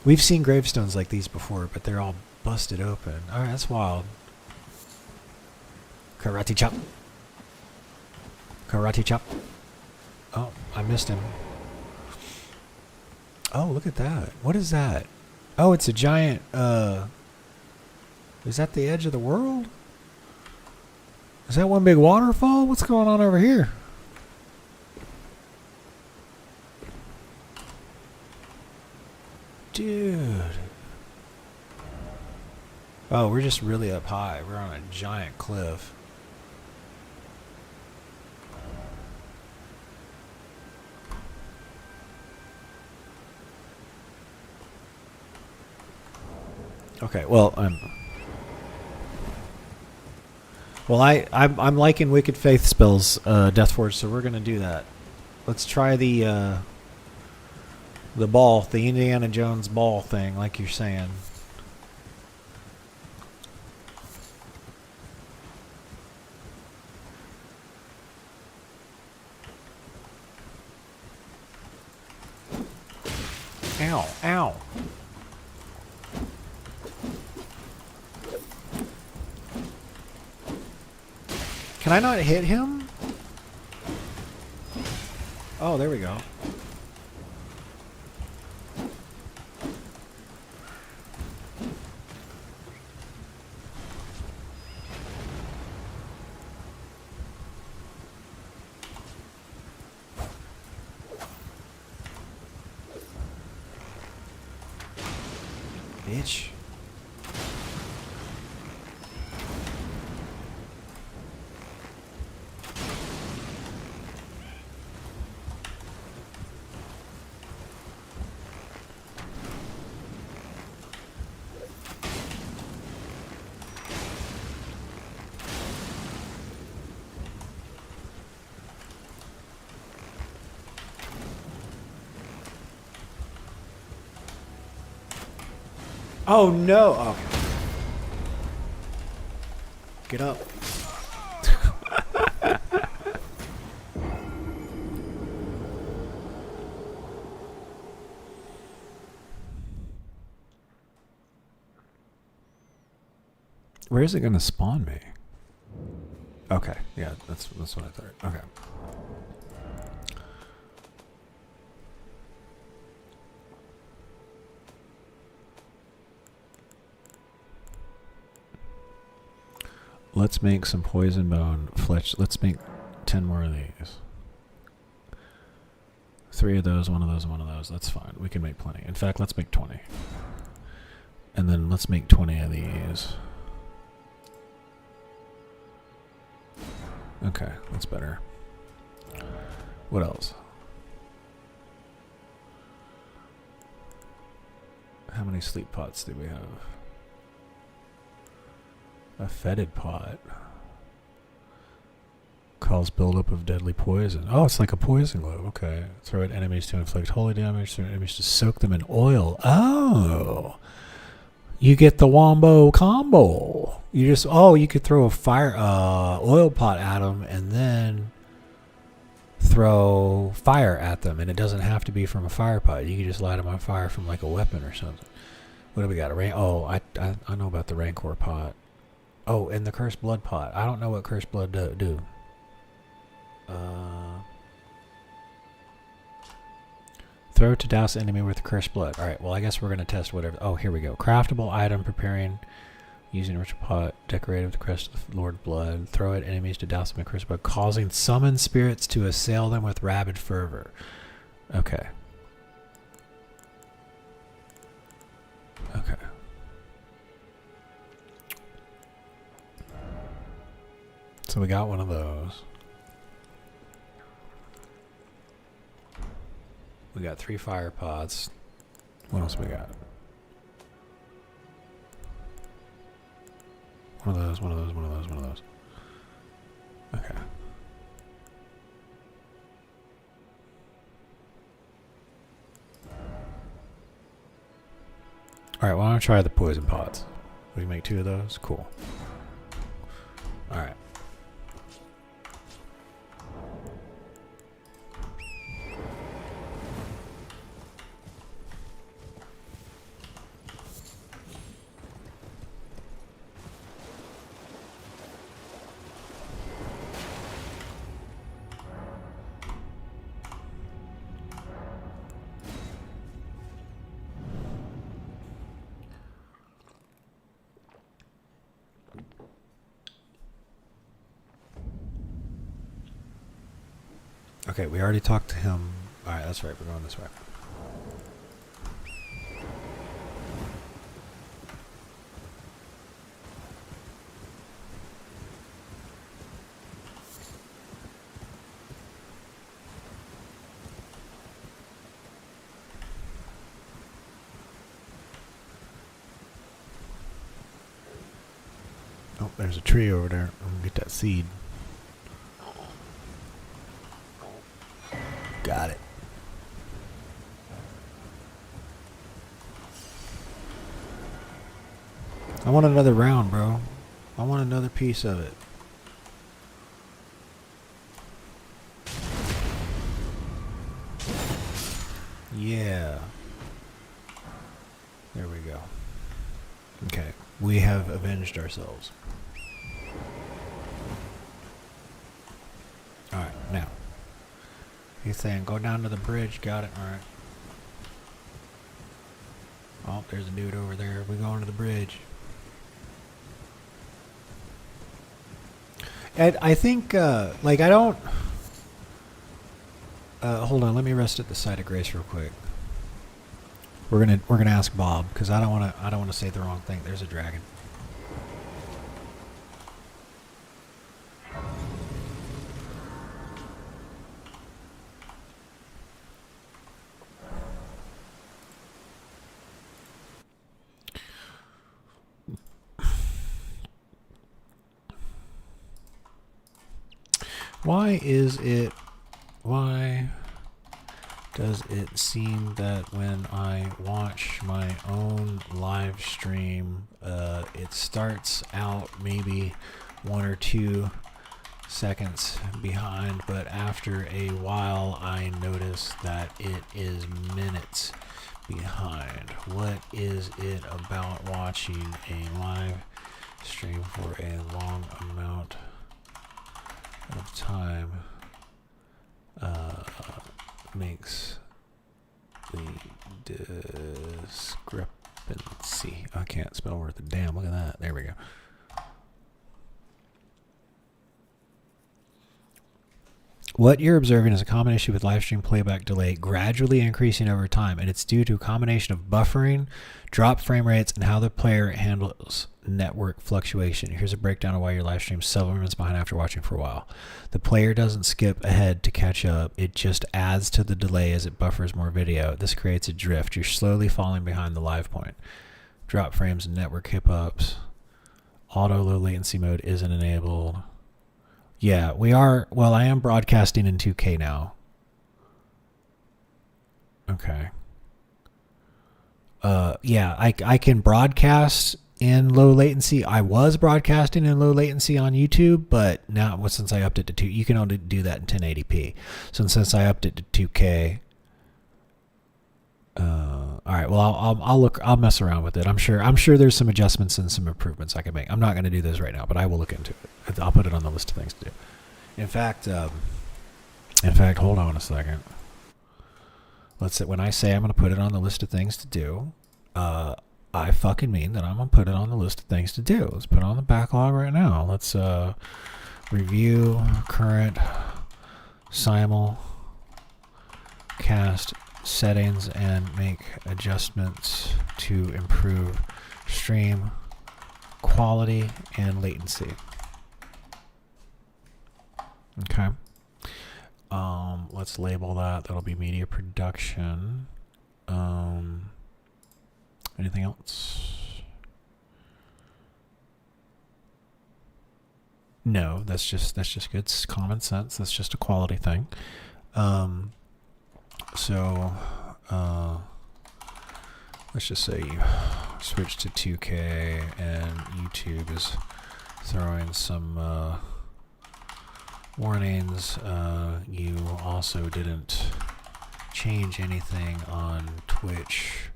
We've seen gravestones like these before, but they're all busted open. All right, that's wild. Karate chop. Karate chop. Oh, I missed him. Oh, look at that. What is that? Oh, it's a giant, is that the edge of the world? Is that one big waterfall? What's going on over here? Dude. Oh, we're just really up high. We're on a giant cliff. Okay, well, I'm liking Wicked Faith spells, Deathforge, so we're gonna do that. Let's try the ball, the Indiana Jones ball thing, like you're saying. Ow, ow. Can I not hit him? Oh, there we go. Bitch. Oh no! Oh. Get up. Where is it going to spawn me? Okay, yeah, that's what I thought. Okay. Let's make some poison bone fletch. Let's make 10 more of these. 3 of those, 1 of those, 1 of those. That's fine. We can make plenty. In fact, let's make 20. And then let's make 20 of these. Okay, that's better. What else? How many sleep pots do we have? A fetid pot. Calls buildup of deadly poison. Oh, it's like a poison globe. Okay. Throw at enemies to inflict holy damage. Throw at enemies to soak them in oil. Oh. You get the wombo combo. You just, you could throw a fire, oil pot at them and then throw fire at them. And it doesn't have to be from a fire pot. You can just light them on fire from like a weapon or something. What do we got? I know about the Rancor pot. Oh, and the Cursed Blood pot. I don't know what Cursed Blood do. Throw to douse enemy with Cursed Blood. Alright, well I guess we're going to test whatever. Oh, here we go. Craftable item preparing using ritual pot decorated with the crest of the Lord Blood. Throw at enemies to douse them with Cursed Blood, causing summoned spirits to assail them with rabid fervor. Okay. Okay. So we got one of those. We got 3 fire pots. What else we got? One of those, one of those, one of those, one of those. Okay. Alright, why don't I try the poison pots? We can make 2 of those? Cool. Alright. Okay, we already talked to him. All right, that's right. We're going this way. Oh, there's a tree over there. I'm gonna get that seed. Got it. I want another round, bro. I want another piece of it. Yeah. There we go. Okay. We have avenged ourselves. Alright, now. He's saying go down to the bridge. Got it. Alright. Oh, there's a dude over there. We going to the bridge. And I think, like, I don't... hold on, let me rest at the side of Grace real quick. We're gonna ask Bob, because I don't wanna say the wrong thing. There's a dragon. Why does it seem that when I watch my own live stream, it starts out maybe 1 or 2 seconds behind, but after a while I notice that it is minutes behind? What is it about watching a live stream for a long amount of time makes the discrepancy? I can't spell worth a damn. Look at that. There we go. What you're observing is a common issue with live stream playback delay gradually increasing over time, and it's due to a combination of buffering, drop frame rates, and how the player handles network fluctuation. Here's a breakdown of why your live stream several minutes behind after watching for a while. The player doesn't skip ahead to catch up. It just adds to the delay as it buffers more video. This creates a drift. You're slowly falling behind the live point. Drop frames and network hiccups. Auto low latency mode isn't enabled. Yeah, we are. Well, I am broadcasting in 2K now. Okay. Yeah, I can broadcast in low latency. I was broadcasting in low latency on YouTube, but now since I upped it to 2, you can only do that in 1080p. So since I upped it to 2K, all right. Well, I'll mess around with it. I'm sure there's some adjustments and some improvements I can make. I'm not going to do this right now, but I will look into it. I'll put it on the list of things to do. In fact, hold on a second. When I say I'm going to put it on the list of things to do, I fucking mean that I'm going to put it on the list of things to do. Let's put it on the backlog right now. Let's review current simulcast settings and make adjustments to improve stream quality and latency. Okay. Let's label that. That'll be media production. Anything else? No, that's just good. It's common sense. That's just a quality thing. So let's just say you switch to 2K and YouTube is throwing some warnings. You also didn't change anything on Twitch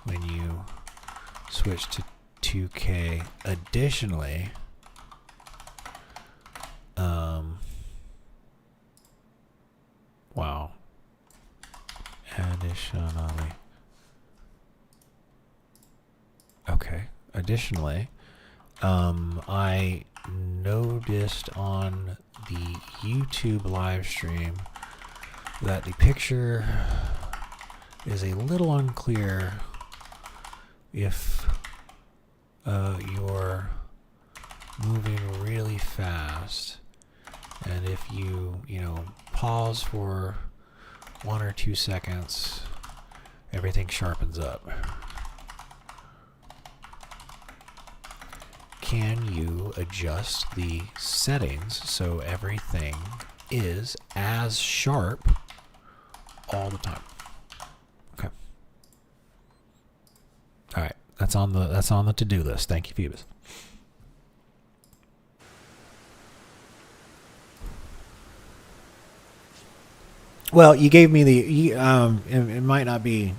when you switch to 2K. Additionally, wow. Additionally. Okay. Additionally, I noticed on the YouTube live stream that the picture is a little unclear if you're moving really fast, and if you pause for 1 or 2 seconds, everything sharpens up. Can you adjust the settings so everything is as sharp all the time? Okay. All right. That's on the to-do list. Thank you, Phoebus. Well, you gave me it might not be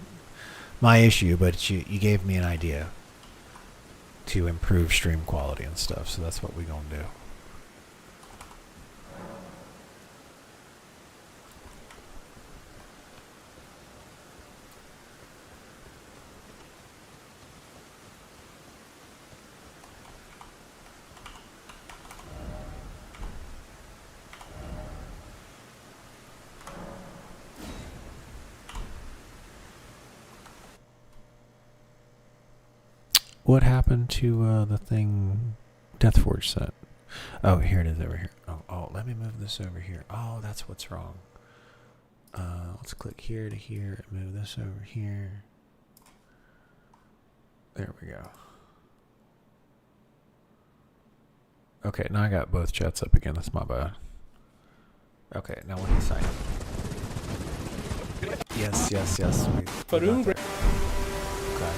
my issue, but you gave me an idea to improve stream quality and stuff, so that's what we're gonna do. What happened to the thing Deathforge sent? Oh, here it is over here. Oh, let me move this over here. Oh, that's what's wrong. Let's click here to here and move this over here. There we go. Okay, now I got both chats up again. That's my bad. Okay, now what do you say? Yes. We got that. Okay.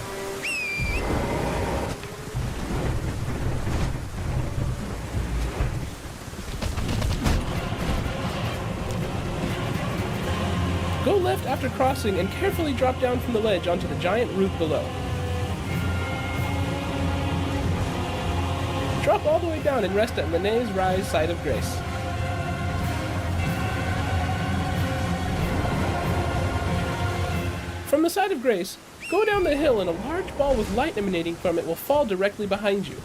Go left after crossing and carefully drop down from the ledge onto the giant root below. Drop all the way down and rest at Lene's Rise side of Grace. From the side of Grace, go down the hill and a large ball with light emanating from it will fall directly behind you.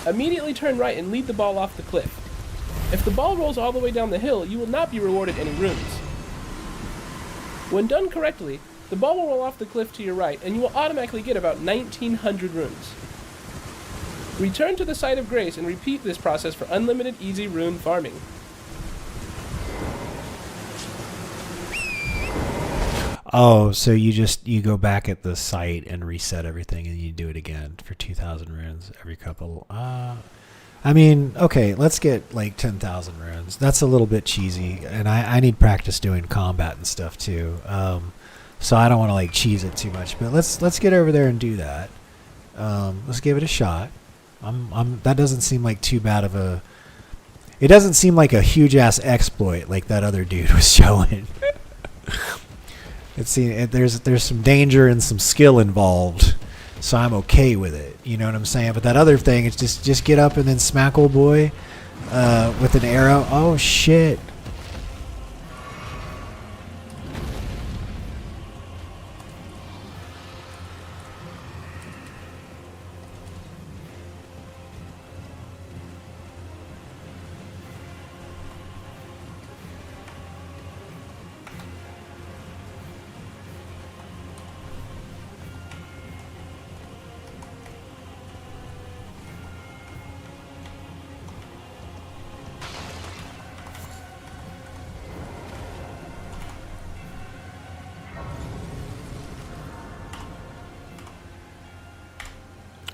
Immediately turn right and lead the ball off the cliff. If the ball rolls all the way down the hill, you will not be rewarded any runes. When done correctly, the ball will roll off the cliff to your right, and you will automatically get about 1900 runes. Return to the site of Grace and repeat this process for unlimited easy rune farming. Oh, so you go back at the site and reset everything, and you do it again for 2,000 runes every couple. I mean, okay, let's get like 10,000 runes. That's a little bit cheesy, and I need practice doing combat and stuff too. So I don't want to like cheese it too much, but let's get over there and do that. Let's give it a shot. That doesn't seem like too bad of a. It doesn't seem like a huge ass exploit like that other dude was showing. There's some danger and some skill involved, so I'm okay with it. You know what I'm saying? But that other thing, it's just get up and then smack old boy with an arrow. Oh shit!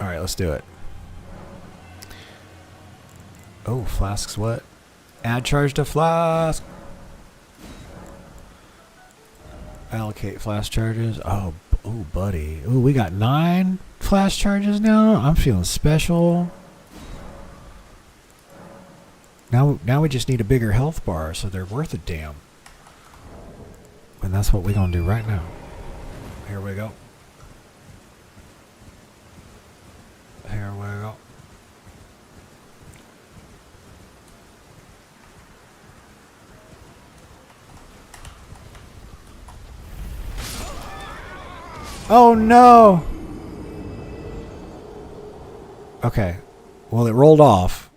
All right, let's do it. Oh, flasks what? Add charge to flask. Allocate flask charges. Oh, buddy. Oh, we got 9 flash charges now. I'm feeling special. Now we just need a bigger health bar, so they're worth a damn. And that's what we're gonna do right now. Here we go. Here we go. Oh no! Okay. Well, it rolled off,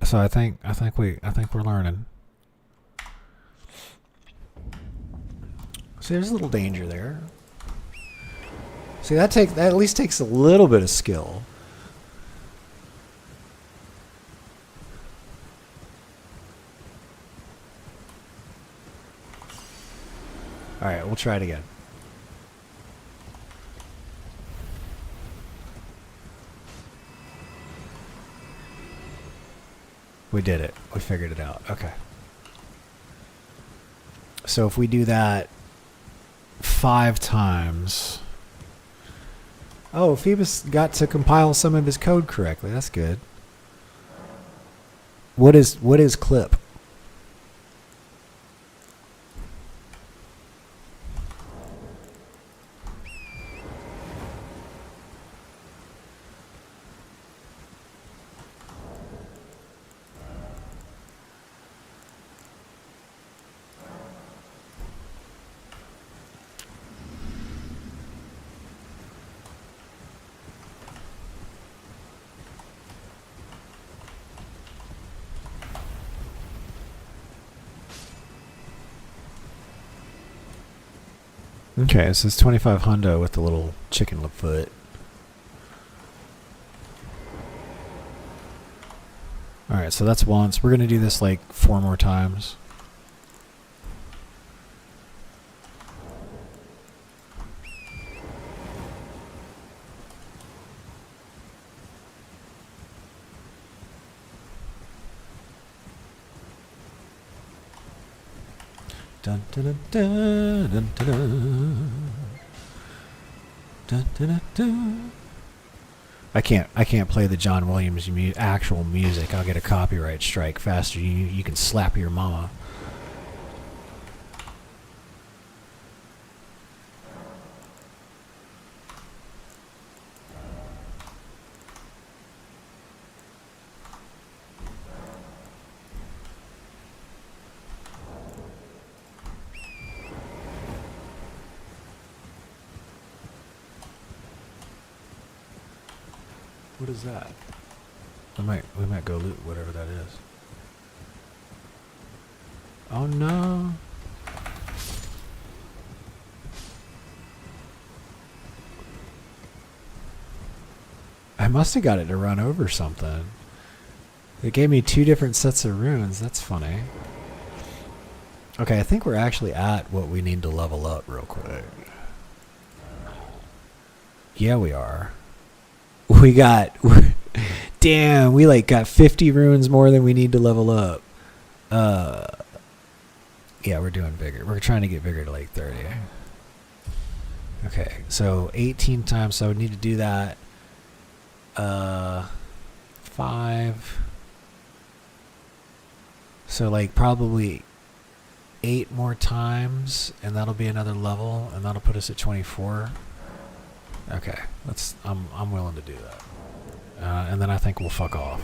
so I think we're learning. See, there's a little danger there. See, that at least takes a little bit of skill. All right, we'll try it again. We did it. We figured it out. Okay. So if we do that 5 times... Oh, Phoebus got to compile some of his code correctly. That's good. What is clip? Okay, so it's 25 hundo with the little chicken lip foot. Alright, so that's once. We're going to do this like 4 more times. Dun, dun, dun, dun, dun, dun. Dun, dun, dun, dun. I can't play the John Williams actual music. I'll get a copyright strike faster. You can slap your mama. What is that? We might go loot whatever that is. Oh no. I must have got it to run over something. It gave me 2 different sets of runes. That's funny. Okay, I think we're actually at what we need to level up real quick. Yeah, we are. We got... Damn, we like got 50 runes more than we need to level up. Yeah, we're doing bigger. We're trying to get bigger to like 30. Okay, so 18 times, so I would need to do that. 5. So like probably 8 more times, and that'll be another level, and that'll put us at 24. Okay, I'm willing to do that. And then I think we'll fuck off.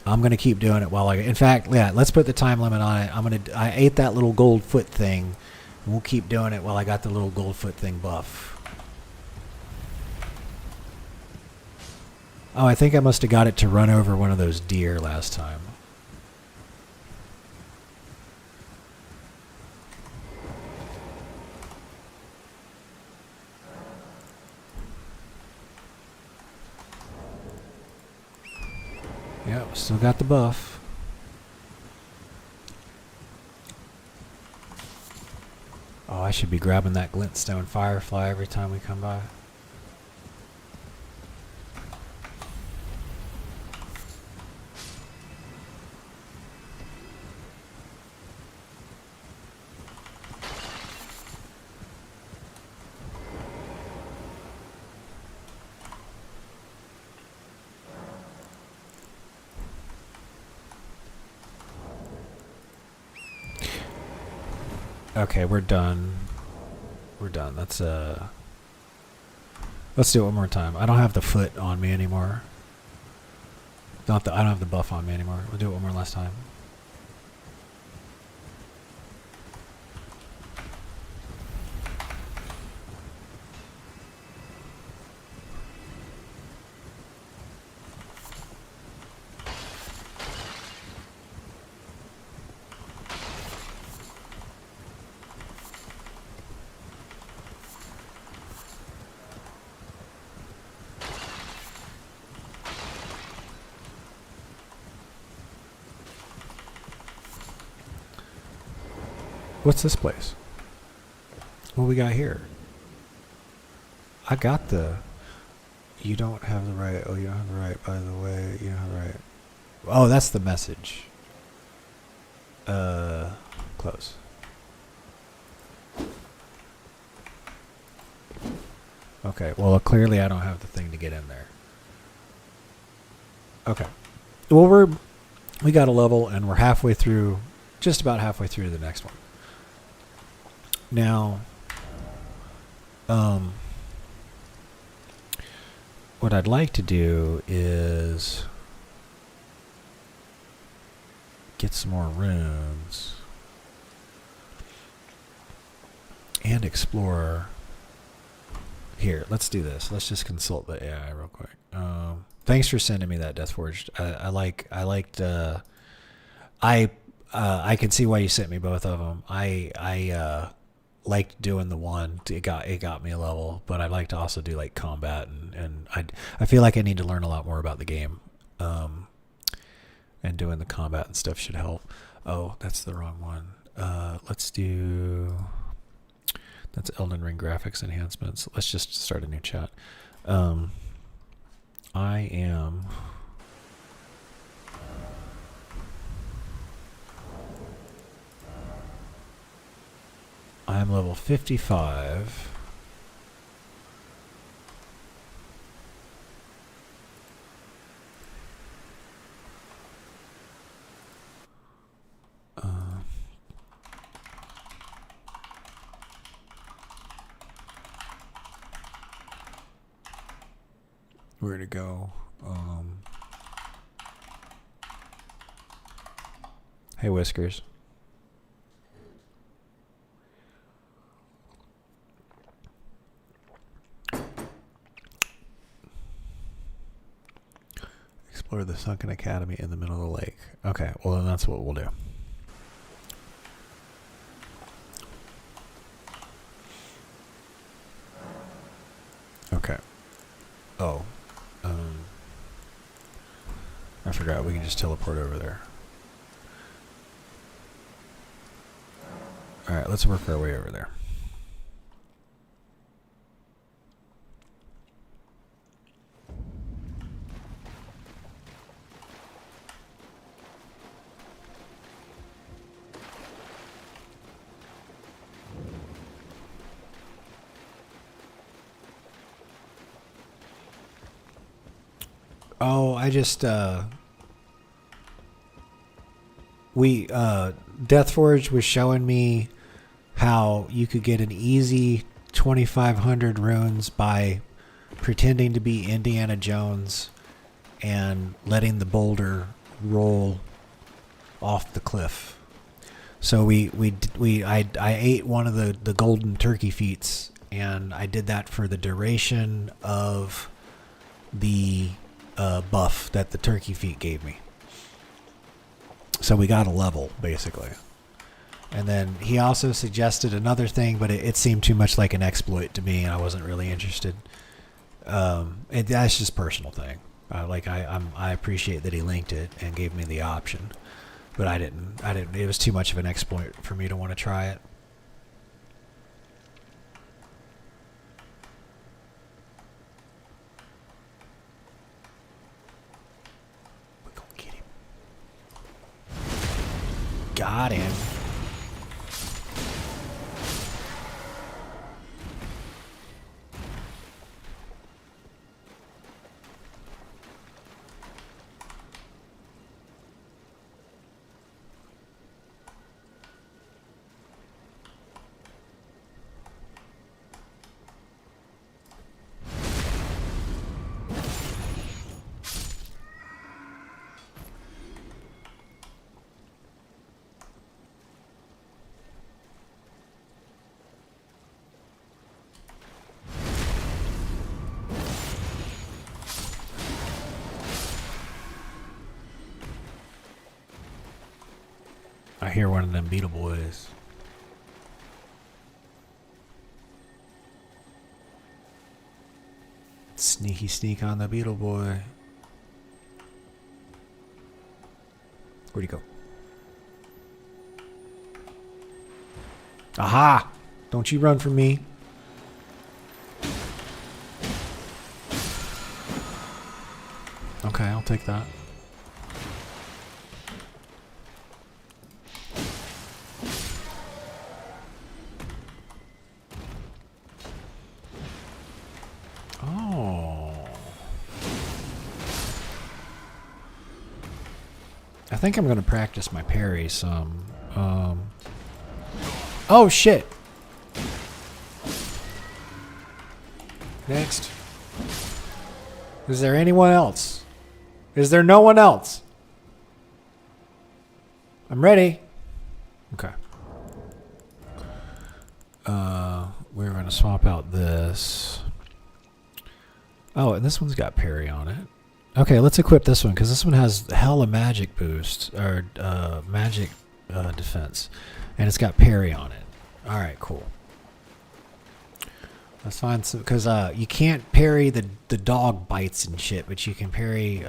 I'm gonna keep doing it while in fact, yeah, let's put the time limit on it. I ate that little gold foot thing. And we'll keep doing it while I got the little gold foot thing buff. Oh, I think I must have got it to run over one of those deer last time. Yep, still got the buff. Oh, I should be grabbing that glintstone firefly every time we come by. Okay, we're done. We're done. Let's do it one more time. I don't have the foot on me anymore. I don't have the buff on me anymore. We'll do it one more last time. What's this place? What we got here? I got the... You don't have the right. Oh, you don't have the right, by the way. You don't have the right. Oh, that's the message. Close. Okay, well, clearly I don't have the thing to get in there. Okay. Well, we got a level, and we're halfway through, just about halfway through the next one. Now, what I'd like to do is get some more runes and explore. Here, let's do this. Let's just consult the AI real quick. Thanks for sending me that Deathforged. I can see why you sent me both of them. I liked doing the one. It got me a level, but I'd like to also do like combat and I feel like I need to learn a lot more about the game. And doing the combat and stuff should help. Oh, that's the wrong one. Let's do. That's Elden Ring graphics enhancements. Let's just start a new chat. I'm level 55. Where to go? Hey, Whiskers. Explore the sunken academy in the middle of the lake. Okay, well then that's what we'll do. Okay. Oh. I forgot we can just teleport over there. Alright, let's work our way over there. Oh, I just, Deathforge was showing me how you could get an easy 2,500 runes by pretending to be Indiana Jones and letting the boulder roll off the cliff. So I ate one of the golden turkey feats, and I did that for the duration of the buff that the turkey feet gave me. So we got a level, basically. And then he also suggested another thing, but it seemed too much like an exploit to me, and I wasn't really interested. That's just a personal thing. I appreciate that he linked it and gave me the option, but I didn't. It was too much of an exploit for me to want to try it. Got him. I hear one of them Beetle Boys. Sneaky sneak on the Beetle Boy. Where'd he go? Aha! Don't you run from me. Okay, I'll take that. Oh. I think I'm going to practice my parry some. Oh, shit. Next. Is there anyone else? Is there no one else? I'm ready. Okay. We're going to swap out this. Oh, and this one's got parry on it. Okay, let's equip this one, because this one has hella magic boost, or magic defense. And it's got parry on it. Alright, cool. Let's find some, because you can't parry the dog bites and shit, but you can parry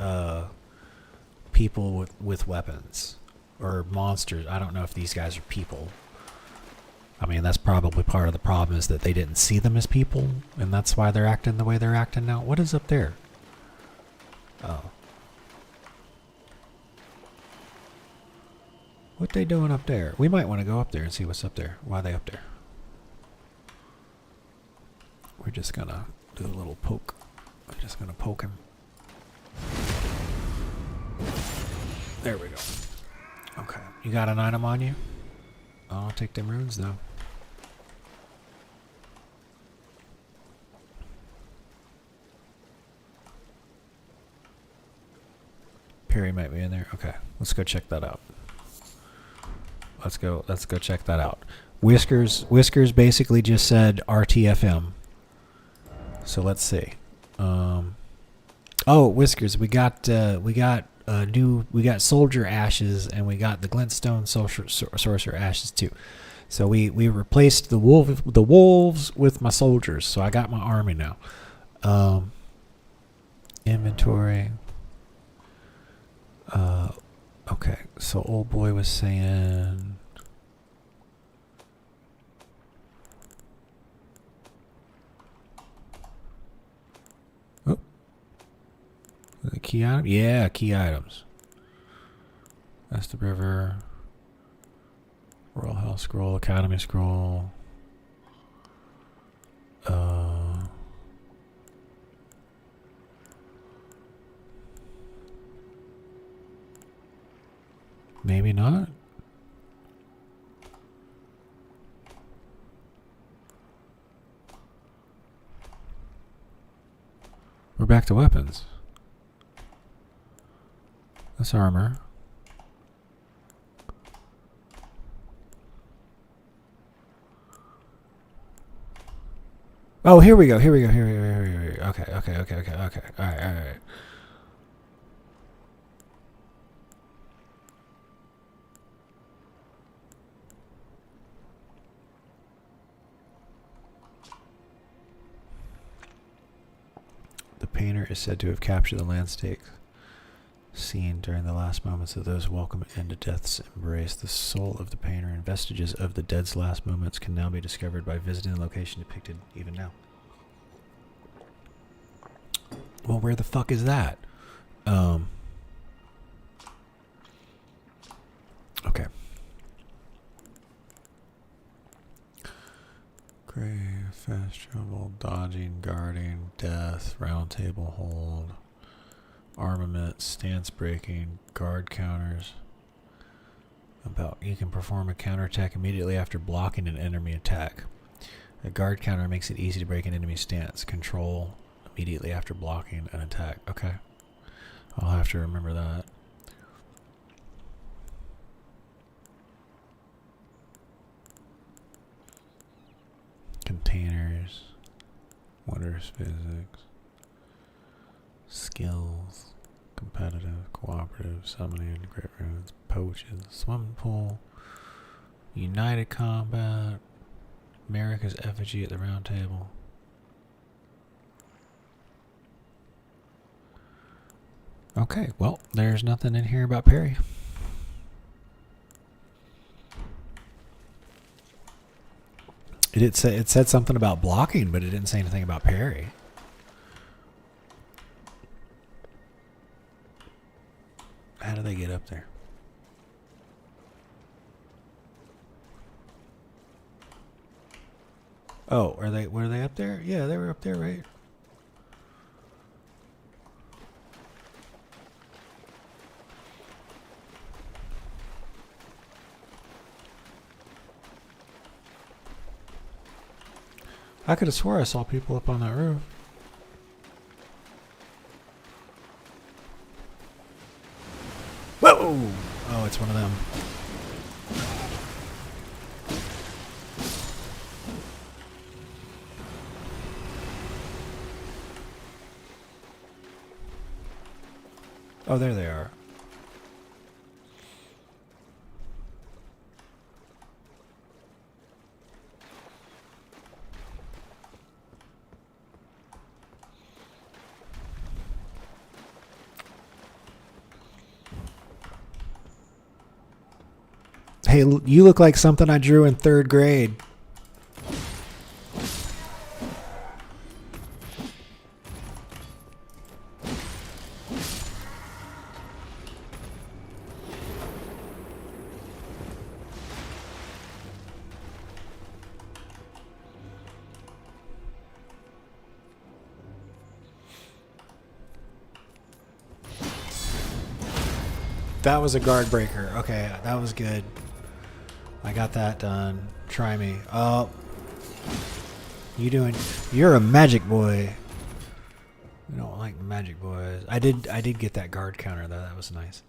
people with weapons. Or monsters. I don't know if these guys are people. I mean, that's probably part of the problem, is that they didn't see them as people, and that's why they're acting the way they're acting now. What is up there? Oh. What they doing up there? We might want to go up there and see what's up there. Why are they up there? We're just gonna do a little poke. We're just gonna poke him. There we go. Okay. You got an item on you? I'll take them runes though. Perry might be in there. Okay, let's go check that out. Let's go check that out. Whiskers basically just said RTFM. So let's see. Oh, Whiskers, we got soldier ashes, and we got the glintstone sorcerer ashes too. So we replaced the wolves with my soldiers. So I got my army now. Inventory. Okay, so old boy was saying. Oh. The key item? Yeah, key items. That's the river. Royal House scroll, Academy scroll. Maybe not. We're back to weapons. That's armor. Oh, here we go. Here we go. Okay. All right. The painter is said to have captured the landscape scene during the last moments of those welcome into death's embrace. The soul of the painter and vestiges of the dead's last moments can now be discovered by visiting the location depicted even now. Well, where the fuck is that? Okay. Grave, fast travel, dodging, guarding, death, round table hold, armament, stance breaking, guard counters. You can perform a counterattack immediately after blocking an enemy attack. A guard counter makes it easy to break an enemy stance. Control immediately after blocking an attack. Okay. I'll have to remember that. Containers. Wondrous physics. Skills. Competitive. Cooperative. Summoning. Great runes. Potions. Swimming pool. United combat. America's effigy at the round table. Okay, well, there's nothing in here about Perry. It said something about blocking, but it didn't say anything about parry. How do they get up there? Oh, were they up there? Yeah, they were up there, right? I could have swore I saw people up on that roof. Whoa! Oh, it's one of them. Oh, there they are. Hey, you look like something I drew in 3rd grade. That was a guard breaker. Okay, that was good. I got that done. Try me. Oh. You're a magic boy. We don't like magic boys. I did get that guard counter though. That was nice.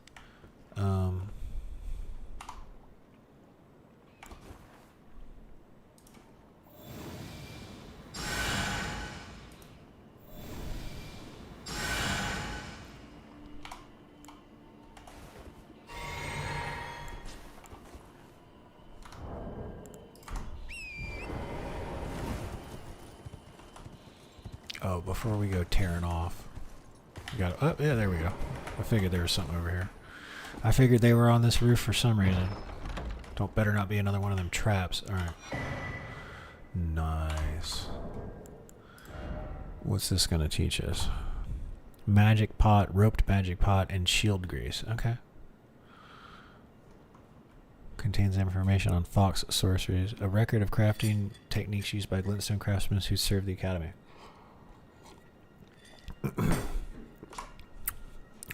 Oh, before we go tearing off, we got. Oh, yeah, there we go. I figured there was something over here. I figured they were on this roof for some reason. Better not be another one of them traps. All right. Nice. What's this gonna teach us? Magic pot, roped magic pot, and shield grease. Okay. Contains information on fox sorceries, a record of crafting techniques used by glintstone craftsmen who served the academy.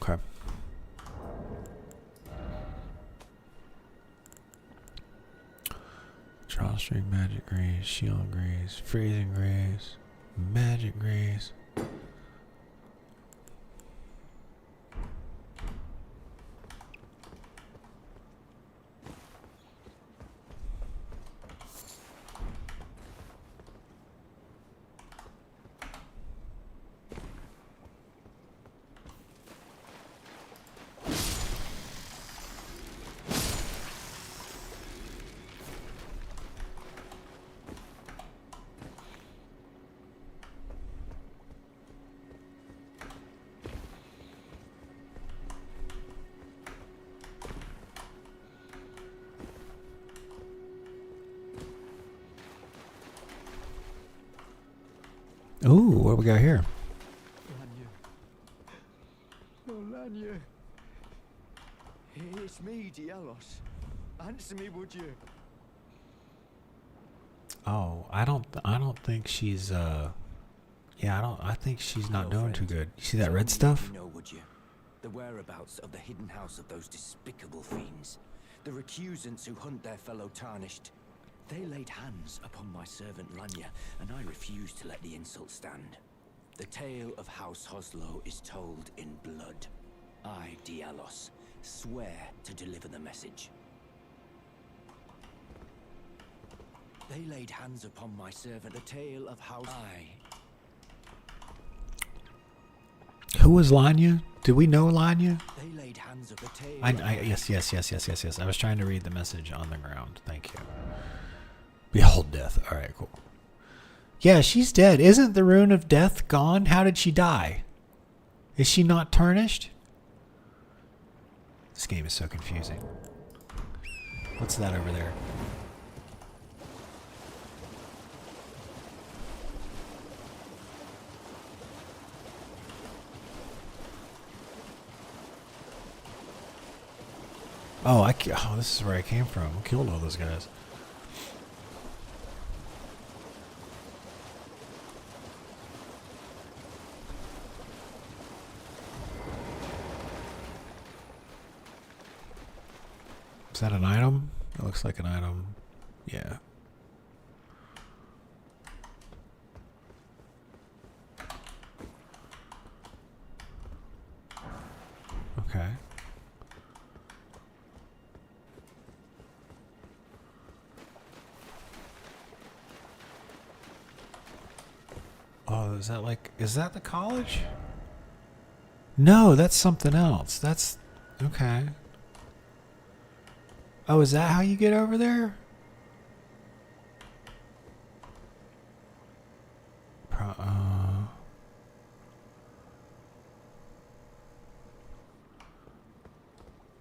Okay. Drawstring, magic grease, shield grease, freezing grease, magic grease. Ooh, what do we got here? Oh, Lanya. It's me, Dialos. Answer me, would you? Oh, I don't think she's I think she's not doing too good. You see that red stuff? You know, would you? The whereabouts of the hidden house of those despicable fiends. The recusants who hunt their fellow tarnished. They laid hands upon my servant Lanya, and I refused to let the insult stand. The tale of House Hoslow is told in blood. I, Dialos, swear to deliver the message. They laid hands upon my servant. The tale of House... Who was Lanya? Did we know Lanya? They laid hands of the tale... Yes. I was trying to read the message on the ground. Thank you. Behold death. All right, cool. Yeah, she's dead. Isn't the rune of death gone? How did she die? Is she not tarnished? This game is so confusing. What's that over there? Oh, oh, this is where I came from. I killed all those guys. Is that an item? It looks like an item. Yeah. Okay. Oh, is that the college? No, that's something else. That's, okay. Oh, is that how you get over there?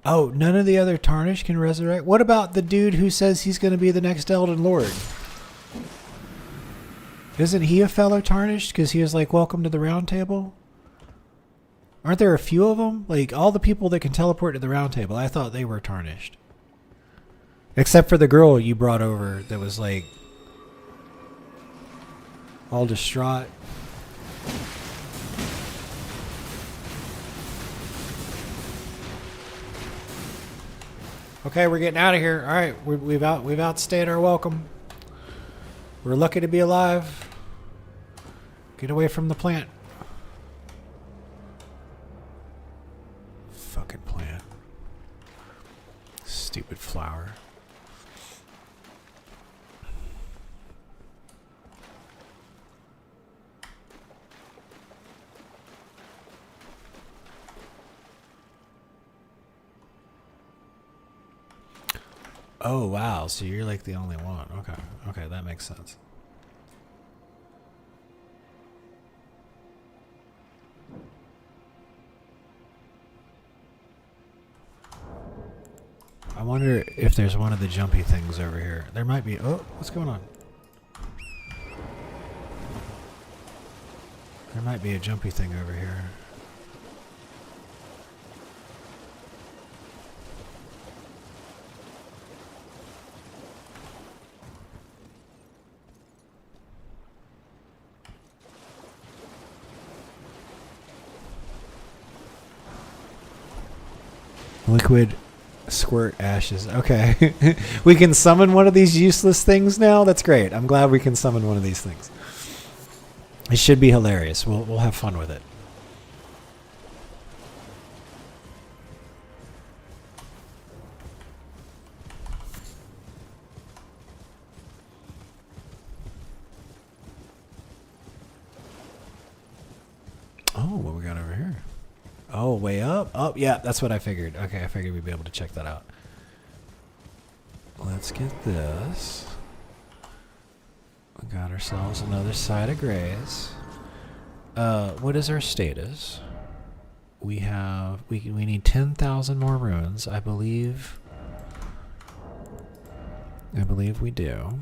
Oh, none of the other Tarnished can resurrect? What about the dude who says he's going to be the next Elden Lord? Isn't he a fellow Tarnished? Because he was like, welcome to the round table? Aren't there a few of them? Like, all the people that can teleport to the round table, I thought they were Tarnished. Except for the girl you brought over that was like all distraught. Okay, we're getting out of here. All right, we've outstayed our welcome. We're lucky to be alive. Get away from the plant. Fucking plant. Stupid flower. Oh, wow. So you're like the only one. Okay. Okay, that makes sense. I wonder if there's one of the jumpy things over here. There might be. Oh, what's going on? There might be a jumpy thing over here. Liquid squirt ashes. Okay. We can summon one of these useless things now? That's great. I'm glad we can summon one of these things. It should be hilarious. We'll have fun with it. Oh, what we got over here? Oh, way up? Oh, yeah, that's what I figured. Okay, I figured we'd be able to check that out. Let's get this. We got ourselves another side of grays. What is our status? We have... We need 10,000 more runes. I believe we do.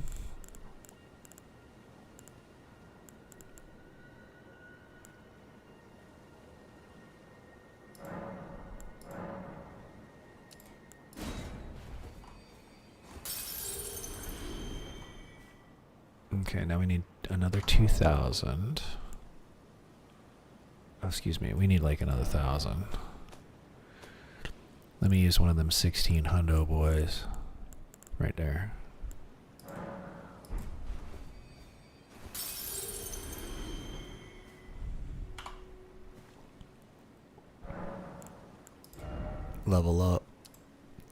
Okay, now we need another 2,000. Oh, excuse me, we need like another 1,000. Let me use one of them 16 hundo boys. Right there. Level up.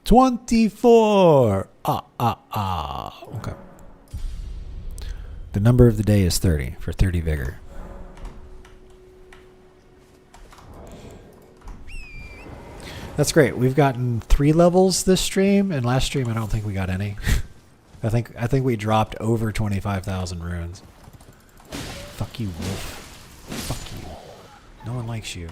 24! Okay. The number of the day is 30 for 30 vigor. That's great. We've gotten 3 levels this stream, and last stream I don't think we got any. I think we dropped over 25,000 runes. Fuck you, wolf. Fuck you. No one likes you.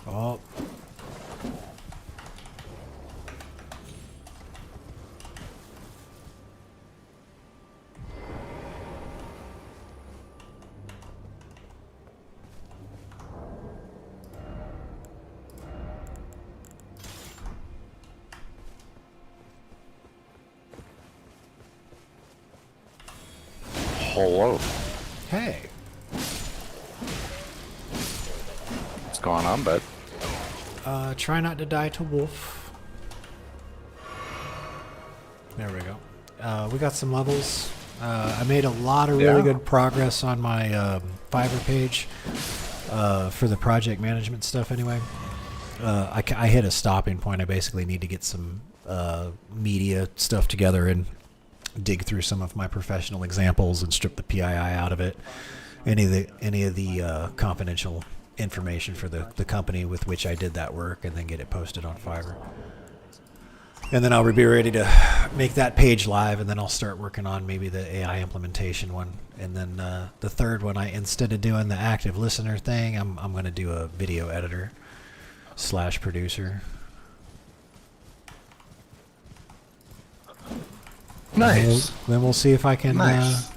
Oh. Hello. Hey. What's going on, bud? Try not to die to wolf. There we go. We got some levels. I made a lot of really good progress on my Fiverr page for the project management stuff anyway. I hit a stopping point. I basically need to get some media stuff together and dig through some of my professional examples and strip the PII out of it. Any of the confidential information for the company with which I did that work, and then get it posted on Fiverr. And then I'll be ready to make that page live, and then I'll start working on maybe the AI implementation one. And then the third one, instead of doing the active listener thing, I'm going to do a video editor / producer. Nice. Then we'll see if I can. Nice.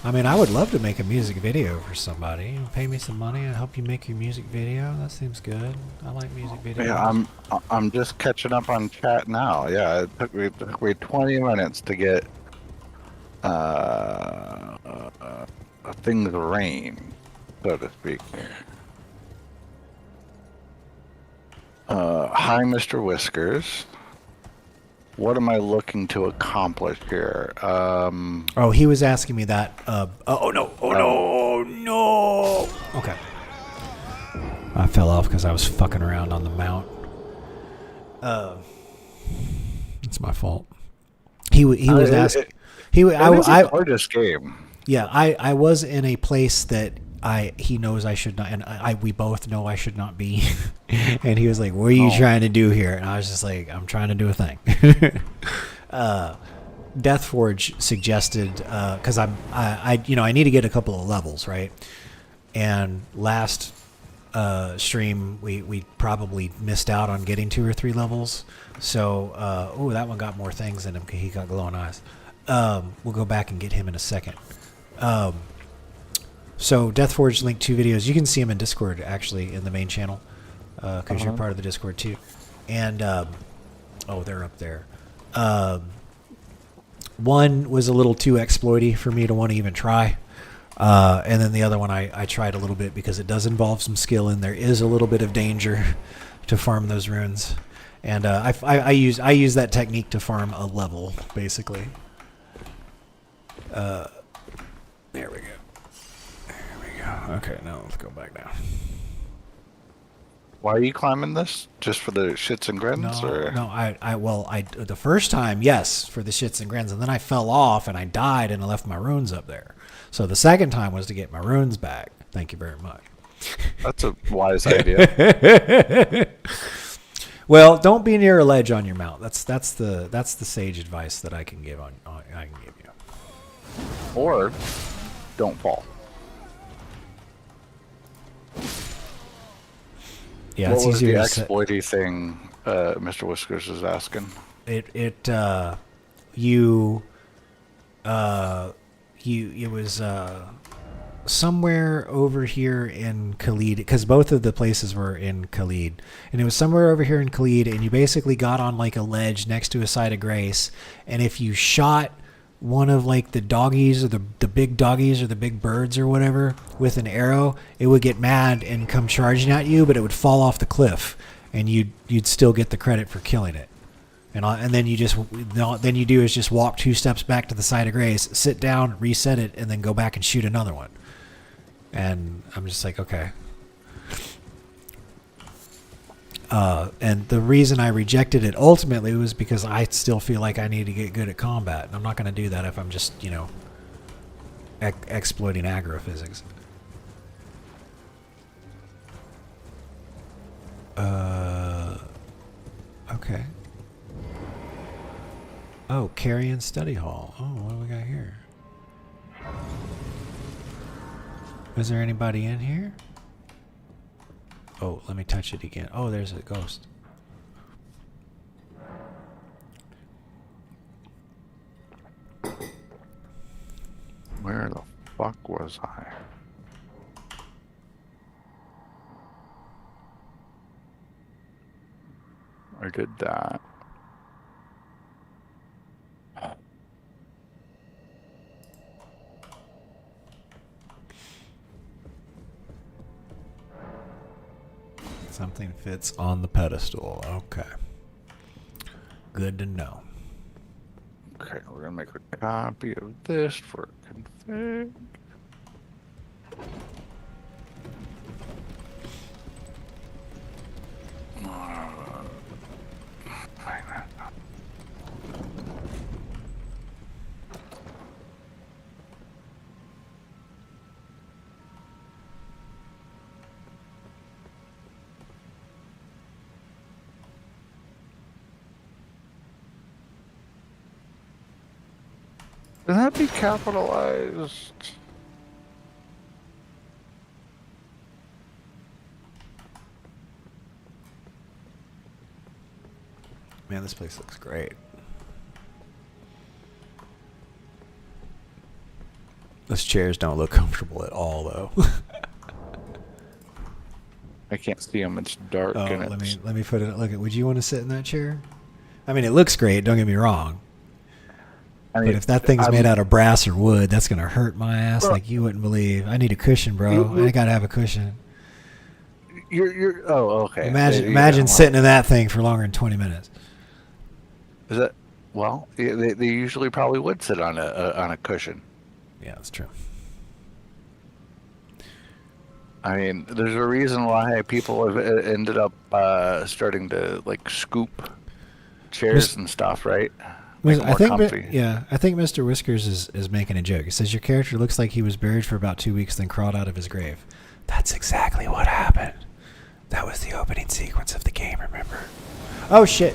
I mean, I would love to make a music video for somebody. You know, pay me some money and help you make your music video. That seems good. I like music videos. Yeah, I'm just catching up on chat now. Yeah, it took me 20 minutes to get things rain, so to speak. Hi, Mr. Whiskers. What am I looking to accomplish here? Oh, he was asking me that. No. Okay. I fell off because I was fucking around on the mount. It's my fault. He was asking. It's a gorgeous game. Yeah, I was in a place that he knows I should not, and we both know I should not be. And he was like, "What are you trying to do here?" And I was just like, "I'm trying to do a thing." Deathforge suggested because I need to get a couple of levels, right? And last stream we probably missed out on getting 2 or 3 levels. So that one got more things in him. He got glowing eyes. We'll go back and get him in a second. So Deathforge linked 2 videos. You can see them in Discord, actually, in the main channel, because you're part of the Discord too. And they're up there. One was a little too exploity for me to want to even try, and then the other one I tried a little bit because it does involve some skill, and there is a little bit of danger to farm those runes. And I use that technique to farm a level, basically. There we go. Okay, now let's go back down. Why are you climbing this? Just for the shits and grins? No, I the first time, yes, for the shits and grins, and then I fell off and I died and I left my runes up there. So the second time was to get my runes back. Thank you very much. That's a wise idea. Well, don't be near a ledge on your mount. That's the sage advice that I can give I can give you. Or don't fall. Yeah, what it's was easier the to exploity thing Mr. Whiskers is asking? It was somewhere over here in Khalid, because both of the places were in Khalid, and it was somewhere over here in Khalid, and you basically got on like a ledge next to a site of grace, and if you shot one of like the doggies or the big doggies or the big birds or whatever with an arrow, it would get mad and come charging at you, but it would fall off the cliff, and you'd still get the credit for killing it. And then you do is just walk 2 steps back to the site of grace, sit down, reset it, and then go back and shoot another one. And I'm just like, okay. And the reason I rejected it ultimately was because I still feel like I need to get good at combat. And I'm not going to do that if I'm just, exploiting agrophysics. Okay. Oh, Carrion Study Hall. Oh, what do we got here? Is there anybody in here? Oh, let me touch it again. Oh, there's a ghost. Where the fuck was I? I did that. Something fits on the pedestal. Okay. Good to know. Okay, we're gonna make a copy of this for config. Can that be capitalized? Man, this place looks great. Those chairs don't look comfortable at all, though. I can't see them. It's dark. Oh, and let me put it. Look, would you want to sit in that chair? I mean, it looks great. Don't get me wrong. But if that thing's made out of brass or wood, that's gonna hurt my ass like you wouldn't believe. I need a cushion, bro. I gotta have a cushion. You're. Oh, okay. Imagine sitting in that thing for longer than 20 minutes. Is that? Well, they usually probably would sit on a cushion. Yeah, that's true. I mean, there's a reason why people have ended up starting to like scoop chairs and stuff, right? I think Mr. Whiskers is making a joke. He says your character looks like he was buried for about 2 weeks, then crawled out of his grave. That's exactly what happened. That was the opening sequence of the game, remember? Oh shit!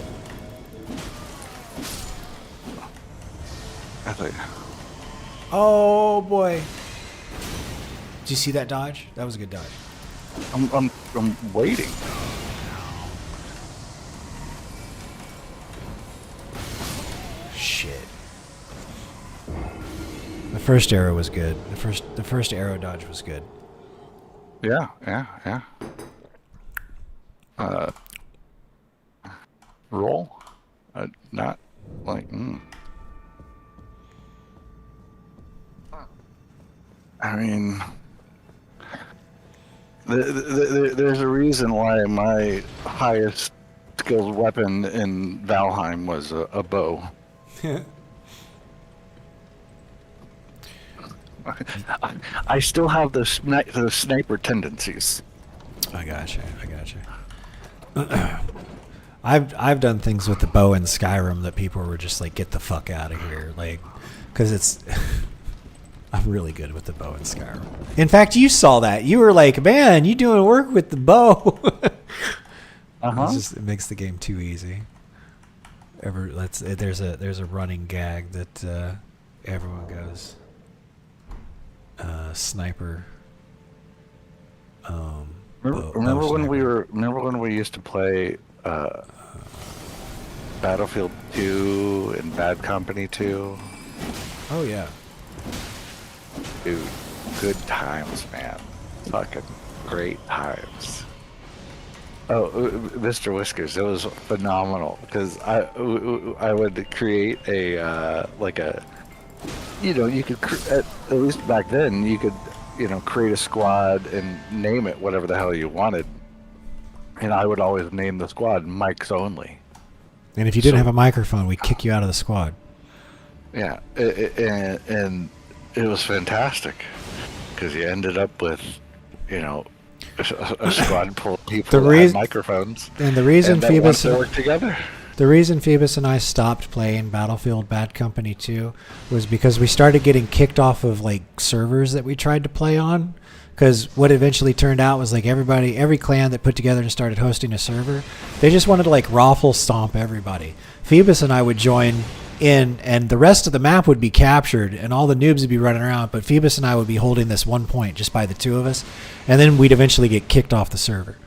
Oh boy! Did you see that dodge? That was a good dodge. I'm waiting. Shit. The first arrow was good. The first arrow dodge was good. Yeah. Roll. Not like. I mean, there's a reason why my highest skilled weapon in Valheim was a bow. I still have the sniper tendencies. I gotcha. I've done things with the bow in Skyrim that people were just like, get the fuck out of here, like, because it's. I'm really good with the bow in Skyrim. In fact, you saw that. You were like, man, you doing work with the bow. It makes the game too easy. There's a running gag that everyone goes sniper. Remember when we used to play Battlefield 2 and Bad Company 2? Oh yeah. Dude, good times, man. Fucking great times. Oh, Mr. Whiskers, it was phenomenal because I would create a you could at least back then you could create a squad and name it whatever the hell you wanted, and I would always name the squad Mike's Only. And if you didn't have a microphone, we'd kick you out of the squad. Yeah, and it was fantastic because you ended up with, a squad full of people that had microphones. And the reason Phoebus to work together. The reason Phoebus and I stopped playing Battlefield Bad Company 2 was because we started getting kicked off of like servers that we tried to play on. Because what eventually turned out was like every clan that put together and started hosting a server, they just wanted to like raffle stomp everybody. Phoebus and I would join in, and the rest of the map would be captured, and all the noobs would be running around, but Phoebus and I would be holding this one point just by the two of us, and then we'd eventually get kicked off the server.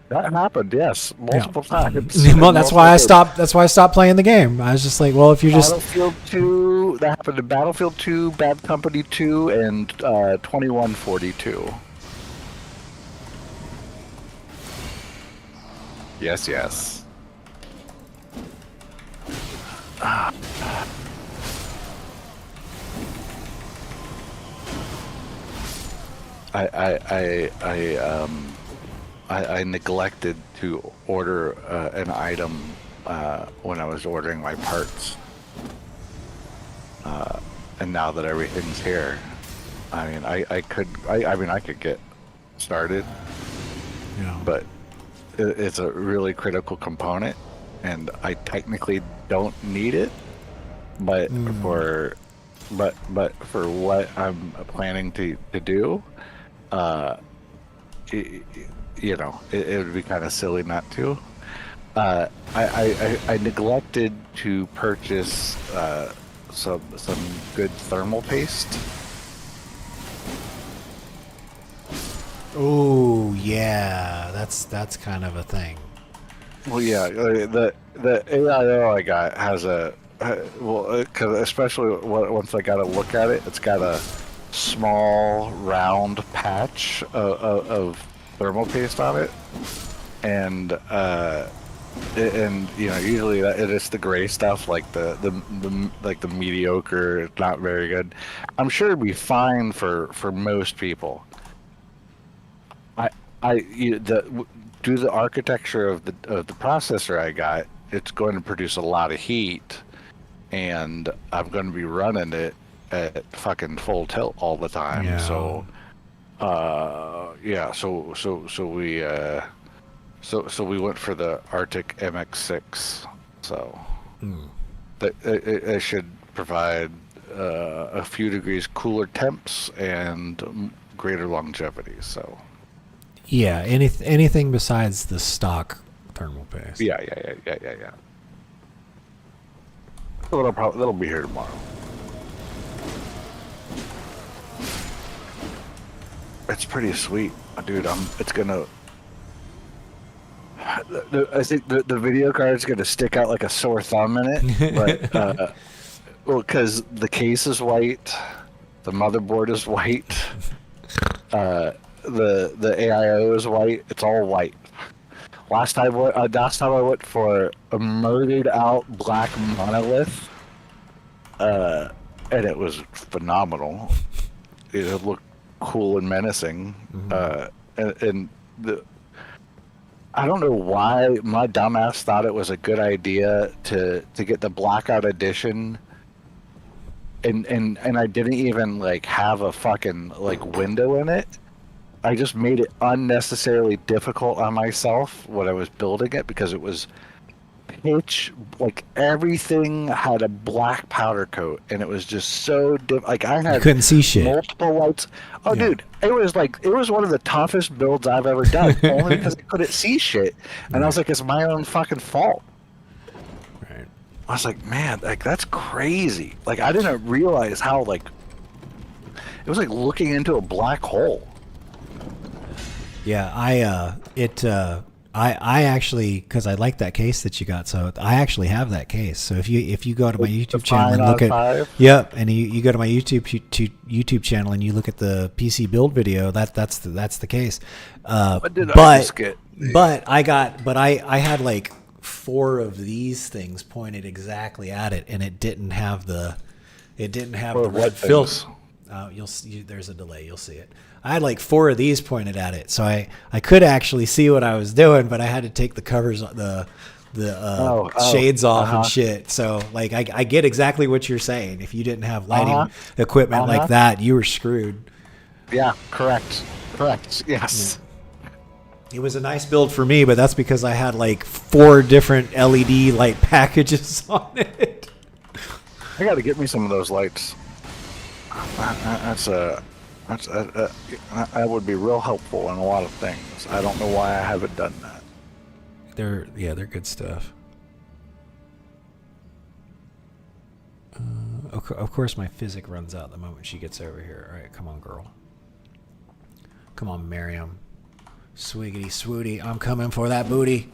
That happened, yes, multiple times. Well, that's why I stopped. That's why I stopped playing the game. I was just like, well, if you're just Battlefield 2. That happened in Battlefield 2, Bad Company 2, and 2142. Yes. I neglected to order an item when I was ordering my parts. And now that everything's here, I mean, I could get started. Yeah. But it's a really critical component, and I technically don't need it. But for what I'm planning to do, it would be kind of silly not to. I neglected to purchase some good thermal paste. Oh yeah, that's kind of a thing. Well, yeah, the AIO I got has because especially once I got to look at it, it's got a small round patch of thermal paste on it, and usually it is the gray stuff, like the mediocre, not very good. I'm sure it'd be fine for most people. Due to the architecture of the processor I got, it's going to produce a lot of heat, and I'm going to be running it at fucking full tilt all the time. Yeah. So, so we went for the Arctic MX6. So it should provide a few degrees cooler temps and greater longevity. So. Yeah, anything besides the stock thermal paste. Yeah. So that'll be here tomorrow. It's pretty sweet, dude. It's gonna. I think the video card's gonna stick out like a sore thumb in it, but well, because the case is white, the motherboard is white. The AIO is white. It's all white. Last time I went for a murdered out black monolith, and it was phenomenal. It looked cool and menacing. I don't know why my dumbass thought it was a good idea to get the blackout edition. And I didn't even like have a fucking like window in it. I just made it unnecessarily difficult on myself when I was building it because it was pitch, like everything had a black powder coat, and it was just so like I had you couldn't see shit. Multiple lights. Oh, yeah. Dude, it was one of the toughest builds I've ever done, only because I couldn't see shit, and I was like, it's my own fucking fault. Right. I was like, man, like that's crazy. Like I didn't realize how like it was like looking into a black hole. Yeah, I actually, because I like that case that you got, so I actually have that case. So if you go to my YouTube channel and look at and you go to my YouTube channel and you look at the PC build video, that's the case. But I had like 4 of these things pointed exactly at it, and it didn't have the red filter. You'll see. There's a delay. You'll see it. I had like 4 of these pointed at it, so I could actually see what I was doing, but I had to take the covers, the shades off and shit. So like I get exactly what you're saying. If you didn't have lighting equipment like that, you were screwed. Yeah, correct. Yes. Yeah. It was a nice build for me, but that's because I had like 4 different LED light packages on it. I got to get me some of those lights. That would be real helpful in a lot of things. I don't know why I haven't done that. They're good stuff. Of course, my physic runs out the moment she gets over here. All right, come on, girl. Come on, Miriam. Swiggity swooty, I'm coming for that booty.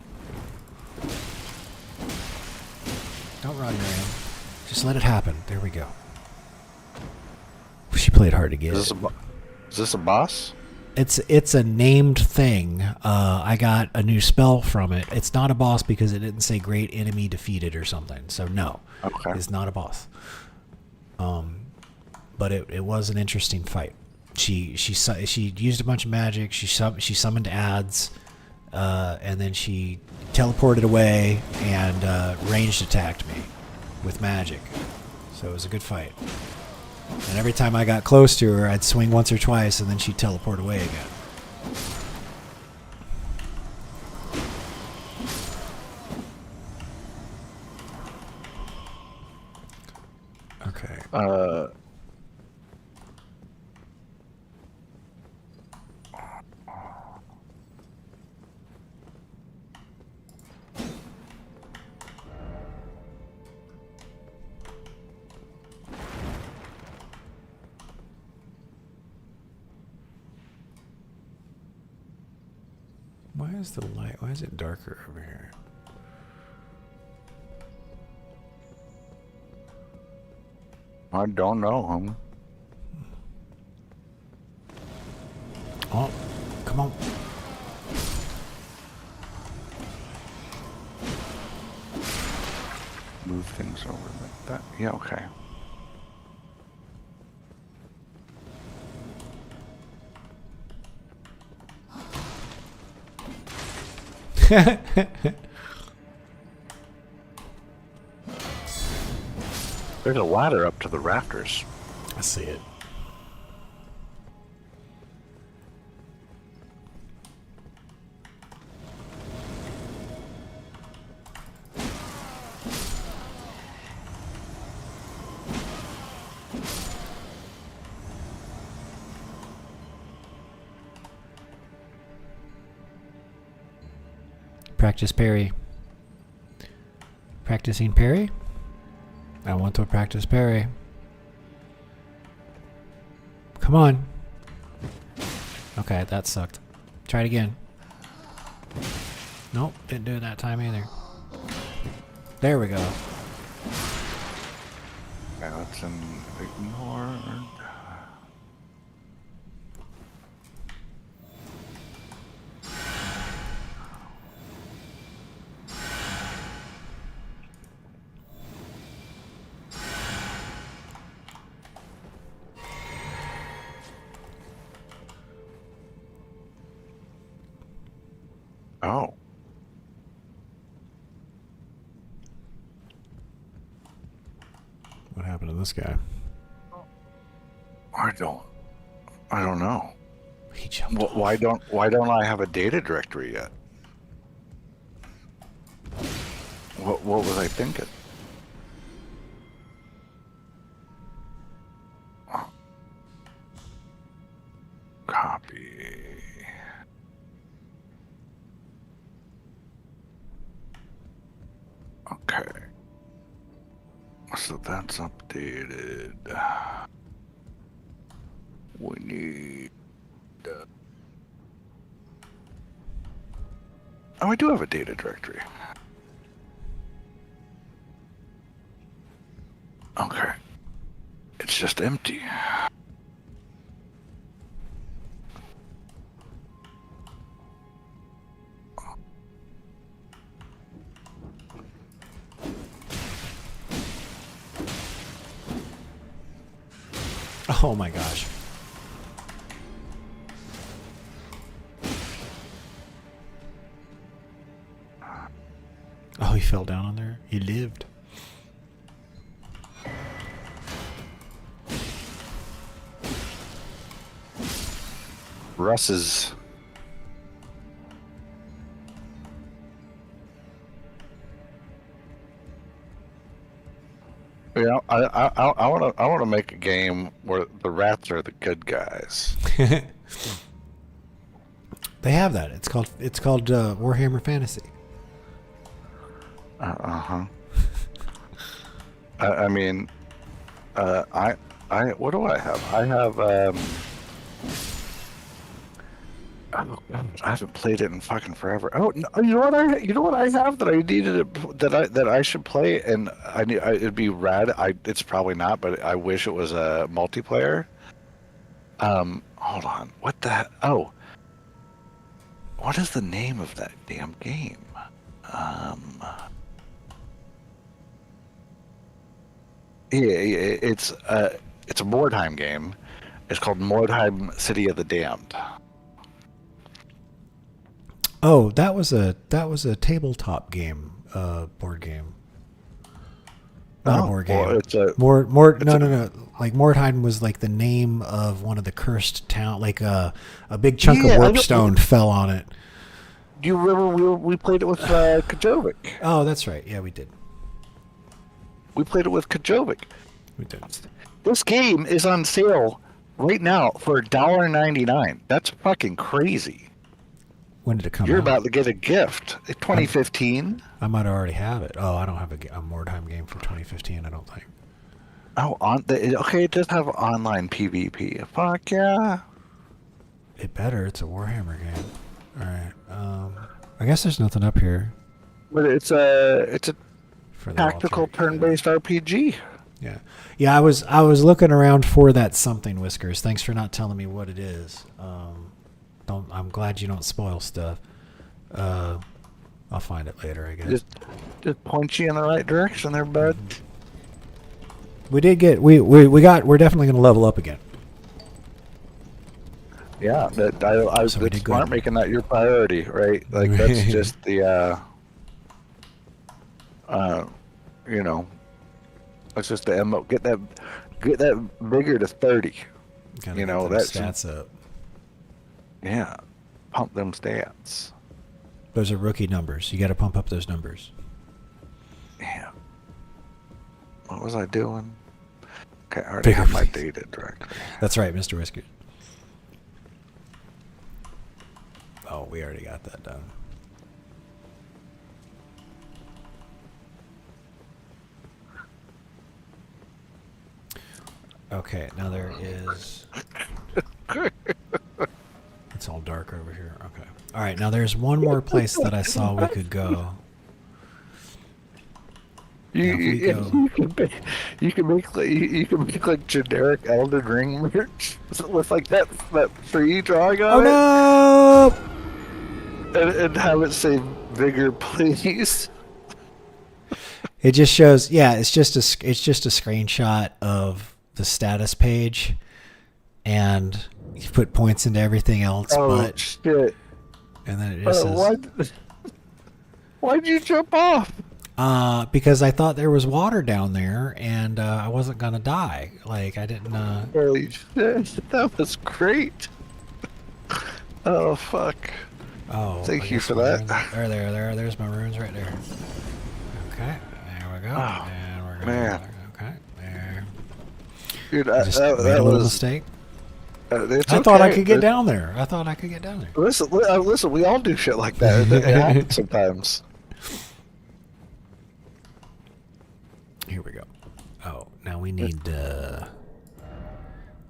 Don't run, Miriam. Just let it happen. There we go. She played hard to get. Is this a boss? It's a named thing. I got a new spell from it. It's not a boss because it didn't say great enemy defeated or something. So no, it's not a boss. But it was an interesting fight. She used a bunch of magic. She summoned ads, and then she teleported away and ranged attacked me with magic. So it was a good fight. And every time I got close to her, I'd swing once or twice, and then she'd teleport away again. Okay. Why is the light? Why is it darker over here? I don't know. Oh, come on. Move things over like that. Yeah, okay. There's a ladder up to the rafters. I see it. Practice parry. Practicing parry? I want to practice parry. Come on. Okay, that sucked. Try it again. Nope, didn't do it that time either. There we go. Yeah, that's an ignored. Oh. What happened to this guy? I don't know. He jumped Why don't I have a data directory yet? What was I thinking? Copy. Okay. So that's updated. We need... Oh, I do have a data directory. Okay. It's just empty. Oh my gosh. Oh, he fell down on there. He lived. Russ is... Yeah, I want to make a game where the rats are the good guys. They have that. It's called Warhammer Fantasy. Uh-huh. I mean, what do I have? I have oh God, I haven't played it in fucking forever. Oh, no, you know what I have that I needed that I should play, and it'd be rad. It's probably not, but I wish it was a multiplayer. Hold on. What the? Oh, what is the name of that damn game? Yeah, it's a Mordheim game. It's called Mordheim City of the Damned. Oh, that was a tabletop game, board game. Not a board game. Well, it's a no. Like Mordheim was like the name of one of the cursed town. Like a big chunk of warpstone fell on it. Do you remember we played it with Kajovic? Oh, that's right. Yeah, we did. We played it with Kajovic. We did. This game is on sale right now for $1.99. That's fucking crazy. When did it come You're out? about to get a gift. 2015. I might already have it. Oh, I don't have a Mordheim game for 2015. I don't think. Oh, okay, it does have online PvP. Fuck yeah. It better. It's a Warhammer game. All right. I guess there's nothing up here. But it's a tactical turn-based RPG. Yeah. Yeah, I was looking around for that something, Whiskers. Thanks for not telling me what it is. I'm glad you don't spoil stuff. I'll find it later, I guess. Just point you in the right direction there, bud. We did get we're definitely going to level up again. Yeah, it's smart making that your priority, right? Like that's just the you know, that's just the MO. Get that vigor to 30. You know, that's stats up. Yeah, pump them stats. Those are rookie numbers. You got to pump up those numbers. Yeah. What was I doing? Okay, I already have my data directory. That's right, Mr. Whisker. Oh, we already got that done. Okay, now there is... It's all dark over here. Okay. All right, now there's one more place that I saw we could go. You can make like generic Elden Ring merch with like that tree drawing on it. And have it say "Vigor, please." It just shows. Yeah, it's just a screenshot of the status page, and you put points into everything else. Oh shit! And then it just says, Why'd you jump off? Because I thought there was water down there, and I wasn't gonna die. Like I didn't. Holy shit! That was great. Oh fuck! Oh, thank you for that. There's my runes right there. Okay, there we go. Oh, and we're man. Okay, there. Dude, I just made a little mistake. I thought I could get down there. Listen, we all do shit like that. It happens sometimes. Here we go. Oh, now we need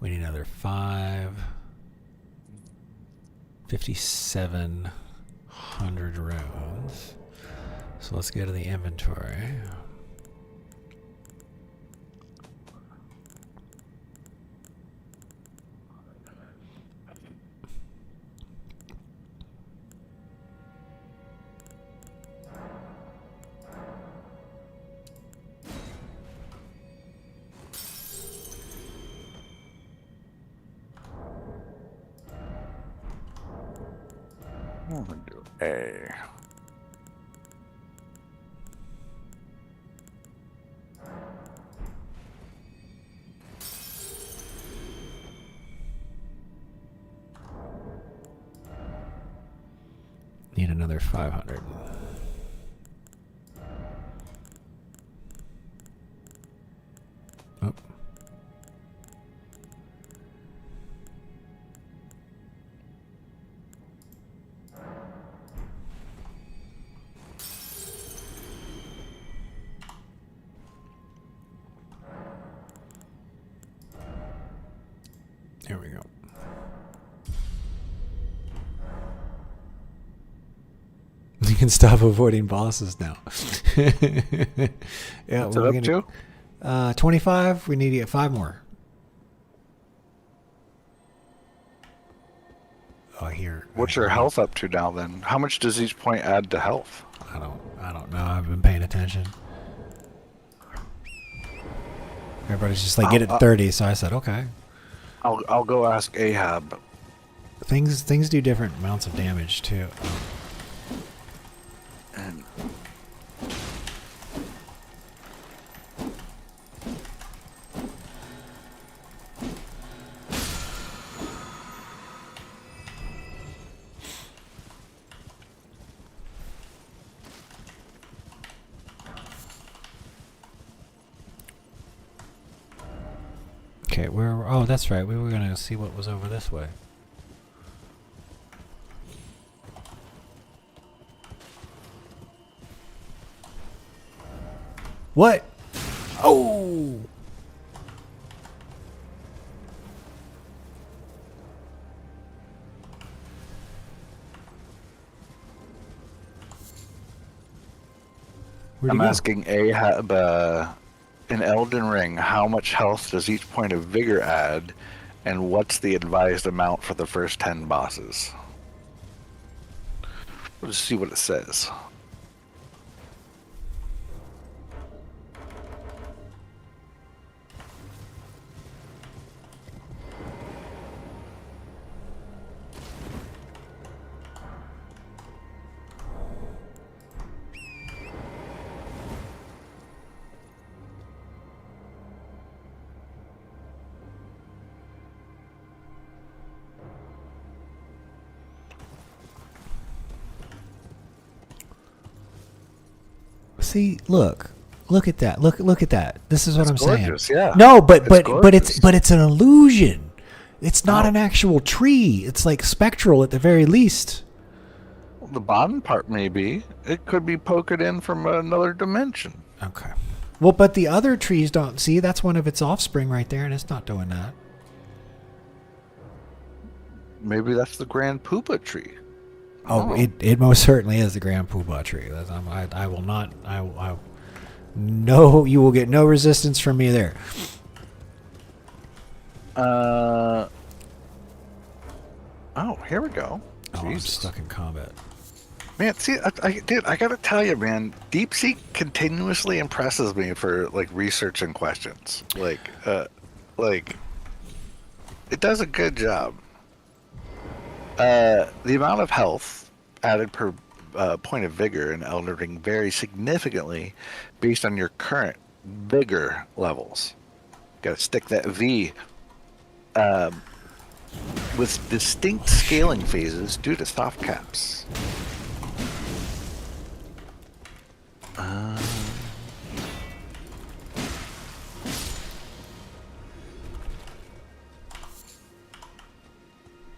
another 5,700 runes. So let's go to the inventory. I'm gonna do A. Need another 500. Oh. There we go. You can stop avoiding bosses now. Yeah, what's it up to? 25. We need to get 5 more. Oh, here. What's your health up to now? Then, how much does each point add to health? I don't know. I've been paying attention. Everybody's just like, get it to 30. So I said, okay. I'll go ask Ahab. Things do different amounts of damage too. Okay, oh, that's right. We were gonna see what was over this way. What? Oh! I'm asking Ahab, in Elden Ring, how much health does each point of vigor add, and what's the advised amount for the first 10 bosses? We'll just see what it says. See, look at that. Look at that. This is what I'm gorgeous, saying. yeah. No, but It's it's an illusion. It's not an actual tree. It's like spectral at the very least. Well, the bottom part maybe. It could be poked in from another dimension. Okay. Well, but the other trees don't. See, that's one of its offspring right there, and it's not doing that. Maybe that's the Grand Poopa tree. Oh, it most certainly is the Grand Poobah tree. I will not. No, you will get no resistance from me there. Oh, here we go. Oh, I'm stuck in combat. Man, see, dude, I gotta tell you, man, DeepSeek continuously impresses me for like researching questions. Like, it does a good job. The amount of health added per point of vigor in Elden Ring varies significantly based on your current vigor levels. Gotta stick that V. With distinct scaling phases due to soft caps.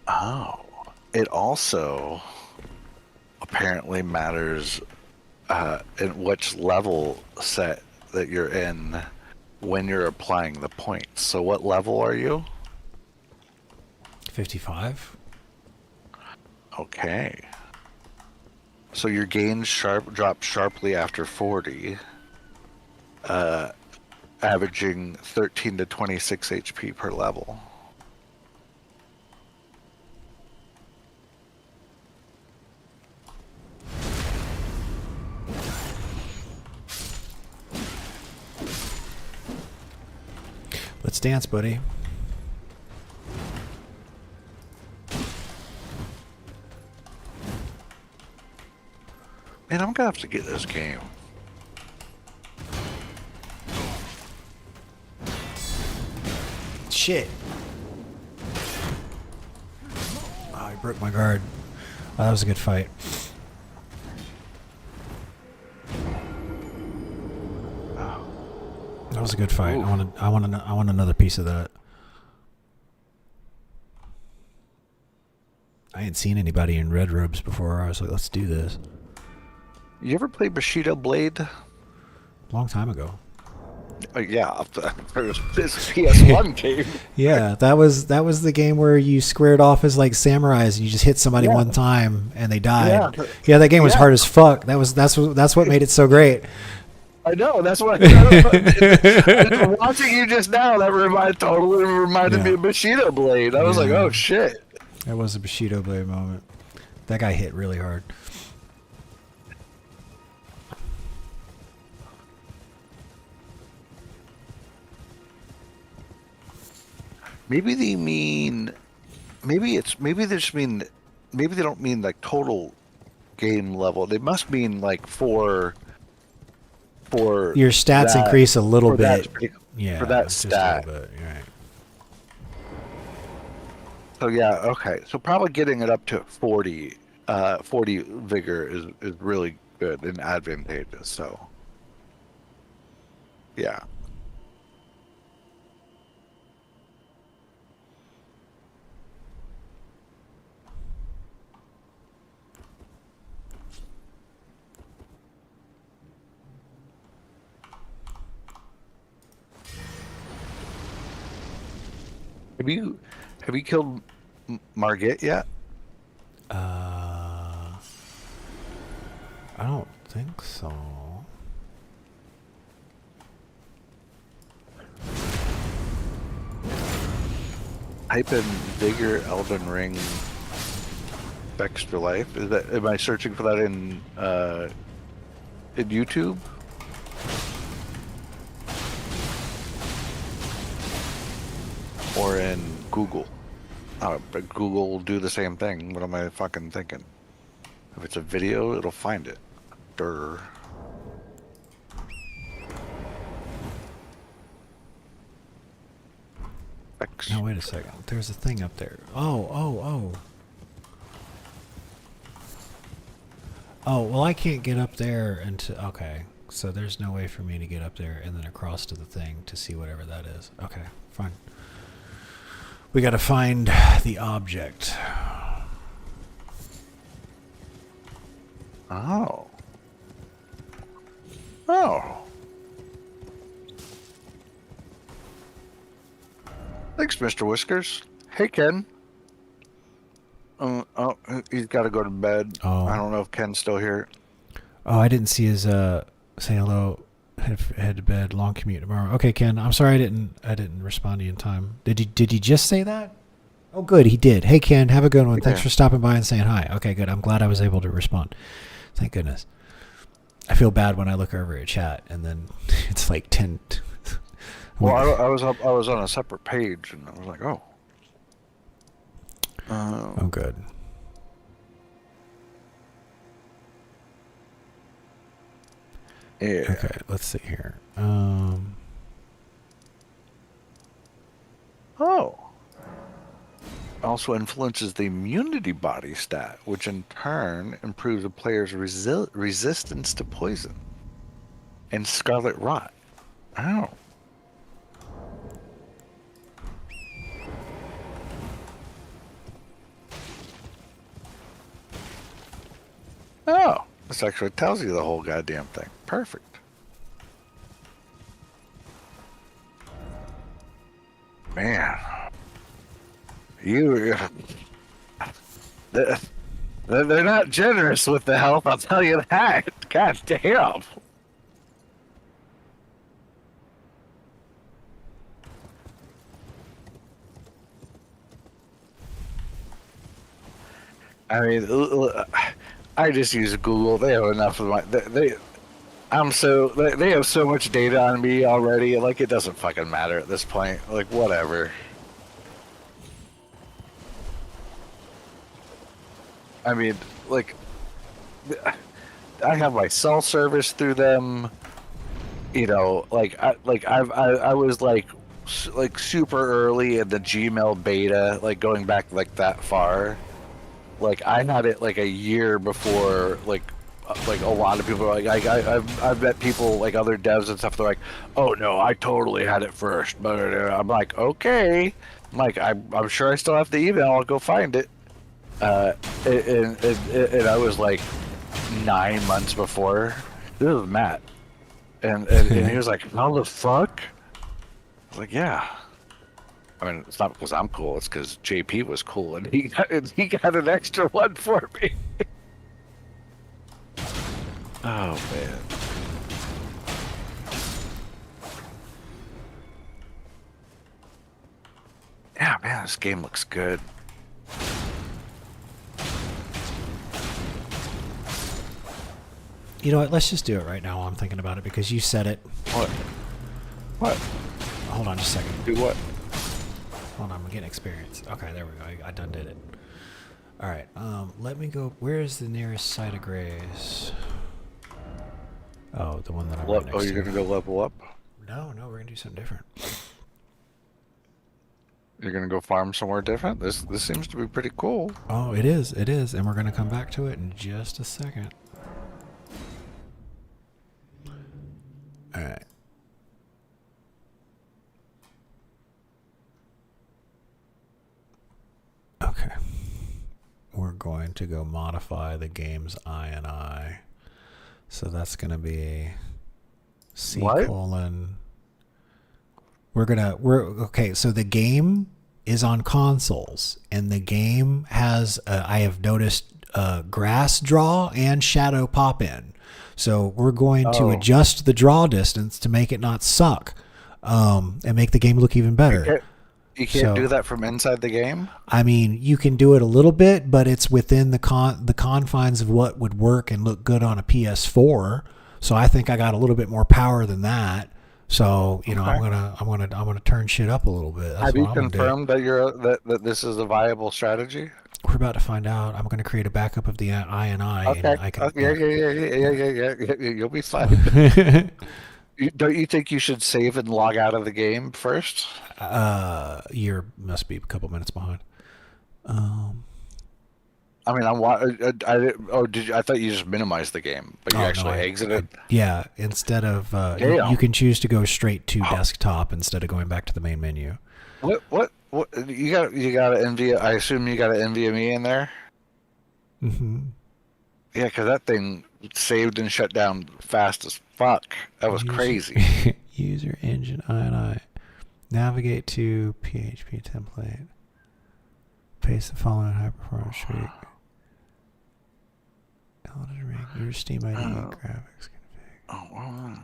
Oh, it also apparently matters in which level set that you're in when you're applying the points. So what level are you? 55. Okay. So your gains drop sharply after 40, averaging 13 to 26 HP per level. Let's dance, buddy. Man, I'm gonna have to get this game. Shit. Oh, he broke my guard. Oh, that was a good fight. That was a good fight. I want another piece of that. I ain't seen anybody in red robes before. I was like, let's do this. You ever played Bushido Blade? Long time ago. Yeah, this PS1 game. Yeah, that was the game where you squared off as like samurais and you just hit somebody one time and they died. Yeah, that game was hard as fuck. That's what made it so great. I know, that's what watching you just now, that totally reminded me of Bushido Blade. I was like, oh shit. That was a Bushido Blade moment. That guy hit really hard. Maybe they mean, maybe they don't mean like total game level. They must mean like for your stats that, increase a little bit. For that stat. Just a little bit, right. So yeah, okay. So probably getting it up to 40 vigor is really good and advantageous. So yeah. Have you killed Margit yet? I don't think so. Type in Vigor Elden Ring Extra Life. Is that? Am I searching for that in YouTube? Or in Google? But Google will do the same thing. What am I fucking thinking? If it's a video, it'll find it. Durr. No, wait a second. There's a thing up there. Oh, well, I can't get up there until... Okay, so there's no way for me to get up there and then across to the thing to see whatever that is. Okay, fine. We gotta find the object. Oh. Oh. Thanks, Mr. Whiskers. Hey, Ken. Oh, he's got to go to bed. Oh. I don't know if Ken's still here. Oh, I didn't see his say hello. Head to bed. Long commute tomorrow. Okay, Ken. I'm sorry I didn't respond to you in time. Did he just say that? Oh, good. He did. Hey, Ken. Have a good one. Thanks for stopping by and saying hi. Okay, good. I'm glad I was able to respond. Thank goodness. I feel bad when I look over at chat and then it's like 10. Well, I was on a separate page, and I was like, oh. Oh, good. Yeah. Okay, let's see here. Oh. Also influences the immunity body stat, which in turn improves a player's resistance to poison and scarlet rot. Oh. Oh, this actually tells you the whole goddamn thing. Perfect. Man. They're not generous with the health, I'll tell you that. God damn. I mean, I just use Google. They have enough of my. They have so much data on me already. Like, it doesn't fucking matter at this point. Like, whatever. I mean, like, I have my cell service through them. You know, I was like super early in the Gmail beta, like going back like that far. Like, I had it like a year before, like a lot of people are like, I've met people, like other devs and stuff, they're like, oh no, I totally had it first. But I'm like, okay. I'm like, I'm sure I still have the email, I'll go find it. And I was like 9 months before. This was Matt. And he was like, how the fuck? I was like, yeah. I mean, it's not because I'm cool. It's because JP was cool, and he got an extra one for me. Oh man. Yeah, man, this game looks good. You know what? Let's just do it right now while I'm thinking about it, because you said it. What? What? Hold on just a second. Do what? Hold on, I'm getting experience. Okay, there we go. I done did it. All right. Let me go. Where is the nearest site of grace? Oh, the one that I'm right next to. Oh, you're gonna go level up? No, we're gonna do something different. You're gonna go farm somewhere different? This seems to be pretty cool. Oh, it is, and we're gonna come back to it in just a second. All right. Okay. We're going to go modify the game's I. So that's going to be C:. What? Okay, so the game is on consoles, and the game has, I have noticed, grass draw and shadow pop in. So we're going to adjust the draw distance to make it not suck, and make the game look even better. You can't do that from inside the game? I mean, you can do it a little bit, but it's within the confines of what would work and look good on a PS4. So I think I got a little bit more power than that. So, you know, I'm gonna turn shit up a little bit. That's Have you what I'm gonna do. confirmed that this is a viable strategy? We're about to find out. I'm gonna create a backup of the I. Okay. And I can, Yeah. You'll be fine. Don't you think you should save and log out of the game first? You must be a couple minutes behind. I mean, I thought you just minimized the game, but you actually exited. Yeah, instead of you can choose to go straight to desktop instead of going back to the main menu. What you got an NVIDIA? I assume you got an NVMe in there. Mm-hmm. Yeah, because that thing saved and shut down fast as fuck. That was crazy. User engine I. Navigate to PHP template. Paste the following high performance suite. Elden Ring, your Steam ID, graphics config.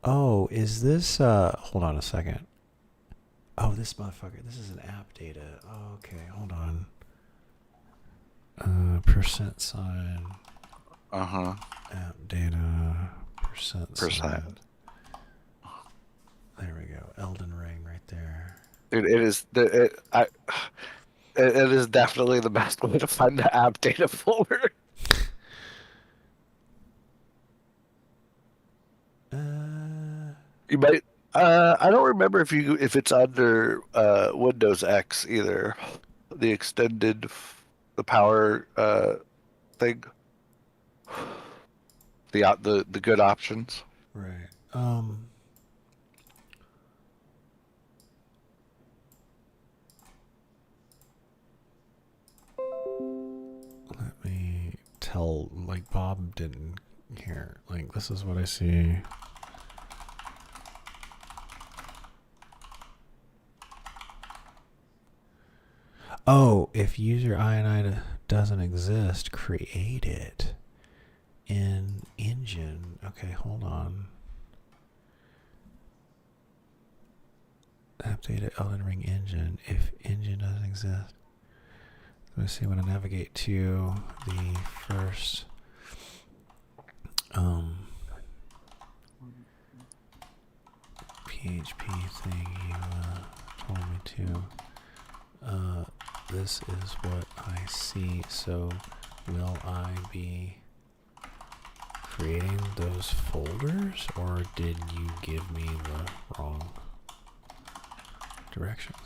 Oh, is this hold on a second. Oh, this motherfucker. This is an app data. Oh, okay, hold on. Percent sign. App data. Percent. Sign. There we go. Elden Ring right there. Dude, it is definitely the best way to find the app data folder. You might. I don't remember if it's under Windows X either. The extended, the power thing. The good options. Right. Let me tell, like, Bob didn't hear. Like, this is what I see. Oh, if user INI doesn't exist, create it in engine. Okay, hold on. Update Elden Ring engine. If engine doesn't exist. Let's see when I navigate to the first PHP thing you told me to. This is what I see. So will I be creating those folders, or did you give me the wrong directions?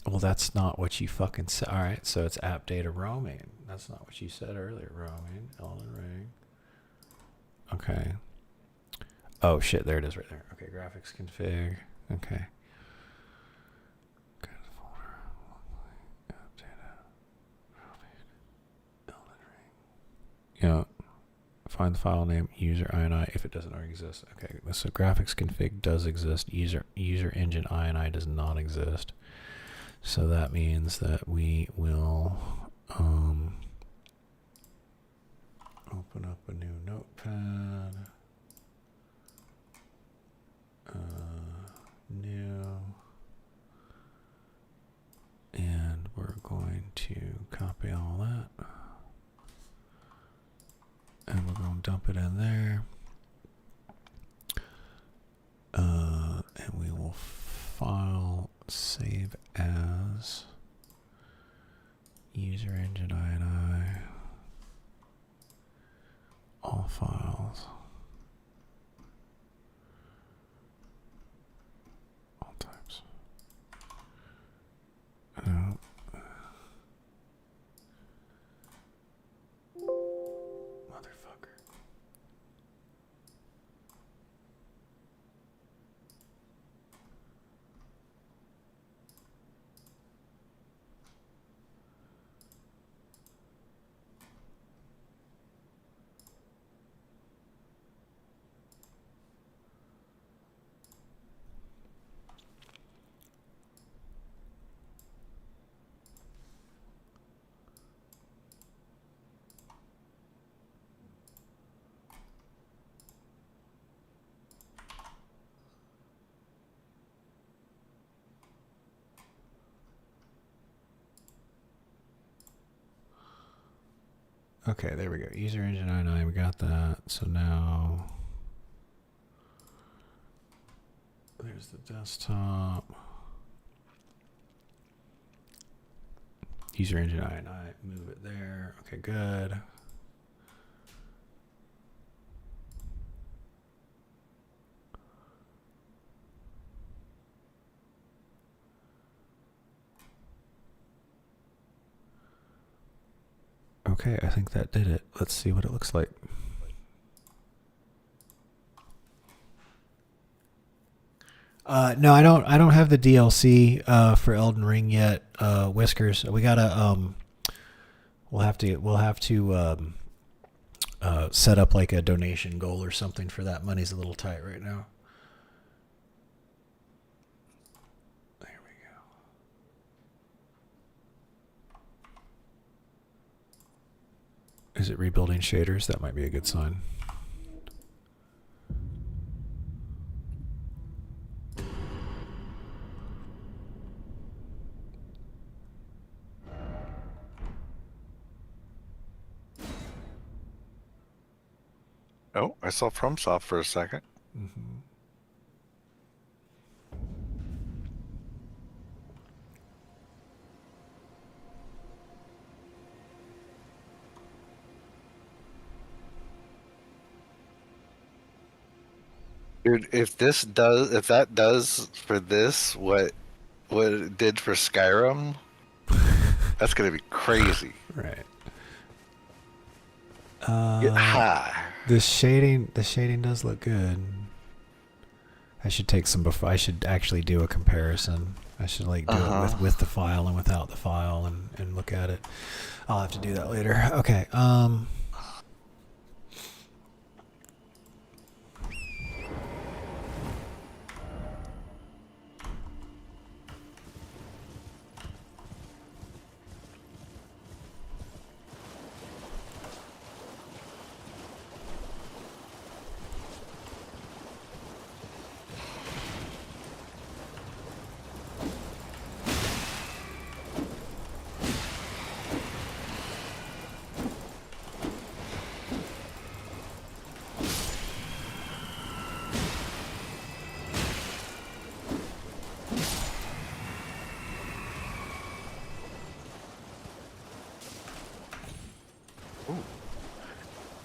Well, that's not what you fucking said. All right, so it's app data roaming. That's not what you said earlier. Roaming, Elden Ring. Okay. Oh shit, there it is right there. Okay, graphics config. Okay. Yeah. Find the file name, user INI if it doesn't already exist. Okay, so graphics config does exist. User engine INI does not exist. So that means that we will open up a new notepad. New. And we're going to copy all that. And we're going to dump it in there. And we will file save as user engine INI. All files. All types. No. Motherfucker. Okay, there we go. User engine I9, we got that. So now there's the desktop. User engine I9, move it there. Okay, good. Okay, I think that did it. Let's see what it looks like. No, I don't have the DLC for Elden Ring yet. Whiskers, we gotta we'll have to set up like a donation goal or something for that. Money's a little tight right now. There we go. Is it rebuilding shaders? That might be a good sign. Oh, I saw FromSoft for a second. Mm-hmm. Dude, if that does for this what it did for Skyrim, that's gonna be crazy. Right. Get high. The shading does look good. I should take some before. I should actually do a comparison. I should like do it with the file and without the file and look at it. I'll have to do that later. Okay.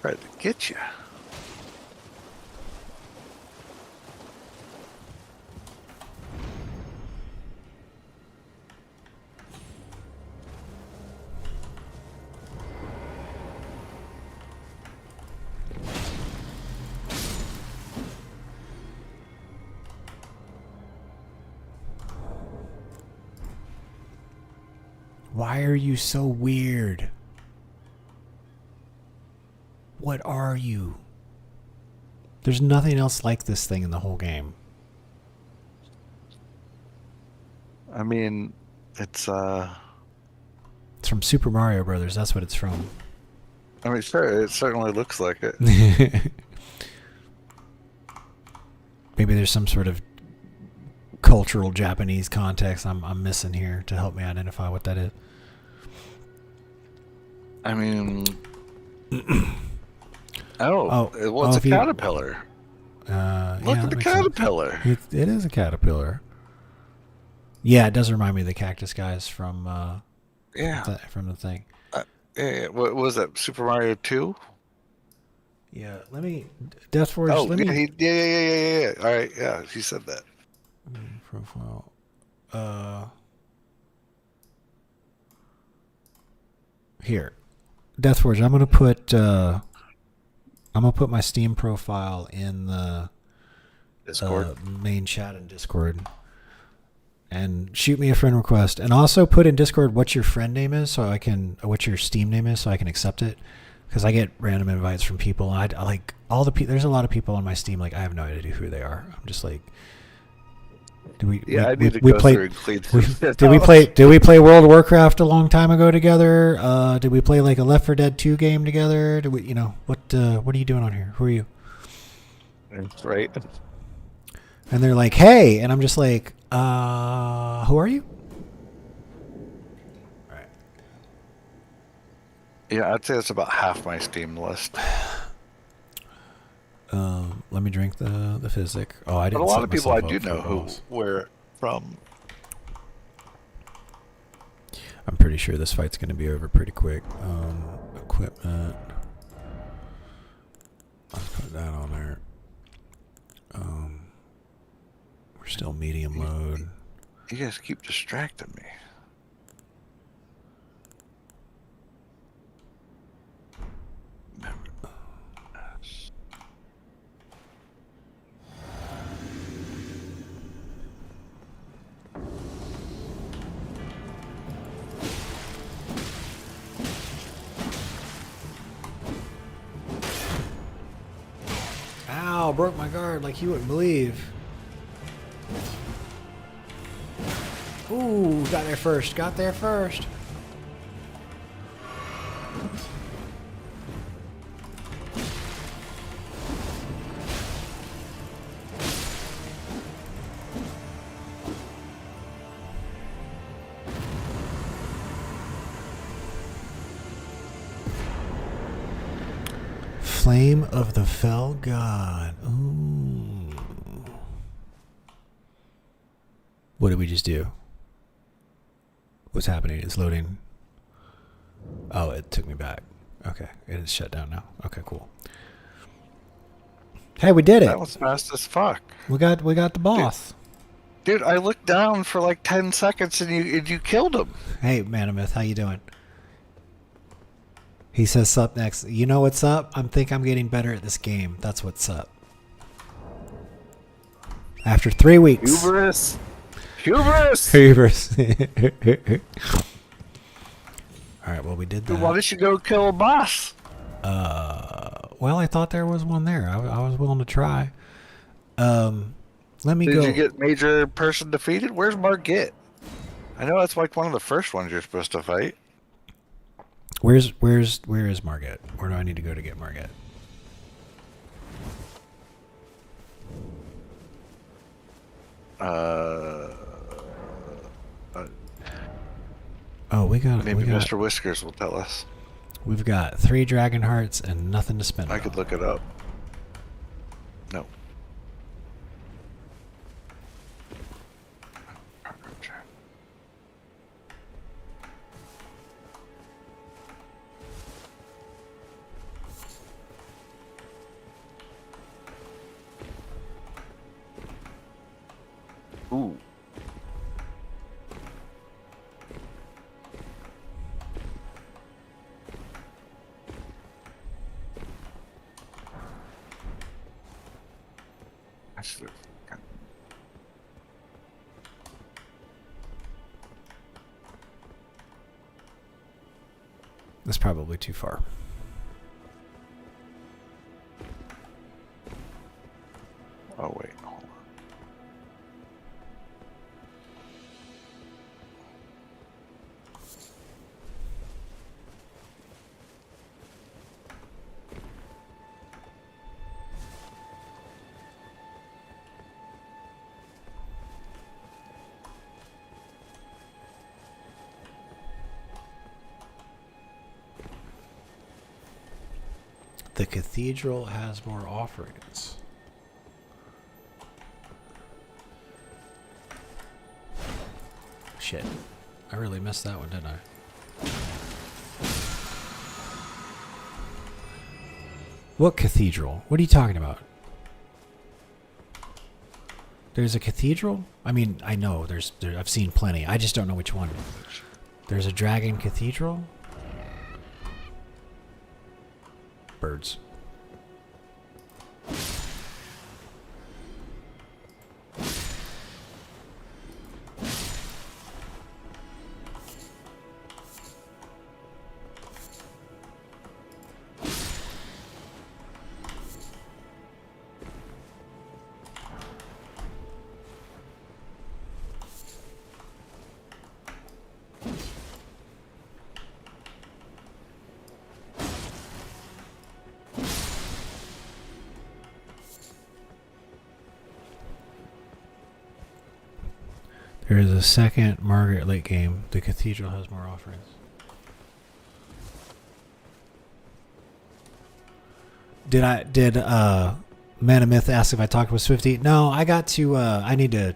Tried to get you. Why are you so weird? What are you? There's nothing else like this thing in the whole game. I mean, it's from Super Mario Brothers. That's what it's from. I mean, sure, it certainly looks like it. Maybe there's some sort of cultural Japanese context I'm missing here to help me identify what that is. I mean, well, it's a caterpillar. Look at the caterpillar. It is a caterpillar. Yeah, it does remind me of the cactus guys from from the thing. What was that? Super Mario 2? Yeah, let me Deathforge. Oh, yeah. All right, yeah, he said that. Profile. Here, Deathforge. I'm gonna put my Steam profile in the Discord main chat in Discord, and shoot me a friend request, and also put in Discord what your friend name is, so I can what your Steam name is, so I can accept it, because I get random invites from people, and I like all the people. There's a lot of people on my Steam, like I have no idea who they are. I'm just like. Did we play World of Warcraft a long time ago together? Did we play like a Left 4 Dead 2 game together? Did we, what are you doing on here? Who are you? That's right. And they're like, hey, and I'm just like, who are you? All right. Yeah, I'd say it's about half my Steam list. Let me drink the physic. Oh, I didn't. But a lot set of people I myself do up for know the who boss. where from. I'm pretty sure this fight's going to be over pretty quick. Equipment. Let's put that on there. We're still medium mode. You guys keep distracting me. Ow, broke my guard like you wouldn't believe. Ooh, got there first. Got there first. Flame of the Fell God. Ooh. What did we just do? What's happening? It's loading. Oh, it took me back. Okay, it is shut down now. Okay, cool. Hey, we did it. That was fast as fuck. We got the boss. Dude, I looked down for like 10 seconds and you killed him. Hey, Manamith, how you doing? He says sup next. You know what's up? I'm getting better at this game. That's what's up. After 3 weeks. Hubris. Hubris. Hubris. Alright, well, we did that. Dude, why did you go kill a boss? Well, I thought there was one there. I was willing to try. Let me go. Did you get major person defeated? Where's Margit? I know that's like one of the first ones you're supposed to fight. Where is Margit? Where do I need to go to get Margit? Oh, maybe Mr. Whiskers will tell us. We've got 3 dragon hearts and nothing to spend. I could look it up. No. Ooh. I should have. That's probably too far. Oh wait, hold on. The cathedral has more offerings. Shit. I really missed that one, didn't I? What cathedral? What are you talking about? There's a cathedral? I mean, I know I've seen plenty. I just don't know which one. There's a dragon cathedral? Birds. There is a second Margaret late game. The cathedral has more offerings. Did Manamyth ask if I talked with Swifty? No, I got to. I need to.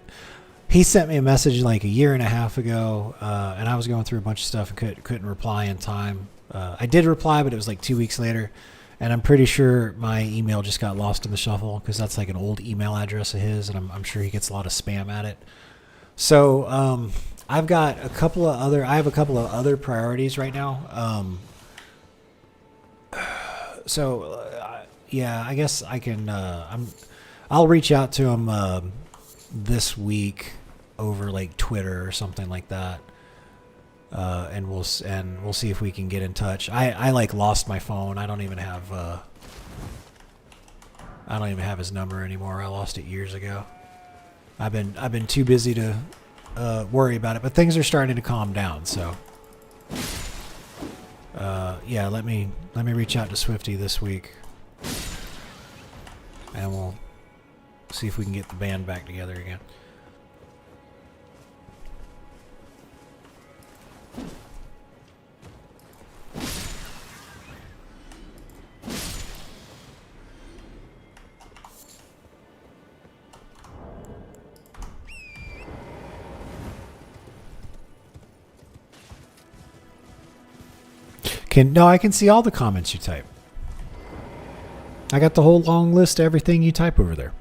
He sent me a message like a year and a half ago, and I was going through a bunch of stuff and couldn't reply in time. I did reply, but it was like 2 weeks later, and I'm pretty sure my email just got lost in the shuffle because that's like an old email address of his, and I'm sure he gets a lot of spam at it. So I've got a couple of other priorities right now. Yeah, I guess I can. I'll reach out to him this week over like Twitter or something like that, and we'll see if we can get in touch. I like lost my phone. I don't even have his number anymore. I lost it years ago. I've been too busy to worry about it, but things are starting to calm down. So yeah, let me reach out to Swifty this week, and we'll see if we can get the band back together again. I can see all the comments you type. I got the whole long list of everything you type over there.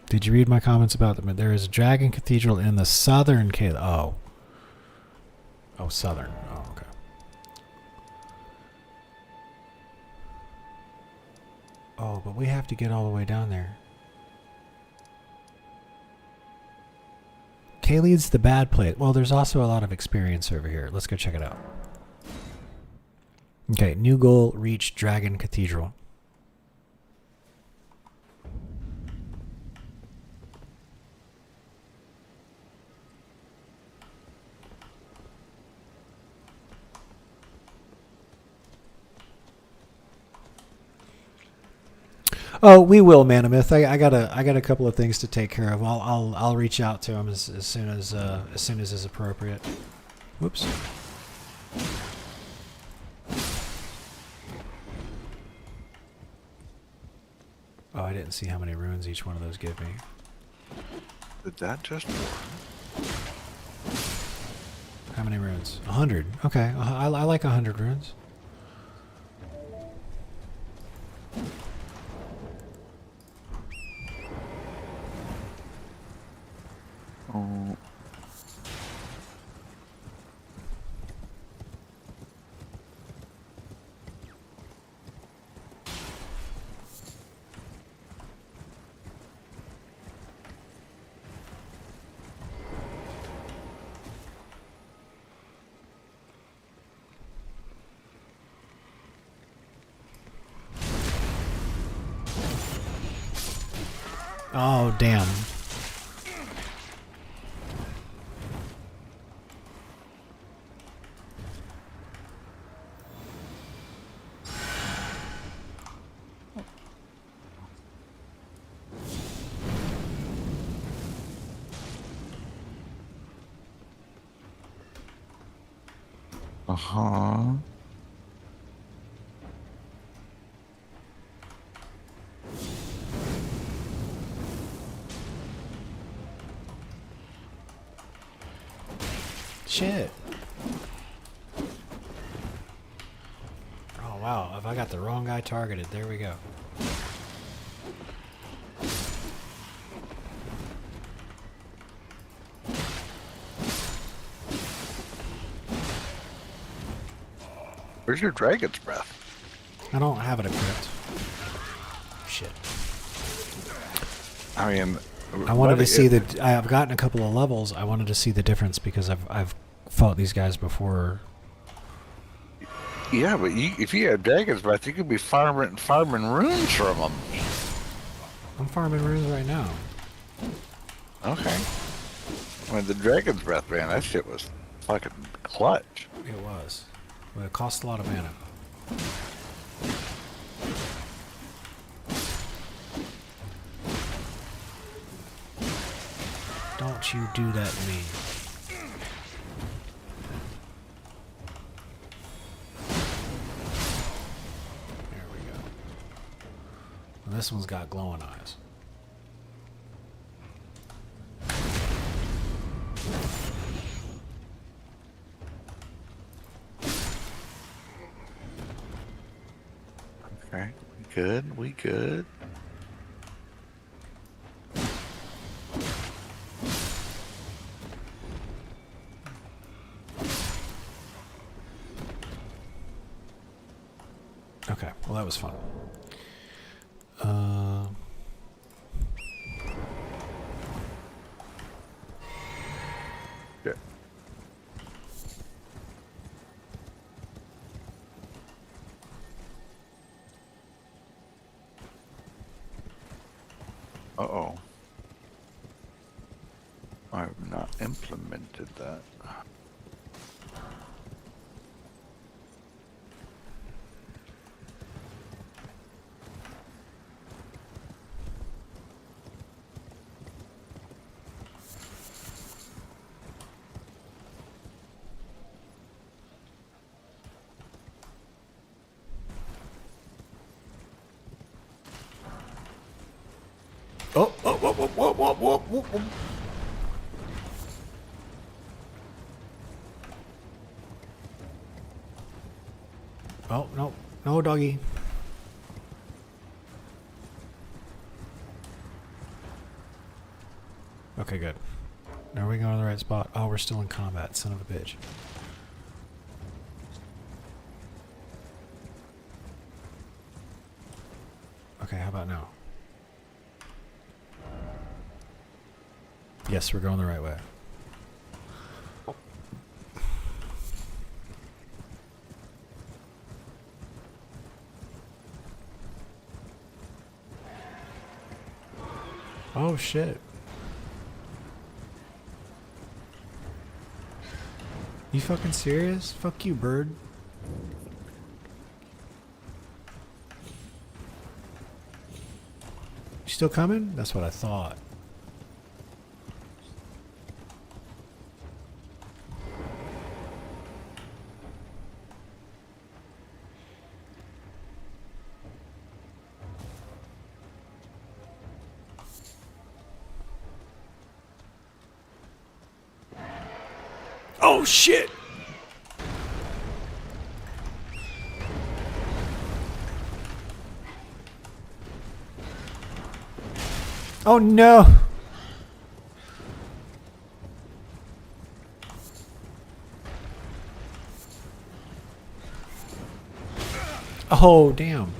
Did you read my comments about them? There is a dragon cathedral in the southern Oh, southern. Oh, okay. Oh, but we have to get all the way down there. Kaylee's the bad place. Well, there's also a lot of experience over here. Let's go check it out. Okay, new goal, reach Dragon Cathedral. Oh, we will, Manamyth. I got a couple of things to take care of. I'll reach out to him as soon as is appropriate. Whoops. Oh, I didn't see how many runes each one of those give me. Did that just work? How many runes? 100. Okay, I like 100 runes. Oh. Oh, damn. Uh-huh. Shit. Oh, wow. If I got the wrong guy targeted, there we go. Where's your dragon's breath? I don't have it equipped. Shit. I mean, I wanted to see that I've gotten a couple of levels. I wanted to see the difference because I've fought these guys before. Yeah, but if you had dragon's breath, you could be farming runes from them. I'm farming runes right now. Okay. I mean, the dragon's breath, man, that shit was fucking clutch. It was. But it cost a lot of mana. Don't you do that to me. this one's got glowing eyes. Okay, we good? We good? Okay, well that was fun. Yeah. Uh-oh. I've not implemented that. Oh, oh, whoa, whoa, whoa, whoa, whoa, whoa, whoa. Oh, no. No, doggy. Okay, good. Are we going to the right spot? Oh, we're still in combat, son of a bitch. Okay, how about now? Yes, we're going the right way. Oh, shit. You fucking serious? Fuck you, bird. You still coming? That's what I thought. Oh, shit! Oh, no! Oh, damn.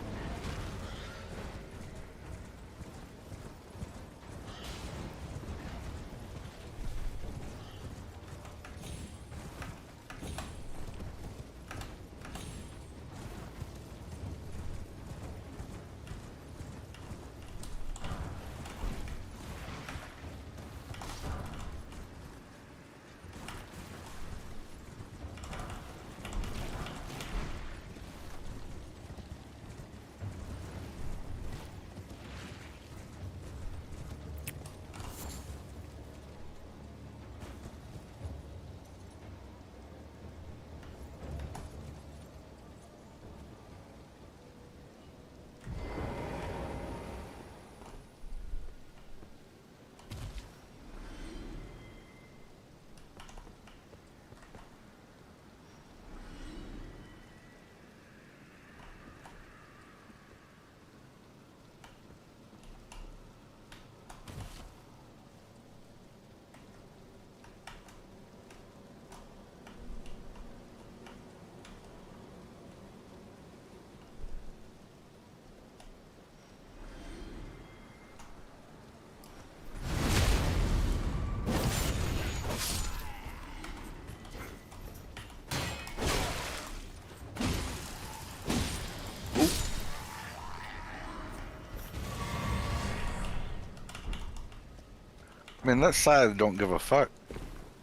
I mean, that side don't give a fuck.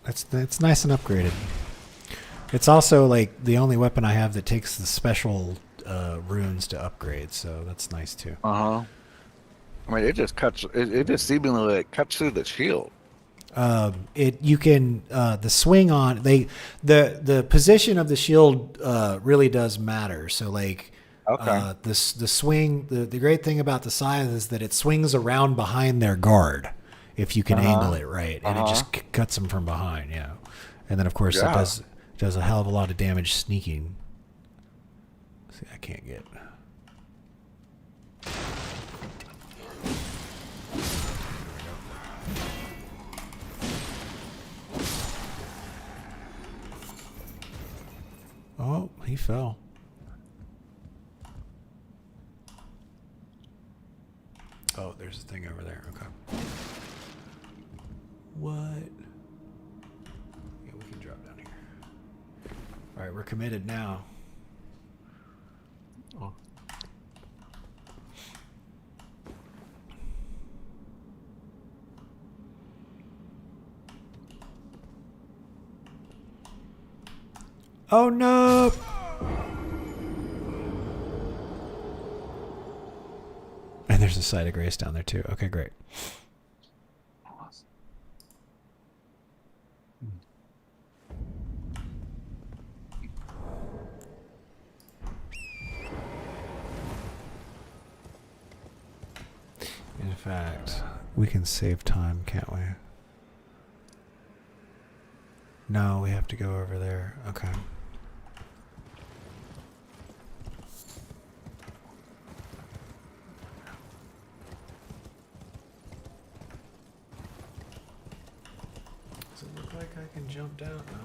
It's nice and upgraded. It's also like the only weapon I have that takes the special runes to upgrade, so that's nice too. I mean, it just cuts. It just seemingly like cuts through the shield. You can the swing on the position of the shield really does matter. So like Okay. The swing. The great thing about the scythe is that it swings around behind their guard, if you can angle it right, and it just cuts them from behind. Yeah, and then of course it does a hell of a lot of damage sneaking. See, I can't get. Oh, he fell. Oh, there's a thing over there. Okay. What? Yeah, we can drop down here. All right, we're committed now. Oh. Oh no! And there's a site of grace down there too. Okay, great. In fact, we can save time, can't we? No, we have to go over there. Okay. Does it look like I can jump down? No.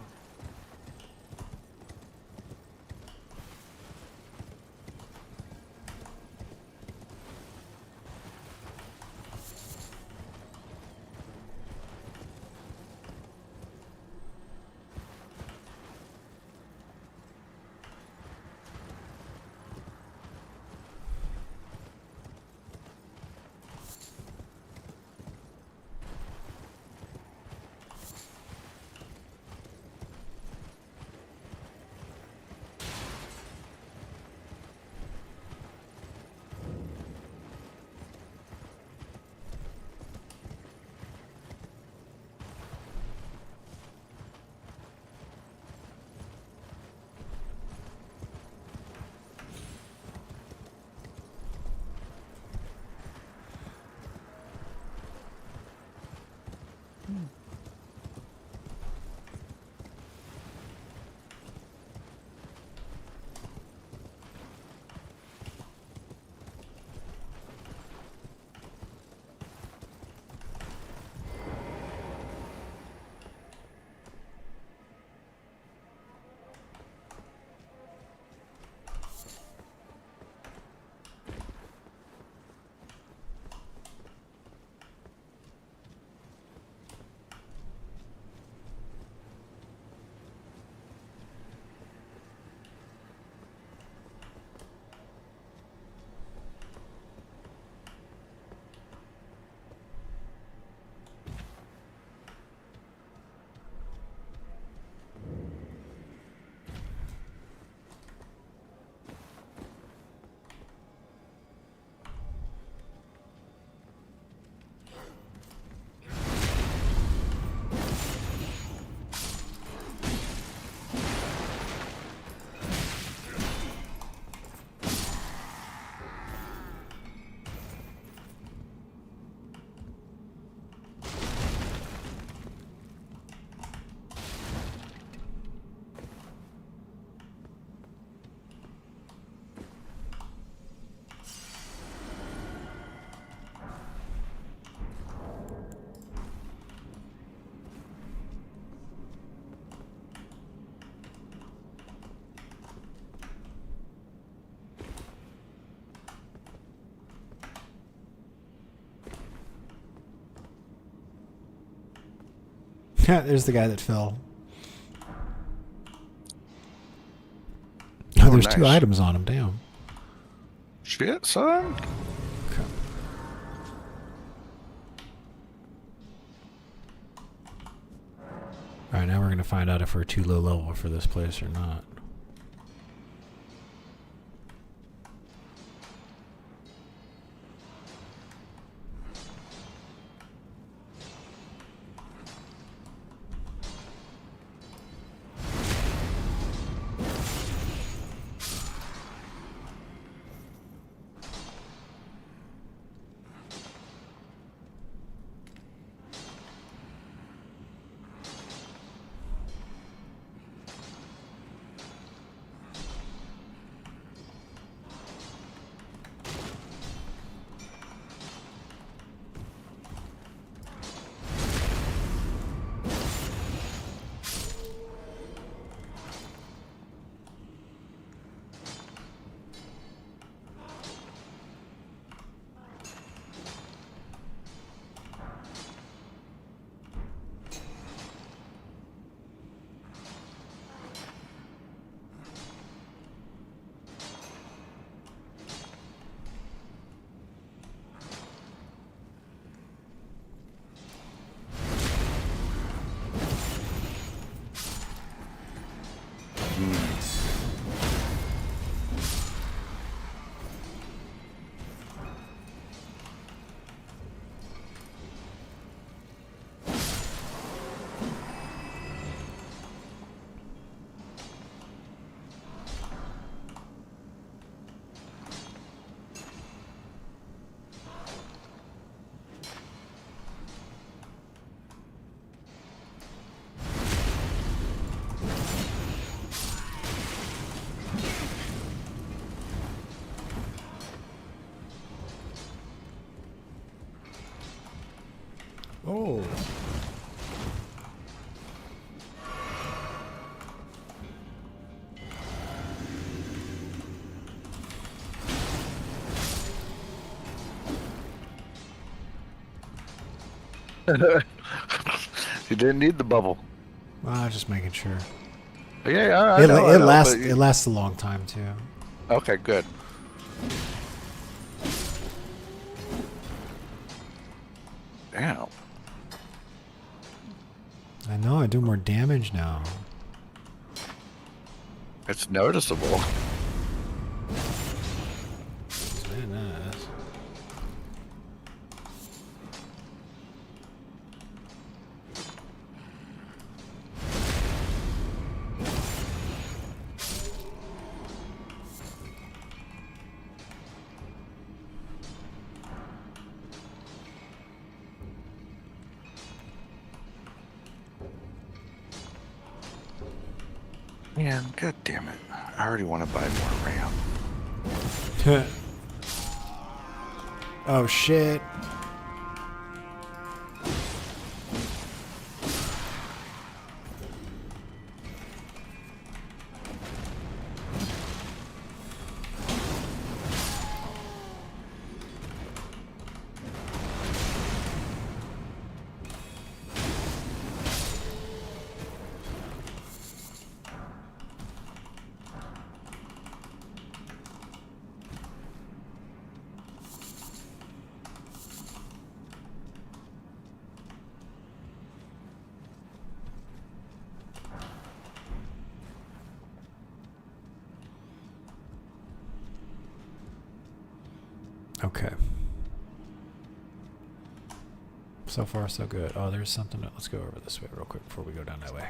There's the guy that fell. Oh, there's nice. 2 items on him. Damn. Shit, son. Okay. All right, now we're going to find out if we're too low level for this place or not. Oh. You didn't need the bubble. Well, just making sure. Yeah, I It, know, it but lasts. It lasts a long time too. Okay, good. Damn. I know. I do more damage now. It's noticeable. It's very nice. Man, god damn it. I already want to buy more RAM. Oh shit. Okay. So far, so good. Oh, there's something. Let's go over this way real quick before we go down that way.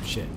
Shit.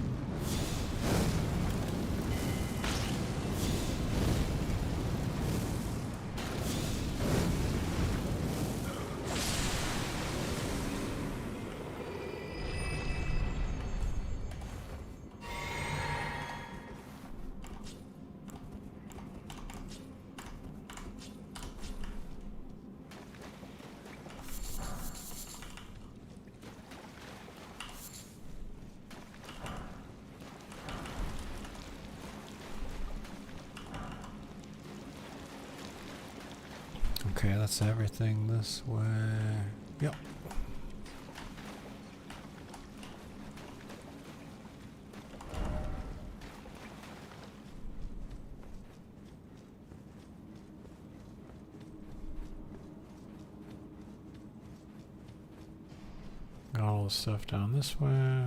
Okay, that's everything this way. Yep. the stuff down this way.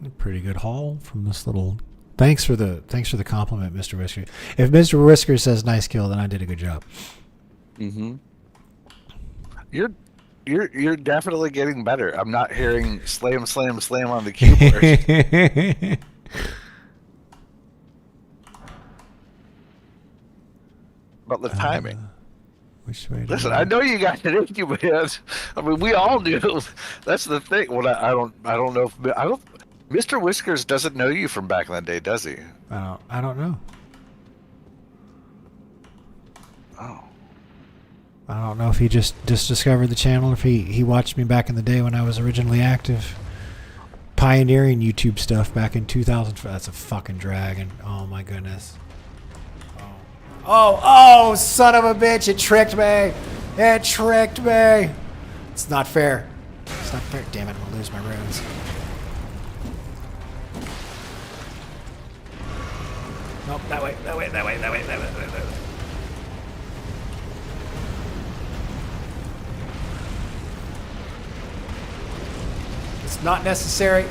A pretty good haul from this little. Thanks for the compliment, Mr. Whisker. If Mr. Whisker says nice kill, then I did a good job. Mm-hmm. You're definitely getting better. I'm not hearing slam, slam, slam on the keyboard. But the timing. Which way? Listen, I know you got it in you, man. I mean, we all do. That's the thing. Well, I don't know if Mr. Whiskers doesn't know you from back in the day, does he? I don't know. Oh. I don't know if he just discovered the channel, or if he watched me back in the day when I was originally active, pioneering YouTube stuff back in 2000. That's a fucking dragon. Oh my goodness. Oh, son of a bitch! It tricked me. It tricked me. It's not fair. It's not fair. Damn it! I'm gonna lose my runes. Nope. That way. That way. That way. That way. That way. That way. It's not necessary.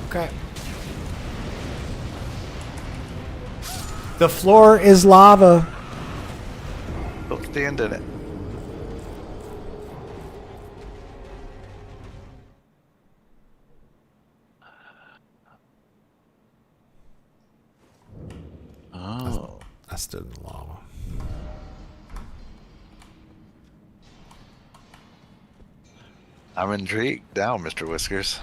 Okay. The floor is lava. Don't stand in it. Oh. I stood in the lava. I'm intrigued now, Mr. Whiskers.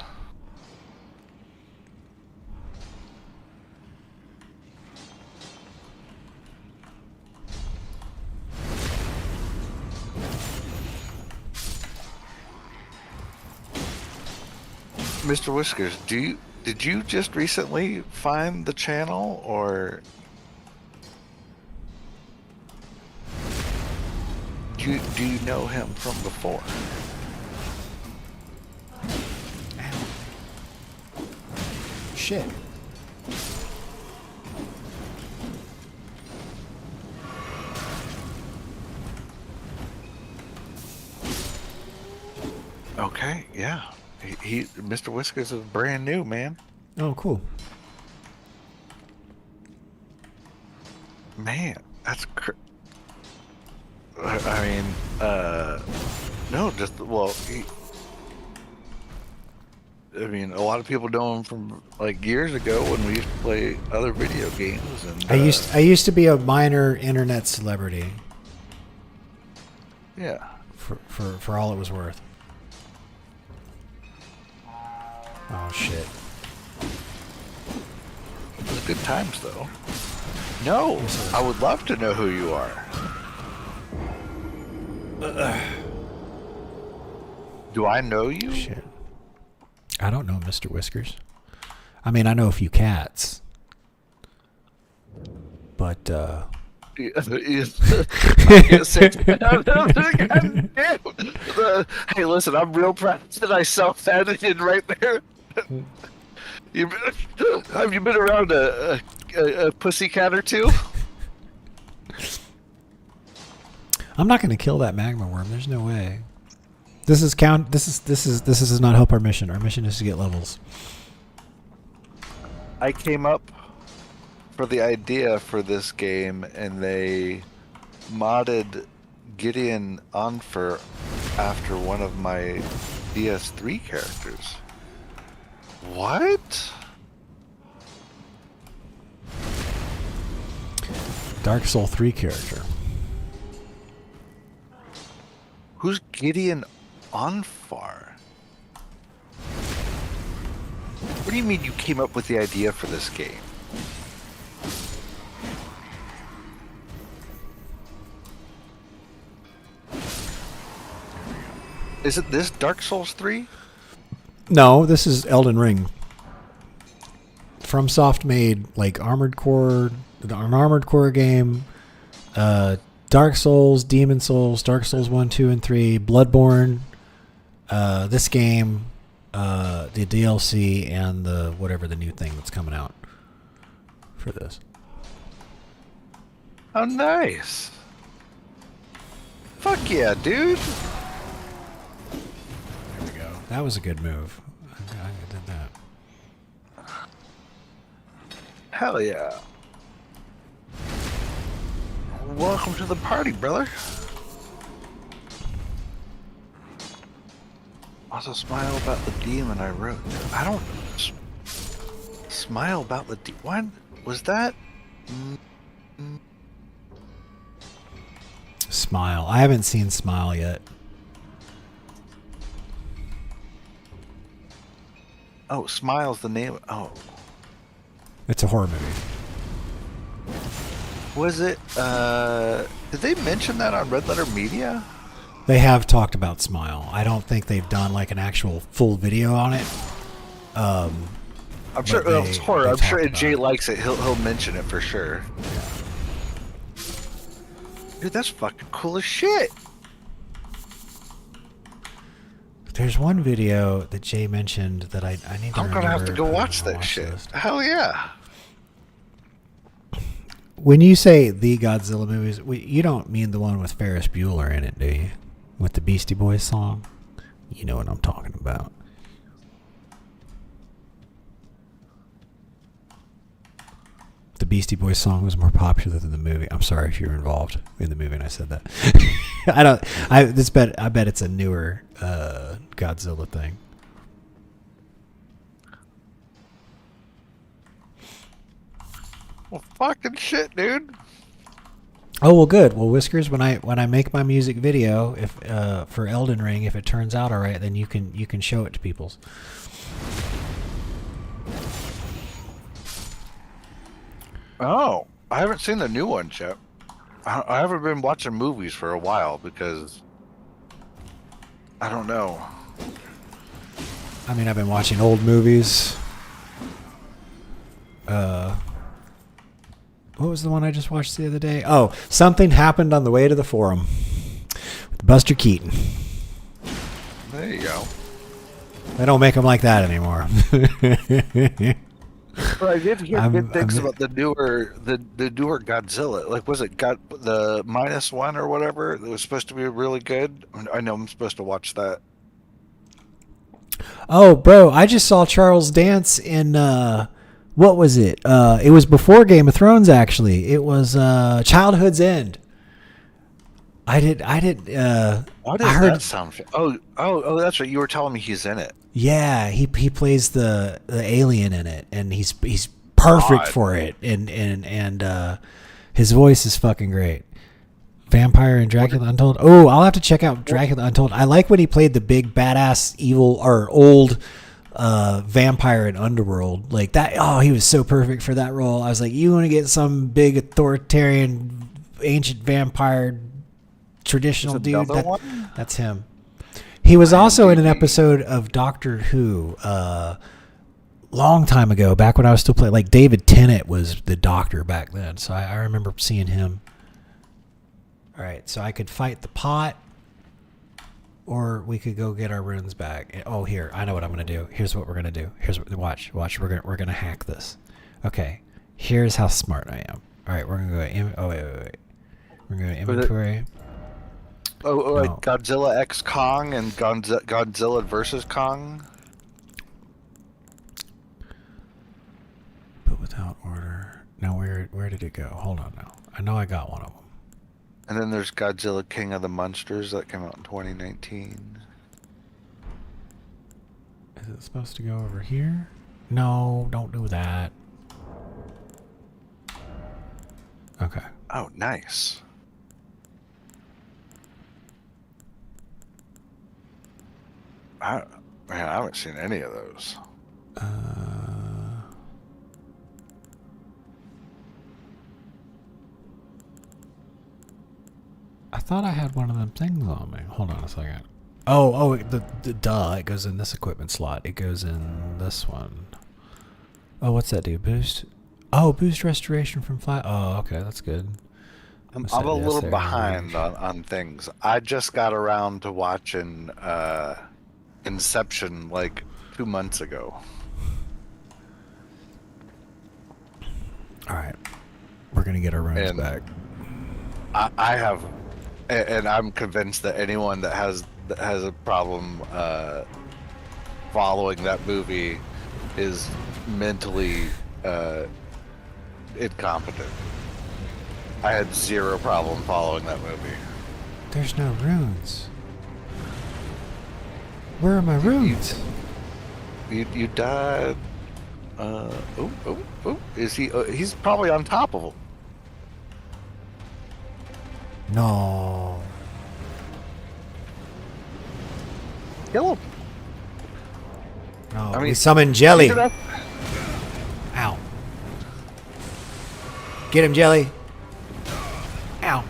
Mr. Whiskers, did you just recently find the channel, or do you know him from before? Shit. Okay, yeah. He Mr. Whiskers is brand new, man. Oh, cool. Man, that's I mean, no, just, well, I mean, a lot of people know him from like years ago when we used to play other video games. And I used to be a minor internet celebrity. Yeah. For all it was worth. Oh shit. It was good times though. No, I would love to know who you are. Do I know you? Shit. I don't know Mr. Whiskers. I mean, I know a few cats. But, Hey, listen, I'm real proud that I self-edited right there. Have you been around a pussycat or two? I'm not going to kill that magma worm. There's no way. This does not help our mission. Our mission is to get levels. I came up for the idea for this game, and they modded Gideon Onfer after one of my DS3 characters. What? Dark Soul 3 character. Who's Gideon Onfar? What do you mean you came up with the idea for this game? Is it this Dark Souls 3? No, this is Elden Ring. FromSoft made like an Armored Core game, Dark Souls, Demon Souls, Dark Souls 1, 2, and 3, Bloodborne, this game, the DLC, and the whatever the new thing that's coming out for this. Oh, nice. Fuck yeah, dude. There we go. That was a good move. I did that. Hell yeah. Welcome to the party, brother. Also, smile about the demon I wrote. I don't... Smile about the demon... What? Was that... Smile. I haven't seen Smile yet. Oh, Smile's the name... Oh. It's a horror movie. Was it... Did they mention that on Red Letter Media? They have talked about Smile. I don't think they've done like an actual full video on it. I'm sure it's horror. I'm sure if Jay likes it, he'll mention it for sure. Yeah. Dude, that's fucking cool as shit. There's one video that Jay mentioned that I need to. I'm gonna have to go watch that shit. Hell yeah. When you say the Godzilla movies, you don't mean the one with Ferris Bueller in it, do you? With the Beastie Boys song? You know what I'm talking about. The Beastie Boys song was more popular than the movie. I'm sorry if you're involved in the movie and I said that. I bet it's a newer Godzilla thing. Well, fucking shit, dude. Oh well, good. Well, Whiskers, when I make my music video, if for Elden Ring, if it turns out all right, then you can show it to people. Oh, I haven't seen the new one yet. I haven't been watching movies for a while because I don't know. I mean, I've been watching old movies. What was the one I just watched the other day? Oh, Something Happened on the Way to the Forum with Buster Keaton. There you go. They don't make them like that anymore. But I did hear good things about the newer Godzilla. Like, was it got the -1 or whatever? It was supposed to be really good. I know I'm supposed to watch that. Oh, bro, I just saw Charles dance in what was it? It was before Game of Thrones, actually. It was Childhood's End. I did. Why does that sound? Oh, that's right. You were telling me he's in it. Yeah, he plays the alien in it, and he's perfect for it, and his voice is fucking great. Vampire and Dracula Untold. Oh, I'll have to check out Dracula Untold. I like when he played the big badass evil or old vampire in Underworld like that. Oh, he was so perfect for that role. I was like, you want to get some big authoritarian ancient vampire traditional dude? That's him. He was also in an episode of Doctor Who long time ago, back when I was still playing. Like David Tennant was the Doctor back then, so I remember seeing him. All right, so I could fight the pot, or we could go get our runes back. Oh, here, I know what I'm gonna do. Here's what we're gonna do. Watch. We're gonna hack this. Okay, here's how smart I am. All right, we're gonna go. Wait. We're gonna go inventory. Like Godzilla X Kong and Godzilla versus Kong. But without order. Now where did it go? Hold on now. I know I got one of them. And then there's Godzilla King of the Monsters that came out in 2019. Is it supposed to go over here? No, don't do that. Okay. Oh, nice. Man, I haven't seen any of those. I thought I had one of them things on me. Hold on a second. Oh, the duh. It goes in this equipment slot. It goes in this one. Oh, what's that do? Boost? Oh, boost restoration from flat. Oh, okay, that's good. I'm a little behind on things. I just got around to watching Inception like 2 months ago. All right, we're gonna get our runs back. I have, and I'm convinced that anyone that has a problem following that movie is mentally incompetent. I had zero problem following that movie. There's no runes. Where are my runes? You died. Is he? He's probably on top of him. No. Kill him. No. I mean, we summon Jelly. Ow. Get him, Jelly. Ow.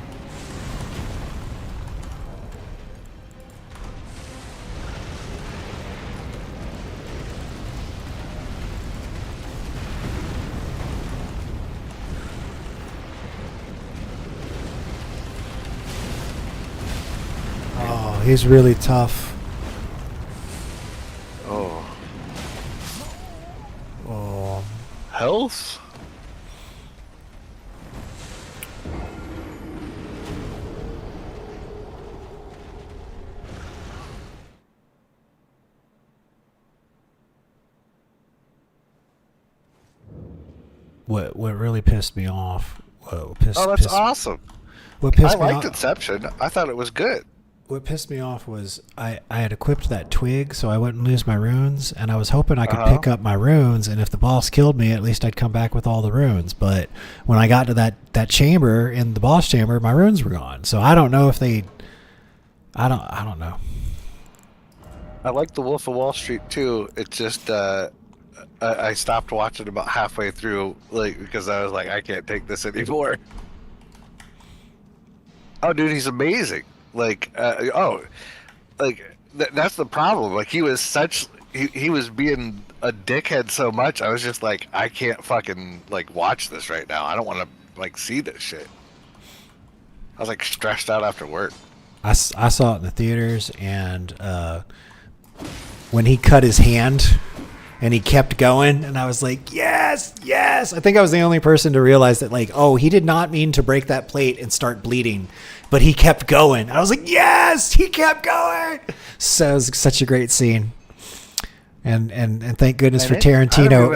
Oh, he's really tough. Oh. Oh. Health? What really pissed me off? That's awesome. What pissed I me liked off? Inception. I thought it was good. What pissed me off was I had equipped that twig so I wouldn't lose my runes, and I was hoping I could pick up my runes, and if the boss killed me, at least I'd come back with all the runes. But when I got to that chamber in the boss chamber, my runes were gone. So I don't know if they. I don't know. I like the Wolf of Wall Street too. It's just I stopped watching about halfway through, like, because I was like, I can't take this anymore. Oh, dude, he's amazing. Like, that's the problem. Like, he was he was being a dickhead so much. I was just like, I can't fucking like watch this right now. I don't want to like see this shit. I was like stressed out after work. I saw it in the theaters, and when he cut his hand and he kept going, and I was like, yes, yes. I think I was the only person to realize that, like, oh, he did not mean to break that plate and start bleeding, but he kept going. I was like, yes, he kept going. So it was such a great scene. And thank goodness for Tarantino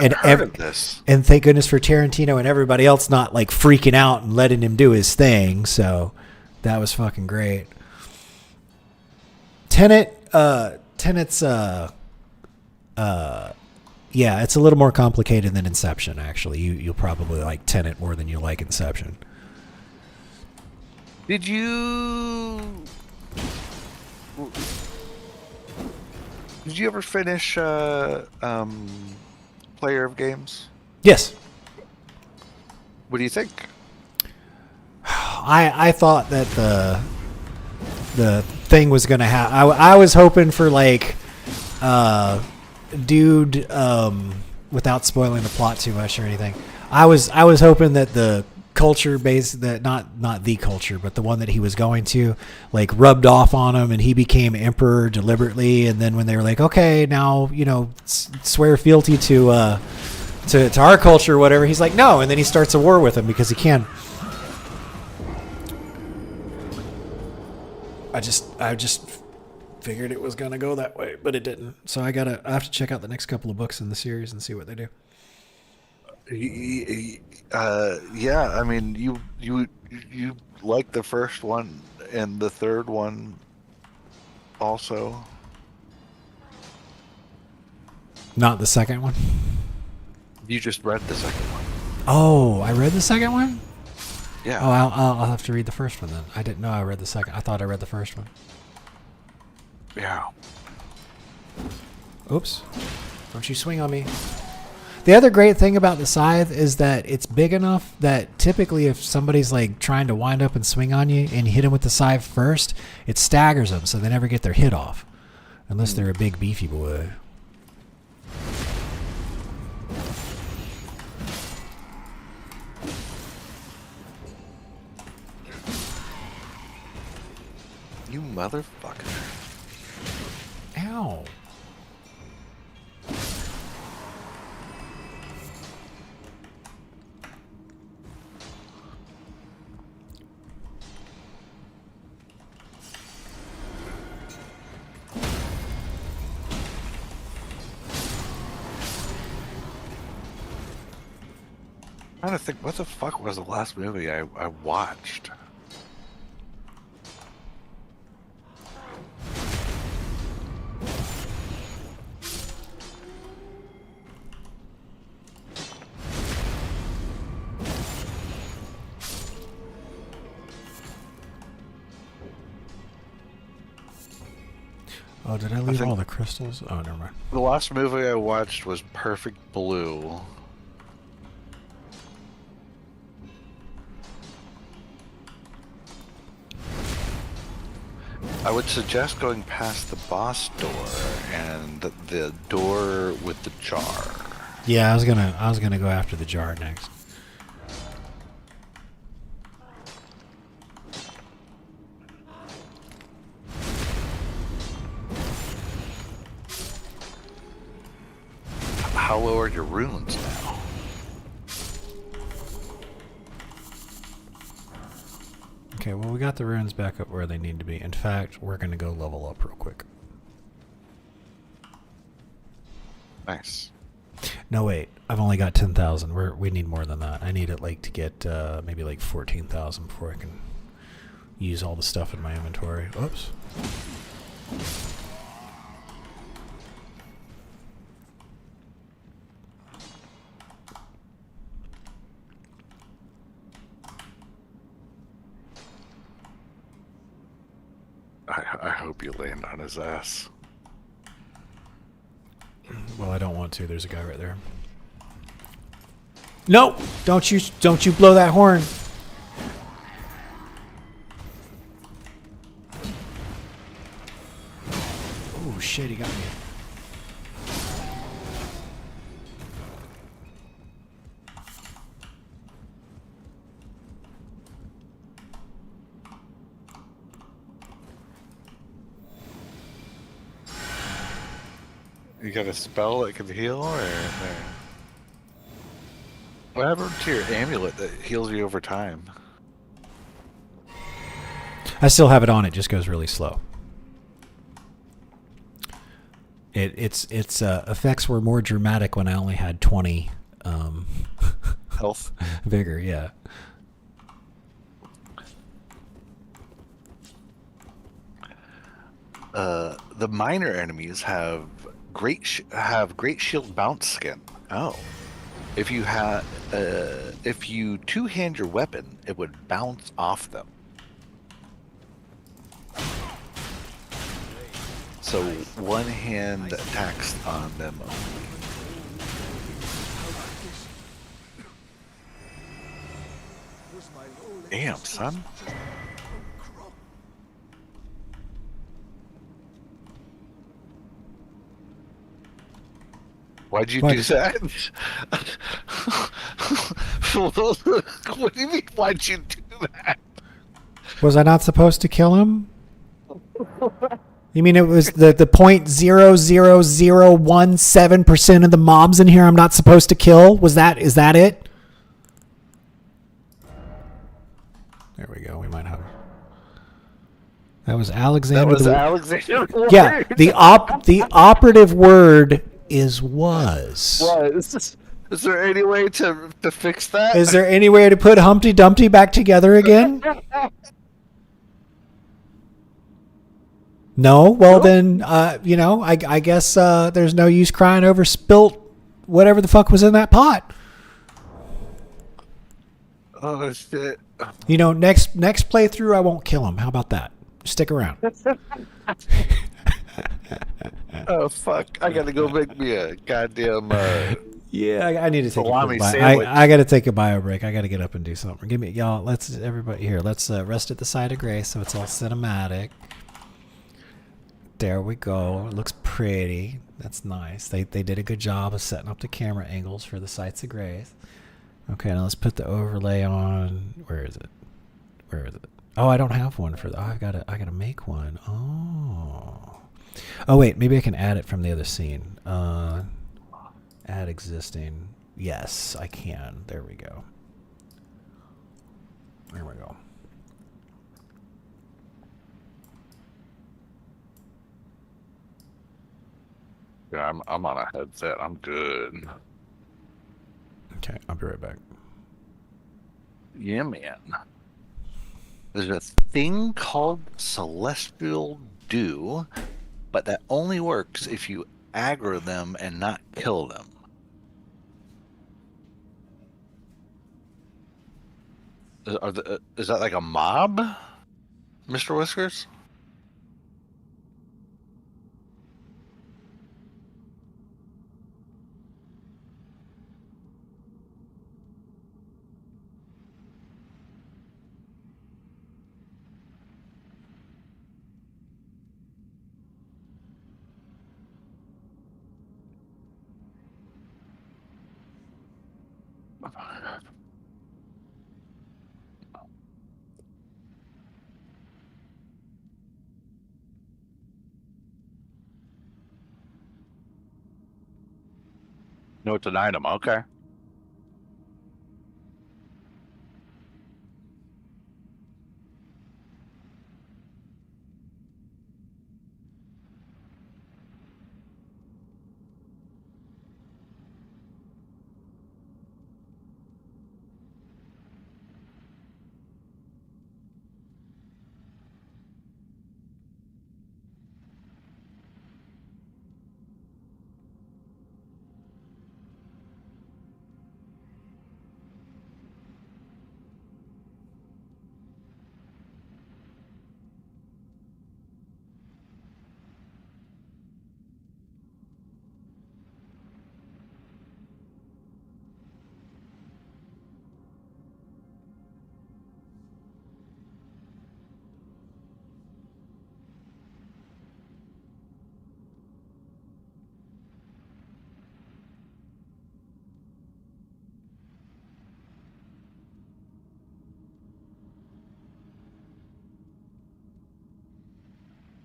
and thank goodness for Tarantino and everybody else not like freaking out and letting him do his thing. So that was fucking great. Tenet's yeah, it's a little more complicated than Inception, actually. You'll probably like Tenet more than you like Inception. Did you ever finish Player of Games? Yes. What do you think? I thought that the thing was gonna happen. I was hoping for like dude, without spoiling the plot too much or anything, I was hoping that the culture base, that not the culture, but the one that he was going to, like, rubbed off on him and he became emperor deliberately. And then when they were like, okay, now, you know, swear fealty to our culture or whatever, he's like, no. And then he starts a war with him because he can. I just figured it was gonna go that way, but it didn't. So I have to check out the next couple of books in the series and see what they do. Yeah, I mean, you like the first one and the third one also. Not the second one. You just read the second one. Oh, I read the second one? Yeah. Oh, I'll have to read the first one then. I didn't know I read the second. I thought I read the first one. Yeah. Oops. Don't you swing on me. The other great thing about the scythe is that it's big enough that typically if somebody's like trying to wind up and swing on you and you hit them with the scythe first, it staggers them so they never get their hit off. Unless they're a big beefy boy. You motherfucker. Ow. I'm trying to think, what the fuck was the last movie I watched? Oh, did I leave all the crystals? Oh, never mind. The last movie I watched was Perfect Blue. I would suggest going past the boss door and the door with the jar. Yeah, I was gonna go after the jar next. How low are your runes now? Okay, well, we got the runes back up where they need to be. In fact, we're going to go level up real quick. Nice. No, wait. I've only got 10,000. We need more than that. I need it like to get maybe like 14,000 before I can use all the stuff in my inventory. Oops. I hope you land on his ass. Well, I don't want to. There's a guy right there. No! Don't you blow that horn. Oh shit, he got me. You got a spell that can heal, or what happened to your amulet that heals you over time? I still have it on. It just goes really slow. Its effects were more dramatic when I only had 20 health, vigor. Yeah. The minor enemies have great shield bounce skin. Oh, if you two-hand your weapon, it would bounce off them. So one hand attacks on them only. Damn, son. Why'd you do that? What do you mean, why'd you do that? Was I not supposed to kill him? You mean it was the 0.00017% of the mobs in here I'm not supposed to kill? Is that it? There we go. We might have. That was Alexander. That was Alexander. Yeah, the operative word is was. Was. Is there any way to fix that? Is there any way to put Humpty Dumpty back together again? No? Well, then, I guess there's no use crying over spilt whatever the fuck was in that pot. Oh, shit. You know, next playthrough I won't kill him. How about that? Stick around. Oh fuck! I gotta go make me a goddamn Yeah, I need to take a salami quick bio. sandwich. I got to take a bio break. I got to get up and do something. Give me, y'all. Let's everybody here. Let's rest at the side of grace so it's all cinematic. There we go. It looks pretty. That's nice. They did a good job of setting up the camera angles for the sights of grace. Okay, now let's put the overlay on. Where is it? Where is it? Oh, I don't have one for the. Oh, I gotta make one. Oh. Oh wait, maybe I can add it from the other scene. Add existing. Yes, I can. There we go. There we go. Yeah, I'm on a headset. I'm good. Okay, I'll be right back. Yeah, man. There's a thing called celestial dew, but that only works if you aggro them and not kill them. Is that like a mob, Mr. Whiskers? No, it's an item. Okay.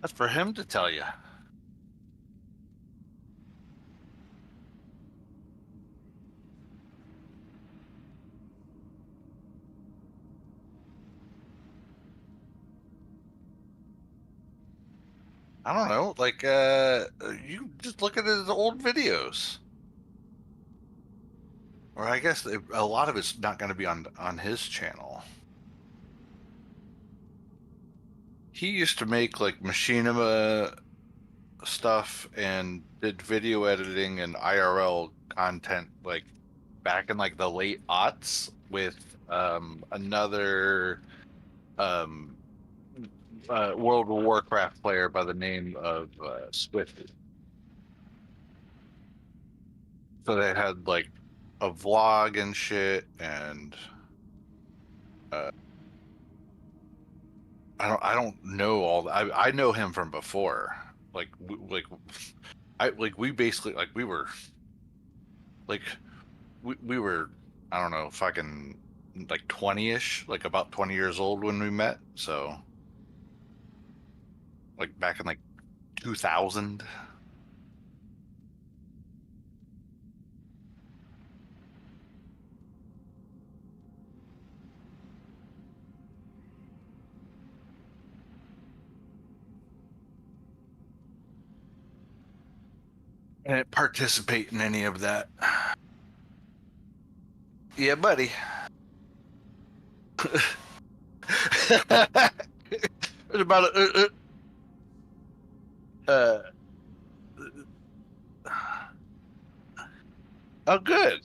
That's for him to tell you. I don't know. Like, you just look at his old videos. Or I guess a lot of it's not going to be on his channel. He used to make like machinima stuff and did video editing and IRL content like back in like the late aughts with another World of Warcraft player by the name of Swifty. So they had like a vlog and shit, and I don't know all that. I know him from before. We basically like we were like we were I don't know fucking like 20ish, like about 20 years old when we met. So like back in like 2000. I didn't participate in any of that. Yeah, buddy. There's about oh, good.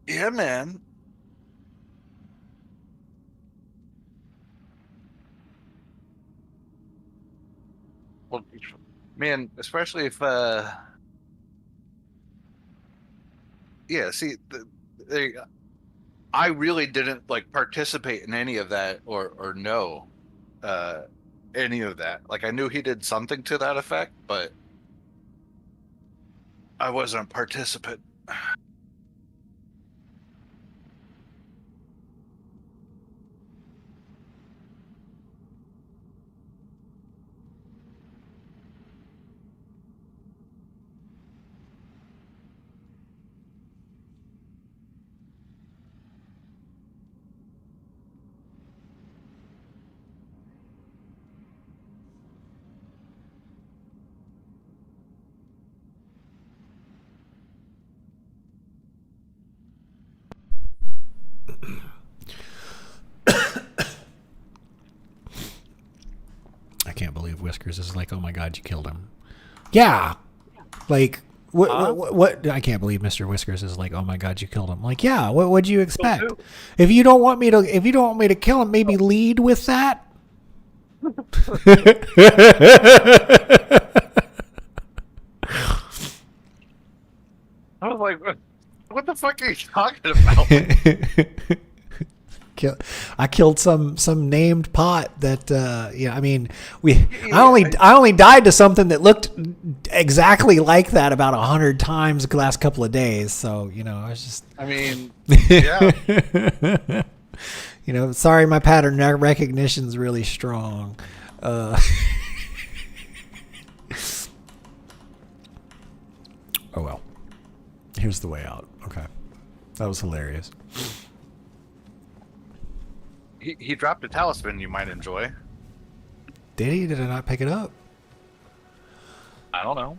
Yeah, man. Man, especially if yeah, see, I really didn't like participate in any of that or know any of that. Like I knew he did something to that effect, but I wasn't a participant. I can't believe Whiskers is like, oh my god, you killed him. Yeah, like what? I can't believe Mr. Whiskers is like, oh my god, you killed him. Like, yeah, what would you expect? If you don't want me to kill him, maybe lead with that. I was like, what the fuck are you talking about? I killed some named pot that I mean I only died to something that looked exactly like that about 100 times the last couple of days, so I was just yeah. Sorry, my pattern recognition's really strong. Oh well, here's the way out. Okay, that was hilarious. He dropped a talisman you might enjoy. Did he? Did I not pick it up? I don't know.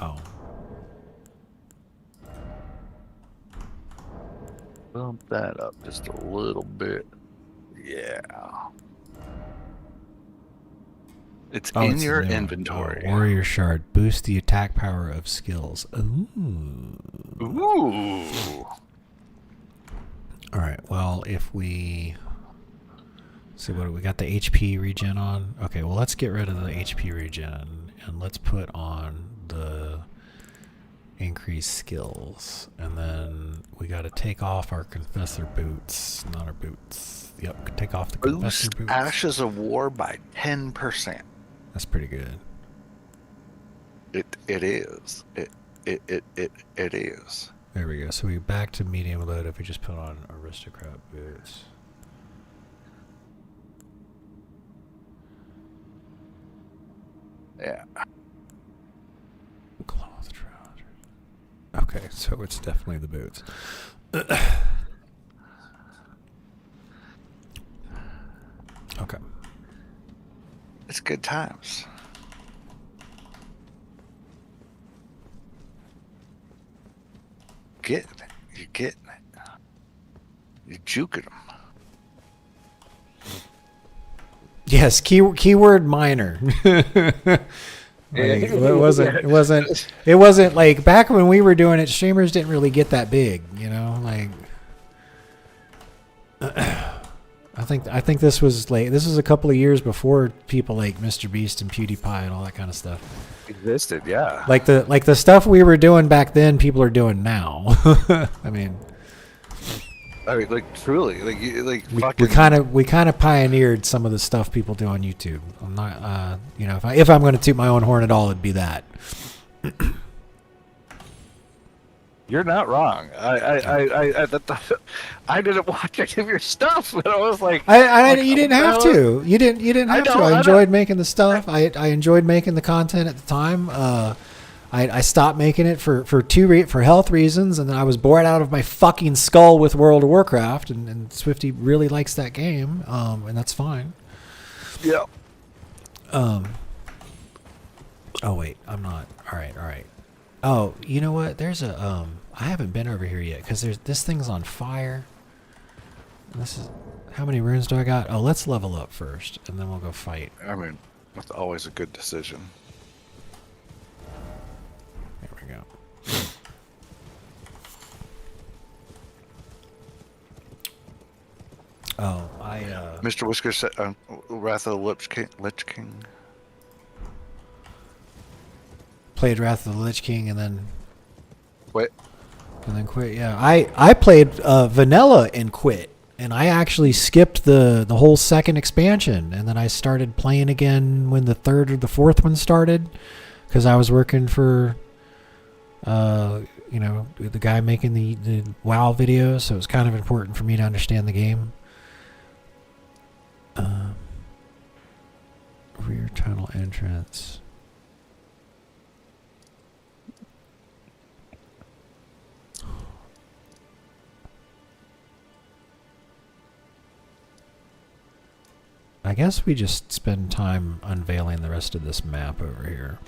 Oh. Bump that up just a little bit. Yeah. It's in your inventory. Warrior Shard. Boost the attack power of skills. Ooh. Ooh. Alright, well, if we... see, what we got the HP regen on? Okay, well, let's get rid of the HP regen, and let's put on the increased skills. And then we got to take off our Confessor boots. Not our boots. Yep, take off the Confessor boots. Ashes of War by 10%. That's pretty good. It is. It is. There we go. So we back to medium load if we just put on Aristocrat boots. Yeah. Cloth trousers. Okay, so it's definitely the boots. Okay. It's good times. You're getting it. You're juking them. Yes, keyword minor. It wasn't like back when we were doing it, streamers didn't really get that big, like I think this was a couple of years before people like Mr. Beast and PewDiePie and all that kind of stuff existed. Yeah, like the stuff we were doing back then, people are doing now. I mean, like truly, we kind of pioneered some of the stuff people do on YouTube. I'm not, if I'm going to toot my own horn at all, it'd be that. You're not wrong. I didn't watch any of your stuff, but I was like, you didn't have to. You didn't have to. I enjoyed making the stuff. I enjoyed making the content at the time. I stopped making it for health reasons, and then I was bored out of my fucking skull with World of Warcraft, and Swifty really likes that game, and that's fine. Yeah. Oh wait, I'm not. All right. Oh, you know what? There's a I haven't been over here yet because this thing's on fire. This is how many runes do I got? Oh, let's level up first, and then we'll go fight. I mean, that's always a good decision. There we go. Oh, Mr. Whiskers said, Wrath of the Lich King. Played Wrath of the Lich King and then quit. And then quit. Yeah, I played vanilla and quit, and I actually skipped the whole second expansion, and then I started playing again when the third or the fourth one started, because I was working for, the guy making the WoW videos, so it was kind of important for me to understand the game. Rear tunnel entrance. I guess we just spend time unveiling the rest of this map over here.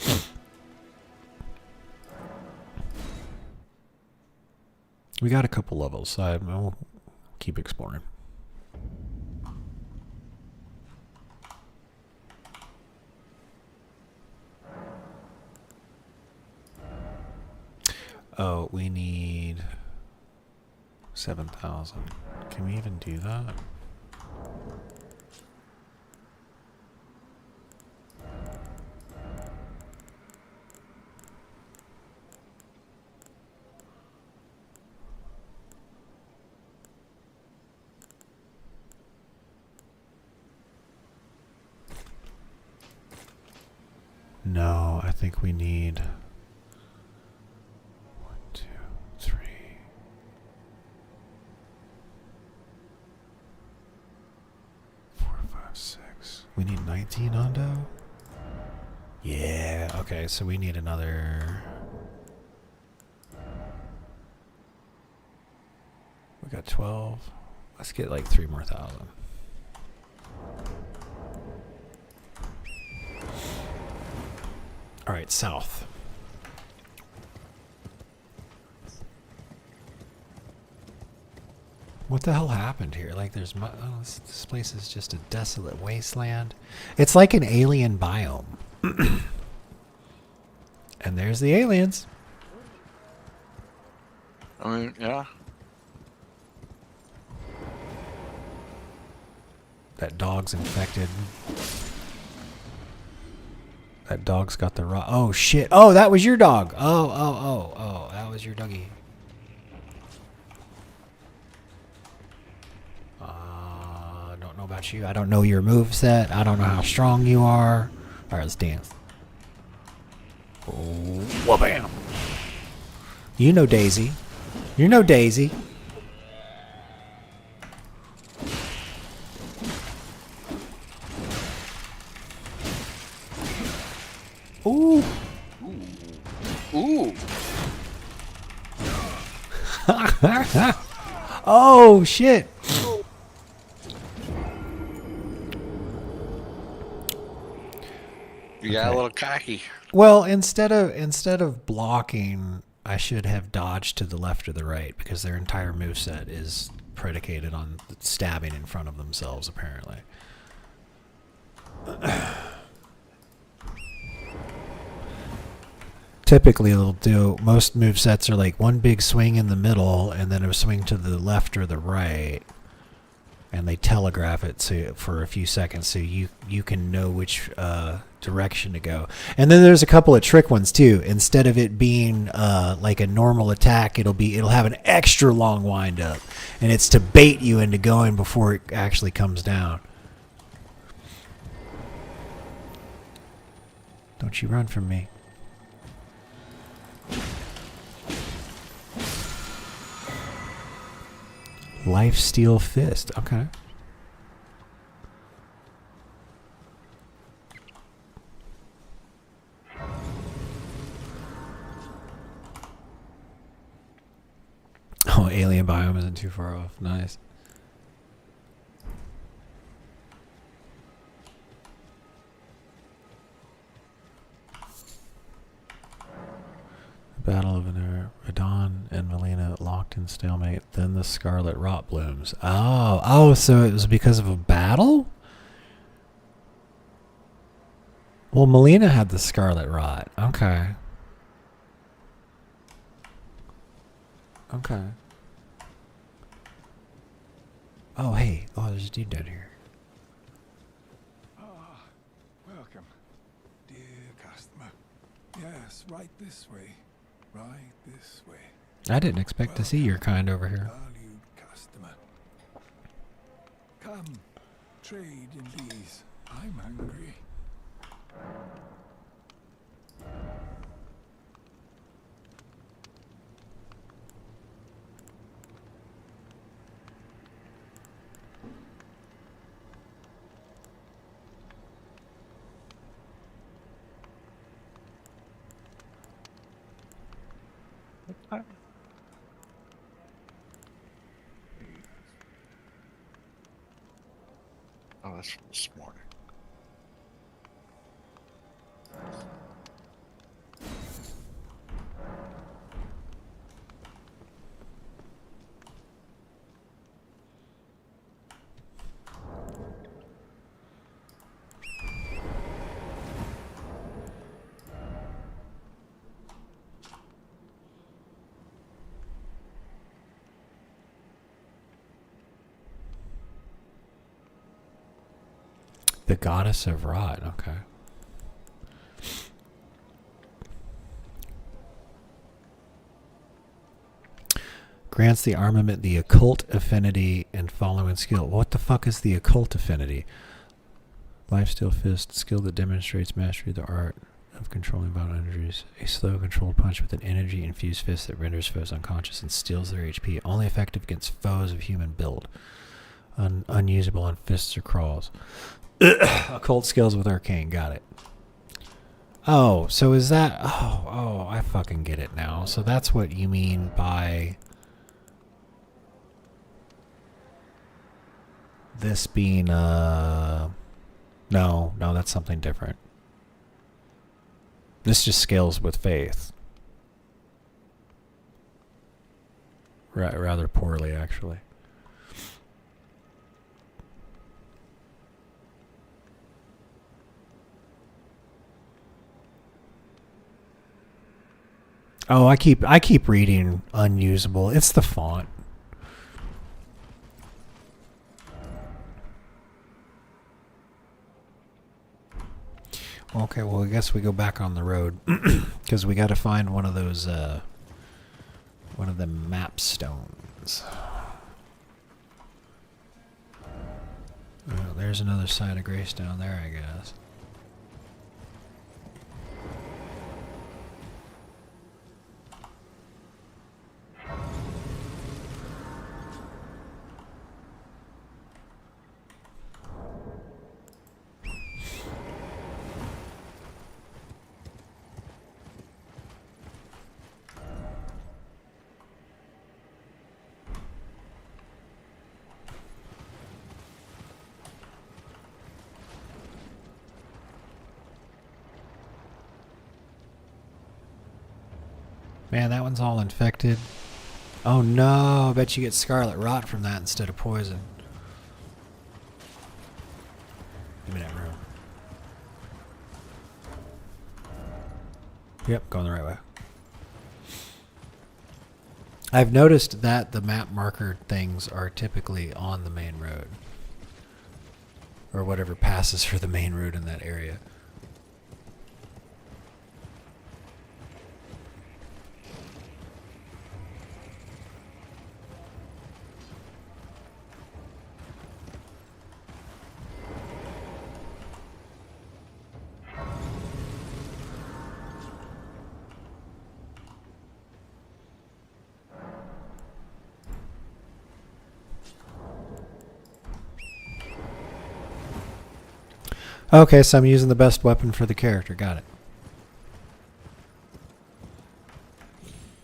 We got a couple levels, so I'll keep exploring. Oh, we need 7,000. Can we even do that? No, I think we need 1, 2, 3, 4, 5, 6. We need 19 hundo? Yeah, okay, so we need another. We got 12. Let's get like 3 more thousand. All right, south. What the hell happened here? Like, this place is just a desolate wasteland. It's like an alien biome. And there's the aliens. I mean, yeah. That dog's infected. That dog's got the raw. Oh shit! Oh, that was your dog. Oh, that was your doggy. Don't know about you. I don't know your moveset. I don't know how strong you are. All right, let's dance. Oh, wha-bam! You know Daisy. You know Daisy. Ooh. Ooh. Oh shit. You got a little cocky. Well, instead of blocking, I should have dodged to the left or the right, because their entire moveset is predicated on stabbing in front of themselves, apparently. Typically, they'll do, most movesets are like one big swing in the middle and then a swing to the left or the right, and they telegraph it for a few seconds so you can know which direction to go. And then there's a couple of trick ones too. Instead of it being like a normal attack, it'll have an extra long wind up, and it's to bait you into going before it actually comes down. Don't you run from me. Lifesteal Fist. Okay. Oh, alien biome isn't too far off. Nice. Battle of Radon and Melina locked in stalemate. Then the scarlet rot blooms. Oh, so it was because of a battle? Well, Melina had the scarlet rot. Okay. Okay. Oh, hey. Oh, there's a dude down here. Welcome, dear customer. Yes, right this way. Right this way. I didn't expect to see your kind over here. Valued customer. Come, trade in these. I'm hungry. Oh, that's from this morning. The goddess of rot. Okay. Grants the armament the occult affinity and following skill. What the fuck is the occult affinity? Lifesteal fist, skill that demonstrates mastery of the art of controlling violent energies. A slow controlled punch with an energy infused fist that renders foes unconscious and steals their HP. Only effective against foes of human build. Unusable on fists or crawls. Occult skills with arcane. Got it. Oh, so is that... Oh, I fucking get it now. So that's what you mean by... This being, No, that's something different. This just scales with faith. Rather poorly, actually. Oh, I keep reading unusable. It's the font. Okay, well, I guess we go back on the road because we got to find one of those, one of the map stones. Well, there's another side of grace down there, I guess. Man, that one's all infected. Oh no, I bet you get scarlet rot from that instead of poison. Give me that room. Yep, going the right way. I've noticed that the map marker things are typically on the main road. Or whatever passes for the main road in that area. Okay, so I'm using the best weapon for the character. Got it.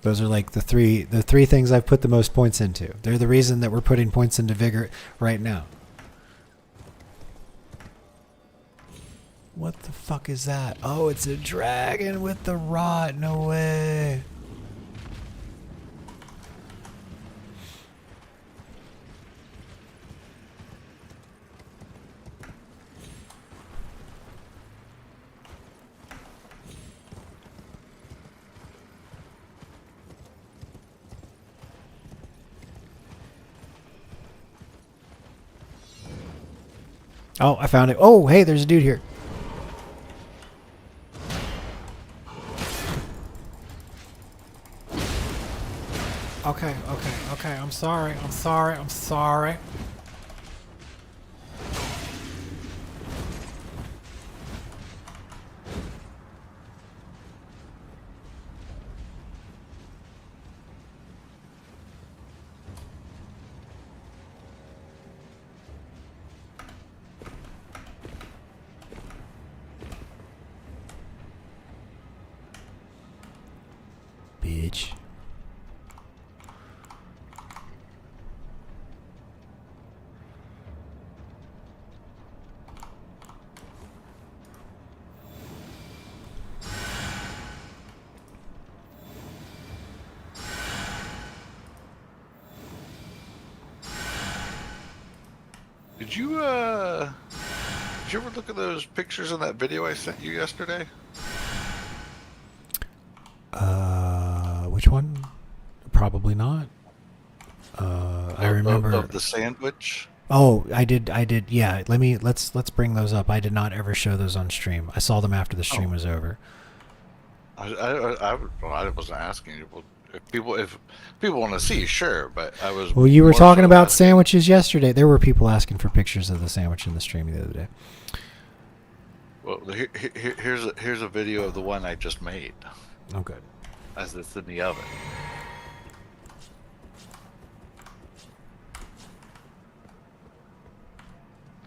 Those are like the three things I've put the most points into. They're the reason that we're putting points into Vigor right now. What the fuck is that? Oh, it's a dragon with the rot. No way. Oh, I found it. Oh, hey, there's a dude here. Okay, okay, okay. I'm sorry. I'm sorry. I'm sorry. Bitch. Did you ever look at those pictures in that video I sent you yesterday? Which one? Probably not. I remember of the sandwich. Oh, I did. Yeah, let's bring those up. I did not ever show those on stream. I saw them after the stream was over. I wasn't asking you. If people want to see, sure, but I was. Well, you were more talking so about asking. sandwiches yesterday. There were people asking for pictures of the sandwich in the stream the other day. Well, here's a video of the one I just made. Oh, good. As it's in the oven.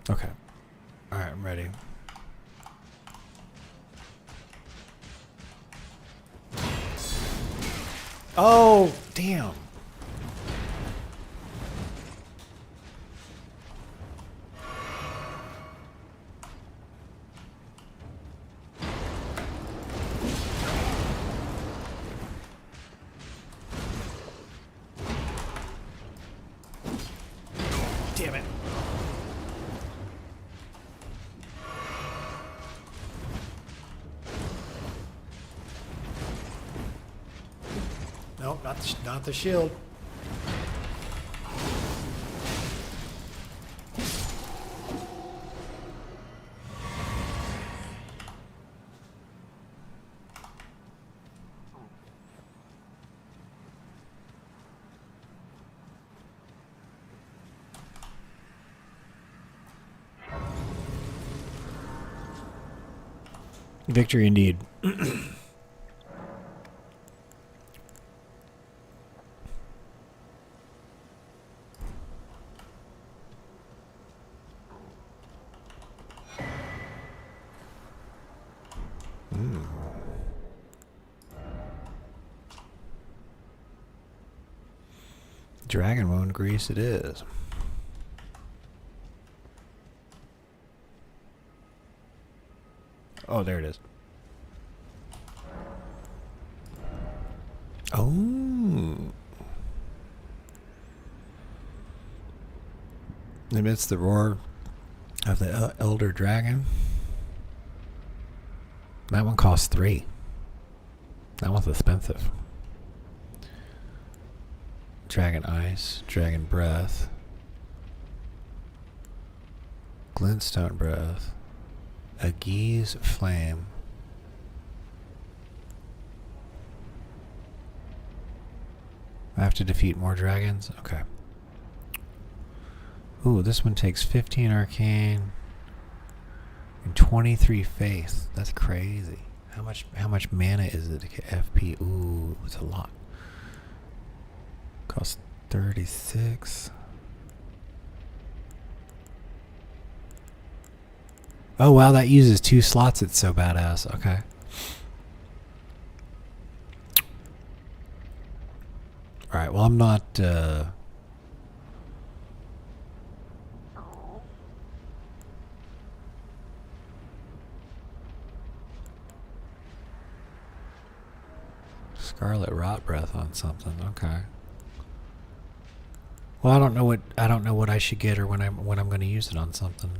Okay. All right, I'm ready. Oh, damn. Damn it. Nope, not the shield. Victory indeed. Dragon wound grease it is. Oh, there it is. Oh. Amidst the roar of the elder dragon. That one costs 3. That one's expensive. Dragon ice, dragon breath, glintstone breath, a geese flame. I have to defeat more dragons? Okay. Ooh, this one takes 15 arcane and 23 faith. That's crazy. How much mana is it to get FP? Ooh, it's a lot. Costs 36. Oh wow, that uses 2 slots. It's so badass. Okay. Alright, well I'm not Scarlet Rot Breath on something. Okay. Well, I don't know what I should get or when I'm going to use it on something.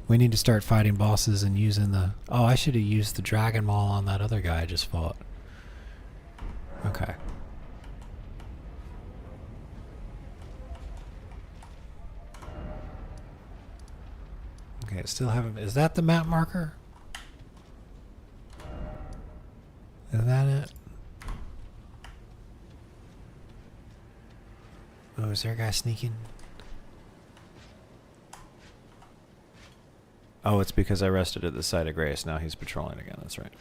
We need to start fighting bosses and using the. Oh, I should have used the Dragon Maul on that other guy I just fought. Okay. Okay, still haven't. Is that the map marker? Is that it? Oh, is there a guy sneaking? Oh, it's because I rested at the site of Grace. Now he's patrolling again. That's right.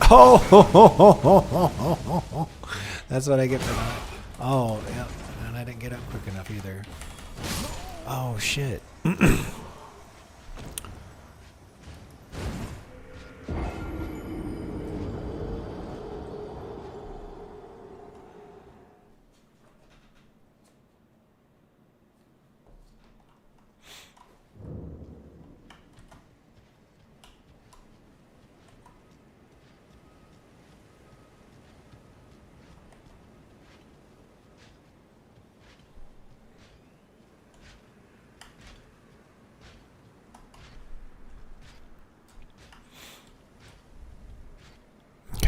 Oh! That's what I get for that. Oh, yeah. And I didn't get up quick enough either. Oh, shit.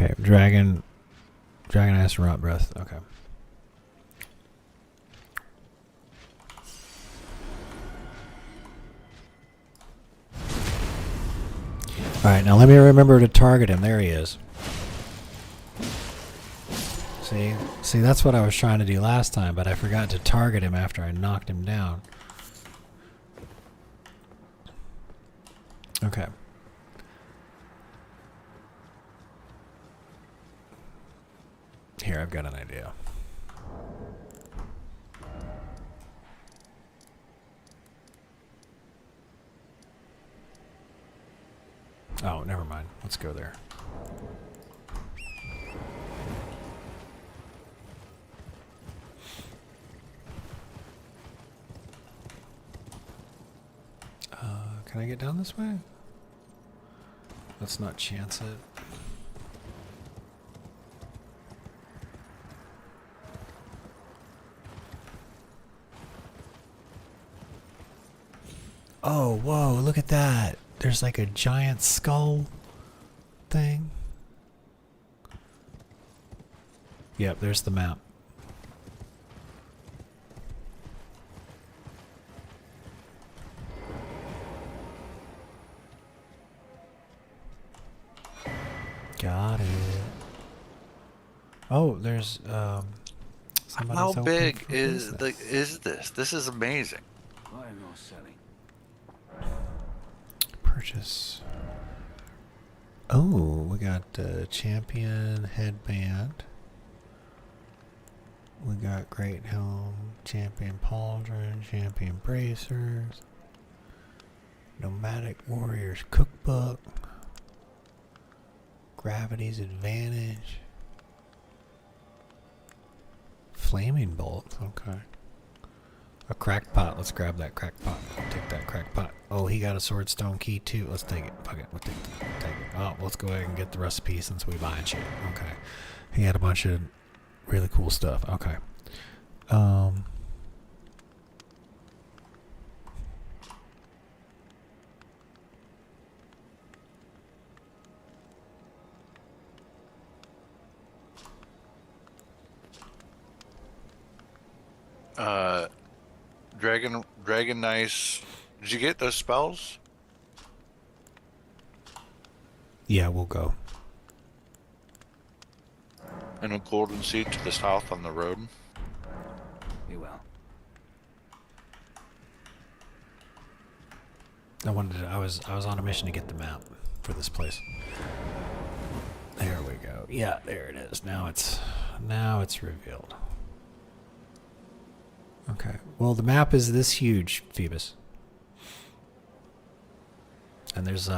Okay, dragon ass and rot breath. Okay. Alright, now let me remember to target him. There he is. See, that's what I was trying to do last time, but I forgot to target him after I knocked him down. Okay. Here, I've got an idea. Oh, never mind. Let's go there. Can I get down this way? Let's not chance it. Oh, whoa, look at that. There's like a giant skull thing. Yep, there's the map. Got it. Oh, there's How big is this? This is amazing. Buying or selling? Purchase. Oh, we got champion headband. We got great helm, champion pauldron, champion bracers, nomadic warriors cookbook, gravity's advantage, flaming bolt. Okay. A crack pot. Let's grab that crack pot. Take that crack pot. Oh, he got a sword stone key too. Let's take it. Fuck it. We'll take it. Oh, let's go ahead and get the recipe since we buying shit. Okay. He had a bunch of really cool stuff. Okay. Dragon Nice. Did you get those spells? Yeah, we'll go. And a golden seed to the south on the road. We will. I was on a mission to get the map for this place. There we go. Yeah, there it is. Now it's revealed. Okay. Well, the map is this huge, Phoebus. And there's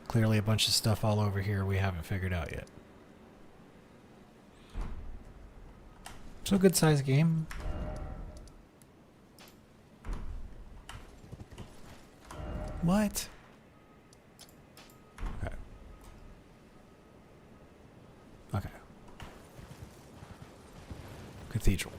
clearly a bunch of stuff all over here we haven't figured out yet. So good sized game. What? Okay. Okay. Cathedral.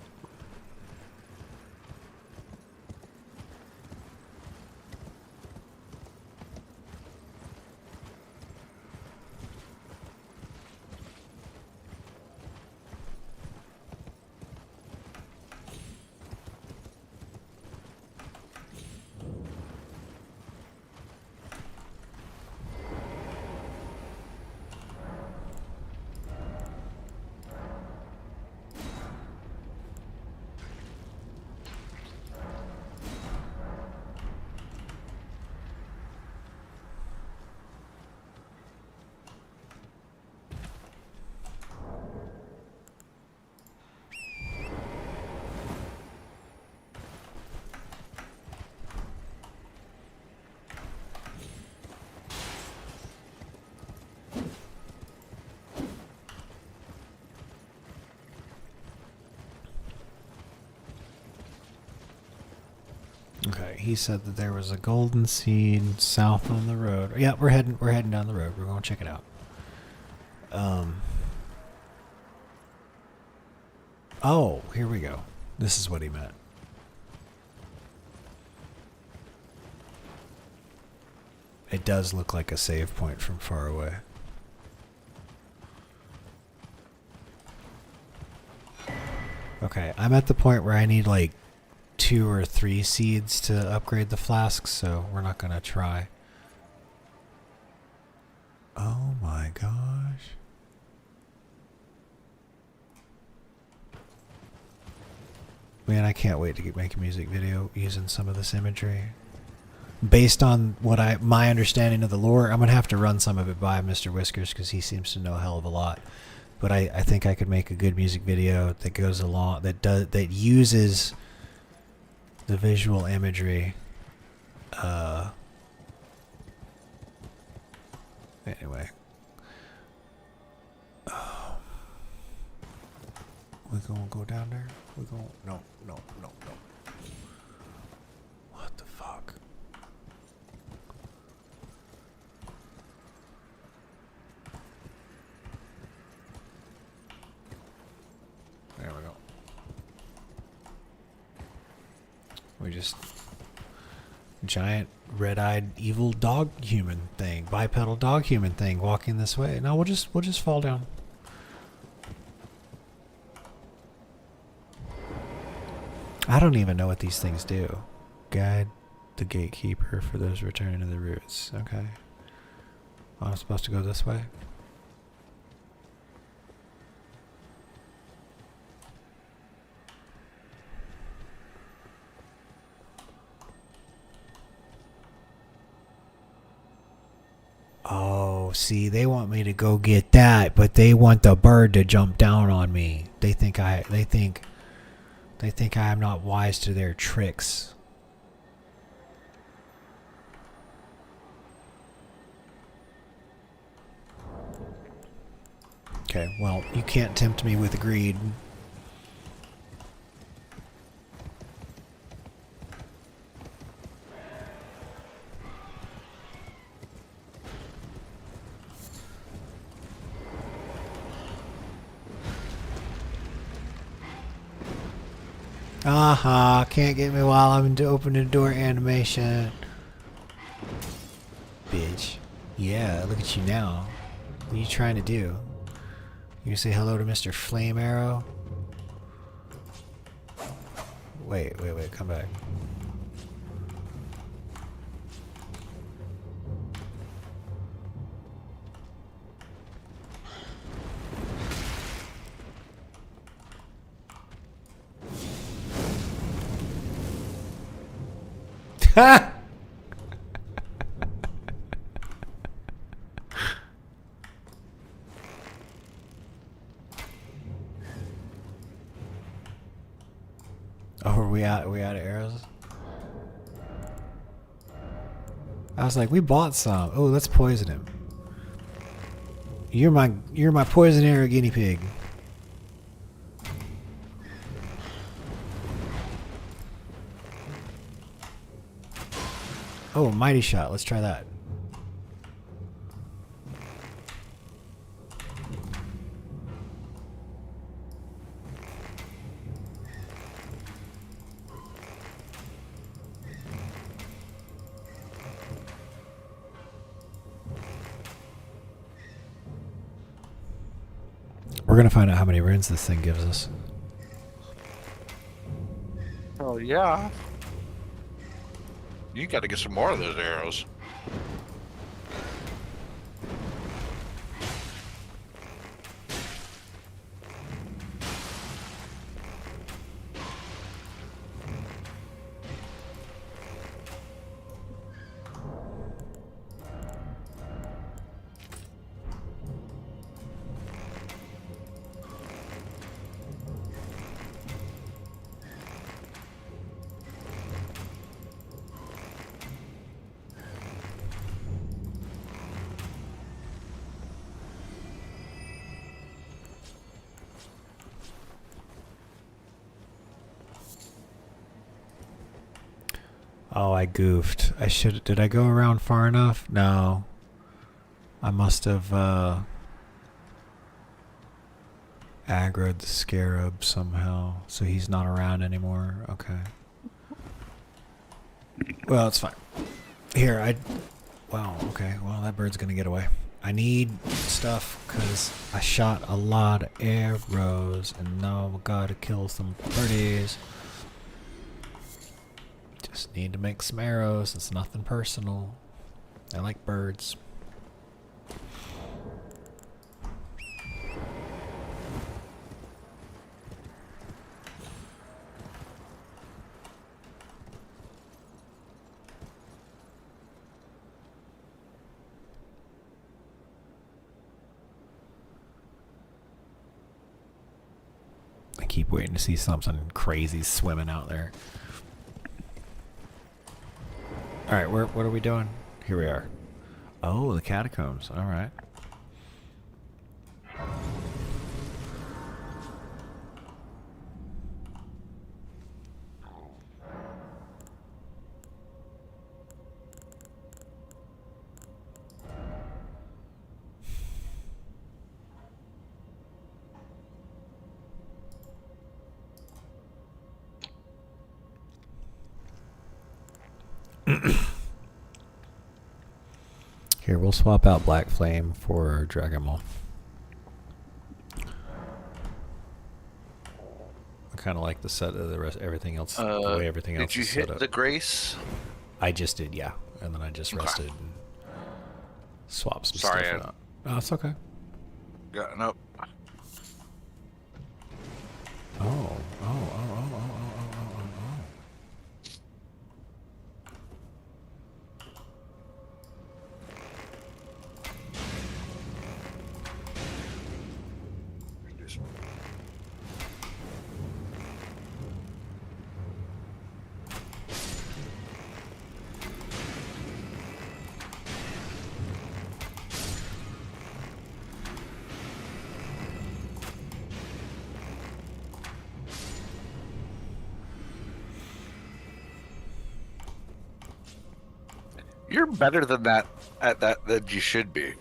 right. He said that there was a golden seed south on the road. Yeah, we're heading down the road. We're going to check it out. Oh, here we go. This is what he meant. It does look like a save point from far away. Okay, I'm at the point where I need like 2 or 3 seeds to upgrade the flasks, so we're not gonna try. Oh my gosh. Man, I can't wait to make a music video using some of this imagery. Based on what my understanding of the lore, I'm gonna have to run some of it by Mr. Whiskers because he seems to know a hell of a lot. But I think I could make a good music video that goes along that uses the visual imagery. Anyway, we're gonna go down there. We're going no. What the fuck? There we go. We just giant red-eyed evil dog human thing, bipedal dog human thing walking this way. No, we'll just fall down. I don't even know what these things do. Guide the gatekeeper for those returning to the roots. Okay. Oh, I'm supposed to go this way? Oh, see, they want me to go get that, but they want the bird to jump down on me. They think I am not wise to their tricks. Okay, well, you can't tempt me with greed. Aha, can't get me while I'm into open the door animation. Bitch. Yeah, look at you now. What are you trying to do? You gonna say hello to Mr. Flame Arrow? Wait, come back. Ha! Oh, are we out of arrows? I was like, we bought some. Oh, let's poison him. You're my poison arrow guinea pig. Oh, mighty shot. Let's try that. We're gonna find out how many runes this thing gives us. Oh yeah. You got to get some more of those arrows. Oh, I goofed. I should. Did I go around far enough? No. I must have aggroed the scarab somehow, so he's not around anymore. Okay. Well, it's fine. Here, wow, okay. Well, that bird's gonna get away. I need stuff because I shot a lot of arrows and now I gotta kill some birdies. Just need to make some arrows. It's nothing personal. I like birds. I keep waiting to see something crazy swimming out there. Alright, what are we doing? Here we are. Oh, the catacombs. Alright. Here, we'll swap out Black Flame for Dragon Ball. I kind of like the set of the rest, everything else, the way everything else is set up. Did you hit the Grace? I just did, yeah. And then I just rested and swapped some Sorry, stuff out. Oh, it's okay. Got nope. Oh. You're better than that at that than you should be.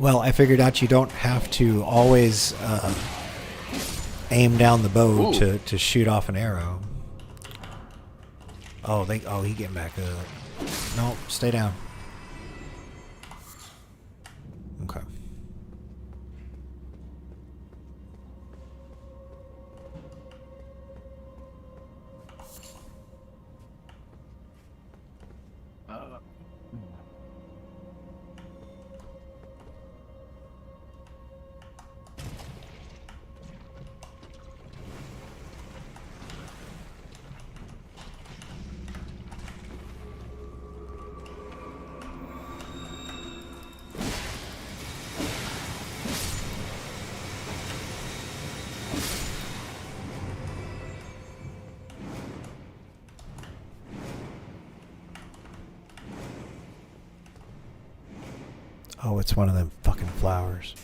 Well, I figured out you don't have to always aim down the bow to shoot off an arrow. Oh, he getting back up. No, stay down. Okay. Oh, it's one of them fucking flowers.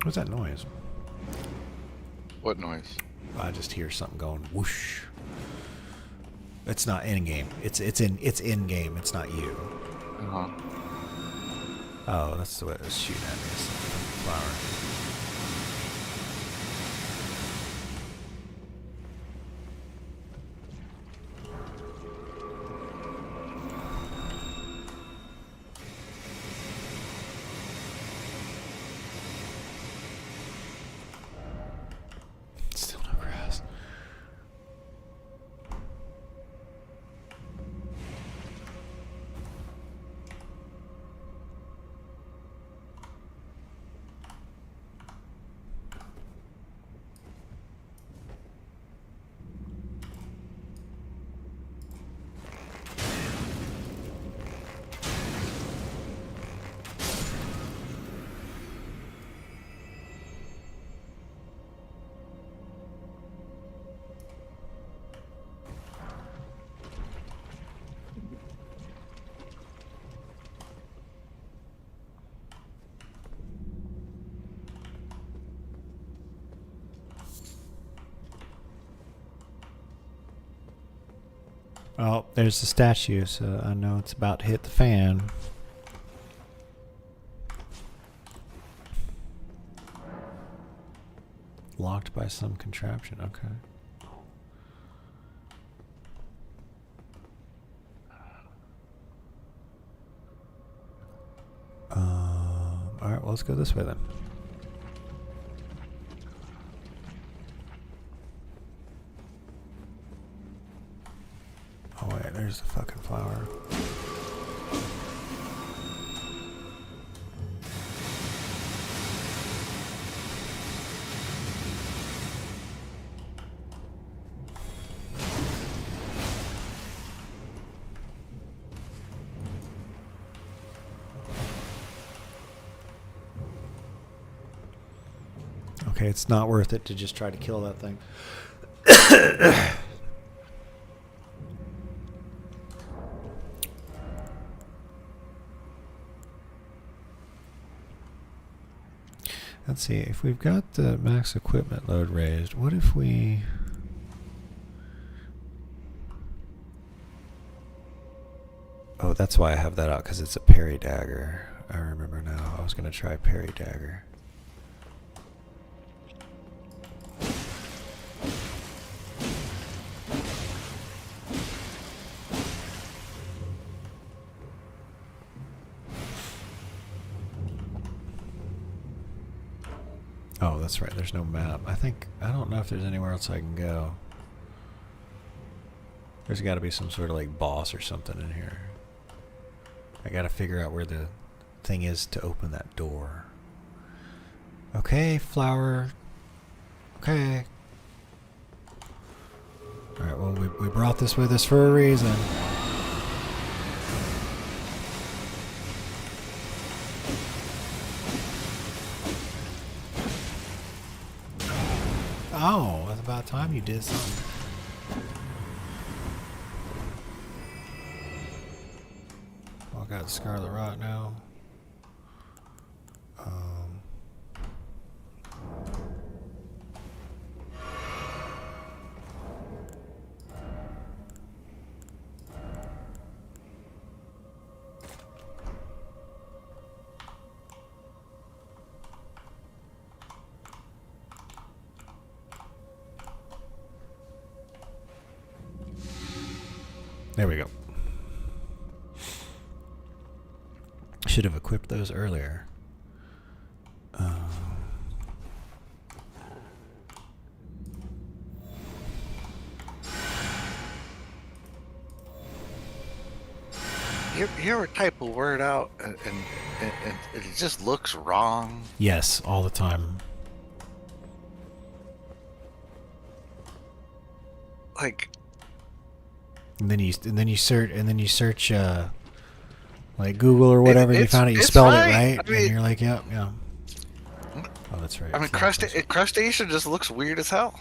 What's that noise? What noise? I just hear something going whoosh. It's not in game. It's in game. It's not you. Uh-huh. Oh, that's the way it was shooting at me. It's a flower. Still no grass. Oh, there's the statue, so I know it's about to hit the fan. Locked by some contraption, okay. Alright, well, let's go this way then. Oh wait, there's the fucking flower. Okay, it's not worth it to just try to kill that thing. Let's see, if we've got the max equipment load raised, what if we... Oh, that's why I have that out, because it's a parry dagger. I remember now. I was going to try parry dagger. Oh, that's right. There's no map. I don't know if there's anywhere else I can go. There's got to be some sort of like boss or something in here. I got to figure out where the thing is to open that door. Okay, flower. Okay. Alright, well, we brought this with us for a reason. Oh, it's about time you did something. Well, I got Scarlet Rot now. There we go. Should have equipped those earlier. You ever type a word out and it just looks wrong? Yes, all the time. Like, and then you search like Google or whatever, and you found it, you spelled it right, I mean, and you're like, yep, yeah. Oh, that's right. I mean, crustacean just looks weird as hell.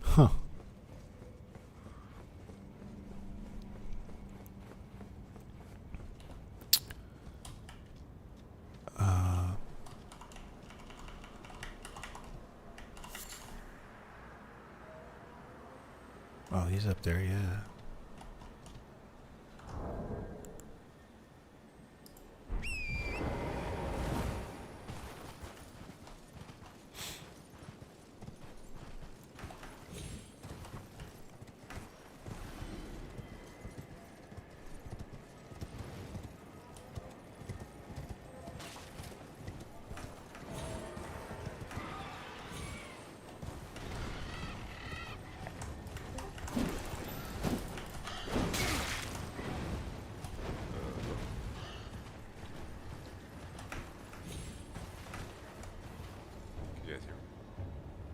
Huh. Oh, he's up there, yeah.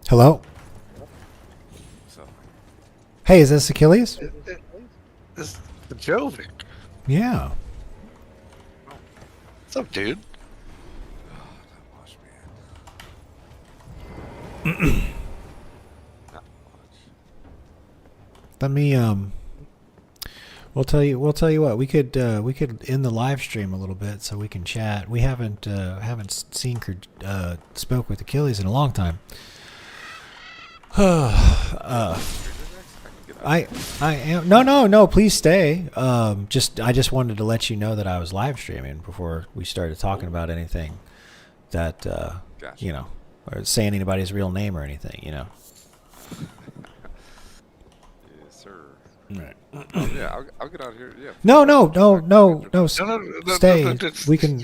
Hello? Hey, is this Achilles? This is Jovic. Yeah. What's up, dude? Let me we'll tell you what, we could end the live stream a little bit so we can chat. We haven't seen spoke with Achilles in a long time. I am no, please stay. I just wanted to let you know that I was live streaming before we started talking about anything that you know, or saying anybody's real name or anything, you know. Yes, sir. Right. Yeah, I'll get out of here. Yeah. No, No, stay. We can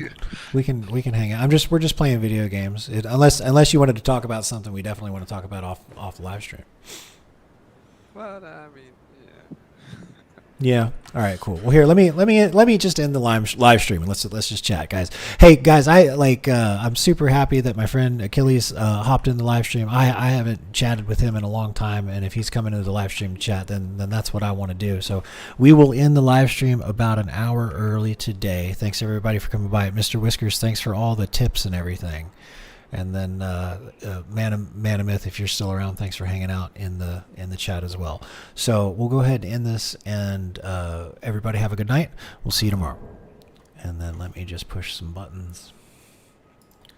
hang out. We're just playing video games. Unless you wanted to talk about something, we definitely want to talk about off the live stream. Well, I mean, yeah. All right. Cool. Well, here, let me just end the live stream and let's just chat, guys. Hey, guys, I'm super happy that my friend Achilles hopped in the live stream. I haven't chatted with him in a long time, and if he's coming into the live stream to chat, then that's what I want to do. So we will end the live stream about an hour early today. Thanks everybody for coming by. Mr. Whiskers, thanks for all the tips and everything. And then Man of Myth, if you're still around, thanks for hanging out in the chat as well. So we'll go ahead and end this, and everybody have a good night. We'll see you tomorrow. And then let me just push some buttons.